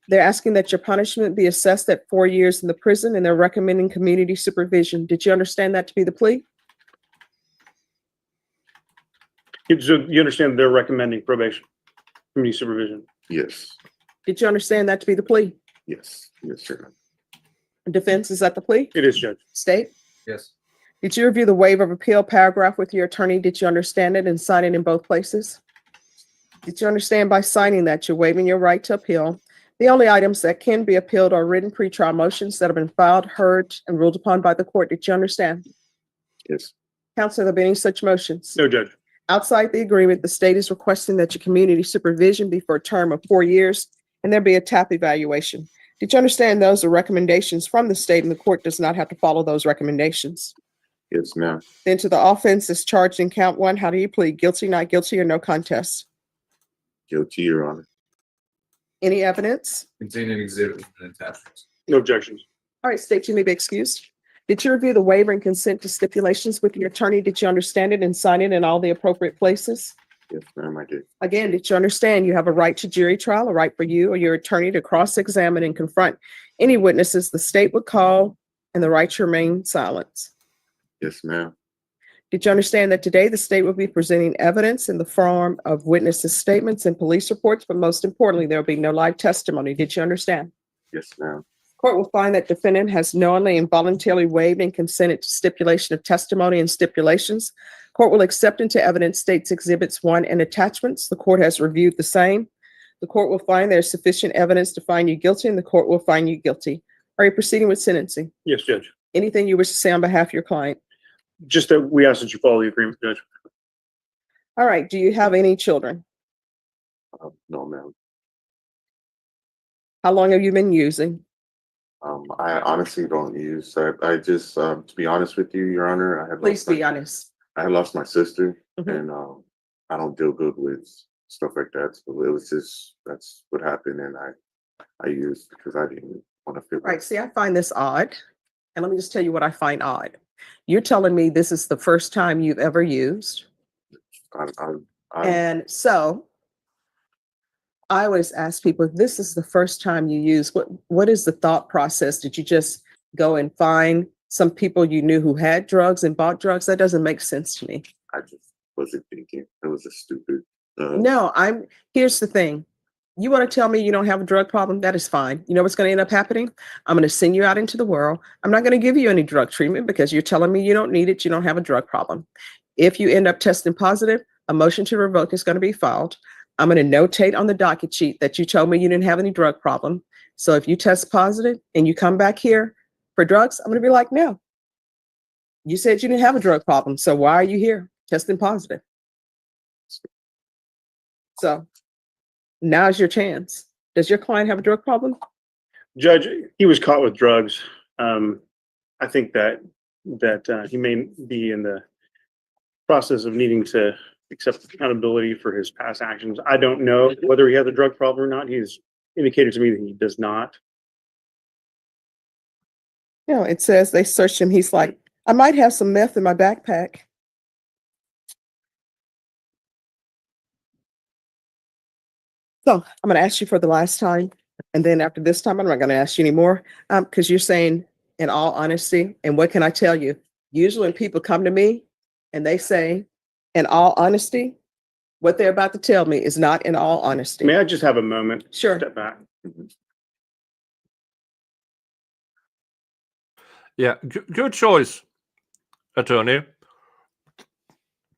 They're asking that your punishment be assessed at 4 years in the prison and they're recommending community supervision. Did you understand that to be the plea? So you understand they're recommending probation, community supervision? Yes. Did you understand that to be the plea? Yes. Yes, sir. Defense, is that the plea? It is, Judge. State? Yes. Did you review the waiver of appeal paragraph with your attorney? Did you understand it and sign it in both places? Did you understand by signing that you're waiving your right to appeal? The only items that can be appealed are written pretrial motions that have been filed, heard, and ruled upon by the court. Did you understand? Yes. Counsel, have there been any such motions? No, Judge. Outside the agreement, the state is requesting that your community supervision be for a term of 4 years and there be a TAP evaluation. Did you understand those are recommendations from the state and the court does not have to follow those recommendations? Yes, ma'am. Then to the offense is charged in count 1. How do you plead? Guilty, not guilty, or no contest? Guilty, Your Honor. Any evidence? Containing exhibits and attachments. No objections. All right, state, you may be excused. Did you review the waiver and consent to stipulations with your attorney? Did you understand it and sign it in all the appropriate places? Yes, ma'am, I did. Again, did you understand you have a right to jury trial, a right for you or your attorney to cross-examine and confront any witnesses the state would call, and the right to remain silent? Yes, ma'am. Did you understand that today the state will be presenting evidence in the form of witnesses' statements and police reports, but most importantly, there will be no live testimony? Did you understand? Yes, ma'am. Court will find that defendant has knowingly and voluntarily waived and consented to stipulation of testimony and stipulations. Court will accept into evidence states exhibits 1 and attachments. The court has reviewed the same. The court will find there's sufficient evidence to find you guilty and the court will find you guilty. Are you proceeding with sentencing? Yes, Judge. Anything you wish to say on behalf of your client? Just that we ask that you follow the agreement, Judge. All right. Do you have any children? No, ma'am. How long have you been using? I honestly don't use. I just, to be honest with you, Your Honor, I had Please lost be honest. I had lost my sister And, I don't deal good with stuff like that. So it was just, that's what happened. And I used because I didn't want to feel. Right. See, I find this odd. And let me just tell you what I find odd. You're telling me this is the first time you've ever used. And so I always ask people, if this is the first time you use, what is the thought process? Did you just go and find some people you knew who had drugs and bought drugs? That doesn't make sense to me. I just wasn't thinking. It was a stupid. No, here's the thing. You want to tell me you don't have a drug problem? That is fine. You know what's going to end up happening? I'm going to send you out into the world. I'm not going to give you any drug treatment because you're telling me you don't need it. You don't have a drug problem. If you end up testing positive, a motion to revoke is going to be filed. I'm going to notate on the docket sheet that you told me you didn't have any drug problem. So if you test positive and you come back here for drugs, I'm going to be like, no. You said you didn't have a drug problem. So why are you here testing positive? So now's your chance. Does your client have a drug problem? Judge, he was caught with drugs. I think that he may be in the process of needing to accept accountability for his past actions. I don't know whether he has a drug problem or not. He's indicated to me that he does not. You know, it says they searched him. He's like, I might have some meth in my backpack. So I'm going to ask you for the last time. And then after this time, I'm not going to ask you anymore because you're saying in all honesty. And what can I tell you? Usually when people come to me and they say in all honesty, what they're about to tell me is not in all honesty. May I just have a moment? Sure. Step back. Yeah, good choice, attorney.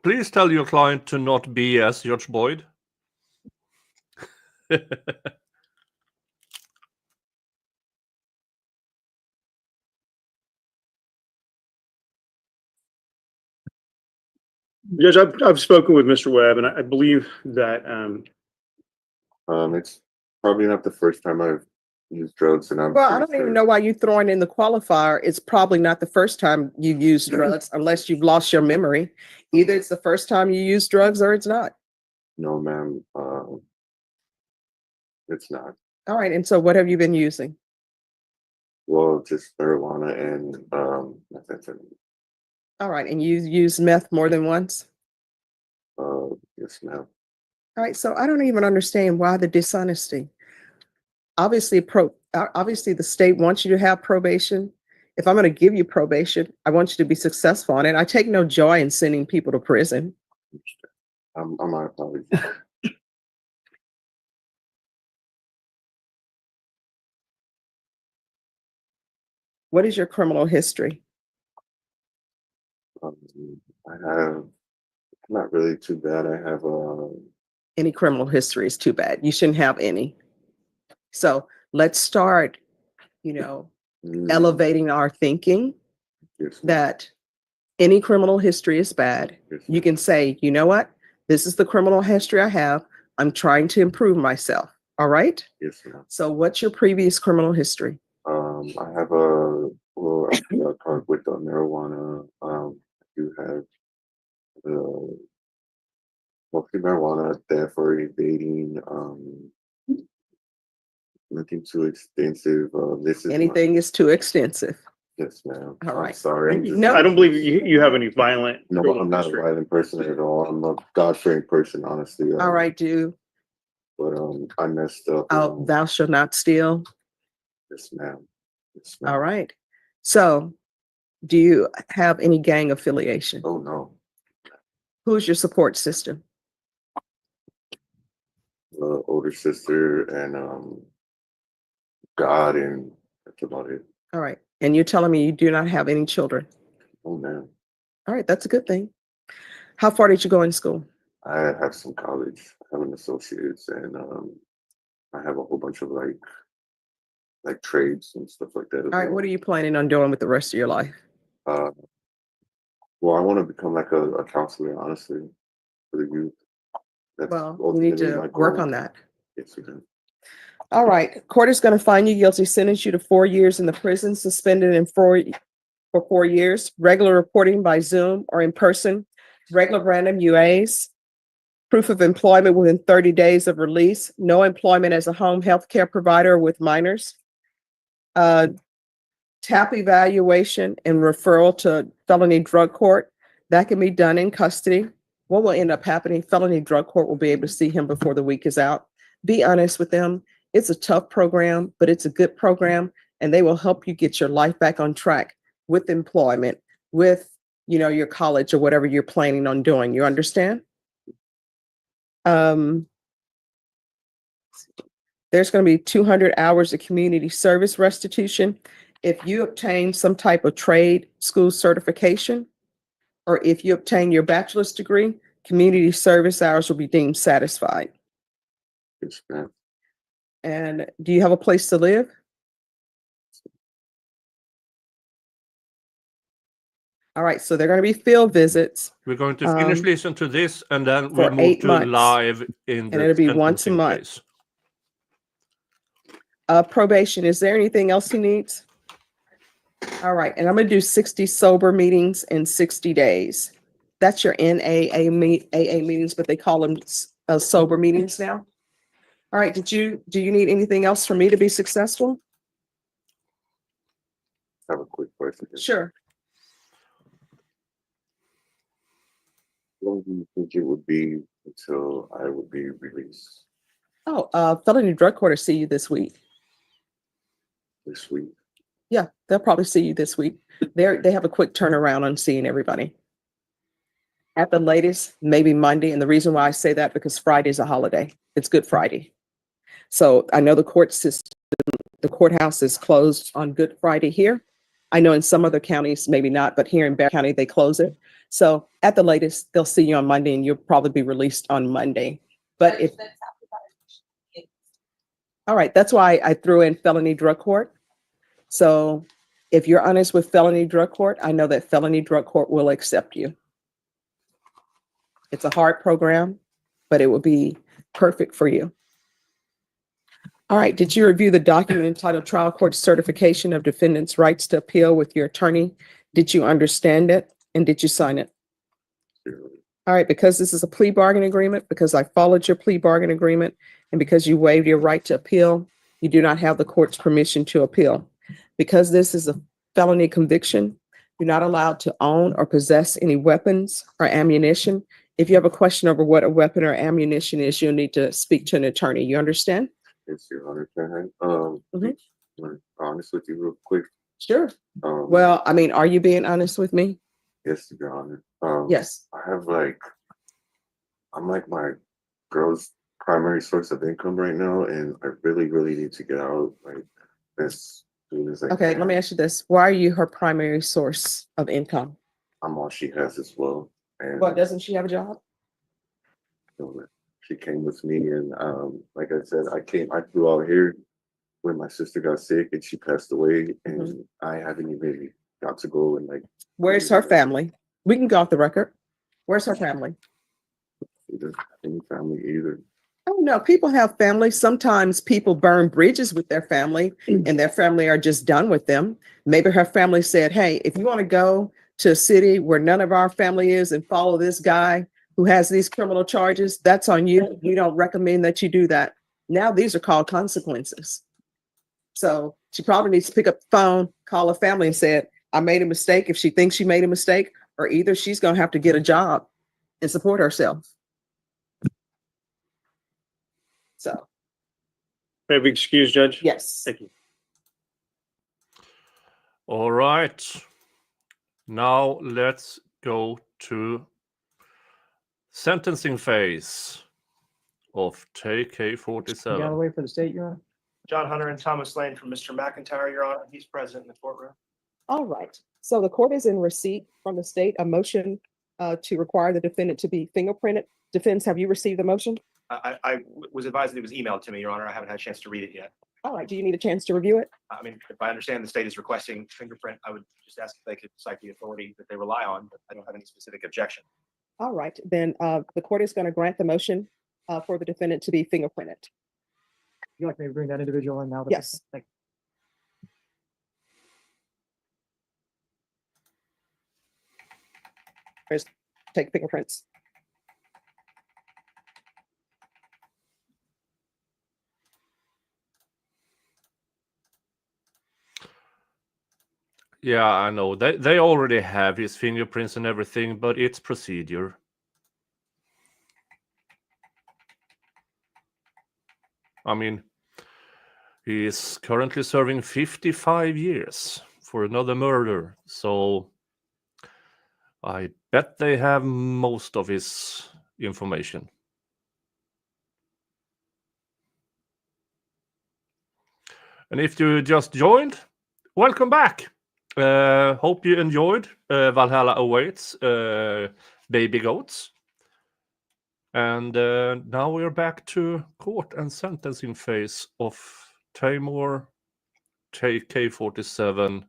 Please tell your client to not BS Judge Boyd. Judge, I've spoken with Mr. Webb, and I believe that it's probably not the first time I've used drugs, and I'm. Well, I don't even know why you're throwing in the qualifier. It's probably not the first time you've used drugs unless you've lost your memory. Either it's the first time you use drugs or it's not. No, ma'am. It's not. All right. And so what have you been using? Well, just marijuana and methamphetamine. All right. And you use meth more than once? Yes, ma'am. All right. So I don't even understand why the dishonesty. Obviously, the state wants you to have probation. If I'm going to give you probation, I want you to be successful on it. I take no joy in sending people to prison. My apologies. What is your criminal history? I have not really too bad. I have Any criminal history is too bad. You shouldn't have any. So let's start, elevating our thinking that any criminal history is bad. You can say, you know what? This is the criminal history I have. I'm trying to improve myself. All right? Yes, ma'am. So what's your previous criminal history? I have a card with marijuana. I do have mostly marijuana, theft or evading. Nothing too extensive. This is Anything is too extensive. Yes, ma'am. All right. I'm sorry. No. I don't believe you have any violent. No, I'm not a violent person at all. I'm a God-fearing person, honestly. All right, dude. But I messed up. Thou shalt not steal. Yes, ma'am. Yes, All right. So do you have any gang affiliation? Oh, no. Who's your support system? Older sister and God, and that's about it. All right. And you're telling me you do not have any children? Oh, man. All right. That's a good thing. How far did you go in school? I have some college. I have an associate's, and I have a whole bunch of like trades and stuff like that. All right. What are you planning on doing with the rest of your life? Well, I want to become like a counselor, honestly, for the youth. Well, you need to work on that. Yes, we do. All right. Court is going to find you guilty, sentence you to 4 years in the prison, suspended for 4 years, regular reporting by Zoom or in person, regular random UAs, proof of employment within 30 days of release, no employment as a home health care provider with minors, TAP evaluation and referral to felony drug court. That can be done in custody. What will end up happening, felony drug court will be able to see him before the week is out. Be honest with them. It's a tough program, but it's a good program, and they will help you get your life back on track with employment, with, you know, your college or whatever you're planning on doing. You understand? There's going to be 200 hours of community service restitution. If you obtain some type of trade school certification, or if you obtain your bachelor's degree, community service hours will be deemed satisfied. Yes, ma'am. And do you have a place to live? All right, so they're going to be field visits. We're going to finish listen to this, and then for we'll move 8 to months. live in And the it'll be once a sentencing month. phase. Probation, is there anything else he needs? All right, and I'm gonna do 60 sober meetings in 60 days. That's your NAA meetings, but they call them sober meetings now. All right, do you need anything else from me to be successful? I have a quick question. Sure. How long do you think it would be until I would be released Oh, felony drug court will see you this week. this week? Yeah, they'll probably see you this week. They have a quick turnaround on seeing everybody. At the latest, maybe Monday. And the reason why I say that, because Friday is a holiday. It's Good Friday. So I know the court system, the courthouse is closed on Good Friday here. I know in some other counties, maybe not, but here in Bear County, they close it. So at the latest, they'll see you on Monday and you'll probably be released on Monday. But if, all right, that's why I threw in felony drug court. So if you're honest with felony drug court, I know that felony drug court will accept you. It's a hard program, but it will be perfect for you. All right, did you review the document entitled Trial Court Certification of Defendant's Rights to Appeal with your attorney? Did you understand it and did you sign it? All right, because this is a plea bargain agreement, because I followed your plea bargain agreement, and because you waived your right to appeal, you do not have the court's permission to appeal. Because this is a felony conviction, you're not allowed to own or possess any weapons or ammunition. If you have a question over what a weapon or ammunition is, you'll need to speak to an attorney. You understand? Yes, Your Honor. Can I, want to be honest with you real quick? Sure. Well, I mean, are you being honest with me? Yes, Your Honor. Yes. I have I'm like my girl's primary source of income right now, and I really, really need to get out as soon as I Okay, can. let me ask you this. Why are you her primary source of income? I'm all she has as well. And Well, doesn't she have a job? she came with me, and like I said, I flew out here when my sister got sick and she passed away, and I haven't even got to go and Where's her family? We can go off the record. Where's her family? She doesn't have any family either. Oh, no, people have families. Sometimes people burn bridges with their family and their family are just done with them. Maybe her family said, hey, if you want to go to a city where none of our family is and follow this guy who has these criminal charges, that's on you. We don't recommend that you do that. Now these are called consequences. So she probably needs to pick up the phone, call her family and say, I made a mistake, if she thinks she made a mistake, or either she's going to have to get a job and support herself. So. May I be excused, Judge? Yes. Thank you. All right. Now let's go to sentencing phase of TayK-47. You gotta wait for the state, Your Honor. John Hunter and Thomas Lane from Mr. McIntyre, Your Honor. He's present in the courtroom. All right. So the court is in receipt from the state, a motion to require the defendant to be fingerprinted. Defense, have you received the motion? I was advised that it was emailed to me, Your Honor. I haven't had a chance to read it yet. All right. Do you need a chance to review it? I mean, if I understand the state is requesting fingerprint, I would just ask if they could cite the authority that they rely on, but I don't have any specific objection. All right. Then the court is going to grant the motion for the defendant to be fingerprinted. You like me to bring that individual in now? Yes. Thank There's take fingerprints. Yeah, I know. They already have his fingerprints and everything, but it's procedure. I mean, he is currently serving 55 years for another murder, so I bet they have most of his information. And if you just joined, welcome back. Hope you enjoyed Valhalla Awaits, Baby Goats. And now we're back to court and sentencing phase of Taymor, TayK-47,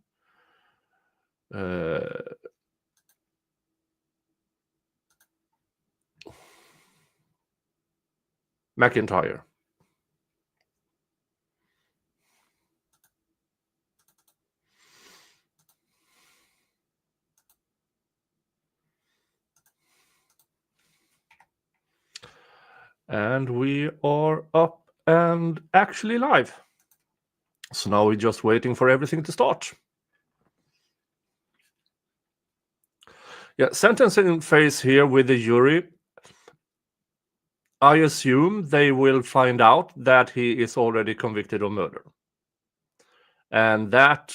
McIntyre. And we are up and actually live. So now we're just waiting for everything to start. Yeah, sentencing phase here with the jury. I assume they will find out that he is already convicted of murder. And that,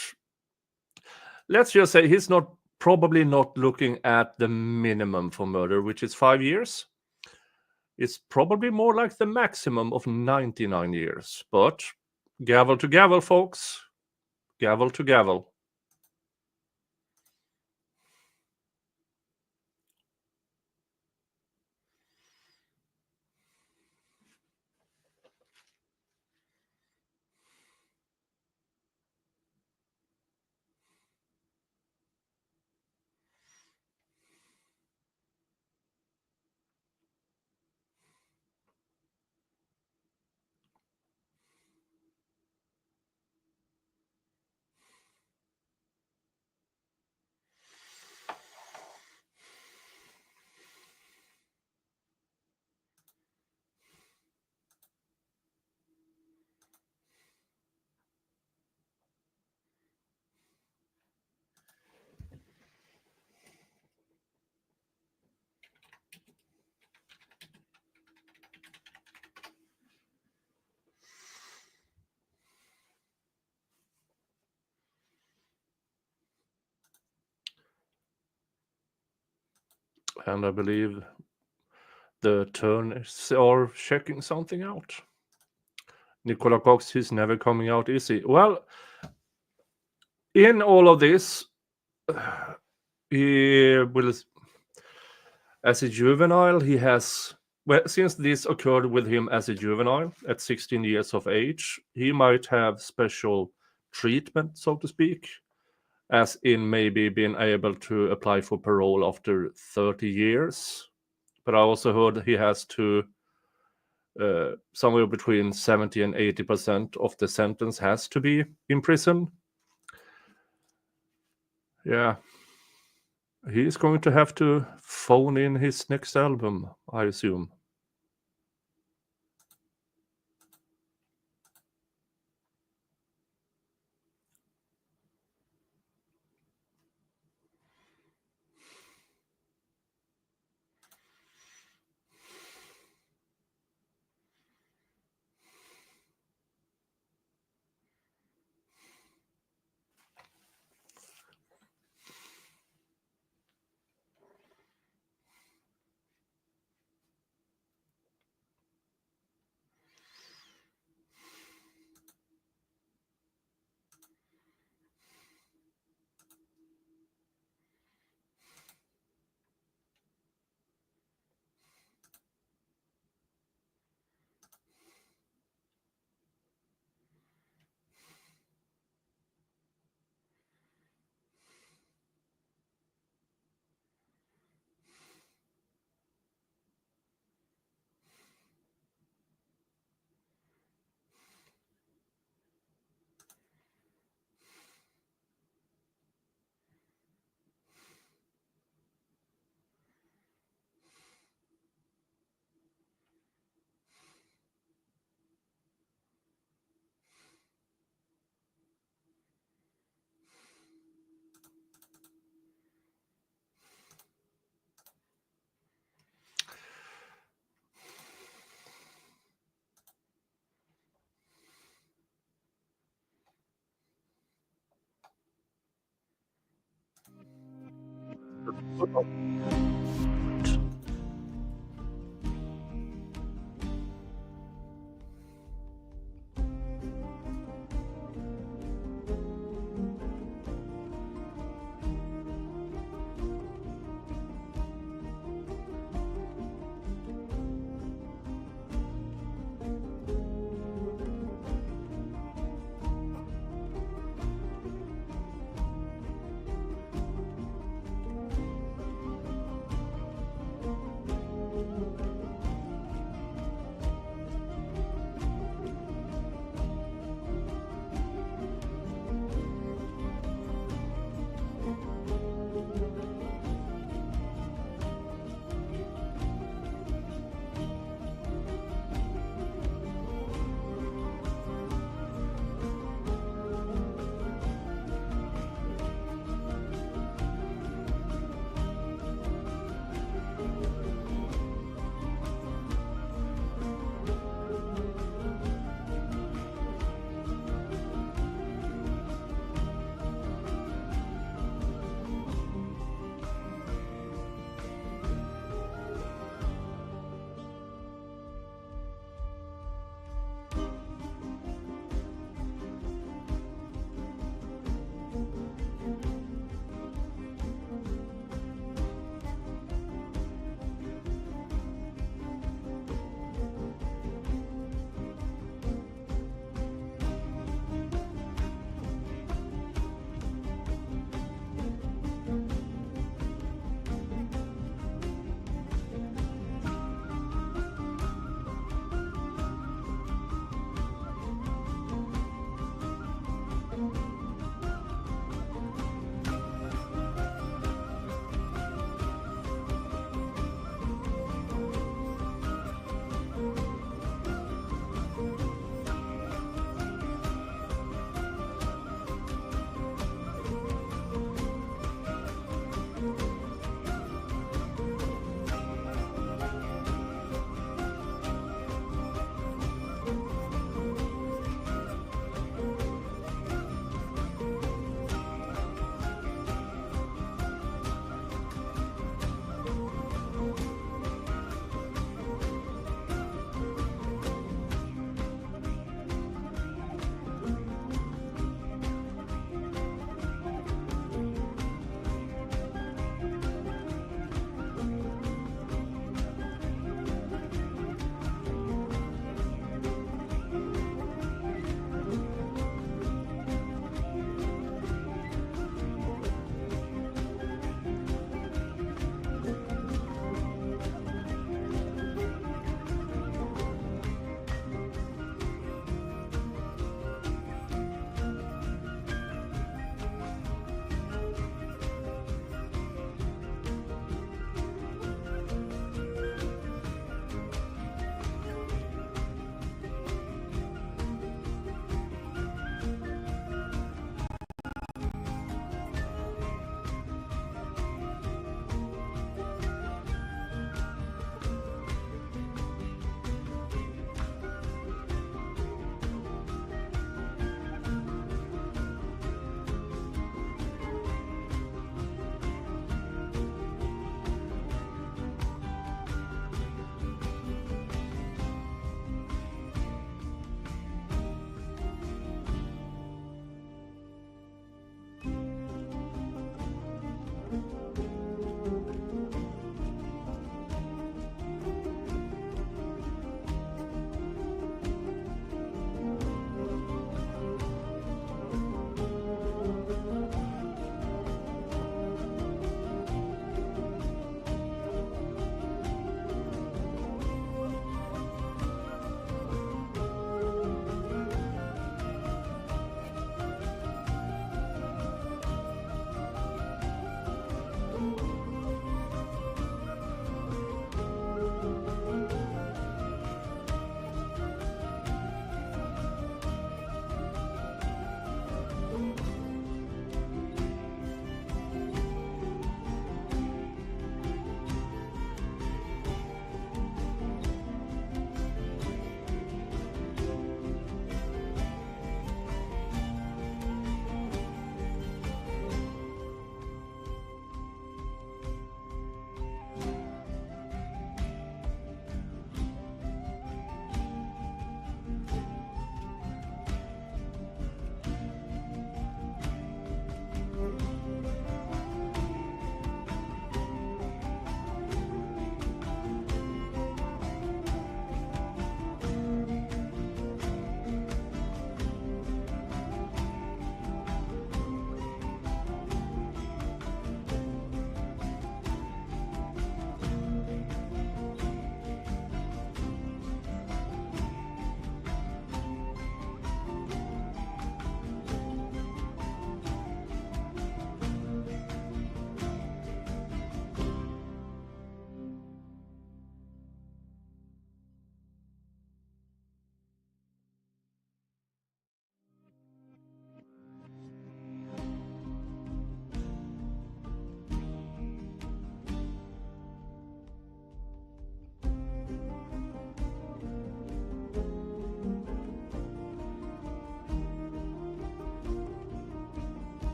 let's just say he's probably not looking at the minimum for murder, which is 5 years. It's probably more like the maximum of 99 years. But gavel to gavel, folks. Gavel to gavel. And I believe the attorneys are checking something out. Nicola Cox is never coming out easy. Well, in all of this, he will, as a juvenile, he has, well, since this occurred with him as a juvenile at 16 years of age, he might have special treatment, so to speak, as in maybe being able to apply for parole after 30 years. But I also heard he has to, somewhere between 70 and 80% of the sentence has to be in prison. Yeah. He's going to have to phone in his next album, I assume.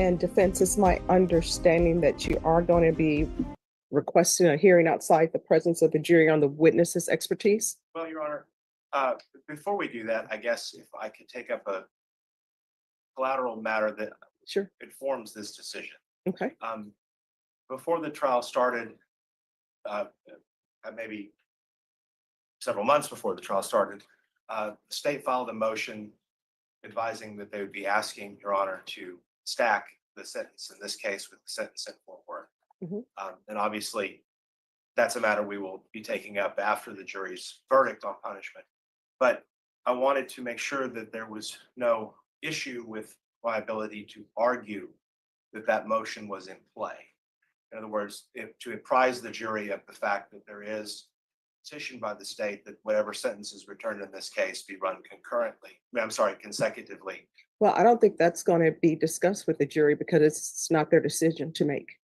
And defense, is my understanding that you are going to be requesting a hearing outside the presence of the jury on the witness's expertise? Well, Your Honor, before we do that, I guess if I could take up a collateral matter that Sure. informs this decision. Okay. Before the trial started, maybe several months before the trial started, the state filed a motion advising that they would be asking Your Honor to stack the sentence, in this case with the sentence in Fort Worth. Mhm. And obviously, that's a matter we will be taking up after the jury's verdict on punishment. But I wanted to make sure that there was no issue with my ability to argue that that motion was in play. In other words, to apprise the jury of the fact that there is petition by the state that whatever sentence is returned in this case be run consecutively. Well, I don't think that's going to be discussed with the jury because it's not their decision to make.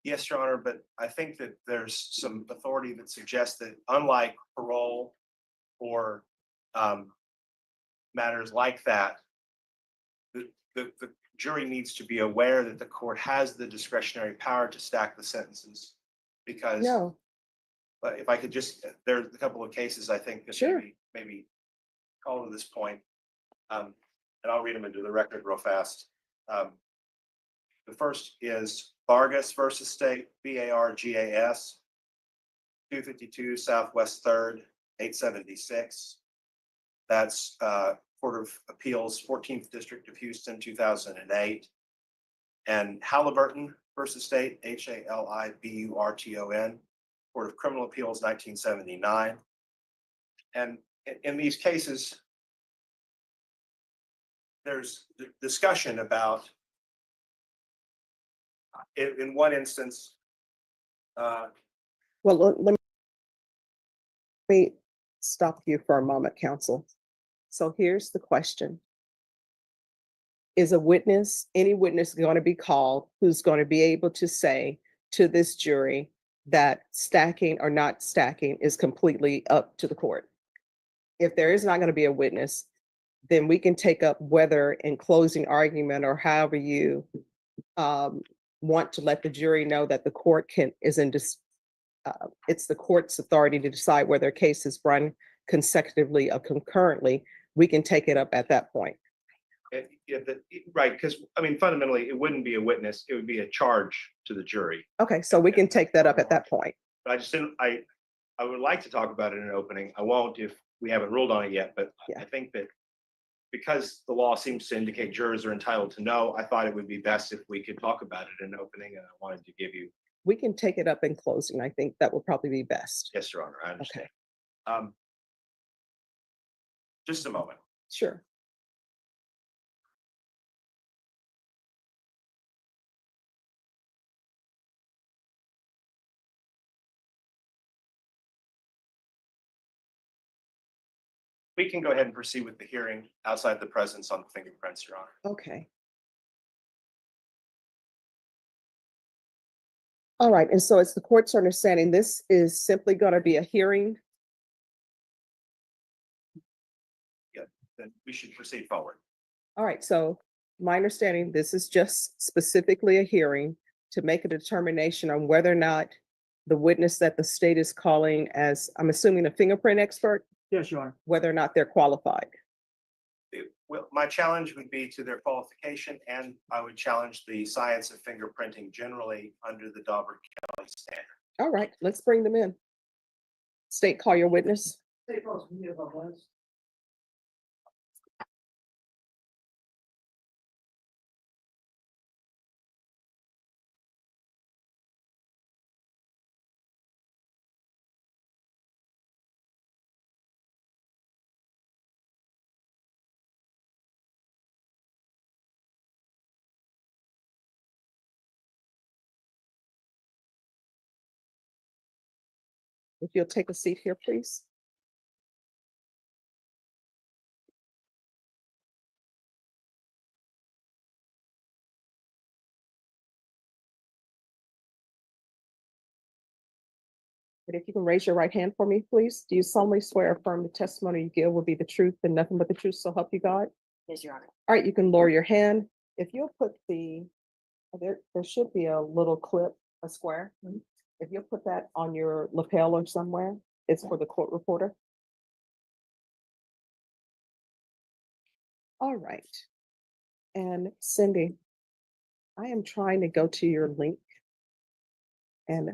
Yes, Your Honor, but I think that there's some authority that suggests that unlike parole or matters like that, the jury needs to be aware that the court has the discretionary power to stack the sentences. Because No, but if I could just, there's a couple of cases I think that Sure. maybe call to this point. And I'll read them into the record real fast. The first is Vargas versus State, Vargas, 252 Southwest 3rd, 876. That's Court of Appeals, 14th District of Houston, 2008. And Halliburton versus State, Haliburton, Court of Criminal Appeals, 1979. And in these cases, there's discussion about, in one instance, well, let me stop you for a moment, counsel. So here's the question. Is any witness going to be called who's going to be able to say to this jury that stacking or not stacking is completely up to the court? If there is not going to be a witness, then we can take up whether in closing argument or however you want to let the jury know that the court it's the court's authority to decide whether a case is run consecutively or concurrently. We can take it up at that point. Right, because I mean, fundamentally, it wouldn't be a witness, it would be a charge to the jury. Okay, so we can take that up at that point. But I just didn't, I would like to talk about it in an opening. I won't if we haven't ruled on it yet, but Yeah. I think that because the law seems to indicate jurors are entitled to know, I thought it would be best if we could talk about it in an opening, and I wanted to give you. We can take it up in closing. I think that would probably be best. Yes, Your Honor, I understand. Okay. Just a moment. Sure. We can go ahead and proceed with the hearing outside the presence on the fingerprints, Your Honor. Okay. All right, and so it's the court's understanding this is simply going to be a hearing. Then we should proceed forward. All right, so my understanding, this is just specifically a hearing to make a determination on whether or not the witness that the state is calling as, I'm assuming, a fingerprint expert, Yes, Your Honor. whether or not they're qualified. Well, my challenge would be to their qualification, and I would challenge the science of fingerprinting generally under the Daubert County standard. All right, let's bring them in. State, call your witness. If you'll take a seat here, please. And if you can raise your right hand for me, please. Do you solemnly swear or affirm the testimony you give will be the truth and nothing but the truth, so help you God? Yes, Your Honor. All right, you can lower your hand. If you'll put the There should be a little clip, a square. If you put that on your lapel or somewhere, it's for the court reporter. All right. And Cindy, I am trying to go to your link. And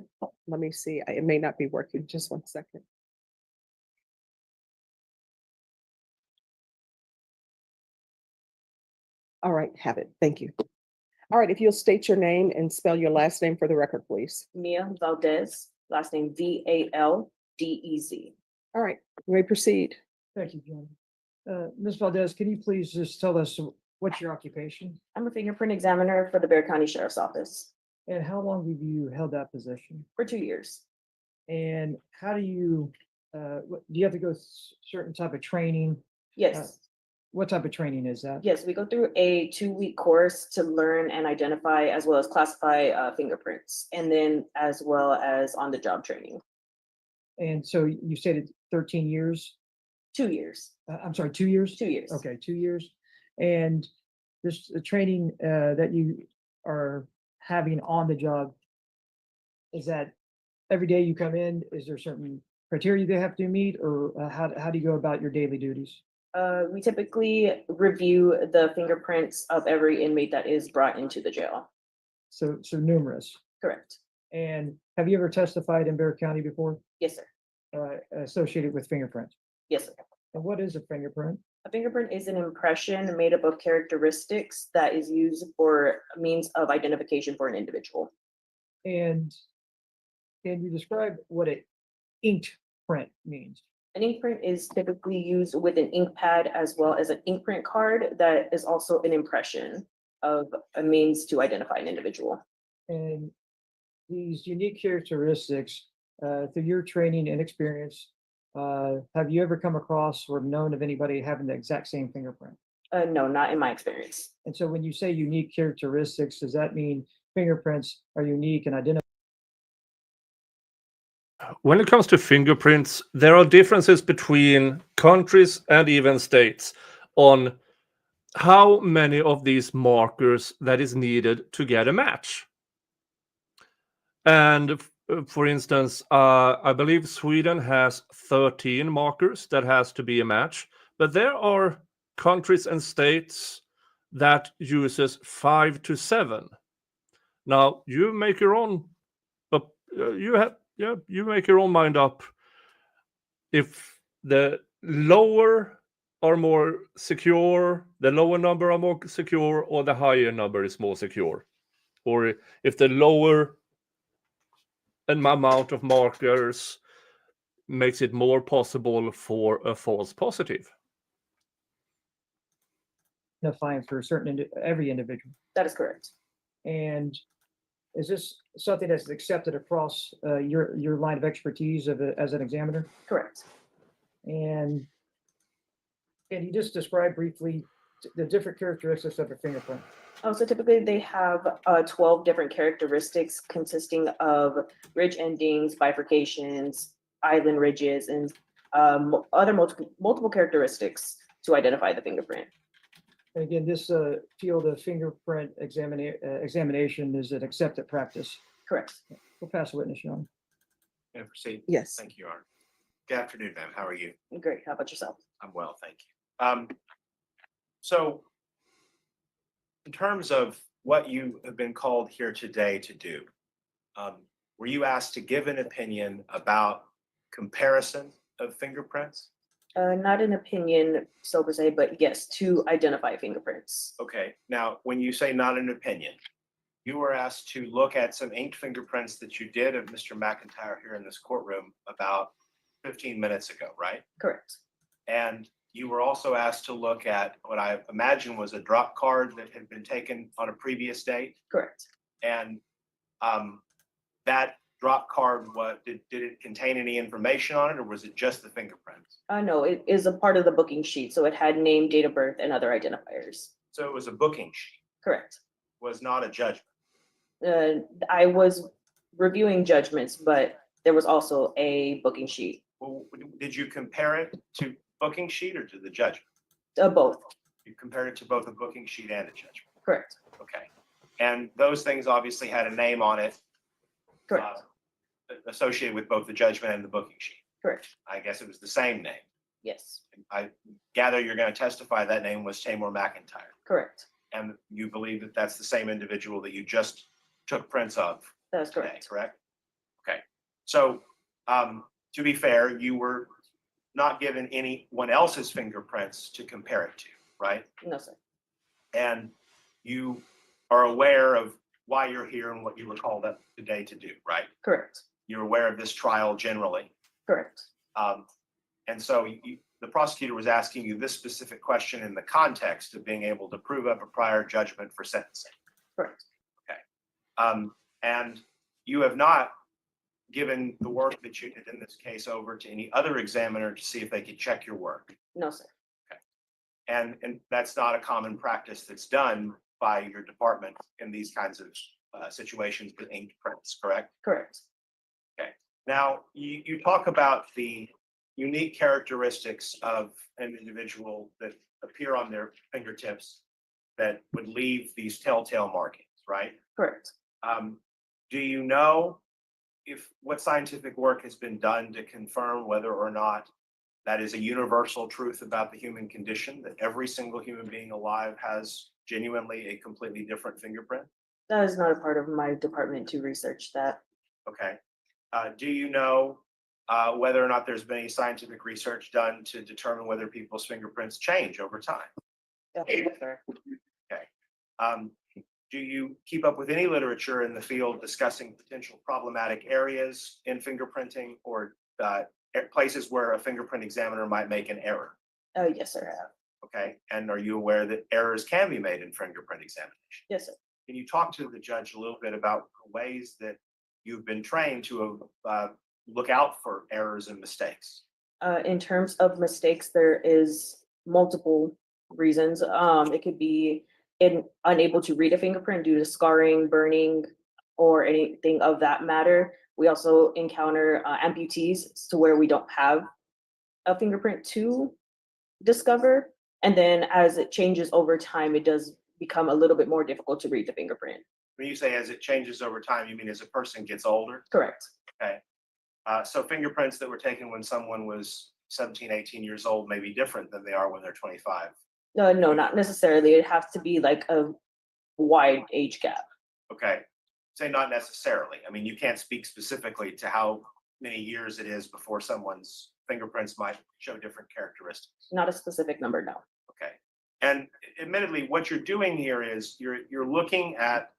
let me see, it may not be working. Just 1 second. All right, have it. Thank you. All right, if you'll state your name and spell your last name for the record, please. Mia Valdez, last name Valdez. All right, you may proceed. Thank you, John. Ms. Valdez, can you please just tell us what's your occupation I'm a fingerprint examiner for the Bexar County Sheriff's Office and how long have you held that position? for 2 years. And how do you, do you have to go certain type of training? Yes. What type of training is that? Yes, we go through a 2-week course to learn and identify as well as classify fingerprints, and then as well as on the job training. And so you stated 13 years? 2 years. I'm sorry, 2 years? 2 years. Okay, 2 years. And this the training that you are having on the job, is that every day you come in, is there certain criteria they have to meet, or how do you go about your daily duties? We typically review the fingerprints of every inmate that is brought into the jail. So numerous. Correct. And have you ever testified in Bexar County before, Yes, sir. associated with fingerprints? Yes, sir. And what is a fingerprint? A fingerprint is an impression made up of characteristics that is used for means of identification for an individual. And can you describe what an inked print means? An ink print is typically used with an ink pad as well as an ink print card that is also an impression of a means to identify an individual. And these unique characteristics, through your training and experience, have you ever come across or known of anybody having the exact same fingerprint? No, not in my experience. And so when you say unique characteristics, does that mean fingerprints are unique and identified? When it comes to fingerprints, there are differences between countries and even states on how many of these markers that is needed to get a match. And for instance, I believe Sweden has 13 markers that has to be a match, but there are countries and states that uses 5 to 7. Now you make your own, you make your own mind up if the lower are more secure, the lower number are more secure, or the higher number is more secure, or if the lower amount of markers makes it more possible for a false positive. Identifying for a certain every individual. That is correct. And is this something that's accepted across your line of expertise as an examiner? Correct. And can you just describe briefly the different characteristics of a fingerprint? So typically they have 12 different characteristics consisting of ridge endings, bifurcations, island ridges, and other multiple characteristics to identify the fingerprint. And again, this field of fingerprint examination is an accepted practice. Correct. We'll pass the witness, Sean. Can I proceed? Yes. Thank you, Your Honor. Good afternoon, ma'am. How are you? Great. How about yourself? I'm well, thank you. So in terms of what you have been called here today to do, were you asked to give an opinion about comparison of fingerprints? Not an opinion, so per se, but yes, to identify fingerprints. Okay, now, when you say not an opinion, you were asked to look at some inked fingerprints that you did of Mr. McIntyre here in this courtroom about 15 minutes ago, right? Correct. And you were also asked to look at what I imagine was a drop card that had been taken on a previous date. Correct. And that drop card, did it contain any information on it, or was it just the fingerprints? No, it is a part of the booking sheet, so it had name, date of birth, and other identifiers. So it was a booking sheet, Correct. was not a judgment. I was reviewing judgments, but there was also a booking sheet. Well, did you compare it to booking sheet or to the judgment? Both. You compared it to both a booking sheet and a judgment. Correct. Okay. And those things obviously had a name on it. Correct. Associated with both the judgment and the booking sheet. Correct. I guess it was the same name. Yes. I gather you're going to testify that name was Taymor McIntyre. Correct. And you believe that that's the same individual that you just took prints of That is today, correct. correct? Okay. So to be fair, you were not given anyone else's fingerprints to compare it to, right? No, sir. And you are aware of why you're here and what you were called up today to do, right? Correct. You're aware of this trial generally. Correct. And so the prosecutor was asking you this specific question in the context of being able to prove up a prior judgment for sentencing. Correct. Okay. And you have not given the work that you did in this case over to any other examiner to see if they could check your work. No, sir. And that's not a common practice that's done by your department in these kinds of situations with inked prints, correct? Correct. Okay. Now, you talk about the unique characteristics of an individual that appear on their fingertips that would leave these telltale markings, right? Correct. Do you know if what scientific work has been done to confirm whether or not that is a universal truth about the human condition, that every single human being alive has genuinely a completely different fingerprint? That is not a part of my department to research that. Okay. Do you know whether or not there's been any scientific research done to determine whether people's fingerprints change over time? Yes, sir. Okay. Do you keep up with any literature in the field discussing potential problematic areas in fingerprinting or places where a fingerprint examiner might make an error? Yes, sir. I have. Okay. And are you aware that errors can be made in fingerprint examination? Yes, sir. Can you talk to the judge a little bit about the ways that you've been trained to look out for errors and mistakes? In terms of mistakes, there is multiple reasons. It could be unable to read a fingerprint due to scarring, burning, or anything of that matter. We also encounter amputees to where we don't have a fingerprint to discover. And then as it changes over time, it does become a little bit more difficult to read the fingerprint. When you say as it changes over time, you mean as a person gets older? Correct. Okay. So fingerprints that were taken when someone was 17, 18 years old may be different than they are when they're 25. No, not necessarily. It has to be like a wide age gap. Okay. Say not necessarily. I mean, you can't speak specifically to how many years it is before someone's fingerprints might show different characteristics. Not a specific number, no. Okay. And admittedly, what you're doing here is you're looking at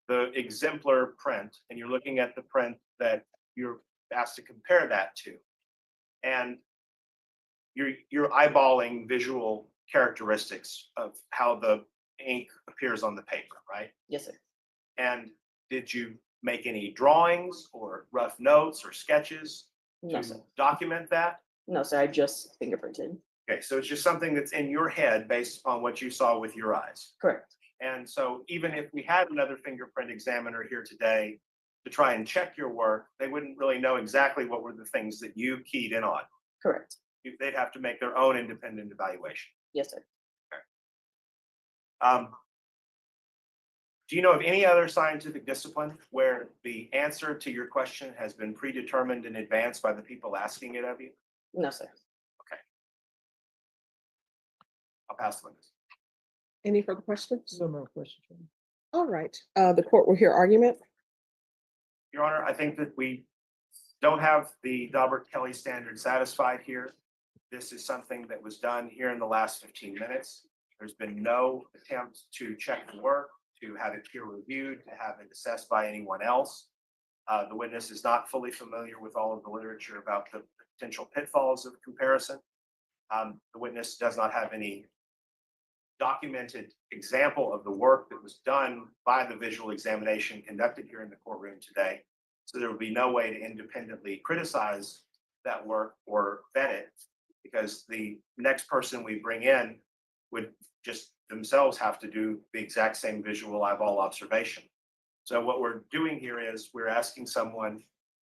the exemplar print and you're looking at the print that you're asked to compare that to. And you're eyeballing visual characteristics of how the ink appears on the paper, right? Yes, sir. And did you make any drawings or rough notes or sketches No, to sir. document that? No, sir. I just fingerprinted. Okay, so it's just something that's in your head based upon what you saw with your eyes. Correct. And so even if we had another fingerprint examiner here today to try and check your work, they wouldn't really know exactly what were the things that you keyed in on. Correct. They'd have to make their own independent evaluation. Yes, sir. Do you know of any other scientific discipline where the answer to your question has been predetermined in advance by the people asking it of you? No, sir. I'll pass the witness. Any further questions? No more questions. All right, the court will hear argument. Your Honor, I think that we don't have the Daubert-Kelly standard satisfied here. This is something that was done here in the last 15 minutes. There's been no attempt to check the work, to have it peer reviewed, to have it assessed by anyone else. The witness is not fully familiar with all of the literature about the potential pitfalls of comparison. The witness does not have any documented example of the work that was done by the visual examination conducted here in the courtroom today. So there will be no way to independently criticize that work or vet it, because the next person we bring in would just themselves have to do the exact same visual eyeball observation. So what we're doing here is we're asking someone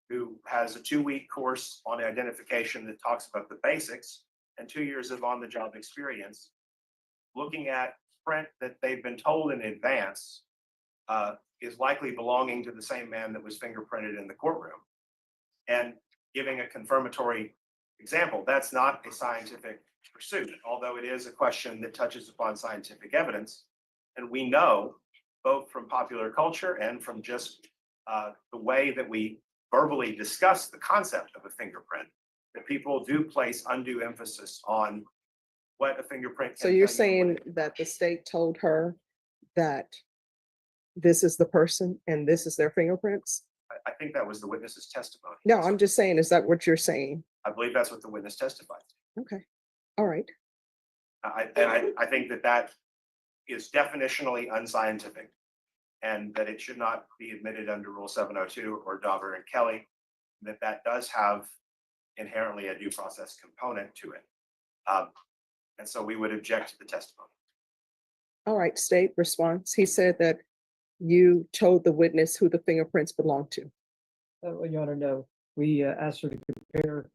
who has a 2-week course on identification that talks about the basics and 2 years of on-the-job experience, looking at print that they've been told in advance is likely belonging to the same man that was fingerprinted in the courtroom. And giving a confirmatory example, that's not a scientific pursuit, although it is a question that touches upon scientific evidence. And we know, both from popular culture and from just the way that we verbally discuss the concept of a fingerprint, that people do place undue emphasis on what a fingerprint So can you're tell you. saying that the state told her that this is the person and this is their fingerprints? I think that was the witness's testimony. No, I'm just saying, is that what you're saying? I believe that's what the witness testified. Okay, all right. I think that that is definitionally unscientific, and that it should not be admitted under Rule 702 or Dauber and Kelly, that does have inherently a due process component to it. And so we would object to the testimony. All right, state response. He said that you told the witness who the fingerprints belong to. Well, Your Honor, no. We asked her to compare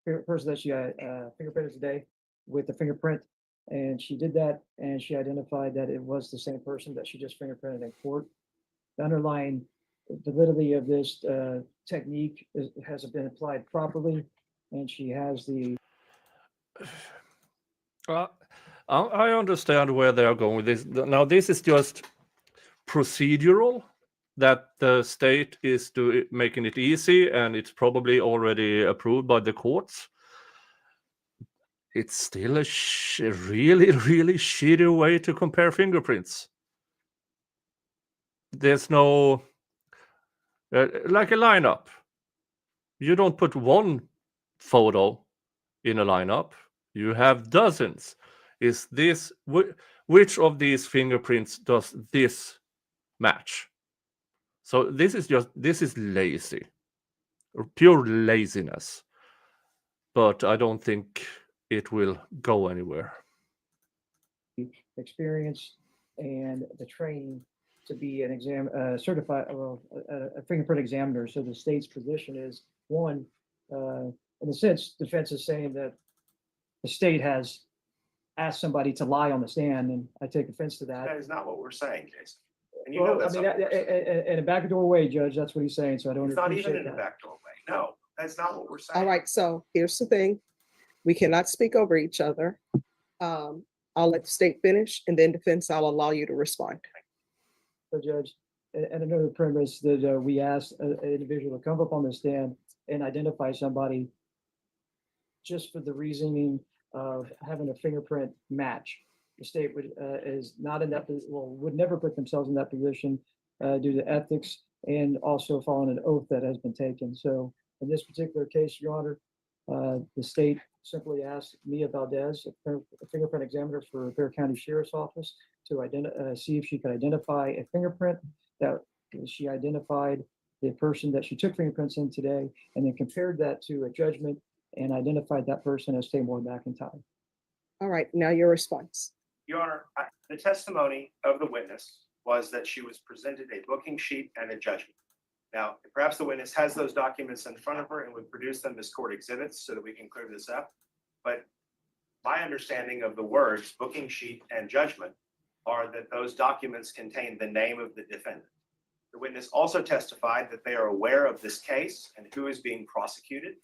the person that she fingerprinted today with the fingerprint, and she did that, and she identified that it was the same person that she just fingerprinted in court. The underlying validity of this technique hasn't been applied properly, and she has the I understand where they are going with this. Now, this is just procedural, that the state is making it easy, and it's probably already approved by the courts. It's still a really, really shitty way to compare fingerprints. There's no, like a lineup. You don't put one photo in a lineup. You have dozens. Is this, which of these fingerprints does this match? So this is lazy, or pure laziness. But I don't think it will go anywhere. experience and the training to be an certified, a fingerprint examiner. So the state's position is, one, in a sense, defense is saying that the state has asked somebody to lie on the stand, and I take offense to that. That is not what we're saying, Jason. And you Well, know that's I mean, not what we're saying. in a backdoor way, Judge, that's what he's saying, so I don't It's not even appreciate in a that. backdoor way. No, that's not what we're saying. All right, so here's the thing. We cannot speak over each other. I'll let the state finish, and then defense, I'll allow you to respond. So Judge, and another premise that we asked an individual to come up on the stand and identify somebody just for the reasoning of having a fingerprint match. The state is not in that, would never put themselves in that position due to ethics and also following an oath that has been taken. So in this particular case, Your Honor, the state simply asked Mia Valdez, a fingerprint examiner for Rivera County Sheriff's Office, to see if she could identify a fingerprint that she identified the person that she took fingerprints in today, and then compared that to a judgment and identified that person as Taymor McIntyre. All right, now your response. Your Honor, the testimony of the witness was that she was presented a booking sheet and a judgment. Now, perhaps the witness has those documents in front of her and would produce them as court exhibits so that we can clear this up. But my understanding of the words booking sheet and judgment are that those documents contain the name of the defendant. The witness also testified that they are aware of this case and who is being prosecuted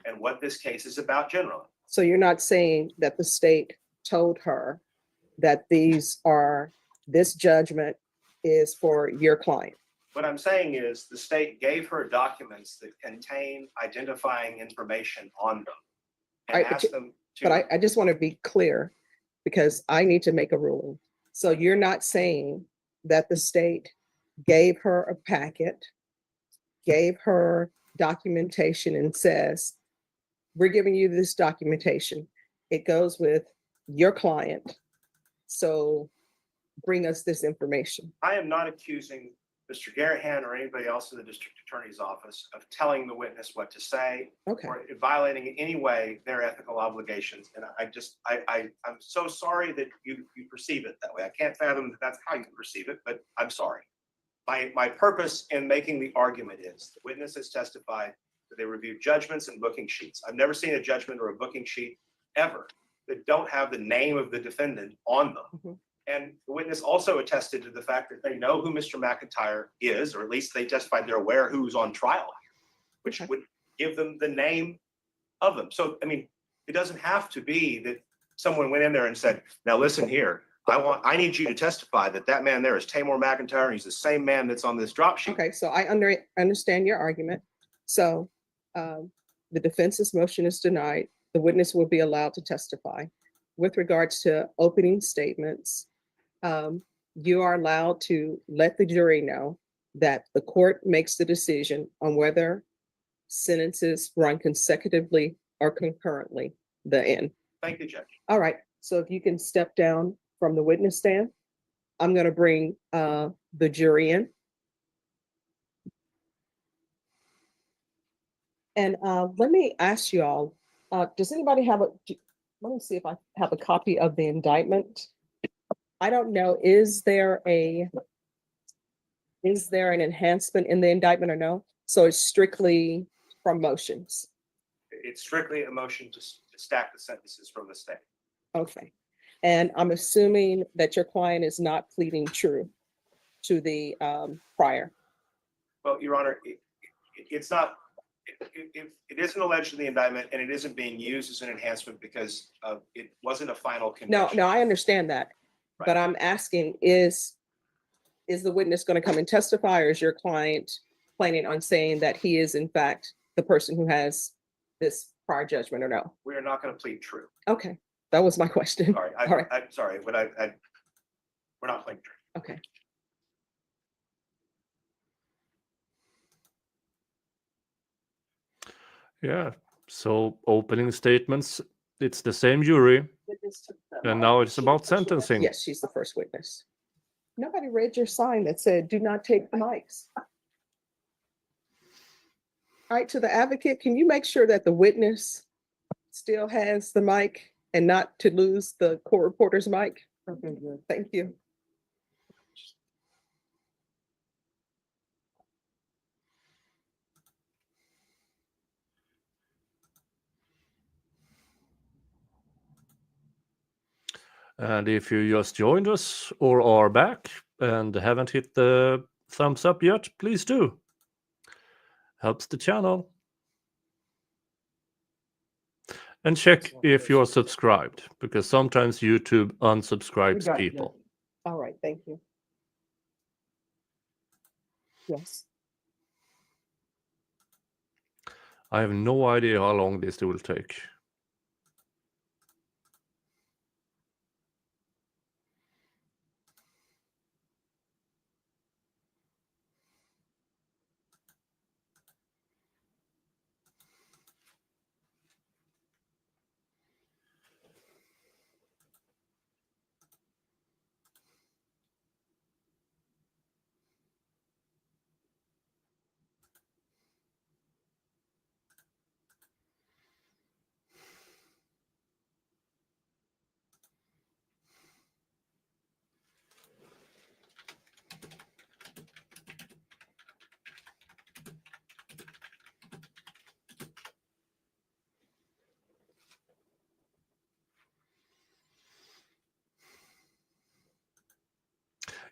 and what this case is about generally. So you're not saying that the state told her that this judgment is for your client? What I'm saying is the state gave her documents that contain identifying information on them and asked them to. But I just want to be clear because I need to make a ruling. So you're not saying that the state gave her a packet, gave her documentation and says, we're giving you this documentation. It goes with your client. So bring us this information. I am not accusing Mr. Garrahan or anybody else in the district attorney's office of telling the witness what to say or violating in any way their ethical obligations. And I'm so sorry that you perceive it that way. I can't fathom that that's how you perceive it, but I'm sorry. My purpose in making the argument is the witness has testified that they reviewed judgments and booking sheets. I've never seen a judgment or a booking sheet ever that don't have the name of the defendant on them. And the witness also attested to the fact that they know who Mr. McIntyre is, or at least they testified they're aware who's on trial, which would give them the name of them. So, I mean, it doesn't have to be that someone went in there and said, now listen here, I need you to testify that that man there is Taymor McIntyre, and he's the same man that's on this drop sheet. Okay, so I understand your argument. So the defense's motion is denied. The witness will be allowed to testify. With regards to opening statements, you are allowed to let the jury know that the court makes the decision on whether sentences run consecutively or concurrently, the end. Thank you, Judge. All right, so if you can step down from the witness stand, I'm going to bring the jury in. And let me ask you all, does anybody have let me see if I have a copy of the indictment. I don't know, is there an enhancement in the indictment or no? So it's strictly from motions. It's strictly a motion to stack the sentences from the state. Okay. And I'm assuming that your client is not pleading true to the prior. Well, Your Honor, it's not, it isn't alleged in the indictment, and it isn't being used as an enhancement because it wasn't a final conviction. No, I understand that. Right. But I'm asking, is the witness going to come and testify, or is your client planning on saying that he is in fact the person who has this prior judgment, or no? We are not going to plead true. Okay, that was my question. Sorry, All right. I'm sorry, but we're not pleading true. Okay. Yeah. So opening statements, it's the same jury, and now it's about sentencing. Yes, she's the first witness. Nobody read your sign that said, "Do not take the mics." All right, to the advocate, can you make sure that the witness still has the mic and not to lose the court reporter's mic? Okay, good. Thank you. And if you just joined us or are back and haven't hit the thumbs up yet, please do. Helps the channel. And check if you're subscribed, because sometimes YouTube unsubscribes people. All right, thank you. Yes. I have no idea how long this will take.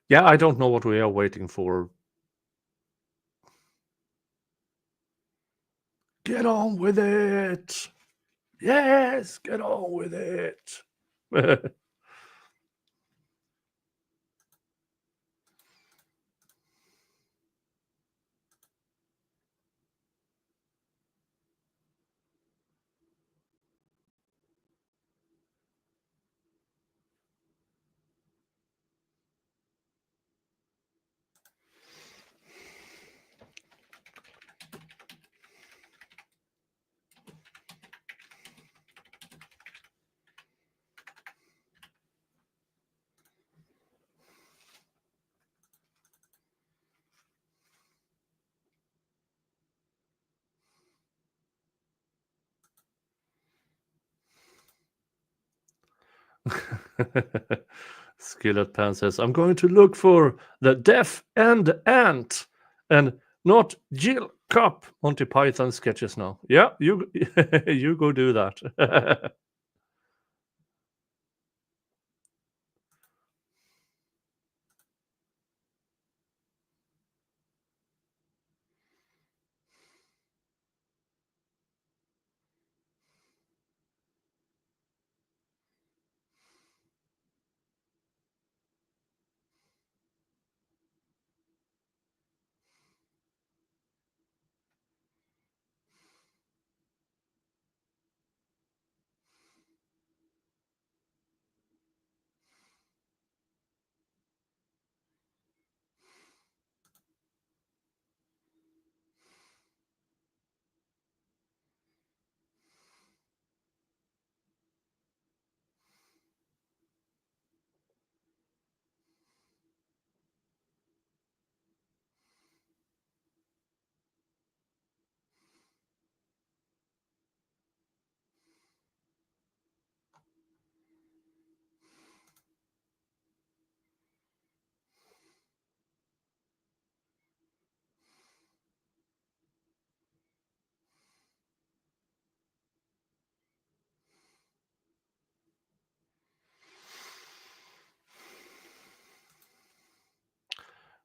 Yeah, I don't know what we are waiting for. Get on with it. Yes, get on with it. Skillet Pan says, I'm going to look for the deaf and ant and not Jill Cup Monty Python sketches now. Yeah, you you go do that.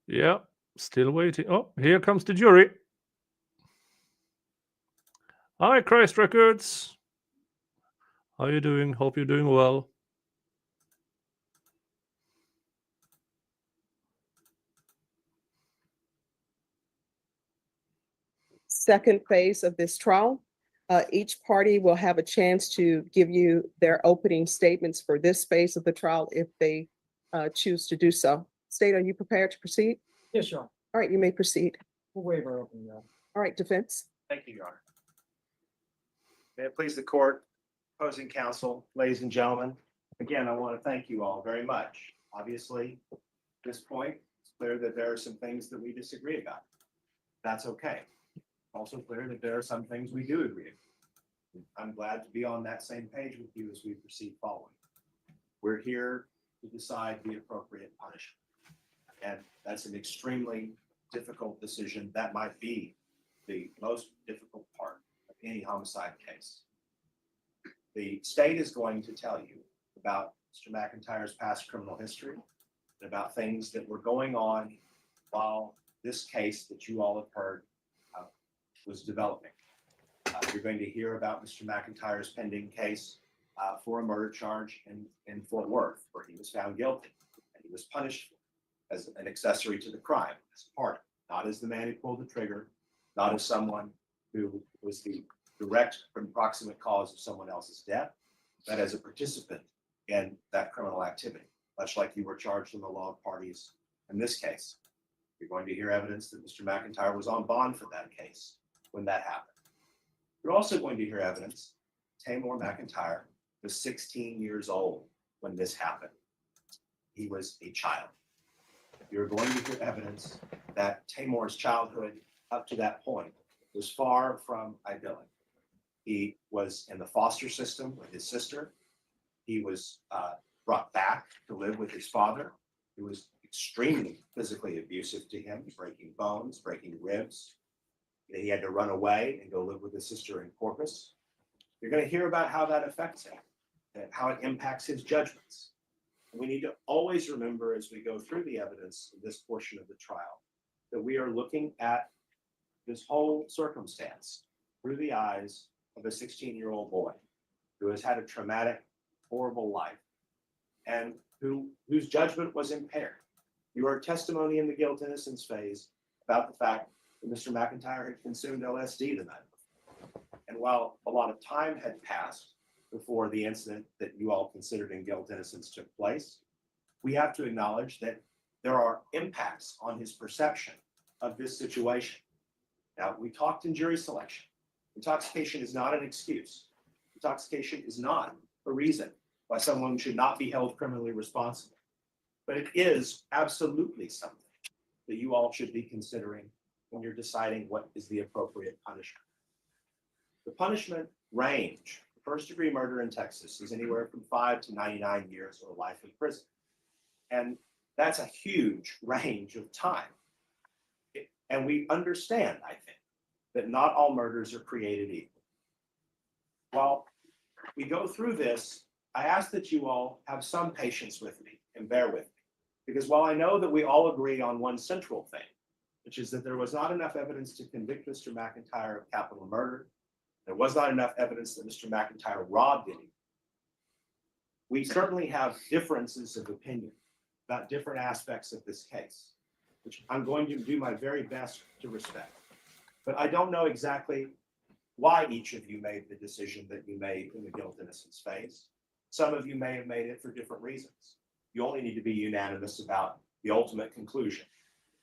Yeah, still waiting. Oh, here comes the jury. Hi, Christ Records. How you doing? Hope you're doing well. Second phase of this trial. Each party will have a chance to give you their opening statements for this phase of the trial if they choose to do so. State, are you prepared to proceed? Yes, Your Honor. All right, you may proceed. We'll waive our opening, Your Honor. All right, defense. Thank you, Your Honor. May it please the court, opposing counsel, ladies and gentlemen. Again, I want to thank you all very much. Obviously, at this point, it's clear that there are some things that we disagree about. That's okay. Also clear that there are some things we do agree on. I'm glad to be on that same page with you as we proceed following. We're here to decide the appropriate punishment. And that's an extremely difficult decision. That might be the most difficult part of any homicide case. The state is going to tell you about Mr. McIntyre's past criminal history and about things that were going on while this case that you all have heard was developing. You're going to hear about Mr. McIntyre's pending case for a murder charge in Fort Worth, where he was found guilty and he was punished as an accessory to the crime, as a part, not as the man who pulled the trigger, not as someone who was the direct and proximate cause of someone else's death, but as a participant in that criminal activity, much like you were charged in the law of parties in this case. You're going to hear evidence that Mr. McIntyre was on bond for that case when that happened. You're also going to hear evidence Taymor McIntyre was 16 years old when this happened. He was a child. You're going to hear evidence that Taymor's childhood up to that point was far from idyllic. He was in the foster system with his sister. He was brought back to live with his father, who was extremely physically abusive to him, breaking bones, breaking ribs. He had to run away and go live with his sister in Corpus. You're going to hear about how that affects him and how it impacts his judgments. And we need to always remember as we go through the evidence in this portion of the trial that we are looking at this whole circumstance through the eyes of a 16-year-old boy who has had a traumatic, horrible life and whose judgment was impaired. You heard testimony in the guilt innocence phase about the fact that Mr. McIntyre had consumed LSD the night before. And while a lot of time had passed before the incident that you all considered in guilt innocence took place, we have to acknowledge that there are impacts on his perception of this situation. Now, we talked in jury selection. Intoxication is not an excuse. Intoxication is not a reason why someone should not be held criminally responsible. But it is absolutely something that you all should be considering when you're deciding what is the appropriate punishment. The punishment range for first-degree murder in Texas is anywhere from 5 to 99 years or life in prison. And that's a huge range of time. And we understand, I think, that not all murders are created equal. While we go through this, I ask that you all have some patience with me and bear with me. Because while I know that we all agree on one central thing, which is that there was not enough evidence to convict Mr. McIntyre of capital murder, there was not enough evidence that Mr. McIntyre robbed anyone, we certainly have differences of opinion about different aspects of this case, which I'm going to do my very best to respect. But I don't know exactly why each of you made the decision that you made in the guilt innocence phase. Some of you may have made it for different reasons. You only need to be unanimous about the ultimate conclusion.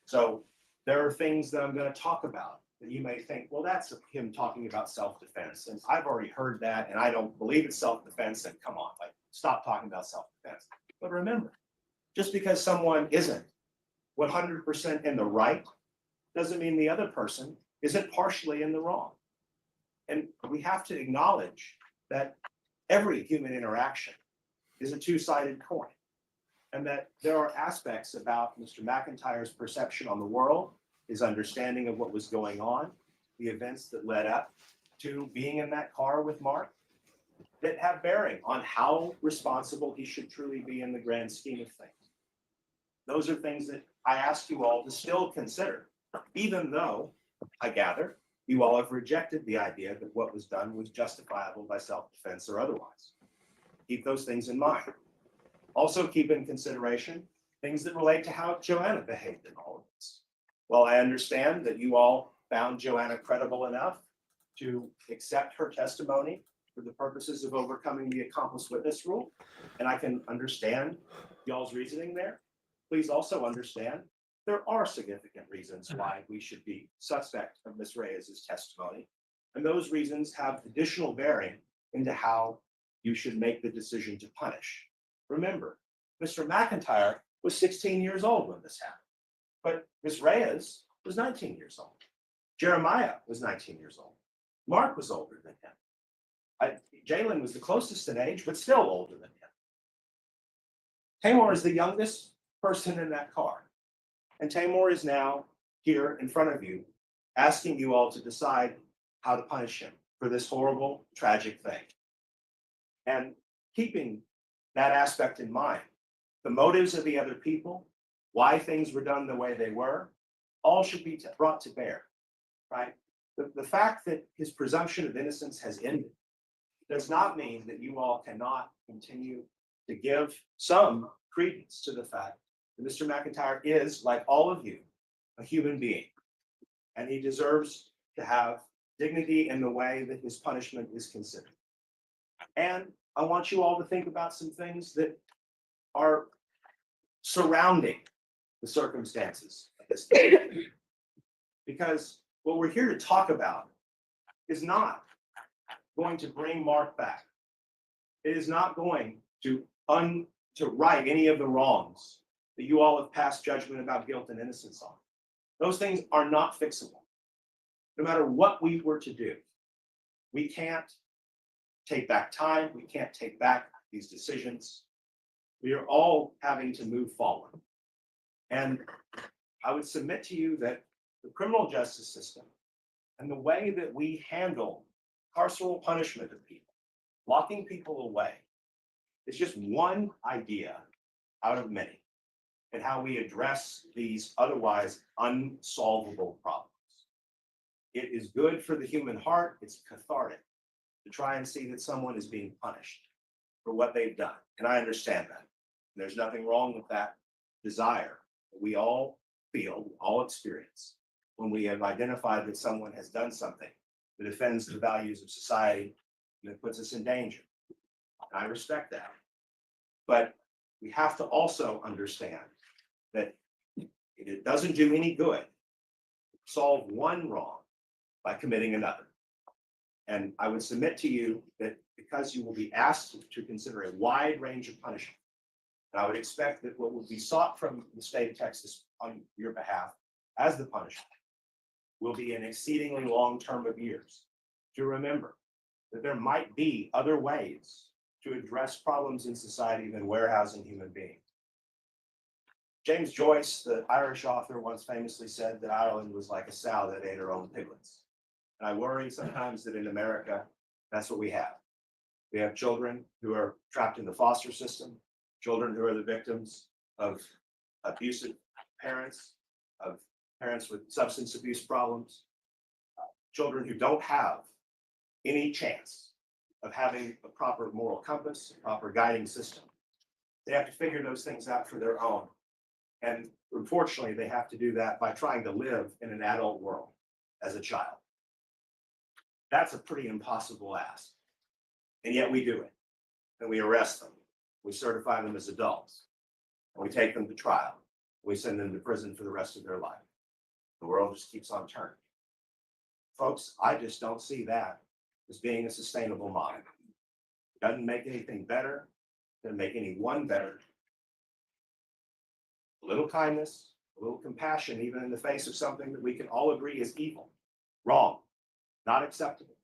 So there are things that I'm going to talk about that you may think, well, that's him talking about self-defense. And I've already heard that, and I don't believe it's self-defense. And come on, like, stop talking about self-defense. But remember, just because someone isn't 100% in the right doesn't mean the other person isn't partially in the wrong. And we have to acknowledge that every human interaction is a two-sided coin, and that there are aspects about Mr. McIntyre's perception on the world, his understanding of what was going on, the events that led up to being in that car with Mark, that have bearing on how responsible he should truly be in the grand scheme of things. Those are things that I ask you all to still consider, even though I gather you all have rejected the idea that what was done was justifiable by self-defense or otherwise. Keep those things in mind. Also keep in consideration things that relate to how Joanna behaved in all of this. While I understand that you all found Joanna credible enough to accept her testimony for the purposes of overcoming the accomplice witness rule, and I can understand y'all's reasoning there, please also understand there are significant reasons why we should be suspect of Ms. Reyes's testimony. And those reasons have additional bearing into how you should make the decision to punish. Remember, Mr. McIntyre was 16 years old when this happened, but Ms. Reyes was 19 years old. Jeremiah was 19 years old. Mark was older than him. Jalen was the closest in age, but still older than him. Taymor is the youngest person in that car. And Taymor is now here in front of you, asking you all to decide how to punish him for this horrible, tragic thing. And keeping that aspect in mind, the motives of the other people, why things were done the way they were, all should be brought to bear, right? The fact that his presumption of innocence has ended does not mean that you all cannot continue to give some credence to the fact that Mr. McIntyre is, like all of you, a human being. And he deserves to have dignity in the way that his punishment is considered. And I want you all to think about some things that are surrounding the circumstances of this case. Because what we're here to talk about is not going to bring Mark back. It is not going to right any of the wrongs that you all have passed judgment about guilt and innocence on. Those things are not fixable. No matter what we were to do, we can't take back time. We can't take back these decisions. We are all having to move forward. And I would submit to you that the criminal justice system and the way that we handle carceral punishment of people, locking people away, is just one idea out of many in how we address these otherwise unsolvable problems. It is good for the human heart. It's cathartic to try and see that someone is being punished for what they've done. And I understand that. There's nothing wrong with that desire that we all feel, all experience, when we have identified that someone has done something that offends the values of society and that puts us in danger. And I respect that. But we have to also understand that it doesn't do any good to solve one wrong by committing another. And I would submit to you that because you will be asked to consider a wide range of punishment, and I would expect that what will be sought from the state of Texas on your behalf as the punishment will be an exceedingly long term of years. To remember that there might be other ways to address problems in society than warehousing human beings. James Joyce, the Irish author, once famously said that Ireland was like a sow that ate her own piglets. And I worry sometimes that in America, that's what we have. We have children who are trapped in the foster system, children who are the victims of abusive parents, of parents with substance abuse problems, children who don't have any chance of having a proper moral compass, a proper guiding system. They have to figure those things out for their own. And unfortunately, they have to do that by trying to live in an adult world as a child. That's a pretty impossible ask. And yet we do it. And we arrest them. We certify them as adults. And we take them to trial. We send them to prison for the rest of their life. The world just keeps on turning. Folks, I just don't see that as being a sustainable model. It doesn't make anything better. Doesn't make anyone better. A little kindness, a little compassion, even in the face of something that we can all agree is evil, wrong, not acceptable,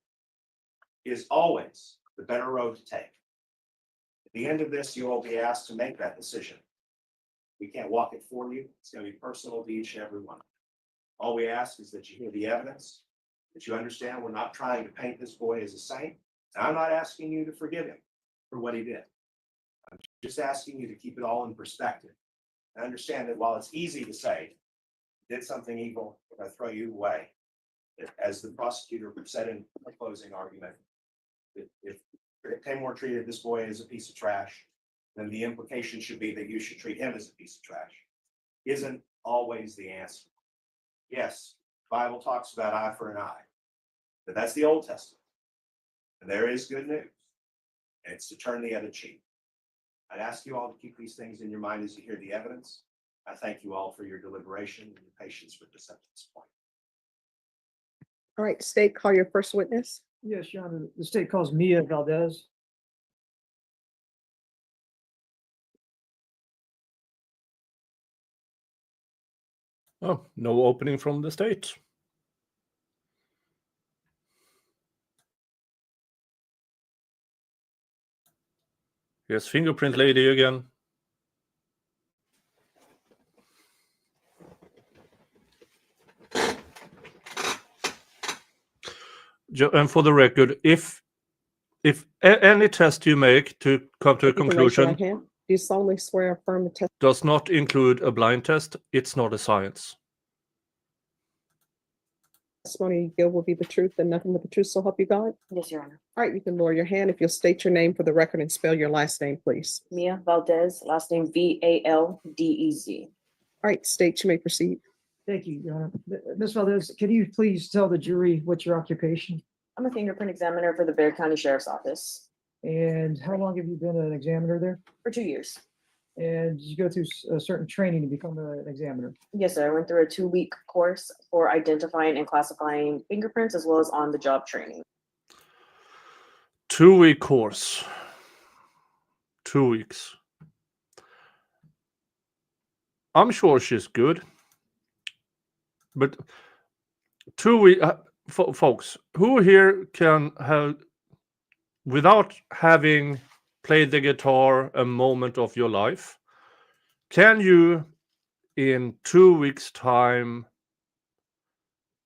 is always the better road to take. At the end of this, you will be asked to make that decision. We can't walk it for you. It's going to be personal to each and every one. All we ask is that you hear the evidence, that you understand we're not trying to paint this boy as a saint. And I'm not asking you to forgive him for what he did. I'm just asking you to keep it all in perspective I understand that while it's easy to say, did something evil, we're gonna throw you away. As the prosecutor said in the closing argument, if Taymor treated this boy as a piece of trash, then the implication should be that you should treat him as a piece of trash. Isn't always the answer. Yes, Bible talks about eye for an eye, but that's the Old Testament. And there is good news, and it's to turn the other cheek. I'd ask you all to keep these things in your mind as you hear the evidence. I thank you all for your deliberation and your patience with this at this point. All right, state, call your first witness. Yes, Your Honor, the state calls Mia Valdez. Oh, no opening from the state. Here's fingerprint lady again. And for the record, if any test you make to come to a You can raise your conclusion right hand. Do you solemnly swear or affirm the does not include a blind test, it's not a science. testimony you give will be the truth and nothing but the truth, so help you God? Yes, Your Honor. All right, you can lower your hand if you'll state your name for the record and spell your last name, please. Mia Valdez, last name Valdez. All right, state, you may proceed. Thank you, Your Honor. Ms. Valdez, can you please tell the jury what's your occupation? I'm a fingerprint examiner for the Bexar County Sheriff's Office And how long have you been an examiner there? for 2 years. And did you go through a certain training to become an examiner? Yes, sir. I went through a 2-week course for identifying and classifying fingerprints as well as on-the-job training. 2-week course. 2 weeks. I'm sure she's good. But 2 weeks, folks, who here can have, without having played the guitar a moment of your life, can you in 2 weeks' time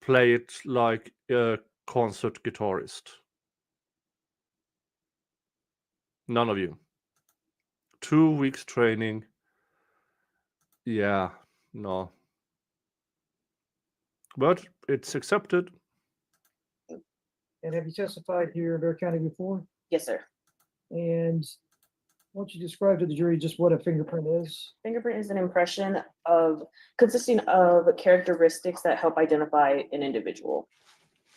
play it like a concert guitarist? None of you. 2 weeks training. Yeah, no. But it's accepted. And have you testified here in Bexar County before? Yes, sir. And why don't you describe to the jury just what a fingerprint is? Fingerprint is an impression consisting of characteristics that help identify an individual.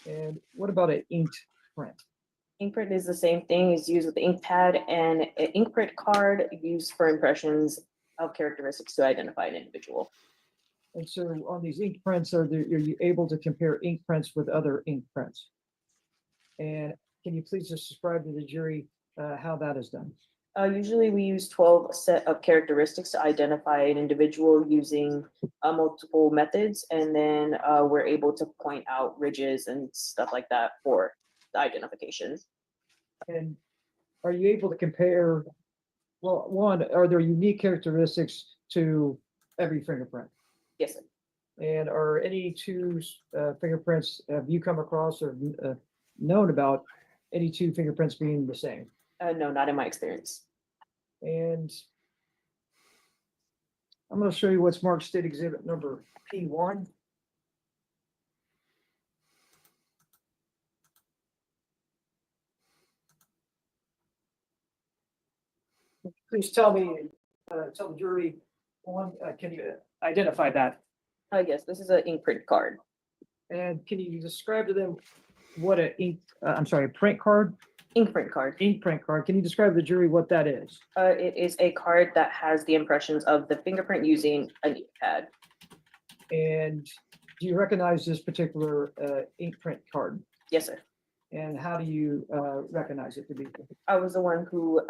And what about an inked print? Inkprint is the same thing, is used with the ink pad, and an inkprint card used for impressions of characteristics to identify an individual. And so on these ink prints, are you able to compare ink prints with other ink prints? And can you please just describe to the jury how that is done? Usually we use 12 set of characteristics to identify an individual using multiple methods, and then we're able to point out ridges and stuff like that for the identification. And are you able to compare, well, one, are there unique characteristics to every fingerprint? Yes, sir. And are any two fingerprints, have you come across or known about any two fingerprints being the same? No, not in my experience. And I'm going to show you what's marked state exhibit number P1. Please tell me, tell the jury, one, can you identify that? Yes, this is an inkprint card. And can you describe to them what a print card? Inkprint card. Inkprint card. Can you describe to the jury what that is? It is a card that has the impressions of the fingerprint using an ink pad. And do you recognize this particular inkprint card? Yes, sir. And how do you recognize it to be? I was the one who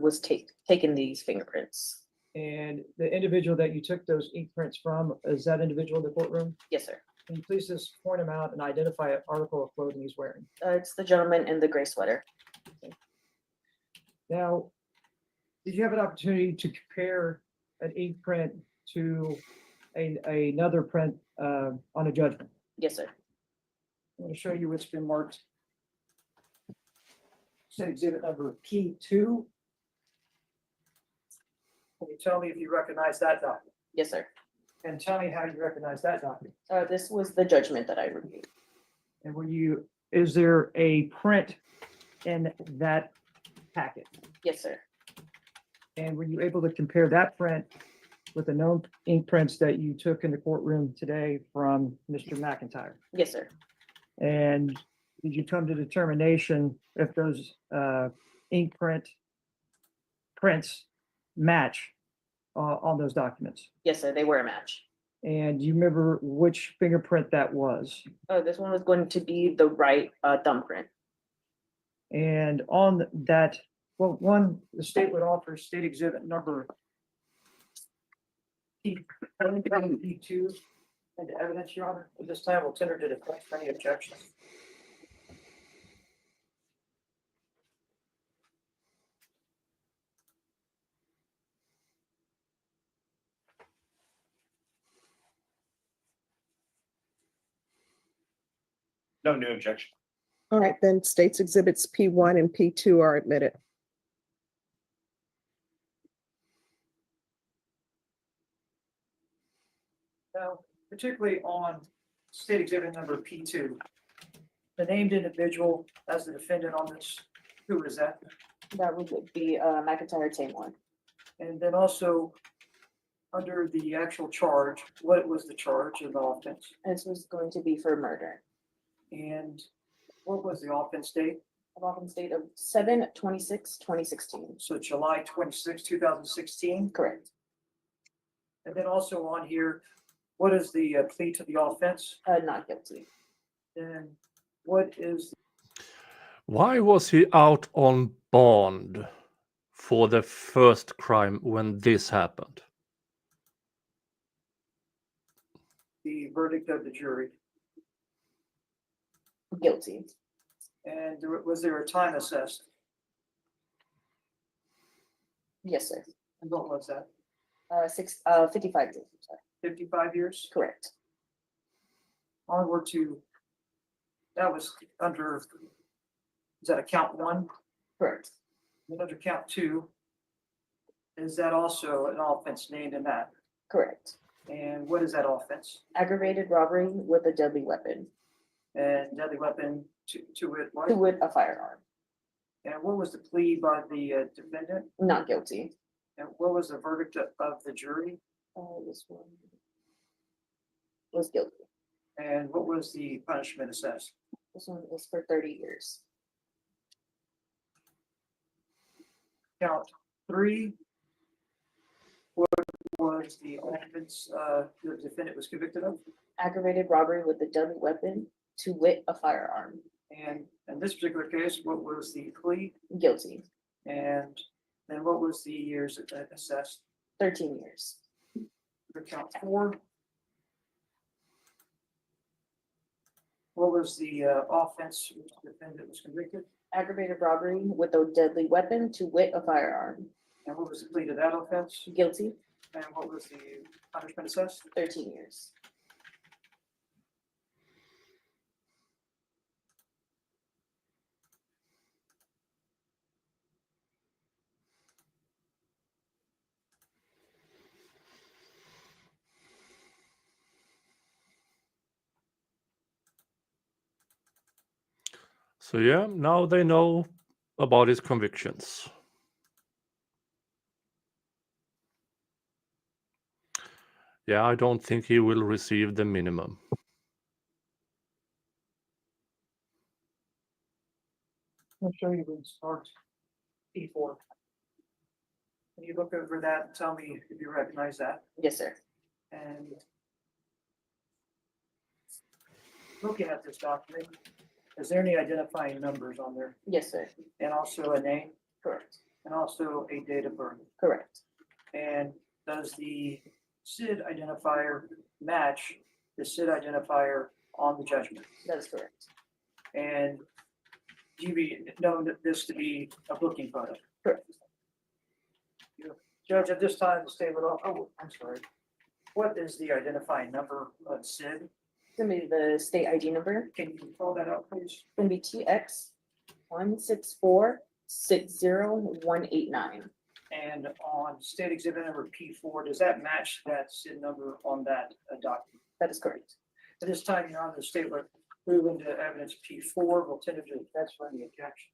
was taking these fingerprints. And the individual that you took those ink prints from, is that individual in the courtroom? Yes, sir. Can you please just point him out and identify an article of clothing he's wearing? It's the gentleman in the gray sweater. Now, did you have an opportunity to compare an ink print to another print on a judgment? Yes, sir. I'm going to show you what's been marked. State exhibit number P2. Can you tell me if you recognize that document? Yes, sir. And tell me how you recognize that document. This was the judgment that I reviewed. And is there a print in that packet? Yes, sir. And were you able to compare that print with the known ink prints that you took in the courtroom today from Mr. McIntyre? Yes, sir. And did you come to determination if those ink prints match on those documents? Yes, sir. They were a match. And do you remember which fingerprint that was? This one was going to be the right thumbprint. And on that, well, the state would offer state exhibit number P2 into evidence, Your Honor. At this time, we'll tender to defense for any objections. No new objection. All right, then states exhibits P1 and P2 are admitted. Now, particularly on state exhibit number P2, the named individual as the defendant on this, who is that? That would be McIntyre Taymor. And then also, under the actual charge, what was the charge of the offense? This was going to be for murder. And what was the offense date? Of offense date of 7/26/2016. So July 26, 2016? Correct. And then also on here, what is the plea to the offense? Not guilty. And what is Why was he out on bond for the first crime when this happened? the verdict of the jury? Guilty. And was there a time assessed? Yes, sir. And what was that? 55 years. I'm sorry. 55 years? Correct. Onward to, that was under, is that a count one? Correct. And under count two, is that also an offense named in that? Correct. And what is that offense? Aggravated robbery with a deadly weapon. And deadly weapon to it, what? To it, a firearm. And what was the plea by the defendant? Not guilty. And what was the verdict of the jury? This one was guilty. And what was the punishment assessed? This one was for 30 years. Count three. What was the offense the defendant was convicted of? Aggravated robbery with a deadly weapon, to wit, a firearm. And in this particular case, what was the plea? Guilty. And then what was the years that assessed? 13 years. For count four. What was the offense which the defendant was convicted? Aggravated robbery with a deadly weapon, to wit, a firearm. And what was the plea to that offense? Guilty. And what was the punishment assessed? 13 years. So yeah, now they know about his convictions. Yeah, I don't think he will receive the minimum. I'll show you when it starts. P4. Can you look over that and tell me if you recognize that? Yes, sir. And looking at this document, is there any identifying numbers on there? Yes, sir. And also a name? Correct. And also a date of birth? Correct. And does the SID identifier match the SID identifier on the judgment? That is correct. And do you know that this to be a booking photo? Correct. Judge, at this time, the state would, oh, I'm sorry. What is the identifying number of SID? It's gonna be the state ID number. Can you call that out, please? It's gonna be TX 16460-189. And on state exhibit number P4, does that match that SID number on that document? That is correct. At this time, Your Honor, the state would move into evidence P4, will tentatively attach for any objections.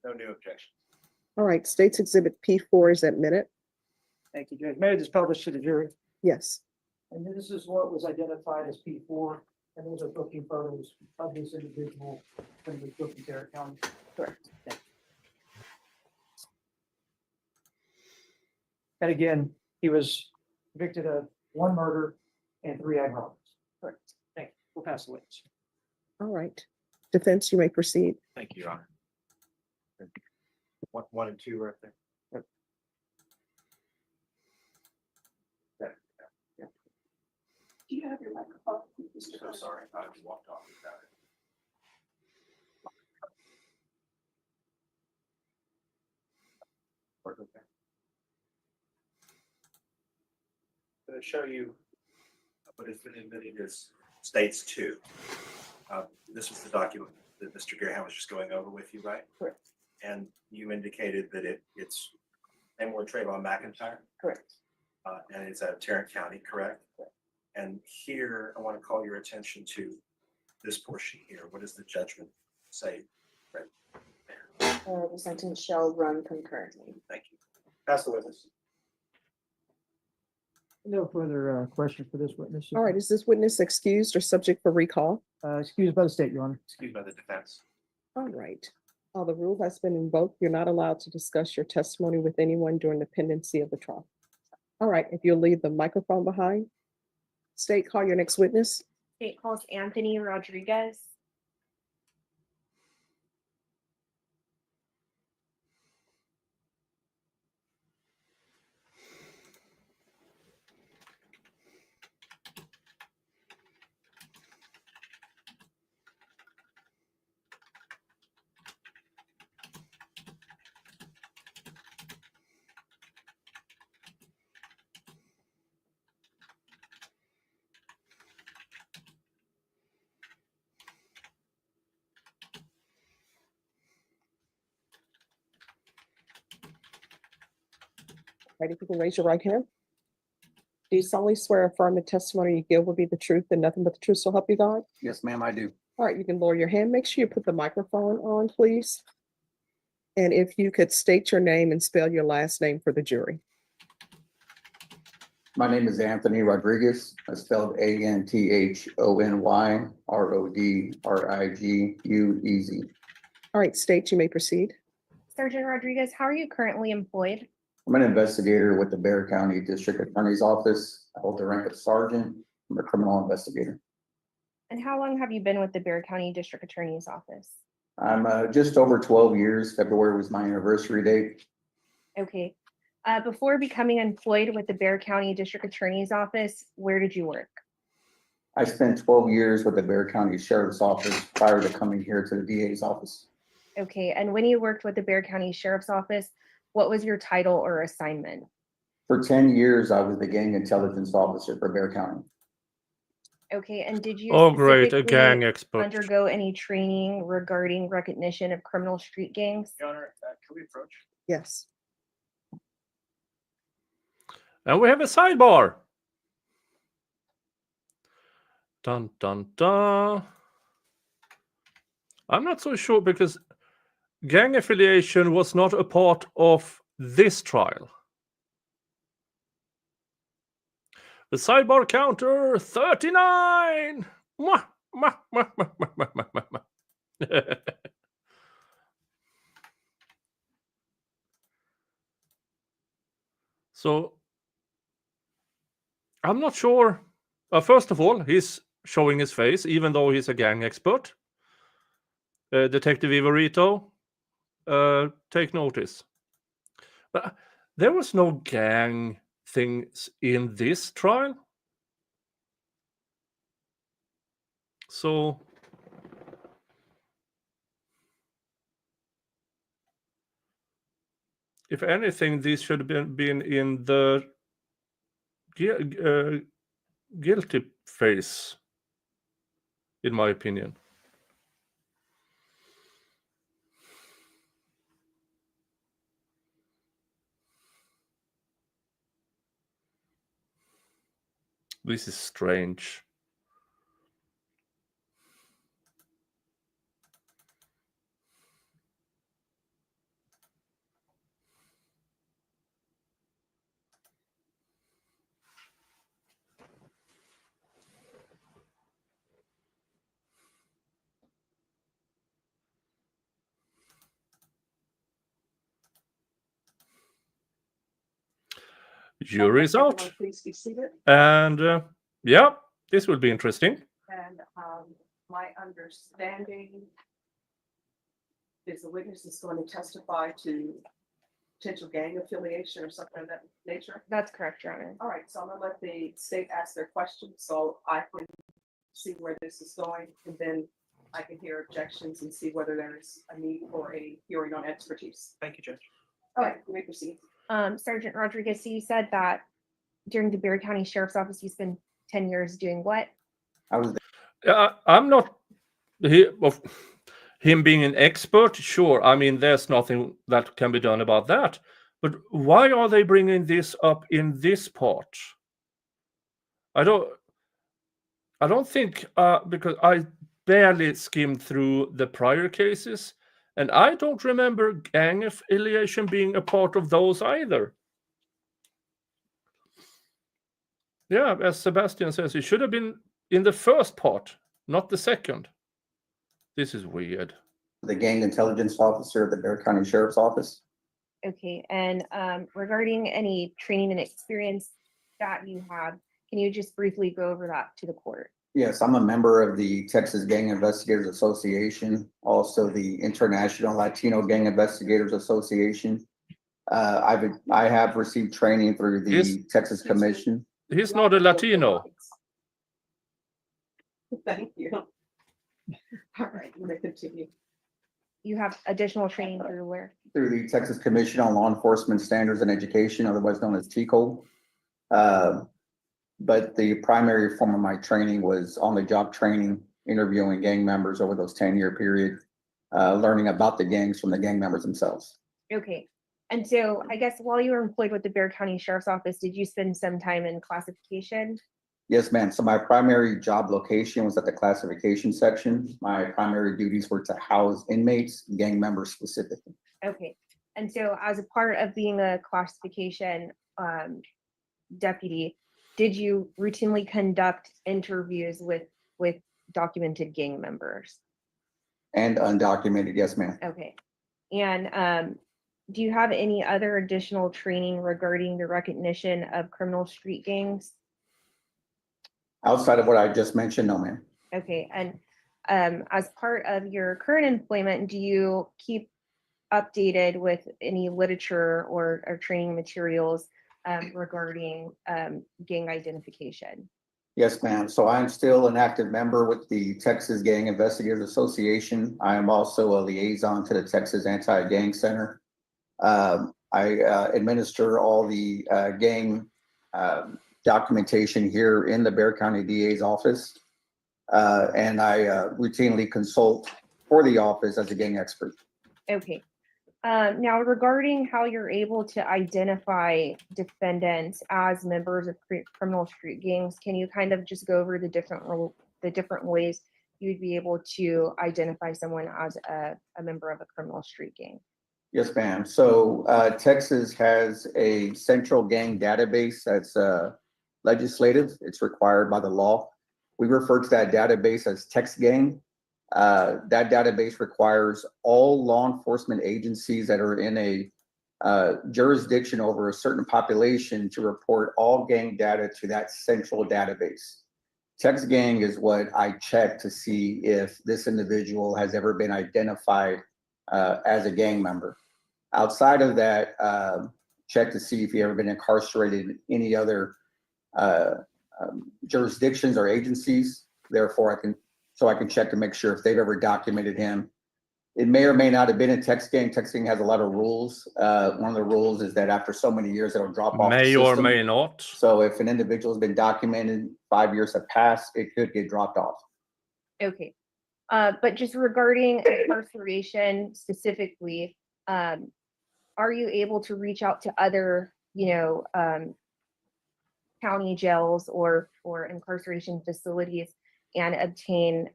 No new objections. All right, State's Exhibit P4 is admitted. Thank you, Judge. May I just publish to the jury? Yes. And this is what was identified as P4, and those are booking photos of this individual from the booking Tarrant County. Correct. And again, he was convicted of 1 murder and 3 ag robberies. Correct. Thank you. We'll pass the witness. All right. Defense, you may proceed. Thank you, Your Honor. 1 and 2 right there. Do you have your microphone? So sorry, I walked off without it. Work okay. I'm going to show you what has been admitted as states 2. This was the document that Mr. Graham was just going over with you, right? Correct. And you indicated that it's Taymor Trayvon McIntyre, Correct. and it's out of Tarrant County, correct? Correct. And here, I want to call your attention to this portion here. What does the judgment say? Right. The sentence shall run concurrently. Thank you. Pass the witness. No further question for this witness. All right, is this witness excused or subject for recall? Excused by the state, Your Honor. Excused by the defense. All right. The rule has been invoked. You're not allowed to discuss your testimony with anyone during the pendency of the trial. All right, if you'll leave the microphone behind. State, call your next witness. State calls Anthony Rodriguez. Right, if you can raise your right hand. Do you solemnly swear or affirm the testimony you give will be the truth and nothing but the truth, so help you God? Yes, ma'am, I do. All right, you can lower your hand. Make sure you put the microphone on, please. And if you could state your name and spell your last name for the jury. My name is Anthony Rodriguez. I spelled ANTHONY-RODRIGUEZ. All right, state, you may proceed. Sergeant Rodriguez, how are you currently employed? I'm an investigator with the Bexar County District Attorney's Office. I hold the rank of sergeant. I'm a criminal investigator. And how long have you been with the Bexar County District Attorney's Office? I'm just over 12 years. February was my anniversary date. Okay. Before becoming employed with the Bexar County District Attorney's Office, where did you work? I spent 12 years with the Bexar County Sheriff's Office prior to coming here to the DA's office. Okay. And when you worked with the Bexar County Sheriff's Office, what was your title or assignment? For 10 years, I was the gang intelligence officer for Bexar County. Okay. And did you Oh, great, a specifically gang expert. undergo any training regarding recognition of criminal street gangs? Your Honor, can we approach? Yes. And we have a sidebar. Dun, dun, dun. I'm not so sure because gang affiliation was not a part of this trial. The sidebar counter 39. Mwah, mwah, mwah, mwah, mwah, mwah, mwah, mwah. So I'm not sure. First of all, he's showing his face, even though he's a gang expert. Detective Ivorito, take notice. But there was no gang things in this trial. So if anything, this should have been in the guilty face, in my opinion. This is strange. Jury's out. Everyone, please be seated. And yeah, this will be interesting. And my understanding is the witness is going to testify to potential gang affiliation or something of that nature. That's correct, Your Honor. All right, so I'm gonna let the state ask their questions so I can see where this is going, and then I can hear objections and see whether there's a need for a hearing on expertise. Thank you, Judge. All right, you may proceed. Sergeant Rodriguez, so you said that during the Berry County Sheriff's Office, you spent 10 years doing what? I was I'm not of him being an expert. Sure, I mean, there's nothing that can be done about that. But why are they bringing this up in this part? I don't think because I barely skimmed through the prior cases, and I don't remember gang affiliation being a part of those either. Yeah, as Sebastian says, it should have been in the first part, not the second. This is weird. the gang intelligence officer of the Bear County Sheriff's Office. Okay, and regarding any training and experience that you have, can you just briefly go over that to the court? Yes, I'm a member of the Texas Gang Investigators Association, also the International Latino Gang Investigators Association. I have received training through the Texas Commission. He's not a Latino. Thank you. All right, let me continue. You have additional training through where? Through the Texas Commission on Law Enforcement Standards and Education, otherwise known as TayK. But the primary form of my training was on-the-job training, interviewing gang members over those 10-year period, learning about the gangs from the gang members themselves. Okay, and so I guess while you were employed with the Bear County Sheriff's Office, did you spend some time in classification? Yes, ma'am. So my primary job location was at the classification section. My primary duties were to house inmates, gang members specifically. Okay, and so as a part of being a classification deputy, did you routinely conduct interviews with documented gang members? And undocumented, yes, ma'am. Okay, and do you have any other additional training regarding the recognition of criminal street gangs? Outside of what I just mentioned, no, ma'am. Okay, and as part of your current employment, do you keep updated with any literature or training materials regarding gang identification? Yes, ma'am. So I'm still an active member with the Texas Gang Investigators Association. I am also a liaison to the Texas Anti-Gang Center. I administer all the gang documentation here in the Bear County DA's office. And I routinely consult for the office as a gang expert. Okay. Now, regarding how you're able to identify defendants as members of criminal street gangs, can you kind of just go over the different ways you'd be able to identify someone as a member of a criminal street gang? Yes, ma'am. So Texas has a central gang database that's legislative. It's required by the law. We refer to that database as TexGang. That database requires all law enforcement agencies that are in a jurisdiction over a certain population to report all gang data to that central database. TexGang is what I check to see if this individual has ever been identified as a gang member. Outside of that, check to see if he ever been incarcerated in any other jurisdictions or agencies. Therefore, I can check to make sure if they've ever documented him It may or may not have been a text gang. Texting has a lot of rules. One of the rules is that after so many years, it'll drop off the May or system. may not. So if an individual has been documented, 5 years have passed, it could get dropped off. Okay. But just regarding incarceration specifically, are you able to reach out to other, county jails or incarceration facilities and obtain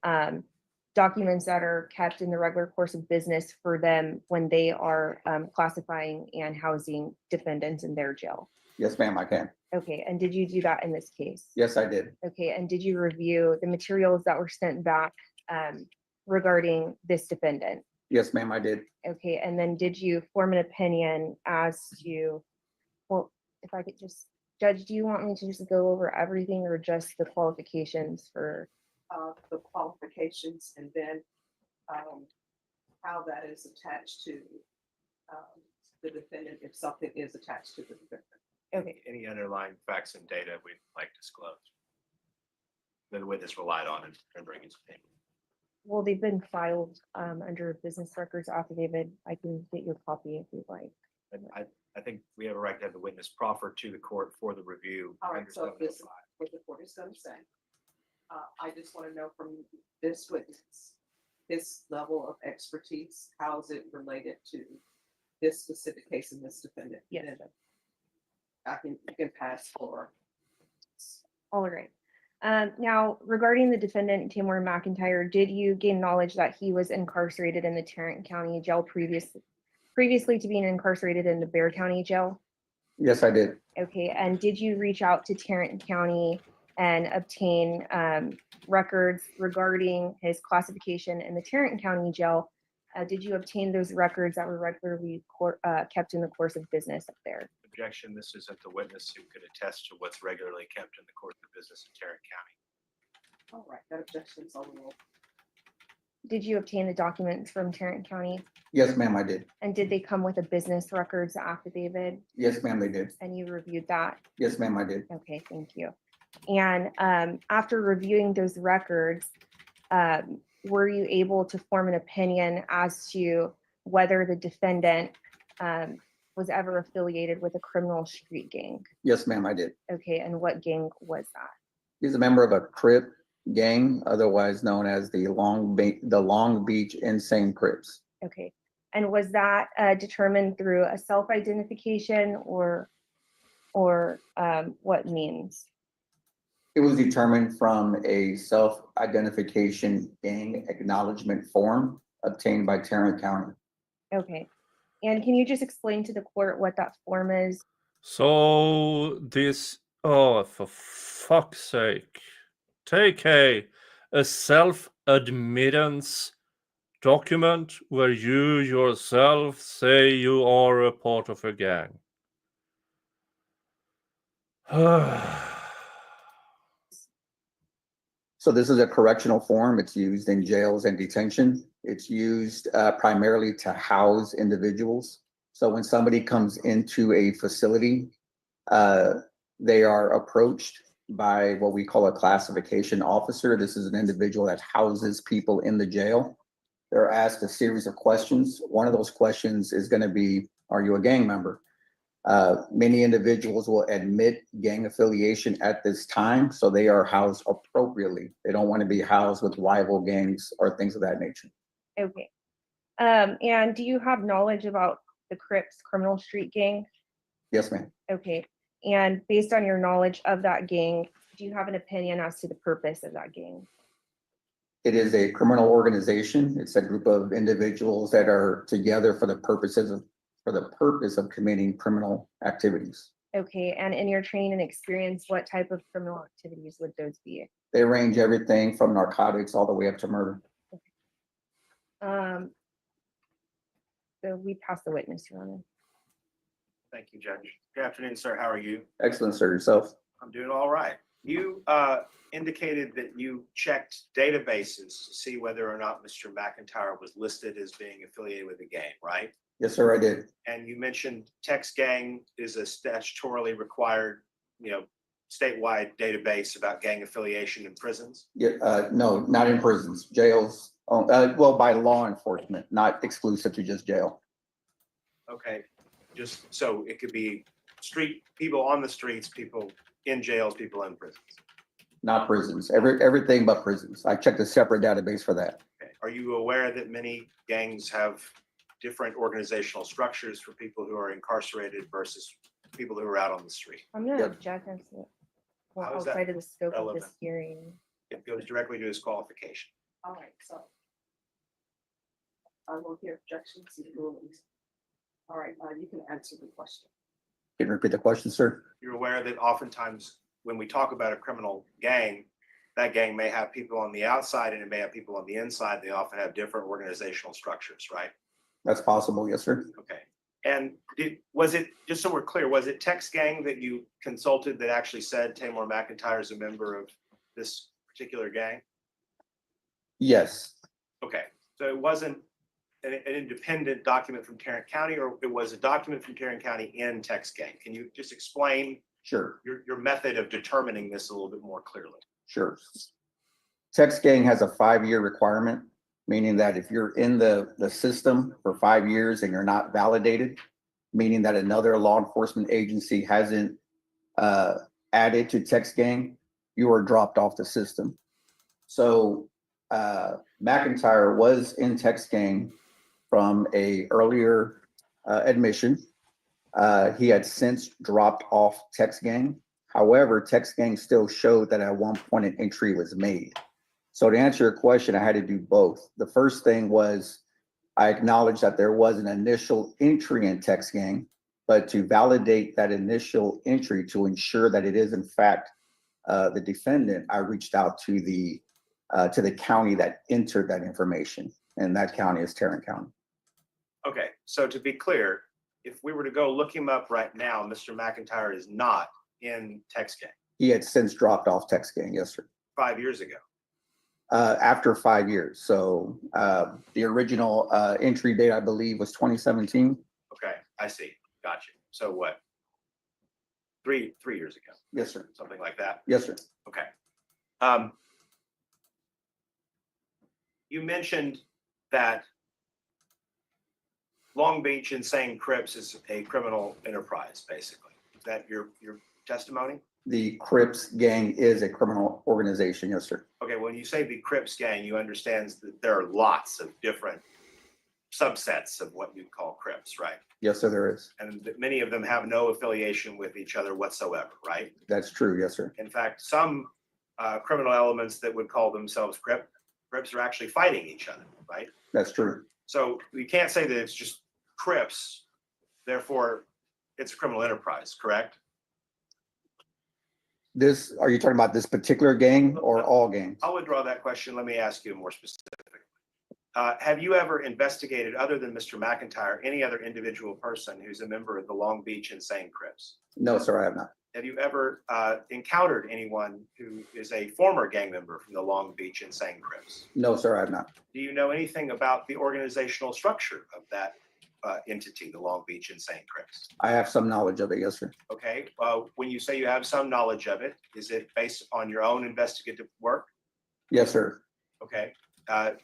documents that are kept in the regular course of business for them when they are classifying and housing defendants in their jail? Yes, ma'am, I can. Okay, and did you do that in this case? Yes, I did. Okay, and did you review the materials that were sent back regarding this defendant? Yes, ma'am, I did. Okay, and then did you form an opinion as to, well, if I could just, Judge, do you want me to just go over everything or just the qualifications for? The qualifications and then how that is attached to the defendant, if something is attached to the defendant. Okay. Any underlying facts and data we'd like disclosed that the witness relied on in rendering his opinion. Well, they've been filed under business records affidavit. I can get your copy if you'd like. And I think we have a right to have the witness proffered to the court for the review. All right, so this is what the court is going to say. I just want to know from this witness, his level of expertise, how is it related to this specific case in this defendant? Yes. You can pass for. All right. Now, regarding the defendant, Taymor McIntyre, did you gain knowledge that he was incarcerated in the Tarrant County Jail previously to being incarcerated in the Bexar County Jail? Yes, I did. Okay, and did you reach out to Tarrant County and obtain records regarding his classification in the Tarrant County Jail? Did you obtain those records that were regularly kept in the course of business up there? Objection, this isn't the witness who could attest to what's regularly kept in the course of business in Tarrant County. All right, that objection is overruled. Did you obtain the documents from Tarrant County? Yes, ma'am, I did. And did they come with a business records affidavit? Yes, ma'am, they did. And you reviewed that? Yes, ma'am, I did. Okay, thank you. And after reviewing those records, were you able to form an opinion as to whether the defendant was ever affiliated with a criminal street gang? Yes, ma'am, I did. Okay, and what gang was that? He's a member of a Crip gang, otherwise known as the Long Beach Insane Crips. Okay, and was that determined through a self-identification or what means? It was determined from a self-identification gang acknowledgement form obtained by Tarrant County. Okay, and can you just explain to the court what that form is? So this, oh, for fuck's sake. Tay-K, a self-admittance document where you yourself say you are a part of a gang. So this is a correctional form. It's used in jails and detention. It's used primarily to house individuals. So when somebody comes into a facility, they are approached by what we call a classification officer. This is an individual that houses people in the jail. They're asked a series of questions. One of those questions is going to be, are you a gang member? Many individuals will admit gang affiliation at this time, so they are housed appropriately. They don't want to be housed with rival gangs or things of that nature. Okay. And do you have knowledge about the Crips criminal street gang? Yes, ma'am. Okay. And based on your knowledge of that gang, do you have an opinion as to the purpose of that gang? It is a criminal organization. It's a group of individuals that are together for the purpose of committing criminal activities. Okay. And in your training and experience, what type of criminal activities would those be? They range everything from narcotics all the way up to murder. So we pass the witness, Your Honor. Thank you, Judge. Good afternoon, sir. How are you? Excellent, sir. Yourself? I'm doing all right. You indicated that you checked databases to see whether or not Mr. McIntyre was listed as being affiliated with a gang, right? Yes, sir, I did. And you mentioned text gang is a statutorily required, statewide database about gang affiliation in prisons. Yeah, no, not in prisons. Jails Oh, well, by law enforcement, not exclusive to just jail. Okay, just so it could be street, people on the streets, people in jails, people in prisons. Not prisons, everything but prisons. I checked a separate database for that. Okay. Are you aware that many gangs have different organizational structures for people who are incarcerated versus people who are out on the street? I'm gonna object and say, well, How is that outside of the scope of relevant? this hearing. It goes directly to his qualification. All right, so. I will hear objections to the rulings. All right, you can answer the question. Can you repeat the question, sir? You're aware that oftentimes when we talk about a criminal gang, that gang may have people on the outside and it may have people on the inside. They often have different organizational structures, right? That's possible, yes, sir. Okay. And was it, just so we're clear, was it TayK's gang that you consulted that actually said Taymor McIntyre is a member of this particular gang? Yes, Okay. So it wasn't an independent document from Tarrant County, or it was a document from Tarrant County in TayK's gang? Can you just explain sure, your method of determining this a little bit more clearly? sure. TayK's gang has a 5-year requirement, meaning that if you're in the system for 5 years and you're not validated, meaning that another law enforcement agency hasn't added to TayK's gang, you are dropped off the system. So McIntyre was in TayK's gang from a earlier admission. He had since dropped off TayK's gang. However, TayK's gang still showed that at one point an entry was made. So to answer your question, I had to do both. The first thing was I acknowledged that there was an initial entry in TayK's gang, but to validate that initial entry to ensure that it is in fact the defendant, I reached out to the county that entered that information, and that county is Tarrant County. Okay, so to be clear, if we were to go look him up right now, Mr. McIntyre is not in TayK's gang. He had since dropped off TayK's gang, yes, sir. 5 years ago. After 5 years. So the original entry date, I believe, was 2017. Okay, I see. Gotcha. So what? Three years ago. Yes, sir. Something like that. Yes, sir. Okay. You mentioned that Long Beach Insane Crips is a criminal enterprise, basically. Is that your testimony? The Crips gang is a criminal organization, yes, sir. Okay, when you say the Crips gang, you understand that there are lots of different subsets of what you call Crips, right? Yes, sir, there is. And that many of them have no affiliation with each other whatsoever, right? That's true, yes, sir. In fact, some criminal elements that would call themselves Crips are actually fighting each other, right? That's true. So we can't say that it's just Crips, therefore it's a criminal enterprise, correct? This, are you talking about this particular gang or all gangs? I'll withdraw that question. Let me ask you more specifically. Have you ever investigated, other than Mr. McIntyre, any other individual person who's a member of the Long Beach Insane Crips? No, sir, I have not. Have you ever encountered anyone who is a former gang member from the Long Beach Insane Crips? No, sir, I have not. Do you know anything about the organizational structure of that entity, the Long Beach Insane Crips? I have some knowledge of it, yes, sir. Okay, when you say you have some knowledge of it, is it based on your own investigative work? Yes, sir. Okay, but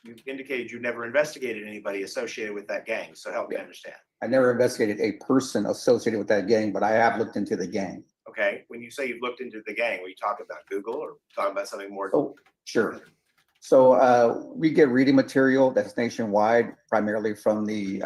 you indicated you've never investigated anybody associated with that gang, so help me understand. I never investigated a person associated with that gang, but I have looked into the gang. Okay, when you say you've looked into the gang, were you talking about Google or talking about something more? Oh, sure. So we get reading material that's nationwide, primarily from the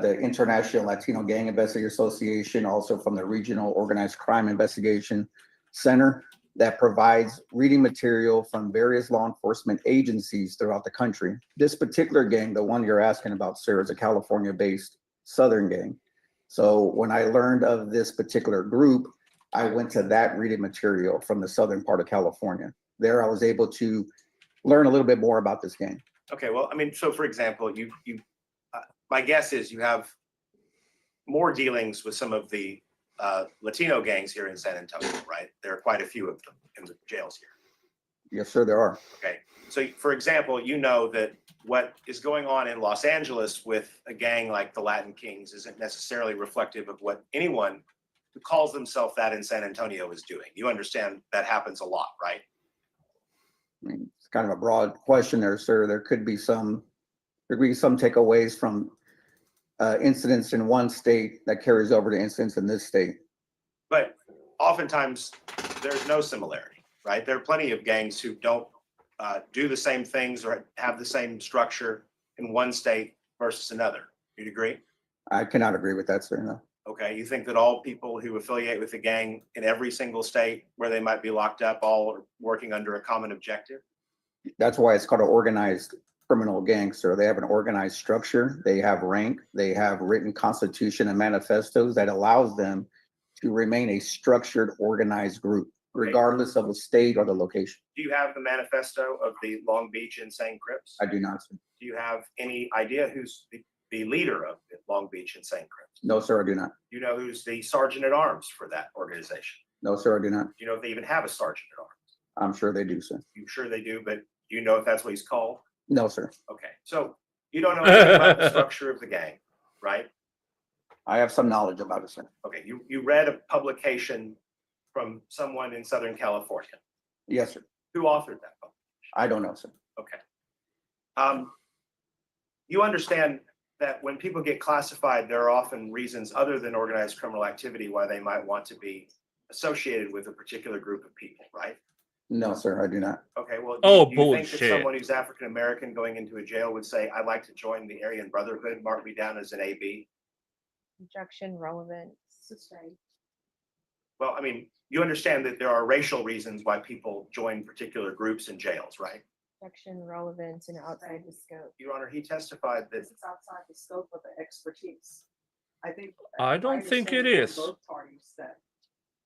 International Latino Gang Investigator Association, also from the Regional Organized Crime Investigation Center, that provides reading material from various law enforcement agencies throughout the country. This particular gang, the one you're asking about, sir, is a California-based Southern gang. So when I learned of this particular group, I went to that reading material from the southern part of California. There I was able to learn a little bit more about this gang. Okay, well, I mean, so for example, my guess is you have more dealings with some of the Latino gangs here in San Antonio, right? There are quite a few of them in the jails here. Yes, sir, there are. Okay, so for example, you know that what is going on in Los Angeles with a gang like the Latin Kings isn't necessarily reflective of what anyone who calls themselves that in San Antonio is doing. You understand that happens a lot, right? I mean, it's kind of a broad question there, sir. There could be some takeaways from incidents in one state that carries over to incidents in this state. But oftentimes, there's no similarity, right? There are plenty of gangs who don't do the same things or have the same structure in one state versus another. You'd agree? I cannot agree with that, sir, no. Okay, you think that all people who affiliate with a gang in every single state where they might be locked up all are working under a common objective? That's why it's called an organized criminal gang, sir. They have an organized structure, they have rank, they have written constitution and manifestos that allows them to remain a structured, organized group, regardless of the state or the location. Do you have the manifesto of the Long Beach Insane Crips? I do not, sir. Do you have any idea who's the leader of the Long Beach Insane Crips? No, sir, I do not. Do you know who's the sergeant at arms for that organization? No, sir, I do not. Do you know if they even have a sergeant at arms? I'm sure they do, sir. You sure they do, but do you know if that's what he's called? No, sir. Okay, so you don't know anything about the structure of the gang, right? I have some knowledge about it, sir. Okay, you read a publication from someone in Southern California. Yes, sir. Who authored that book? I don't know, sir. Okay. You understand that when people get classified, there are often reasons other than organized criminal activity why they might want to be associated with a particular group of people, right? No, sir, I do not. Okay, well, Oh, do you think that bullshit. someone who's African American going into a jail would say, "I'd like to join the Aryan Brotherhood, mark me down as an AB"? Objection, relevant, sustained. Well, I mean, you understand that there are racial reasons why people join particular groups in jails, right? Objection, relevant, and outside the scope. Your Honor, he testified that This is outside the scope of the expertise. I think. I don't think it understand is. from both parties that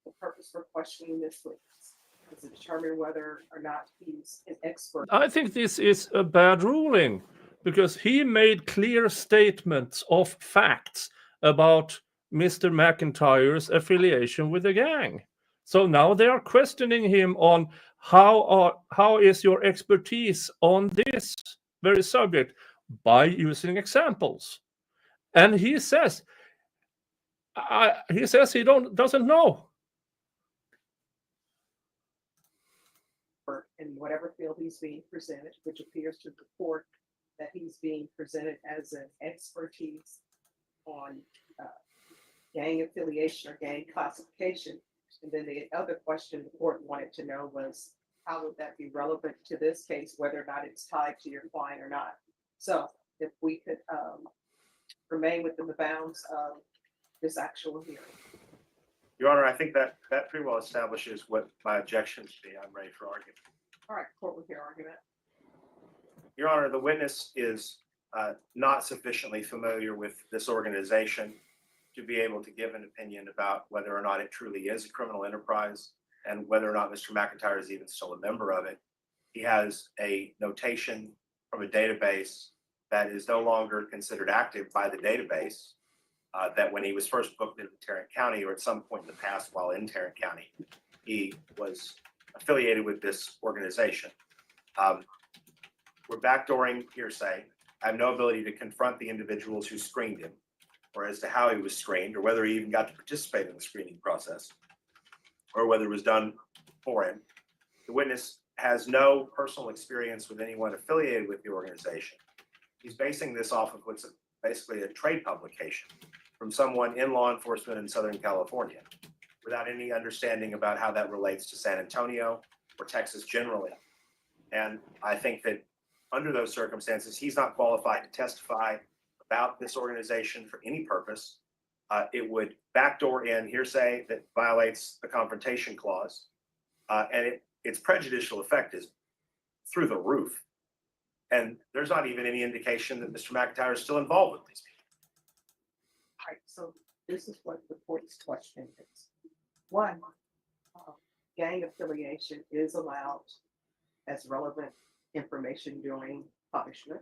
the purpose for questioning this witness is to determine whether or not he's an expert. I think this is a bad ruling because he made clear statements of facts about Mr. McIntyre's affiliation with the gang. So now they are questioning him on how is your expertise on this very subject by using examples. And he says he doesn't know. In whatever field he's being presented, which appears to report that he's being presented as an expertise on gang affiliation or gang classification. And then the other question the court wanted to know was, how would that be relevant to this case, whether or not it's tied to your client or not? So if we could remain within the bounds of this actual hearing. Your Honor, I think that pretty well establishes what my objections be. I'm ready for argument. All right, court will hear argument. Your Honor, the witness is not sufficiently familiar with this organization to be able to give an opinion about whether or not it truly is a criminal enterprise and whether or not Mr. McIntyre is even still a member of it. He has a notation from a database that is no longer considered active by the database, that when he was first booked into Tarrant County or at some point in the past while in Tarrant County, he was affiliated with this organization. We're backdooring hearsay. I have no ability to confront the individuals who screened him or as to how he was screened or whether he even got to participate in the screening process or whether it was done for him. The witness has no personal experience with anyone affiliated with the organization. He's basing this off of what's basically a trade publication from someone in law enforcement in Southern California without any understanding about how that relates to San Antonio or Texas generally. And I think that under those circumstances, he's not qualified to testify about this organization for any purpose. It would backdoor in hearsay that violates the confrontation clause. And its prejudicial effect is through the roof. And there's not even any indication that Mr. McIntyre is still involved with these people. All right, so this is what the court's question is. One, gang affiliation is allowed as relevant information during punishment.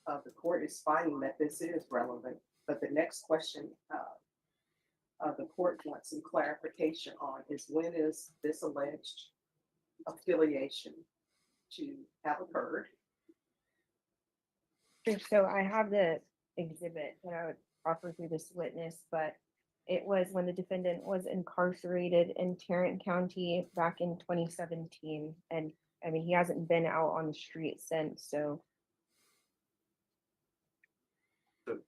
The court is finding that this is relevant, but the next question the court wants some clarification on is, when is this alleged affiliation to have occurred? So I have the exhibit that I would offer through this witness, but it was when the defendant was incarcerated in Tarrant County back in 2017. And I mean, he hasn't been out on the street since, so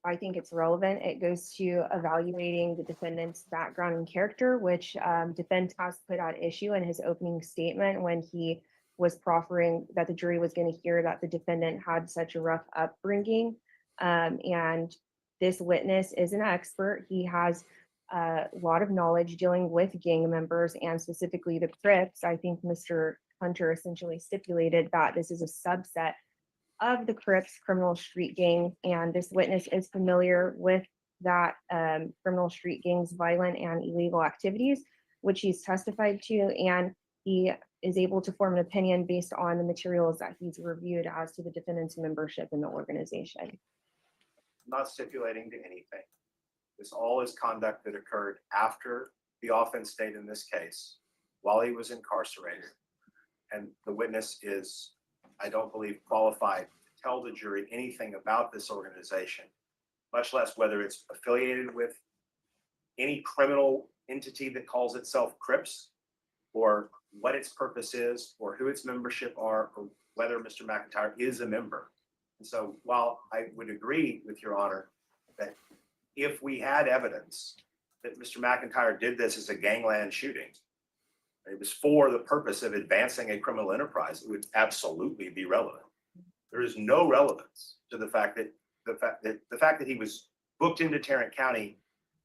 I think it's relevant. It goes to evaluating the defendant's background and character, which defense has put at issue in his opening statement when he was proffering that the jury was going to hear that the defendant had such a rough upbringing. And this witness is an expert. He has a lot of knowledge dealing with gang members and specifically the Crips. I think Mr. Hunter essentially stipulated that this is a subset of the Crips criminal street gang, and this witness is familiar with that criminal street gang's violent and illegal activities, which he's testified to, and he is able to form an opinion based on the materials that he's reviewed as to the defendant's membership in the organization. Not stipulating to anything. This all is conduct that occurred after the offense date in this case, while he was incarcerated. And the witness is, I don't believe, qualified to tell the jury anything about this organization, much less whether it's affiliated with any criminal entity that calls itself Crips, or what its purpose is, or who its membership are, or whether Mr. McIntyre is a member. And so while I would agree with Your Honor that if we had evidence that Mr. McIntyre did this as a gangland shooting, it was for the purpose of advancing a criminal enterprise, it would absolutely be relevant. There is no relevance to the fact that the fact that he was booked into Tarrant County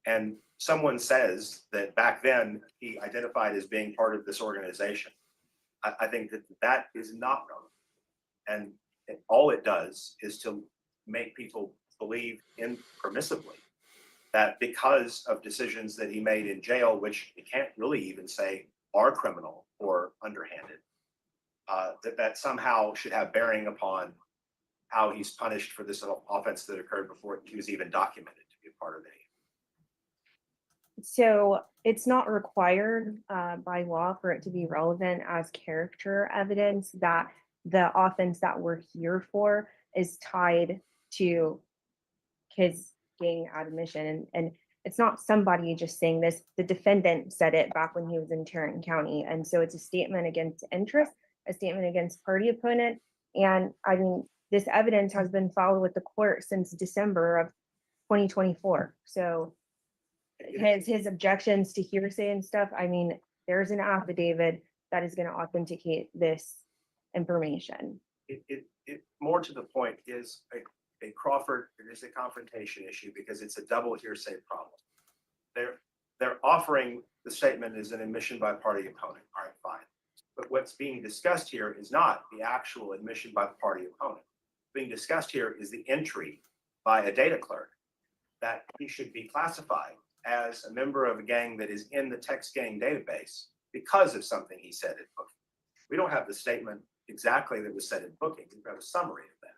and someone says that back then he identified as being part of this organization. I think that is not relevant. And all it does is to make people believe impermissibly that because of decisions that he made in jail, which you can't really even say are criminal or underhanded, that somehow should have bearing upon how he's punished for this offense that occurred before he was even documented to be a part of it. So it's not required by law for it to be relevant as character evidence that the offense that we're here for is tied to his gang admission. And it's not somebody just saying this. The defendant said it back when he was in Tarrant County. And so it's a statement against interest, a statement against party opponent. And I mean, this evidence has been filed with the court since December of 2024. So his objections to hearsay and stuff, I mean, there's an affidavit that is going to authenticate this information. It more to the point is a Crawford, it is a confrontation issue because it's a double hearsay problem. They're offering the statement as an admission by party opponent. All right, fine. But what's being discussed here is not the actual admission by the party opponent. Being discussed here is the entry by a data clerk that he should be classified as a member of a gang that is in the text gang database because of something he said at booking. We don't have the statement exactly that was said at booking. We've got a summary of that.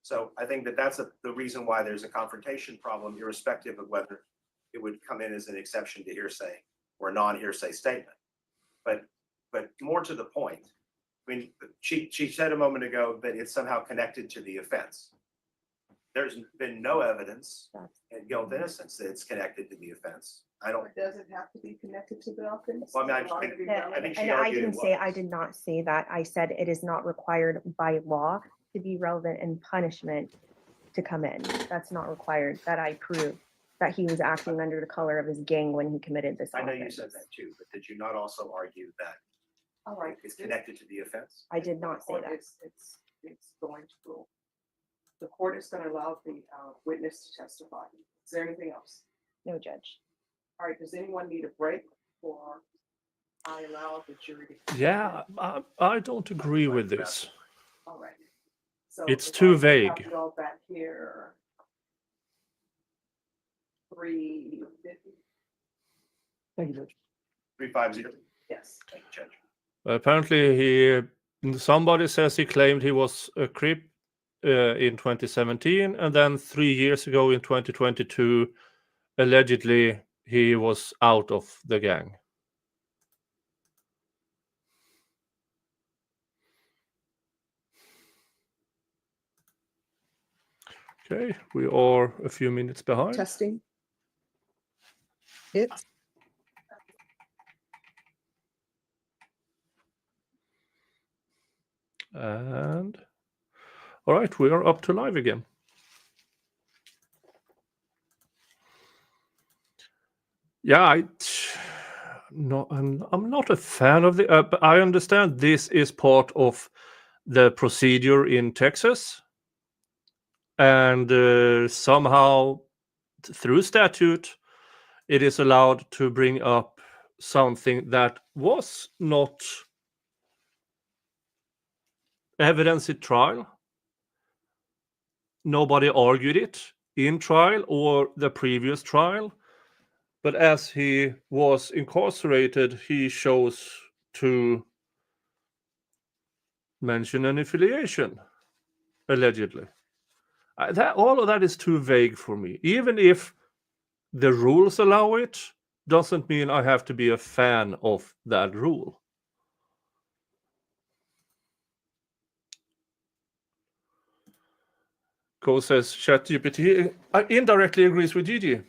So I think that that's the reason why there's a confrontation problem, irrespective of whether it would come in as an exception to hearsay or a non-hearsay statement. But more to the point, I mean, she said a moment ago that it's somehow connected to the offense. There's been no evidence in guilt innocence that it's connected to the offense. I don't. Does it have to be connected to the offense? Well, I think she And I argued didn't it say, was. I did not say that. I said it is not required by law to be relevant in punishment to come in. That's not required, that I prove that he was acting under the color of his gang when he committed this I know you offense. said that too, but did you not also argue that All right. it's connected to the offense? I did not say that. It's going to rule. The court is going to allow the witness to testify. Is there anything else? No, Judge. All right, does anyone need a break or I allow the jury to? Yeah, I don't agree with this. All right. So It's if too I vague. have it all back here. 350. Thank you, Judge. 350. Yes. Thank you, Judge. Apparently, somebody says he claimed he was a Crip in 2017, and then 3 years ago in 2022, allegedly he was out of the gang. Okay, we are a few minutes behind. Testing. It's. And all right, we are up to live again. Yeah, I'm not a fan of the. But I understand this is part of the procedure in Texas, and somehow through statute, it is allowed to bring up something that was not evidence at trial. Nobody argued it in trial or the previous trial. But as he was incarcerated, he chose to mention an affiliation, allegedly. All of that is too vague for me. Even if the rules allow it, doesn't mean I have to be a fan of that rule. Ko says ChatGPT indirectly agrees with Gigi.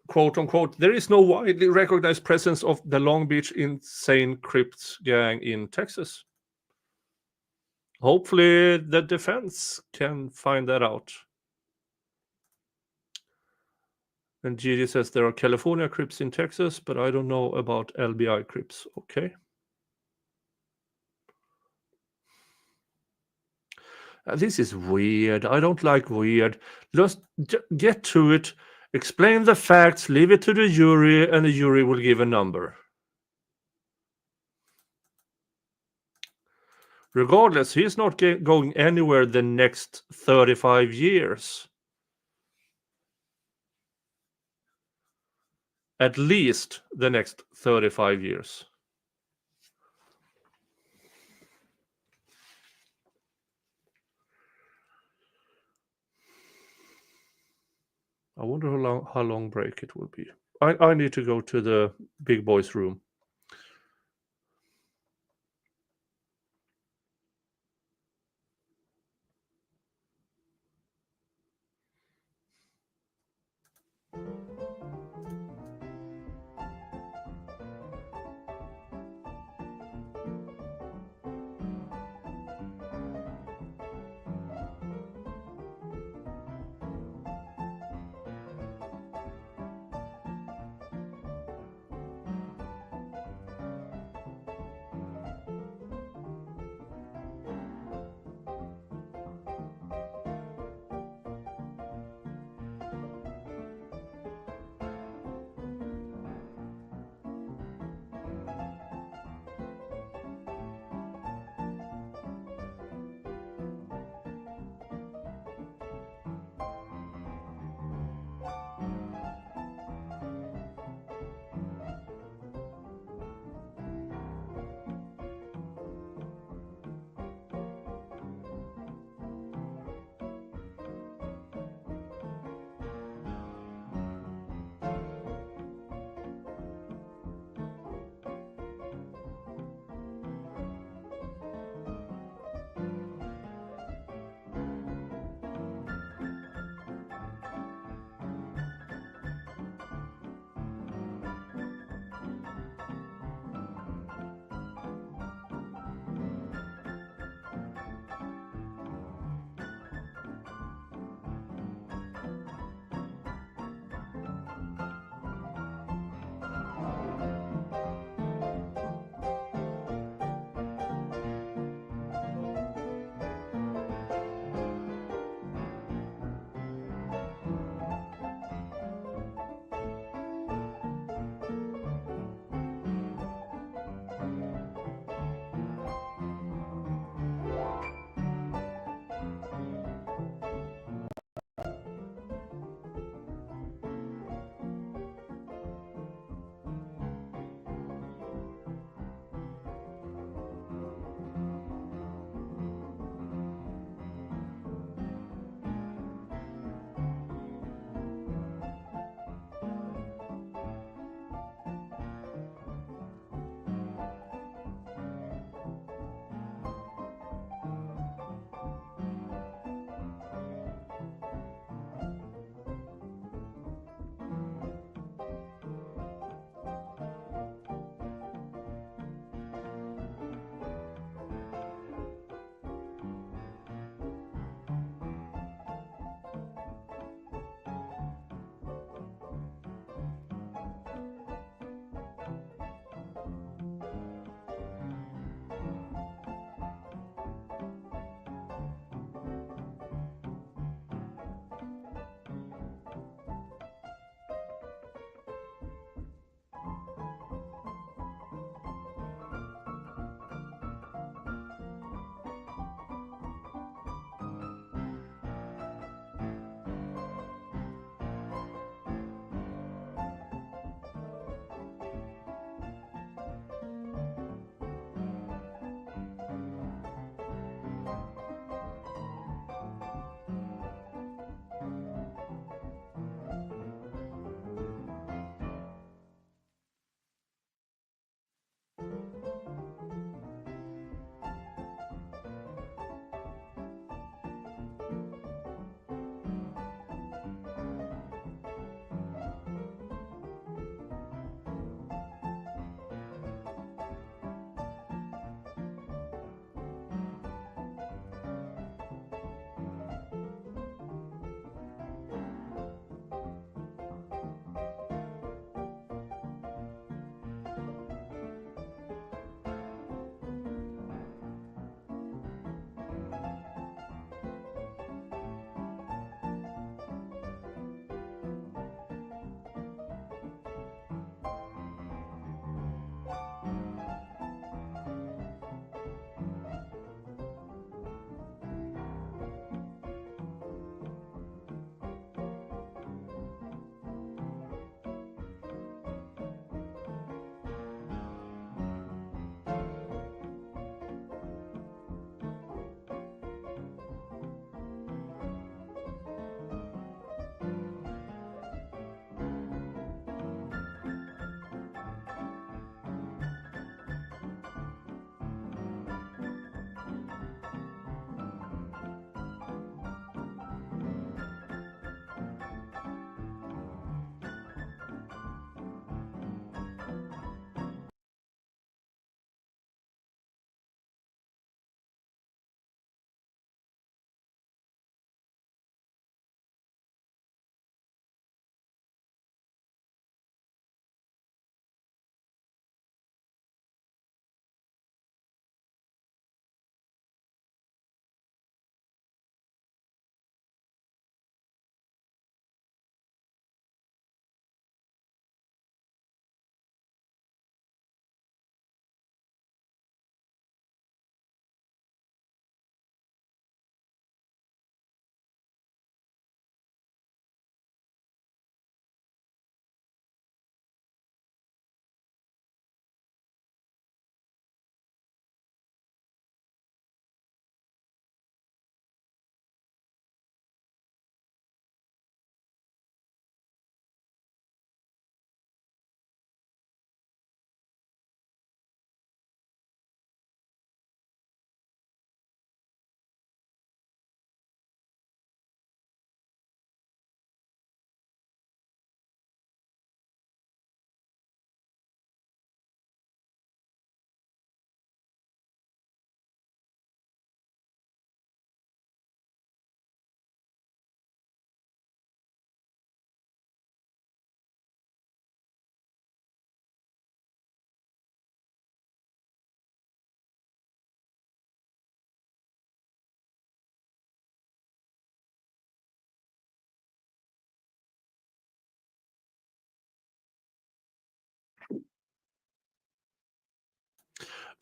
Quote unquote, there is no widely recognized presence of the Long Beach Insane Crips gang in Texas. Hopefully the defense can find that out. And Gigi says there are California Crips in Texas, but I don't know about LBI Crips. Okay. This is weird. I don't like weird. Just get to it. Explain the facts, leave it to the jury, and the jury will give a number. Regardless, he's not going anywhere the next 35 years. At least the next 35 years. I wonder how long break it will be. I need to go to the big boys room.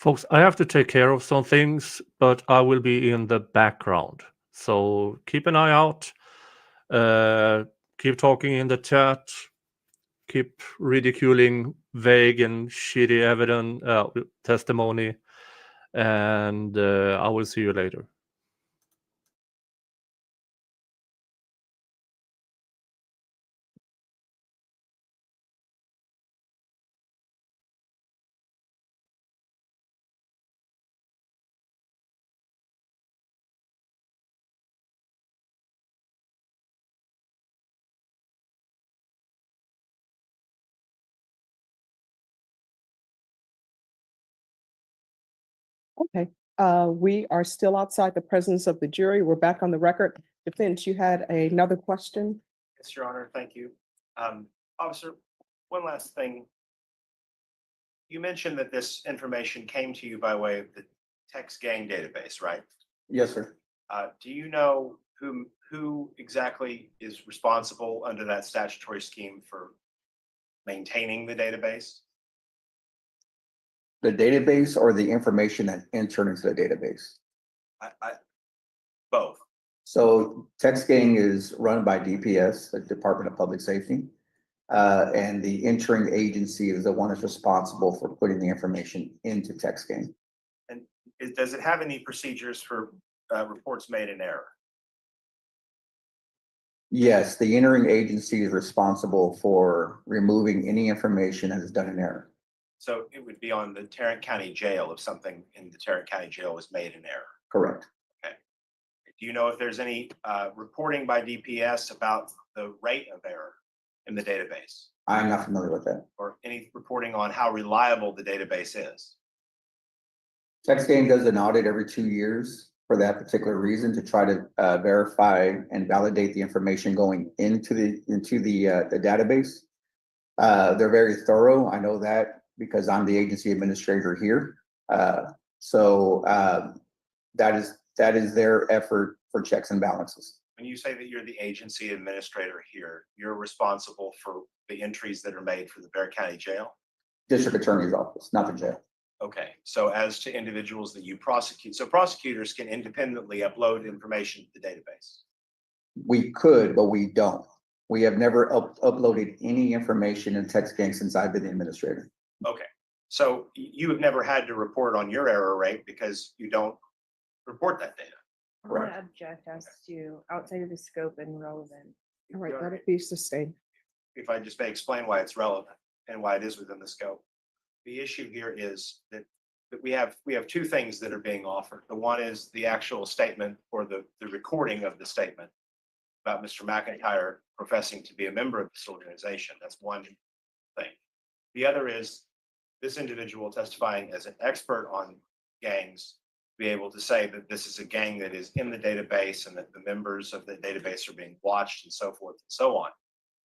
Folks, I have to take care of some things, but I will be in the background. So keep an eye out. Keep talking in the chat. Keep ridiculing vague and shitty evidence, testimony. And I will see you later. Okay, we are still outside the presence of the jury. We're back on the record. Defense, you had another question? Yes, Your Honor, thank you. Officer, one last thing. You mentioned that this information came to you by way of the text gang database, right? Yes, sir. Do you know who exactly is responsible under that statutory scheme for maintaining the database? The database or the information that entered into the database? Both. So text gang is run by DPS, the Department of Public Safety. And the entering agency is the one that's responsible for putting the information into text gang. And does it have any procedures for reports made in error? Yes, the entering agency is responsible for removing any information that is done in error. So it would be on the Tarrant County Jail if something in the Tarrant County Jail was made in error. Correct. Okay. Do you know if there's any reporting by DPS about the rate of error in the database? I'm not familiar with that. Or any reporting on how reliable the database is? Text gang does an audit every 2 years for that particular reason to try to verify and validate the information going into the database. They're very thorough. I know that because I'm the agency administrator here. So that is their effort for checks and balances. When you say that you're the agency administrator here, you're responsible for the entries that are made for the Bexar County Jail? District Attorney's Office, not the jail. Okay, so as to individuals that you prosecute, so prosecutors can independently upload information to the database? We could, but we don't. We have never uploaded any information in text gang since I've been the administrator. Okay, so you have never had to report on your error rate because you don't report that data? I'm gonna object as to outside of the scope and relevant. All right, let it be sustained. If I just may explain why it's relevant and why it is within the scope. The issue here is that we have two things that are being offered. The one is the actual statement or the recording of the statement about Mr. McIntyre professing to be a member of this organization. That's one thing. The other is this individual testifying as an expert on gangs, be able to say that this is a gang that is in the database and that the members of the database are being watched and so forth and so on.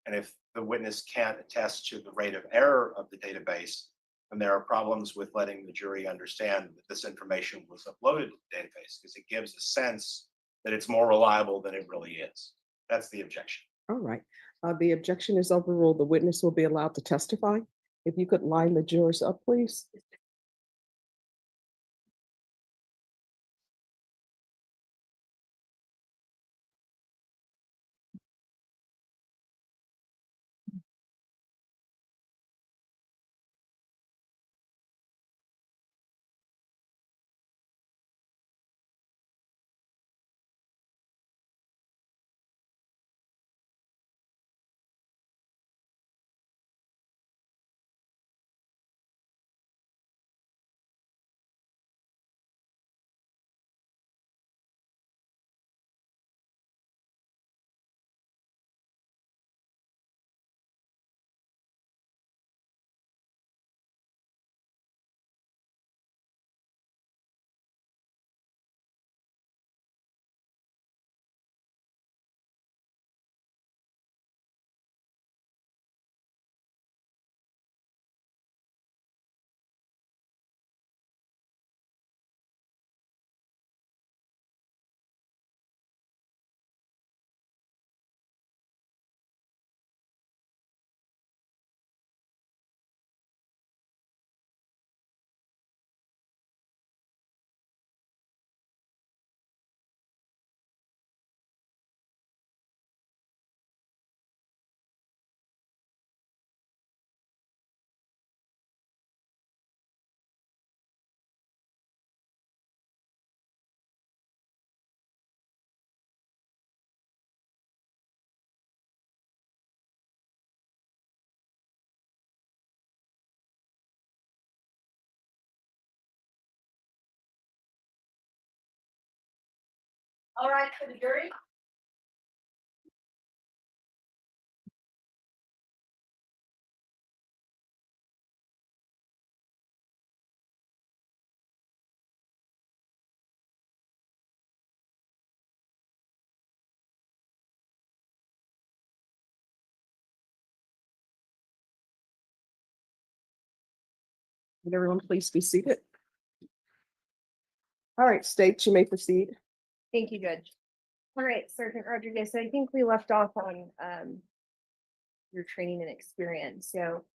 And if the witness can't attest to the rate of error of the database, then there are problems with letting the jury understand that this information was uploaded to the database because it gives a sense that it's more reliable than it really is. That's the objection. All right, the objection is overruled. The witness will be allowed to testify. If you could line the jurors up, please. All right, for the jury. Would everyone please be seated? All right, State, you may proceed. Thank you, Judge. All right, Sergeant Rodriguez, so I think we left off on your training and experience. So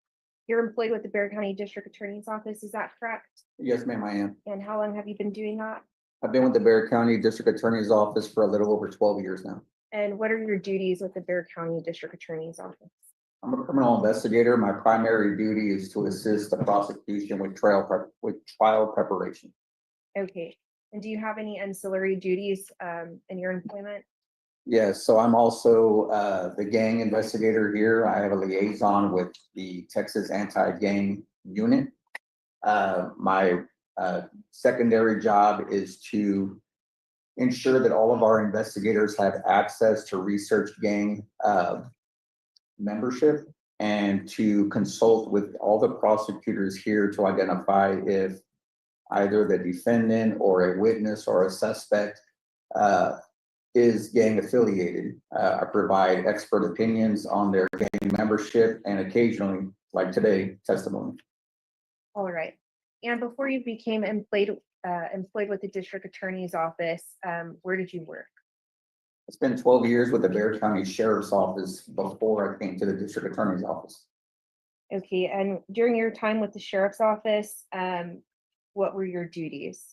you're employed with the Bexar County District Attorney's Office, is that correct? Yes, ma'am, I am. And how long have you been doing that? I've been with the Bexar County District Attorney's Office for a little over 12 years now. And what are your duties with the Bexar County District Attorney's Office? I'm a criminal investigator. My primary duty is to assist the prosecution with trial preparation. Okay, and do you have any ancillary duties in your employment? Yes, so I'm also the gang investigator here. I have a liaison with the Texas Anti-Gang Unit. My secondary job is to ensure that all of our investigators have access to research gang membership and to consult with all the prosecutors here to identify if either the defendant or a witness or a suspect is gang affiliated. I provide expert opinions on their gang membership and occasionally, like today, testimony. All right. And before you became employed with the District Attorney's Office, where did you work? I spent 12 years with the Bexar County Sheriff's Office before I came to the District Attorney's Office. Okay, and during your time with the Sheriff's Office, what were your duties?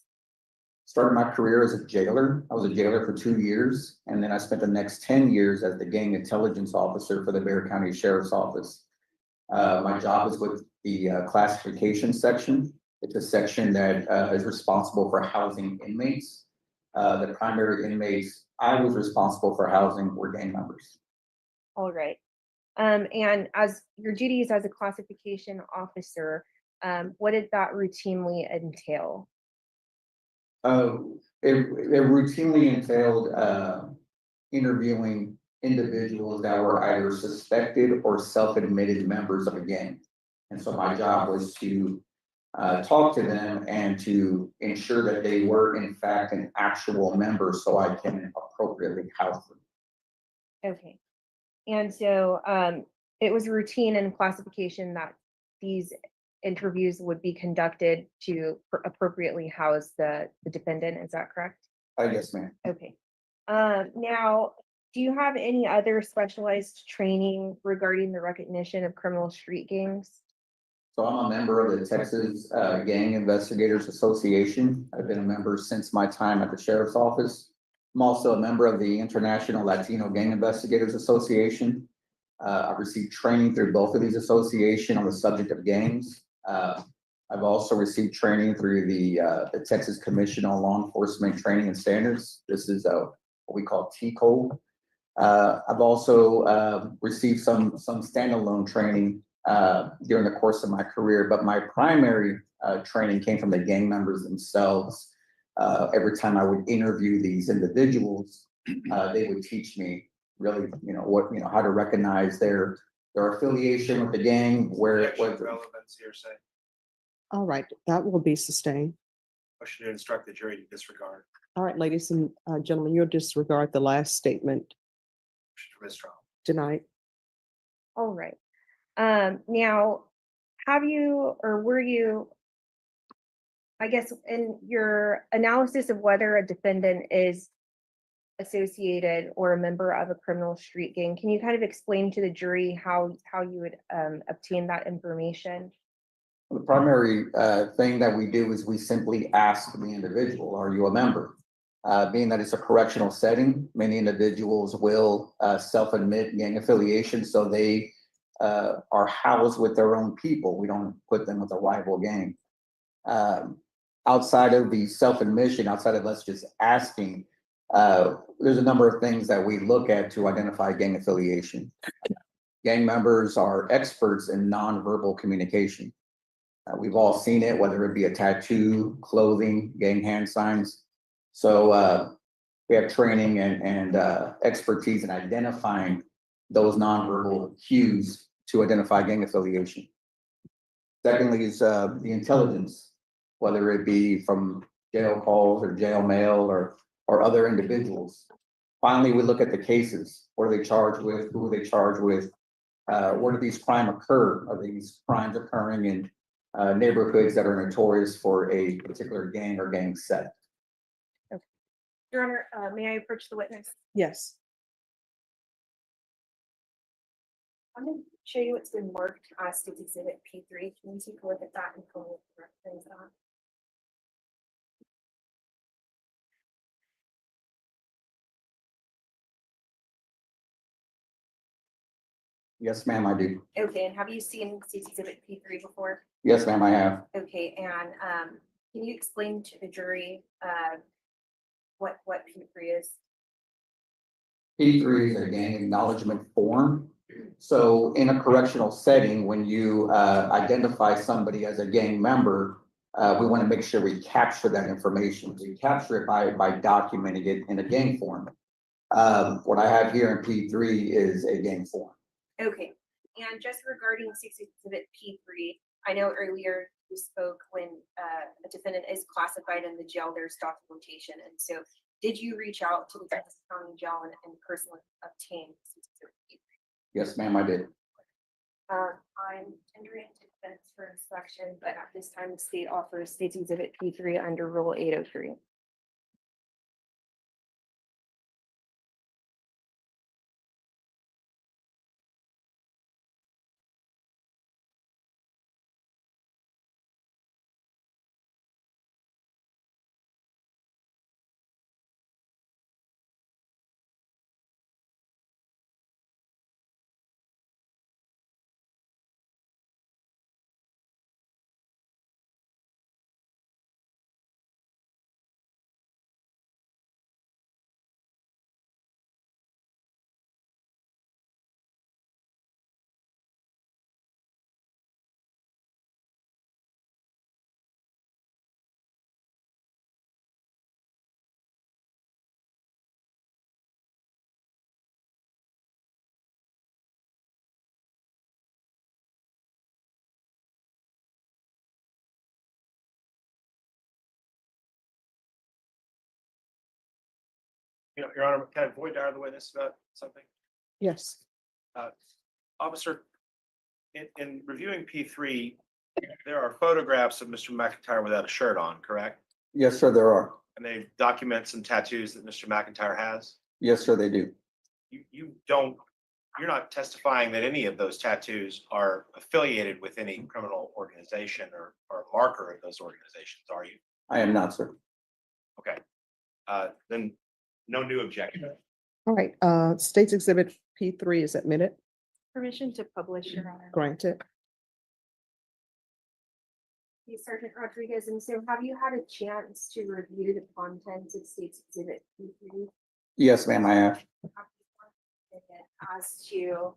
Started my career as a jailer. I was a jailer for 2 years, and then I spent the next 10 years as the gang intelligence officer for the Bexar County Sheriff's Office. My job is with the classification section. It's a section that is responsible for housing inmates. The primary inmates I was responsible for housing were gang members. All right. And as your duties as a classification officer, what did that routinely entail? It routinely entailed interviewing individuals that were either suspected or self-admitted members of a gang. And so my job was to talk to them and to ensure that they were in fact an actual member so I can appropriately house them. Okay. And so it was routine in classification that these interviews would be conducted to appropriately house the defendant. Is that correct? Yes, ma'am. Okay. Now, do you have any other specialized training regarding the recognition of criminal street gangs? So I'm a member of the Texas Gang Investigators Association. I've been a member since my time at the Sheriff's Office. I'm also a member of the International Latino Gang Investigators Association. I've received training through both of these associations on the subject of gangs. I've also received training through the Texas Commission on Law Enforcement Training and Standards. This is what we call TayK-47. I've also received some standalone training during the course of my career, but my primary training came from the gang members themselves. Every time I would interview these individuals, they would teach me really, how to recognize their affiliation with the gang, where it was. Relevance hearsay. All right, that will be sustained. Motion to instruct the jury to disregard. All right, ladies and gentlemen, you'll disregard the last statement Motion to mistrial. tonight. All right. Now, have you or were you, I guess, in your analysis of whether a defendant is associated or a member of a criminal street gang, can you kind of explain to the jury how you would obtain that information? The primary thing that we do is we simply ask the individual, are you a member? Being that it's a correctional setting, many individuals will self-admit gang affiliation, so they are housed with their own people. We don't put them with a rival gang. Outside of the self-admission, outside of us just asking, there's a number of things that we look at to identify gang affiliation. Gang members are experts in nonverbal communication. We've all seen it, whether it be a tattoo, clothing, gang hand signs. So we have training and expertise in identifying those nonverbal cues to identify gang affiliation. Secondly is the intelligence, whether it be from jail calls or jail mail or other individuals. Finally, we look at the cases. What are they charged with? Who are they charged with? Where do these crimes occur? Are these crimes occurring in neighborhoods that are notorious for a particular gang or gang set? Your Honor, may I approach the witness? Yes. I'm going to show you what's been marked as State's Exhibit P3. Can you take a look at that and tell me what the reference is on? Yes, ma'am, I do. Okay, and have you seen State's Exhibit P3 before? Yes, ma'am, I have. Okay, and can you explain to the jury what P3 is? P3 is a gang acknowledgement form. So in a correctional setting, when you identify somebody as a gang member, we want to make sure we capture that information. We capture it by documenting it in a gang form. What I have here in P3 is a gang form. Okay, and just regarding State's Exhibit P3, I know earlier you spoke when a defendant is classified in the jail, there's documentation. And so did you reach out to the Texas County Jail and personally obtain State's Exhibit P3? Yes, ma'am, I did. I'm entering into defense for inspection, but at this time, the state offers State's Exhibit P3 under Rule 803. Your Honor, can I void the witness about something? Yes. Officer, in reviewing P3, there are photographs of Mr. McIntyre without a shirt on, correct? Yes, sir, there are. And they document some tattoos that Mr. McIntyre has. Yes, sir, they do. You're not testifying that any of those tattoos are affiliated with any criminal organization or marker of those organizations, are you? I am not, sir. Okay. Then no new objection. All right, State's Exhibit P3 is admitted, Permission to publish, Your Honor. granted. Hey, Sergeant Rodriguez, and so have you had a chance to review the contents of State's Exhibit P3? Yes, ma'am, I have. As to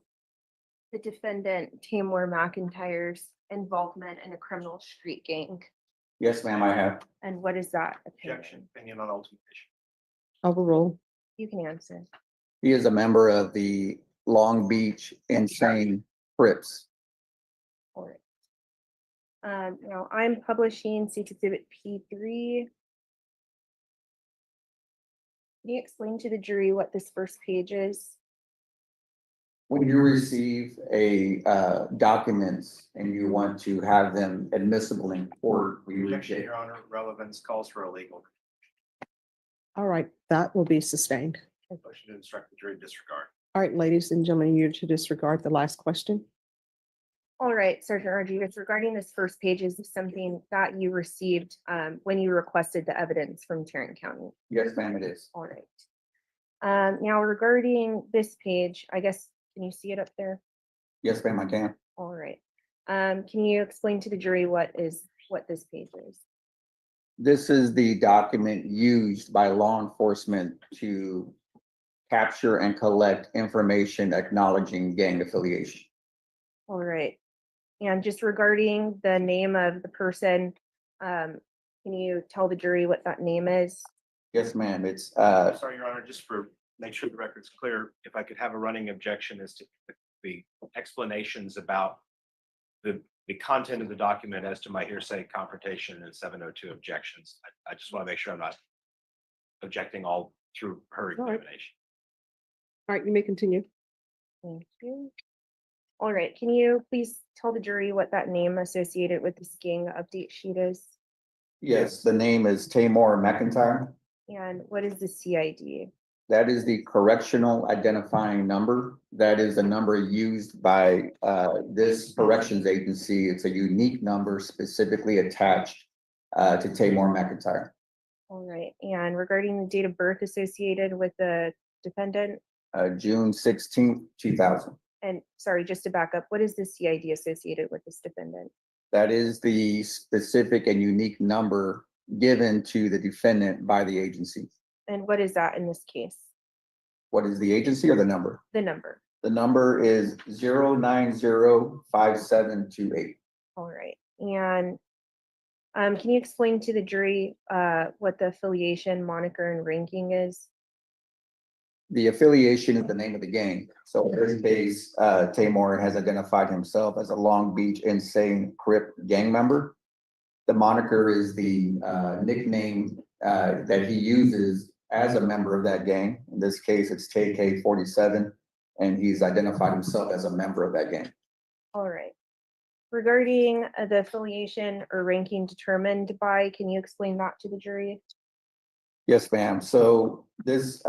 the defendant, Taymor McIntyre's involvement in a criminal street gang? Yes, ma'am, I have. And what is that Objection, opinion? opinion on ultimate issue. Overruled. You can answer. He is a member of the Long Beach Insane Crips. All right. Now I'm publishing State's Exhibit P3. Can you explain to the jury what this first page is? When you receive a documents and you want to have them admissible in court, we Objection, reject. Your Honor, relevance calls for a legal. All right, that will be sustained. Motion to instruct the jury to disregard. All right, ladies and gentlemen, you're to disregard the last question. All right, Sergeant Rodriguez, regarding this first page, is this something that you received when you requested the evidence from Tarrant County? Yes, ma'am, it is. All right. Now regarding this page, I guess, can you see it up there? Yes, ma'am, I can. All right. Can you explain to the jury what this page is? This is the document used by law enforcement to capture and collect information acknowledging gang affiliation. All right. And just regarding the name of the person, can you tell the jury what that name is? Yes, ma'am. It's, Sorry, Your Honor, just for, make sure the record's clear, if I could have a running objection as to the explanations about the content of the document as to my hearsay confrontation and 702 objections. I just want to make sure I'm not objecting all through her All right. examination. All right, you may continue. Thank you. All right, can you please tell the jury what that name associated with this gang update sheet is? yes, the name is Taymor McIntyre. And what is the CID? That is the correctional identifying number. That is the number used by this corrections agency. It's a unique number specifically attached to Taymor McIntyre. All right, and regarding the date of birth associated with the defendant, June 16th, 2000. and sorry, just to back up, what is the CID associated with this defendant? That is the specific and unique number given to the defendant by the agency. And what is that in this case? What is the agency or the number? The number. The number is 0905728. All right, and can you explain to the jury what the affiliation, moniker, and ranking is? The affiliation is the name of the gang. So in this case, Taymor has identified himself as a Long Beach Insane Crip gang member. The moniker is the nickname that he uses as a member of that gang. In this case, it's TayK-47, and he's identified himself as a member of that gang. All right. Regarding the affiliation or ranking determined by, can you explain that to the jury? Yes, ma'am. So this,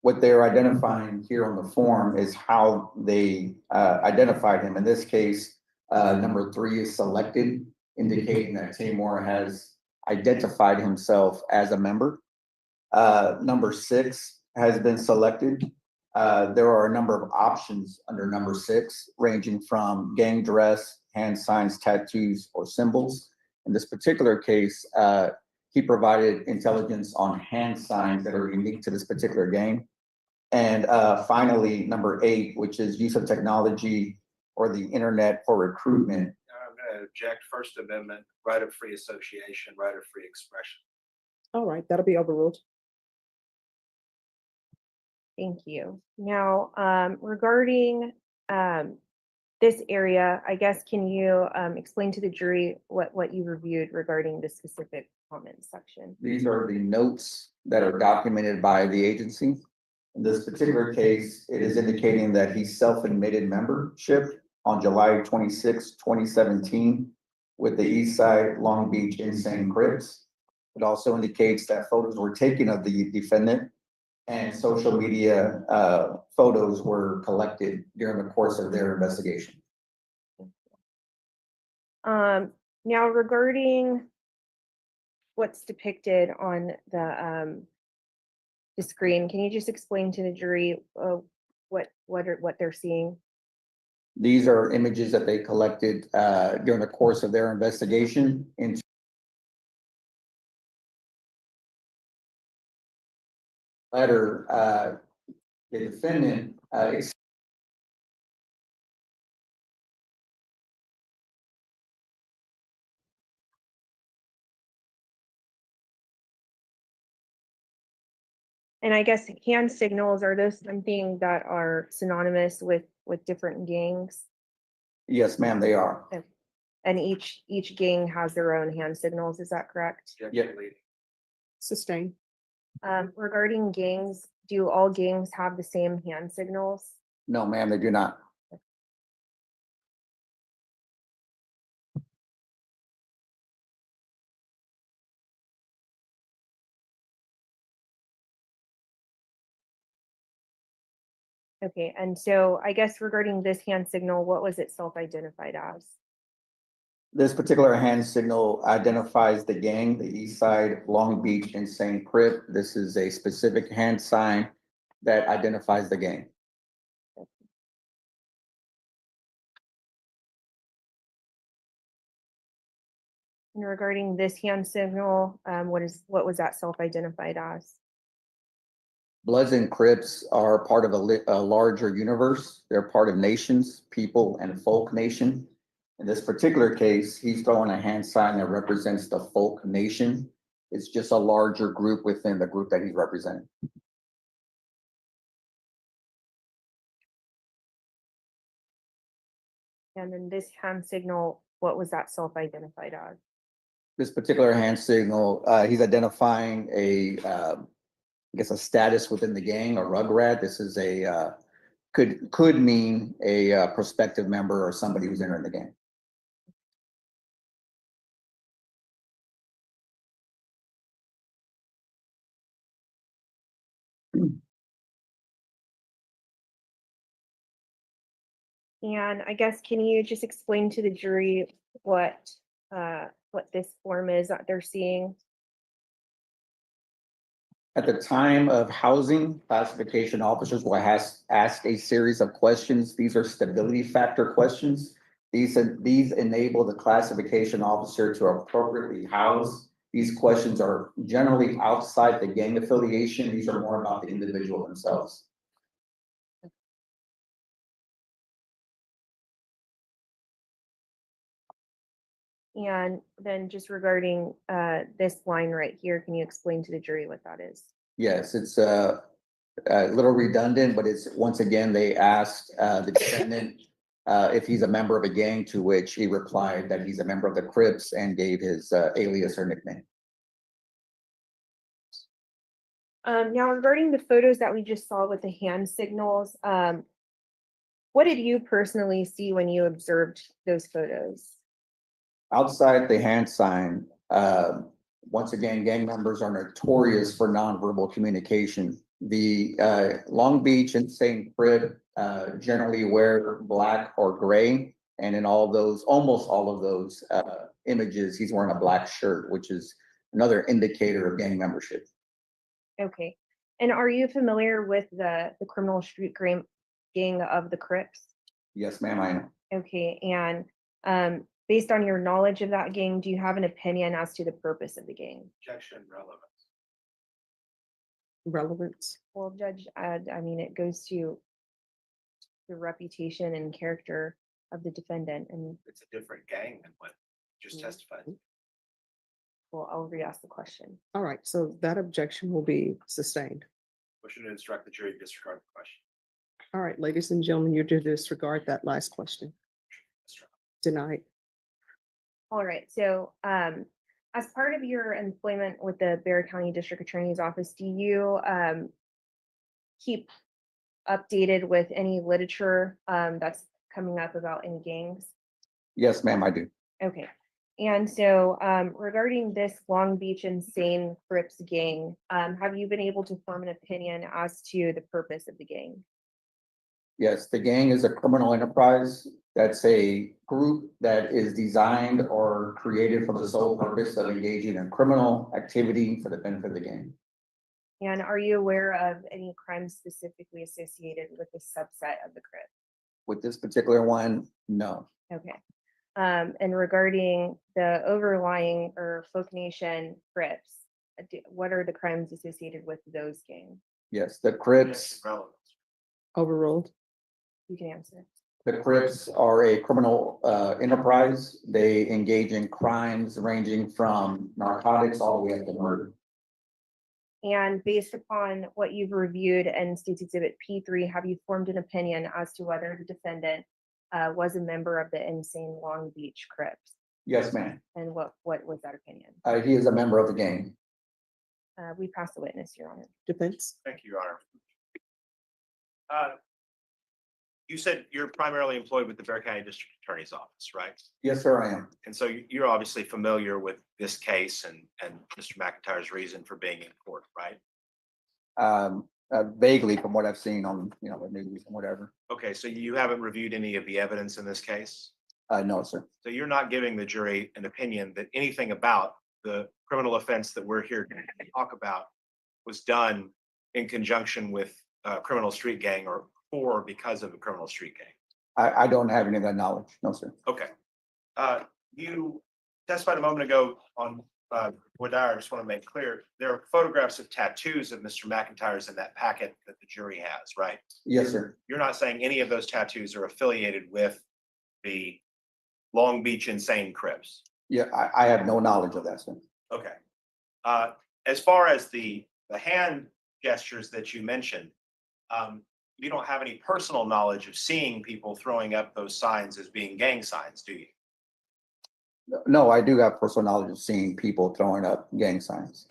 what they're identifying here on the form is how they identified him. In this case, number 3 is selected, indicating that Taymor has identified himself as a member. Number 6 has been selected. There are a number of options under number 6, ranging from gang dress, hand signs, tattoos, or symbols. In this particular case, he provided intelligence on hand signs that are unique to this particular gang. And finally, number 8, which is use of technology or the internet for recruitment. I'm going to object First Amendment, right of free association, right of free expression. All right, that'll be overruled. Thank you. Now, regarding this area, I guess, can you explain to the jury what you reviewed regarding the specific comment section? These are the notes that are documented by the agency. In this particular case, it is indicating that he self-admitted membership on July 26, 2017 with the Eastside Long Beach Insane Crips. It also indicates that photos were taken of the defendant and social media photos were collected during the course of their investigation. Now, regarding what's depicted on the screen, can you just explain to the jury what they're seeing? These are images that they collected during the course of their investigation into letter, the defendant And I guess hand signals, are those something that are synonymous with different gangs? yes, ma'am, they are. And each gang has their own hand signals, is that correct? Yeah. Sustain. Regarding gangs, do all gangs have the same hand signals? No, ma'am, they do not. Okay, and so I guess regarding this hand signal, what was it self-identified as? This particular hand signal identifies the gang, the Eastside Long Beach Insane Crip. This is a specific hand sign that identifies the gang. And regarding this hand signal, what was that self-identified as? Bloods and Crips are part of a larger universe. They're part of nations, people, and folk nation. In this particular case, he's throwing a hand sign that represents the folk nation. It's just a larger group within the group that he's representing. And then this hand signal, what was that self-identified as? This particular hand signal, he's identifying I guess a status within the gang, a rugrat. This is could mean a prospective member or somebody who's entering the gang. And I guess, can you just explain to the jury what this form is that they're seeing? At the time of housing, classification officers will ask a series of questions. These are stability factor questions. These enable the classification officer to appropriately house. These questions are generally outside the gang affiliation. These are more about the individual themselves. And then just regarding this line right here, can you explain to the jury what that is? Yes, it's a little redundant, but it's, once again, they asked the defendant if he's a member of a gang, to which he replied that he's a member of the Crips and gave his alias or nickname. Now regarding the photos that we just saw with the hand signals, what did you personally see when you observed those photos? Outside the hand sign, once again, gang members are notorious for nonverbal communication. The Long Beach Insane Crip generally wear black or gray, and in almost all of those images, he's wearing a black shirt, which is another indicator of gang membership. Okay. And are you familiar with the criminal street gang of the Crips? Yes, ma'am, I am. Okay, and based on your knowledge of that gang, do you have an opinion as to the purpose of the gang? Objection, relevance. Relevance. Well, Judge, I mean, it goes to the reputation and character of the defendant, and It's a different gang than what you just testified. well, I'll re-ask the question. All right, so that objection will be sustained. Motion to instruct the jury to disregard the question. All right, ladies and gentlemen, you're to disregard that last question. Denied. All right, so as part of your employment with the Bexar County District Attorney's Office, do you keep updated with any literature that's coming up about any gangs? Yes, ma'am, I do. Okay, and so regarding this Long Beach Insane Crips gang, have you been able to form an opinion as to the purpose of the gang? Yes, the gang is a criminal enterprise. That's a group that is designed or created for the sole purpose of engaging in criminal activity for the benefit of the gang. And are you aware of any crimes specifically associated with the subset of the Crips? With this particular one, no. Okay. And regarding the overlying or Folk Nation Crips, what are the crimes associated with those gangs? Yes, the Crips, Overruled. You can answer. the Crips are a criminal enterprise. They engage in crimes ranging from narcotics all the way up to murder. And based upon what you've reviewed and State's Exhibit P3, have you formed an opinion as to whether the defendant was a member of the Insane Long Beach Crips? Yes, ma'am. And what was that opinion? He is a member of the gang. We pass the witness, Your Honor. Defense. Thank you, Your Honor. You said you're primarily employed with the Bexar County District Attorney's Office, right? Yes, sir, I am. And so you're obviously familiar with this case and Mr. McIntyre's reason for being in court, right? Vaguely from what I've seen on, the news and whatever. Okay, so you haven't reviewed any of the evidence in this case? No, sir. So you're not giving the jury an opinion that anything about the criminal offense that we're here to talk about was done in conjunction with a criminal street gang or because of a criminal street gang? I don't have any of that knowledge. No, sir. Okay. You testified a moment ago on Wadire. I just want to make clear, there are photographs of tattoos of Mr. McIntyre's in that packet that the jury has, right? Yes, sir. You're not saying any of those tattoos are affiliated with the Long Beach Insane Crips? Yeah, I have no knowledge of that, sir. Okay. As far as the hand gestures that you mentioned, you don't have any personal knowledge of seeing people throwing up those signs as being gang signs, do you? No, I do have personal knowledge of seeing people throwing up gang signs.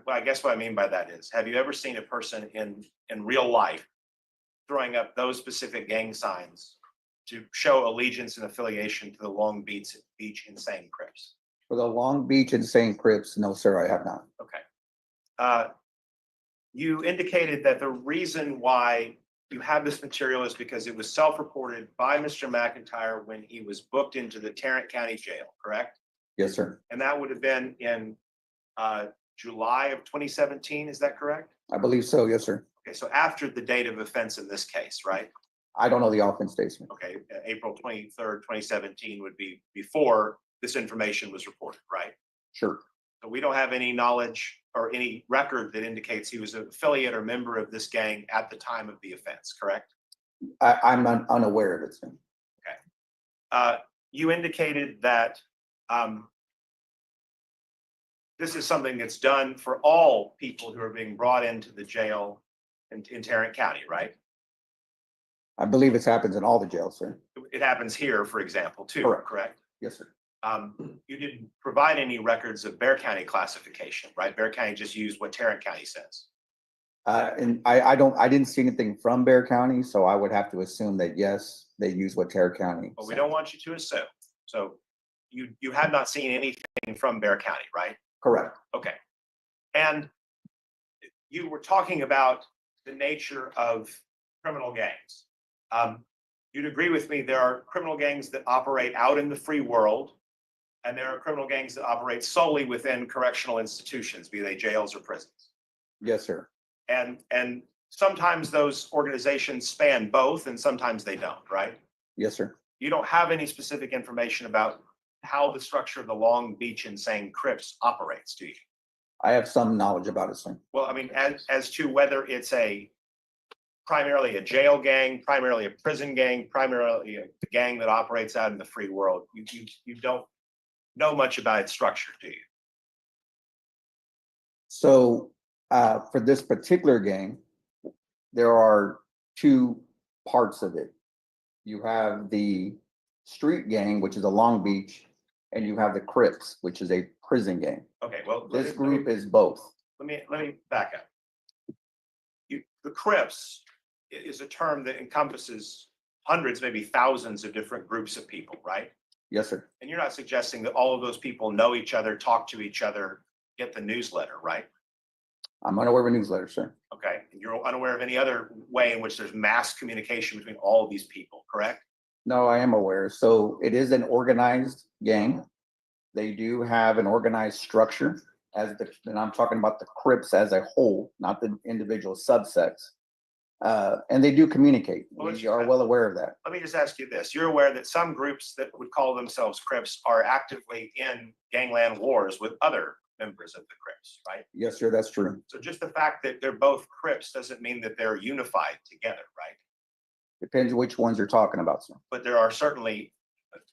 I guess what I mean by that is, have you ever seen a person in real life throwing up those specific gang signs to show allegiance and affiliation to the Long Beach Insane Crips? For the Long Beach Insane Crips, no, sir, I have not. Okay. You indicated that the reason why you have this material is because it was self-reported by Mr. McIntyre when he was booked into the Tarrant County Jail, correct? Yes, sir. And that would have been in July of 2017, is that correct? I believe so, yes, sir. Okay, so after the date of offense in this case, right? I don't know the offense date, sir. Okay, April 23rd, 2017 would be before this information was reported, right? Sure. So we don't have any knowledge or any record that indicates he was an affiliate or member of this gang at the time of the offense, correct? I'm unaware of it, sir. Okay. You indicated that this is something that's done for all people who are being brought into the jail in Tarrant County, right? I believe this happens in all the jails, sir. It happens here, for example, too, correct? Yes, sir. You didn't provide any records of Bexar County classification, right? Bexar County just used what Tarrant County says. And I didn't see anything from Bexar County, so I would have to assume that, yes, they use what Tarrant County. But we don't want you to assume. So you have not seen anything from Bexar County, right? Correct. Okay. And you were talking about the nature of criminal gangs. You'd agree with me, there are criminal gangs that operate out in the free world, and there are criminal gangs that operate solely within correctional institutions, be they jails or prisons. Yes, sir. And sometimes those organizations span both, and sometimes they don't, right? Yes, sir. You don't have any specific information about how the structure of the Long Beach Insane Crips operates, do you? I have some knowledge about it, sir. Well, I mean, as to whether it's primarily a jail gang, primarily a prison gang, primarily a gang that operates out in the free world, you don't know much about its structure, do you? So for this particular gang, there are two parts of it. You have the street gang, which is a Long Beach, and you have the Crips, which is a prison gang. Okay, well, This group is both. Let me back up. The Crips is a term that encompasses hundreds, maybe thousands of different groups of people, right? Yes, sir. And you're not suggesting that all of those people know each other, talk to each other, get the newsletter, right? I'm unaware of a newsletter, sir. Okay, and you're unaware of any other way in which there's mass communication between all of these people, correct? No, I am aware. So it is an organized gang. They do have an organized structure and I'm talking about the Crips as a whole, not the individual subsets. And they do communicate. We are well aware of that. Let me just ask you this. You're aware that some groups that would call themselves Crips are actively in gangland wars with other members of the Crips, right? Yes, sir, that's true. So just the fact that they're both Crips doesn't mean that they're unified together, right? Depends which ones you're talking about, sir. But there are certainly,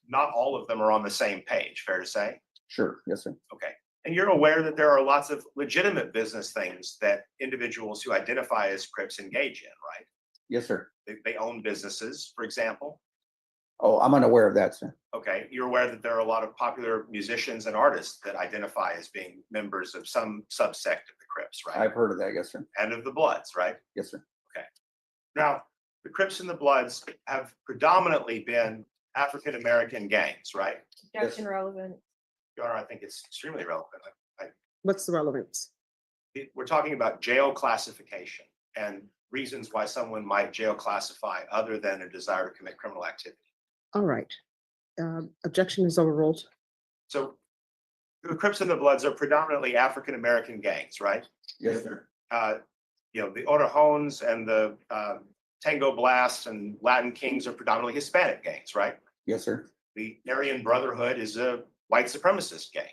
not all of them are on the same page, fair to say? Sure, yes, sir. Okay. And you're aware that there are lots of legitimate business things that individuals who identify as Crips engage in, right? Yes, sir. They own businesses, for example. Oh, I'm unaware of that, sir. Okay. You're aware that there are a lot of popular musicians and artists that identify as being members of some subsect of the Crips, right? I've heard of that, yes, sir. And of the Bloods, right? Yes, sir. Okay. Now, the Crips and the Bloods have predominantly been African-American gangs, right? Objection relevant. Your Honor, I think it's extremely relevant. What's the relevance? We're talking about jail classification and reasons why someone might jail classify other than a desire to commit criminal activity. All right. Objection is overruled. So the Crips and the Bloods are predominantly African-American gangs, right? Yes, sir. The Orejones and the Tango Blast and Latin Kings are predominantly Hispanic gangs, right? Yes, sir. The Aryan Brotherhood is a white supremacist gang.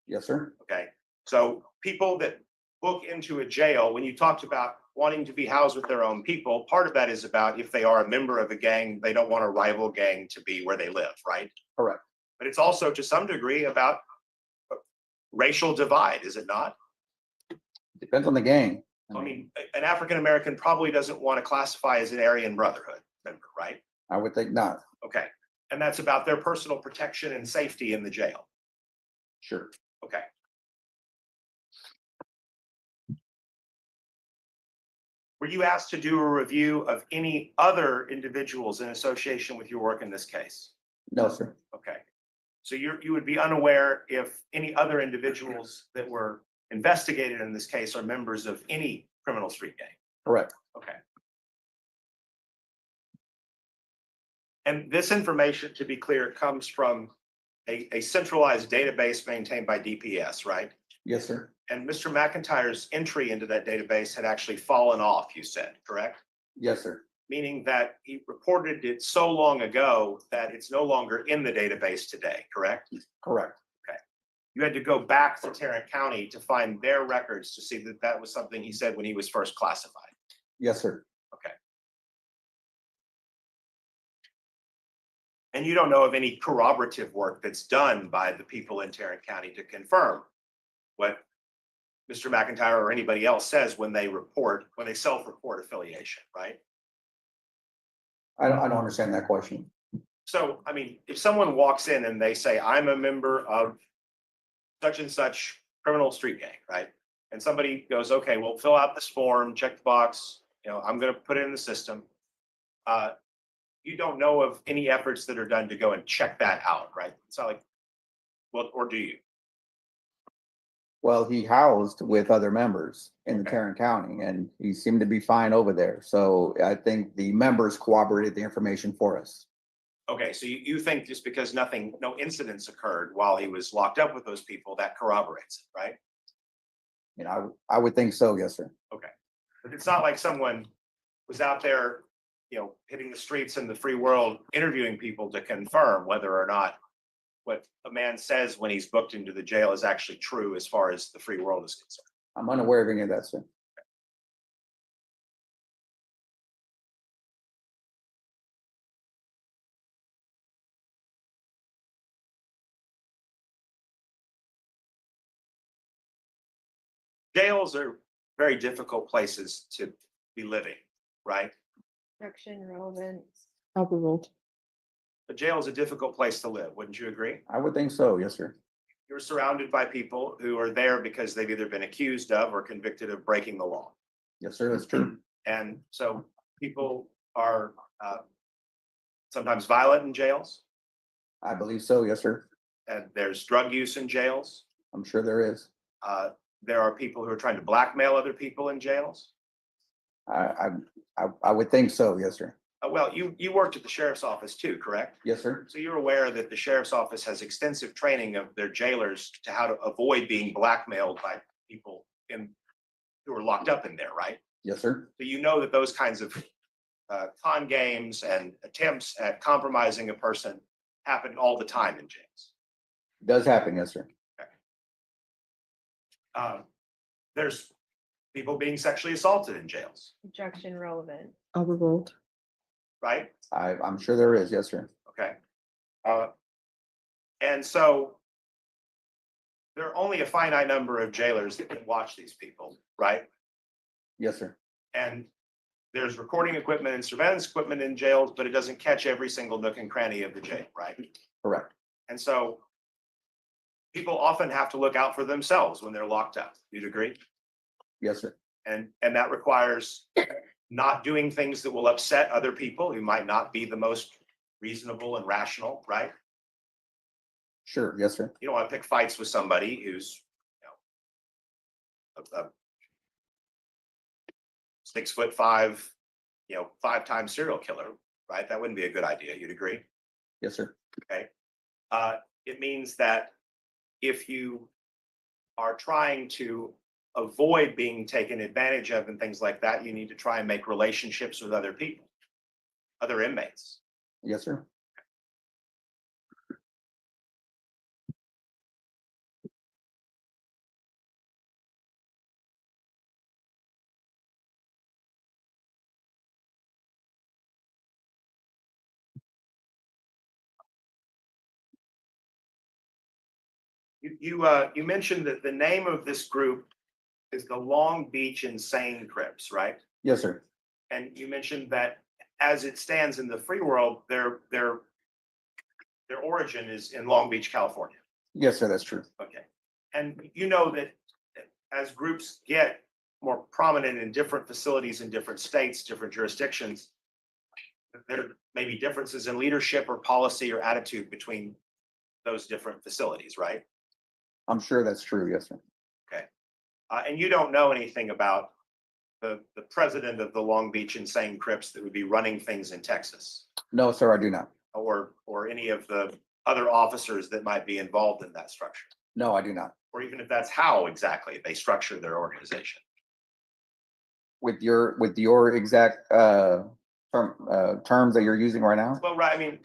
Yes, sir. Okay. So people that book into a jail, when you talked about wanting to be housed with their own people, part of that is about if they are a member of a gang, they don't want a rival gang to be where they live, right? Correct. But it's also to some degree about racial divide, is it not? Depends on the gang. I mean, an African American probably doesn't want to classify as an Aryan Brotherhood member, right? I would think not. Okay. And that's about their personal protection and safety in the jail. Sure. Okay. Were you asked to do a review of any other individuals in association with your work in this case? No, sir. Okay. So you would be unaware if any other individuals that were investigated in this case are members of any criminal street gang? Correct. Okay. And this information, to be clear, comes from a centralized database maintained by DPS, right? Yes, sir. And Mr. McIntyre's entry into that database had actually fallen off, you said, correct? Yes, sir. Meaning that he reported it so long ago that it's no longer in the database today, correct? Correct. Okay. You had to go back to Tarrant County to find their records to see that that was something he said when he was first classified. Yes, sir. Okay. And you don't know of any corroborative work that's done by the people in Tarrant County to confirm what Mr. McIntyre or anybody else says when they self-report affiliation, right? I don't understand that question. So, I mean, if someone walks in and they say, I'm a member of such and such criminal street gang, right? And somebody goes, okay, well, fill out this form, check the box, I'm going to put it in the system. You don't know of any efforts that are done to go and check that out, right? It's not like, well, or do you? Well, he housed with other members in the Tarrant County and he seemed to be fine over there. So I think the members corroborated the information for us. Okay, so you think just because no incidents occurred while he was locked up with those people, that corroborates it, right? I would think so. Yes, sir. Okay. But it's not like someone was out there, hitting the streets in the free world, interviewing people to confirm whether or not what a man says when he's booked into the jail is actually true as far as the free world is concerned. I'm unaware of any of that, sir. Jails are very difficult places to be living, right? Objection, relevant. Overruled. A jail is a difficult place to live, wouldn't you agree? I would think so. Yes, sir. You're surrounded by people who are there because they've either been accused of or convicted of breaking the law. Yes, sir. That's true. And so people are sometimes violent in jails. I believe so. Yes, sir. And there's drug use in jails. I'm sure there is. There are people who are trying to blackmail other people in jails. I would think so. Yes, sir. Well, you worked at the sheriff's office too, correct? Yes, sir. So you're aware that the sheriff's office has extensive training of their jailers to how to avoid being blackmailed by people who are locked up in there, right? Yes, sir. So you know that those kinds of con games and attempts at compromising a person happen all the time in jails. It does happen. Yes, sir. There's people being sexually assaulted in jails, Objection, relevant. Overruled. right? I'm sure there is. Yes, sir. Okay. And so there are only a finite number of jailers that can watch these people, right? Yes, sir. And there's recording equipment and surveillance equipment in jails, but it doesn't catch every single nook and cranny of the jail, right? Correct. And so people often have to look out for themselves when they're locked up. You'd agree? Yes, sir. And that requires not doing things that will upset other people who might not be the most reasonable and rational, right? Sure. Yes, sir. You don't want to pick fights with somebody who's, a 6'5", 5-time serial killer, right? That wouldn't be a good idea. You'd agree? Yes, sir. Okay. It means that if you are trying to avoid being taken advantage of and things like that, you need to try and make relationships with other people, other inmates. Yes, sir. You mentioned that the name of this group is the Long Beach Insane Crips, right? Yes, sir. And you mentioned that as it stands in the free world, their origin is in Long Beach, California. Yes, sir, that's true. Okay. And you know that as groups get more prominent in different facilities in different states, different jurisdictions, there may be differences in leadership or policy or attitude between those different facilities, right? I'm sure that's true. Yes, sir. Okay. And you don't know anything about the president of the Long Beach Insane Crips that would be running things in Texas, No, sir, I do not. or any of the other officers that might be involved in that structure, No, I do not. or even if that's how exactly they structure their organization. With your exact terms that you're using right now? Well, right. I mean,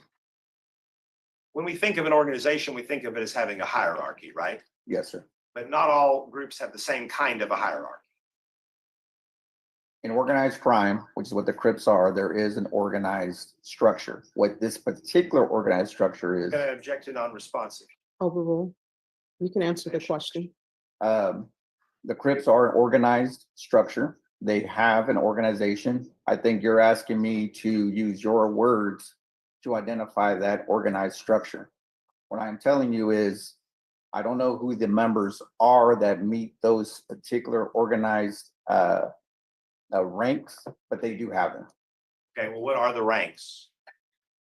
when we think of an organization, we think of it as having a hierarchy, right? Yes, sir. But not all groups have the same kind of a hierarchy. In organized crime, which is what the Crips are, there is an organized structure. What this particular organized structure is, Going to object to non-responsive. Overrule. You can answer the question. the Crips are an organized structure. They have an organization. I think you're asking me to use your words to identify that organized structure. What I'm telling you is, I don't know who the members are that meet those particular organized ranks, but they do have them. Okay, well, what are the ranks?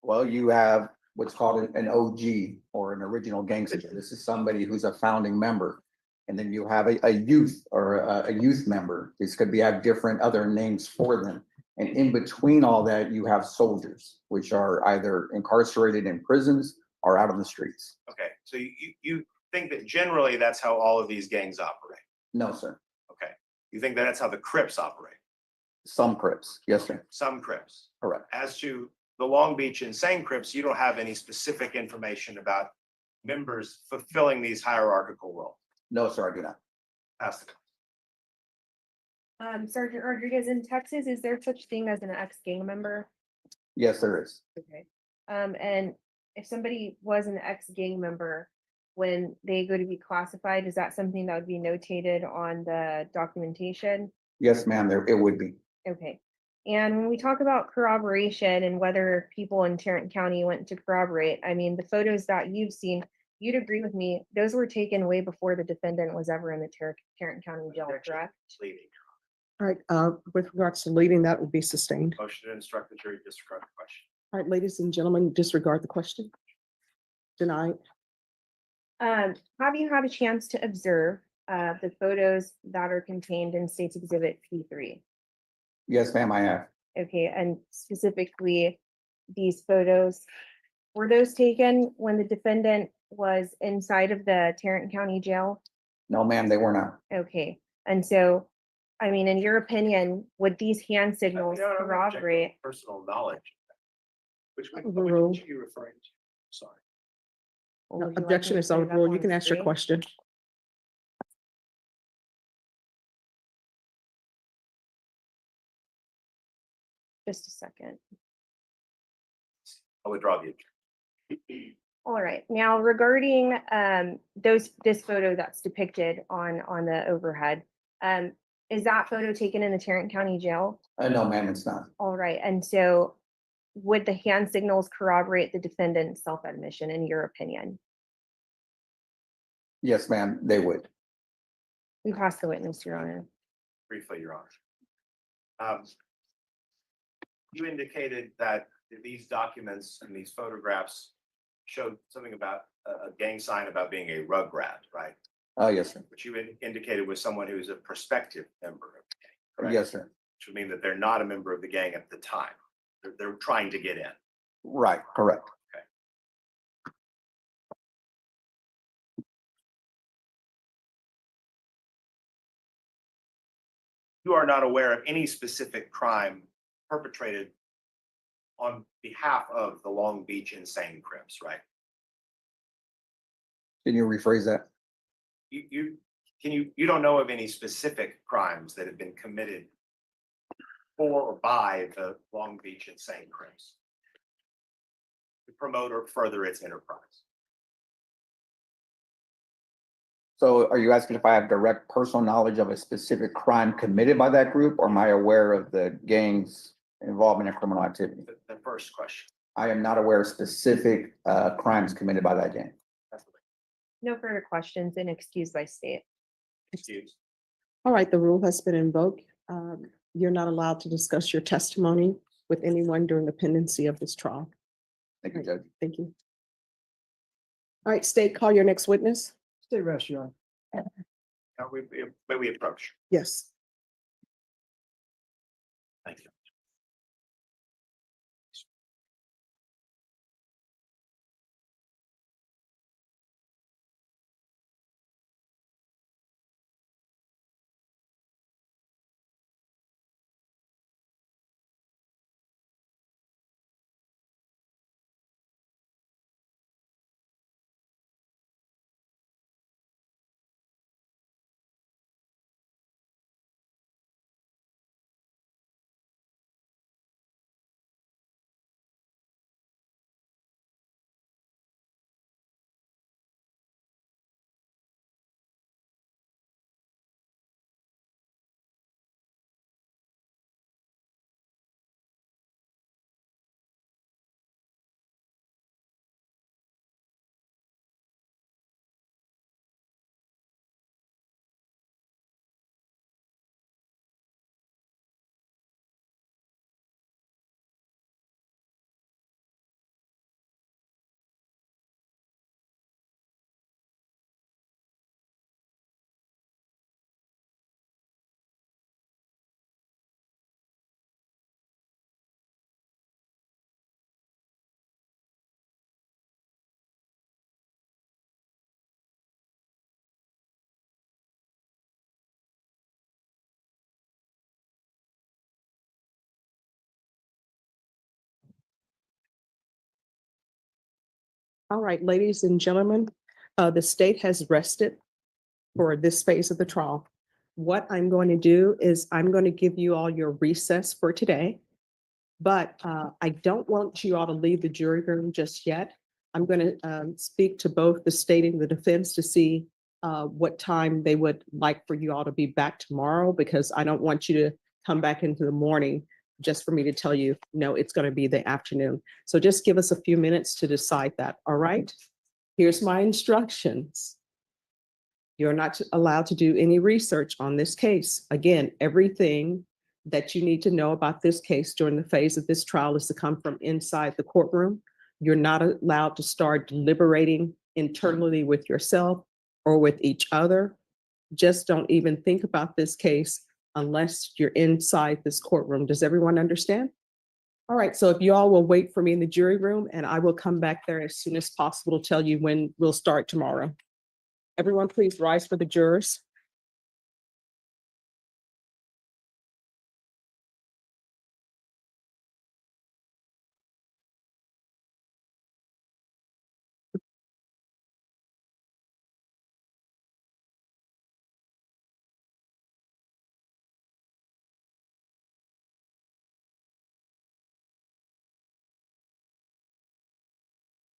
Well, you have what's called an OG or an original gangster. This is somebody who's a founding member. And then you have a youth or a youth member. This could be have different other names for them. And in between all that, you have soldiers, which are either incarcerated in prisons or out on the streets. Okay, so you think that generally that's how all of these gangs operate? No, sir. Okay, you think that that's how the Crips operate? Some Crips, yes, sir. Some Crips. Correct. As to the Long Beach Insane Crips, you don't have any specific information about members fulfilling these hierarchical roles? No, sir, I do not. Pass the Sergeant Rodriguez, in Texas, is there such thing as an ex-gang member? Yes, there is. Okay. And if somebody was an ex-gang member, when they go to be classified, is that something that would be notated on the documentation? Yes, ma'am, there, it would be. Okay. And when we talk about corroboration and whether people in Tarrant County went to corroborate, I mean, the photos that you've seen, you'd agree with me, those were taken way before the defendant was ever in the Tarrant County jail, correct? All right, with regards to leading, that would be sustained. Motion to instruct the jury to disregard the question. All right, ladies and gentlemen, disregard the question. Denied. Have you had a chance to observe the photos that are contained in State's Exhibit P3? Yes, ma'am, I have. Okay, and specifically these photos, were those taken when the defendant was inside of the Tarrant County jail? No, ma'am, they were not. Okay, and so, I mean, in your opinion, would these hand signals No, no, I'm gonna check corroborate? personal knowledge. Which one Overruled. are you referring to? Sorry. Or would you like Objection me is to put it up overruled. You on can ask your screen? question. Just a second. I'll withdraw the. All right, now regarding this photo that's depicted on the overhead, is that photo taken in the Tarrant County jail? No, ma'am, it's not. All right, and so would the hand signals corroborate the defendant's self-admission in your opinion? Yes, ma'am, they would. We pass the witness, Your Honor. Briefly, Your Honor. You indicated that these documents and these photographs showed something about a gang sign about being a rug rat, right? Yes, sir. Which you indicated was someone who is a prospective member of the gang, correct? Yes, sir. Which would mean that they're not a member of the gang at the time. They're trying to get in. Right, correct. You are not aware of any specific crime perpetrated on behalf of the Long Beach Insane Crips, right? Can you rephrase that? You don't know of any specific crimes that have been committed for or by the Long Beach Insane Crips to promote or further its enterprise? So are you asking if I have direct personal knowledge of a specific crime committed by that group, or am I aware of the gang's involvement in criminal activity? The first question. I am not aware of specific crimes committed by that gang. No further questions and excused by state. Excuse. All right, the rule has been invoked. You're not allowed to discuss your testimony with anyone during the pendency of this trial. Thank you, Judge. Thank you. All right, state, call your next witness. Stay rest, Your Honor. May we approach? Yes. Thank you. All right, ladies and gentlemen, the state has rested for this phase of the trial. What I'm going to do is I'm going to give you all your recess for today, but I don't want you all to leave the jury room just yet. I'm going to speak to both the state and the defense to see what time they would like for you all to be back tomorrow, because I don't want you to come back into the morning just for me to tell you, no, it's going to be the afternoon. So just give us a few minutes to decide that, all right? Here's my instructions. You're not allowed to do any research on this case. Again, everything that you need to know about this case during the phase of this trial is to come from inside the courtroom. You're not allowed to start deliberating internally with yourself or with each other. Just don't even think about this case unless you're inside this courtroom. Does everyone understand? All right, so if you all will wait for me in the jury room, and I will come back there as soon as possible to tell you when we'll start tomorrow. Everyone, please rise for the jurors.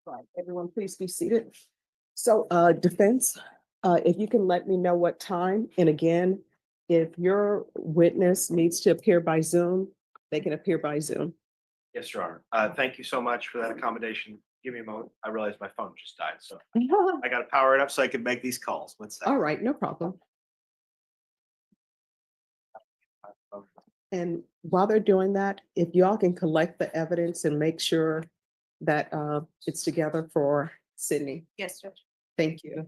Right, everyone, please be seated. So, defense, if you can let me know what time, and again, if your witness needs to appear by Zoom, they can appear by Zoom. Yes, Your Honor. Thank you so much for that accommodation. Give me a moment. I realized my phone just died, so I got to power it up so I can make these calls. One second. All right, no problem. And while they're doing that, if y'all can collect the evidence and make sure that it's together for Sydney. Yes, Judge. Thank you.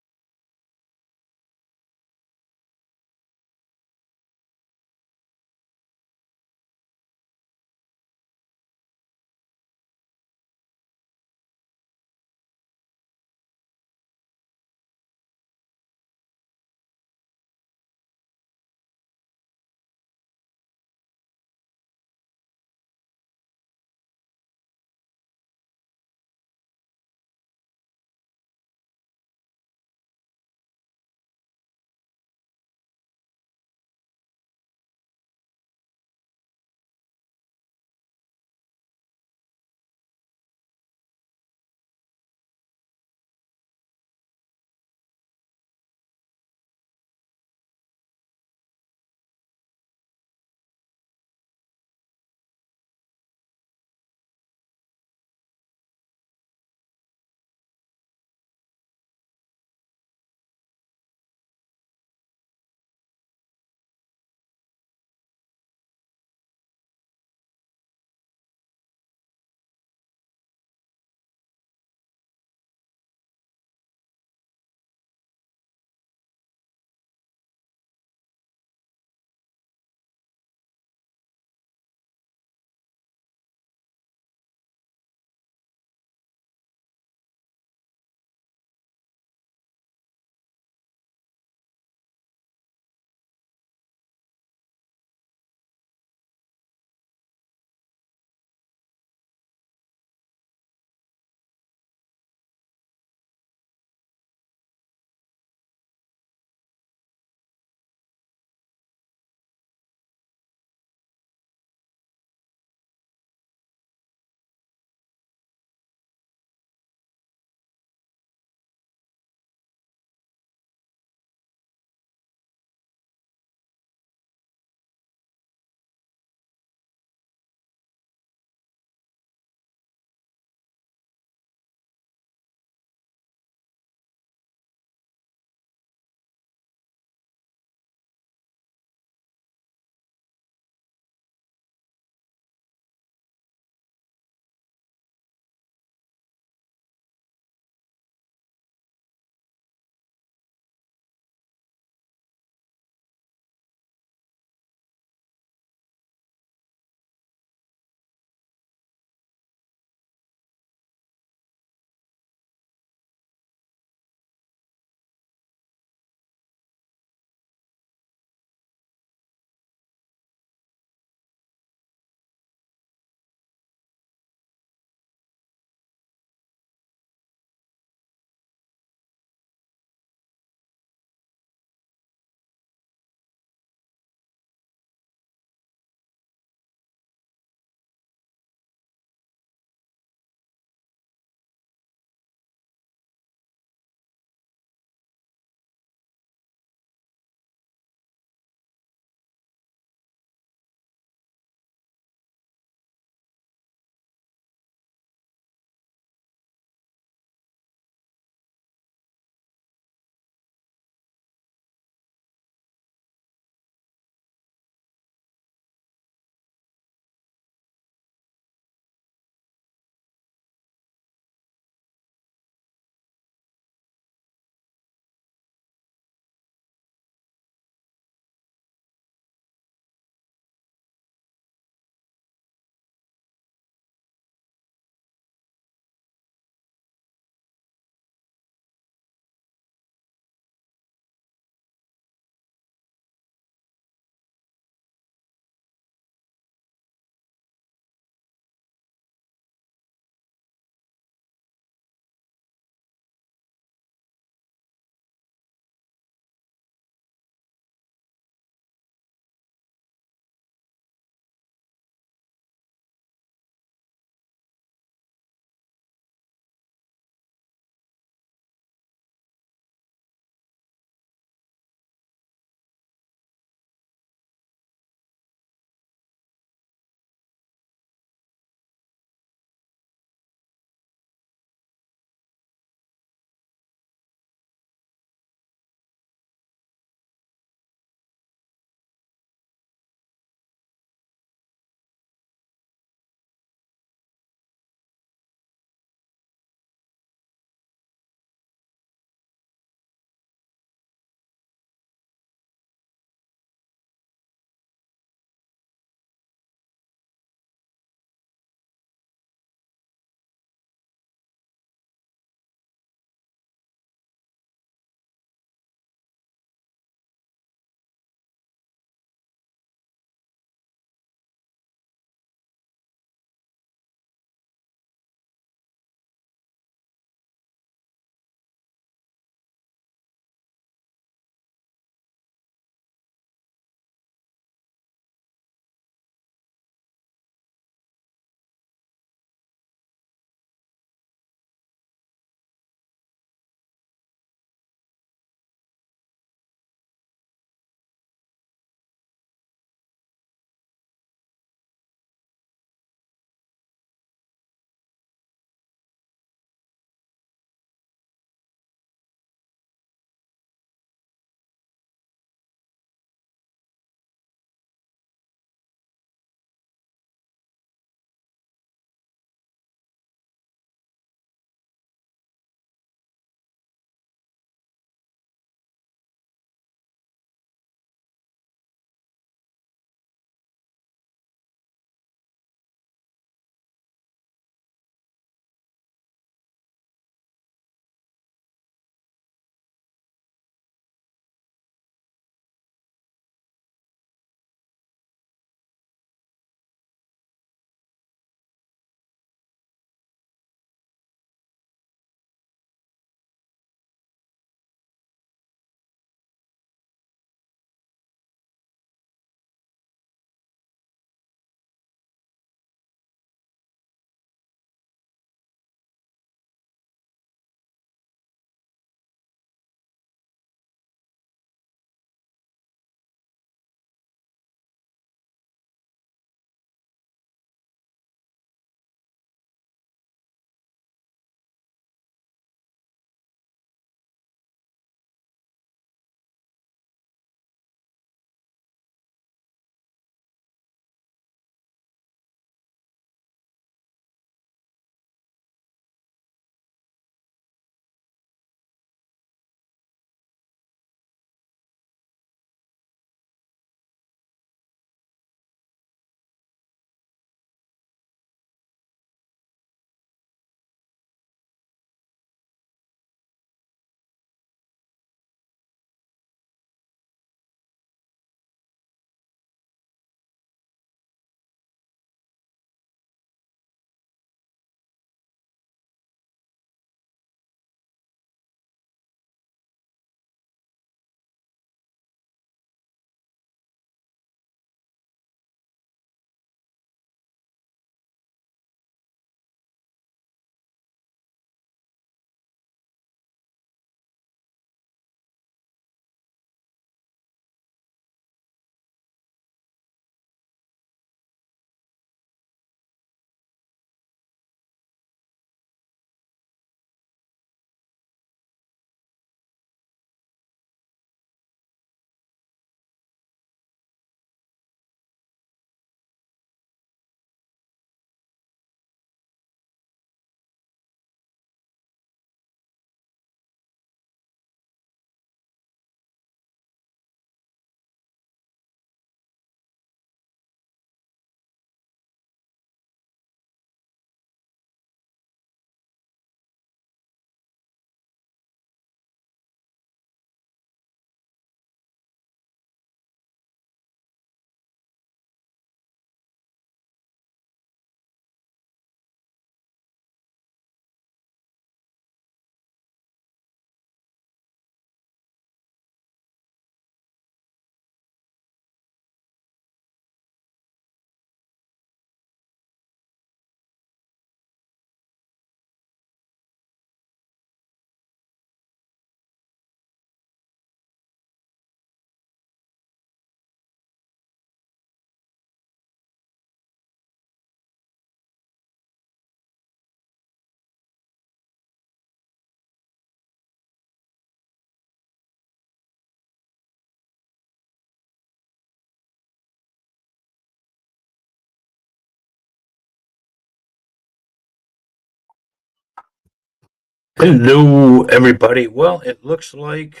Hello, everybody. Well, it looks like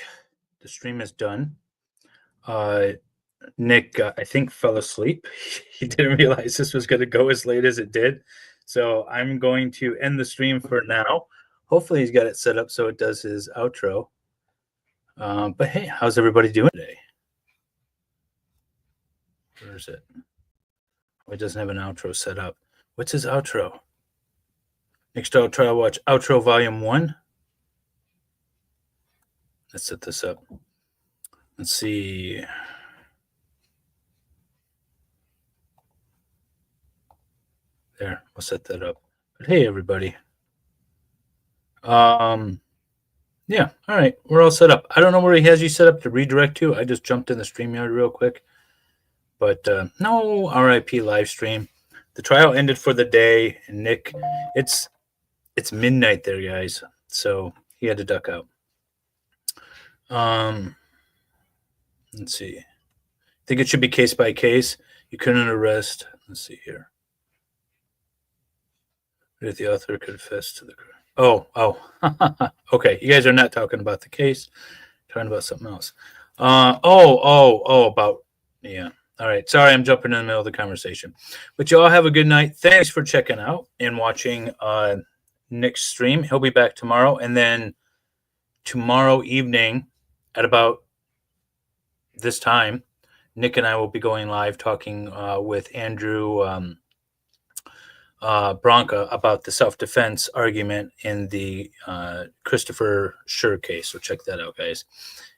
the stream is done. Nick, I think, fell asleep. He didn't realize this was going to go as late as it did. So I'm going to end the stream for now. Hopefully he's got it set up so it does his outro. But hey, how's everybody doing today? Where is it? Oh, it doesn't have an outro set up. What's his outro? Next outro, I'll watch outro volume 1. Let's set this up. Let's see. There, we'll set that up. But hey, everybody. Yeah, all right, we're all set up. I don't know where he has you set up to redirect to. I just jumped in the StreamYard real quick. But no RIP live stream. The trial ended for the day, and Nick, it's midnight there, guys. So he had to duck out. Let's see. I think it should be case by case. You couldn't arrest. Let's see here. If the author confessed to the crime. Oh. Okay. You guys are not talking about the case. Talking about something else. About, yeah. All right. Sorry, I'm jumping in the middle of the conversation. But you all have a good night. Thanks for checking out and watching Nick's stream. He'll be back tomorrow. And then tomorrow evening at about this time, Nick and I will be going live talking with Andrew Branca about the self-defense argument in the Christopher Schur case. So check that out, guys.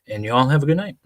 And you all have a good night.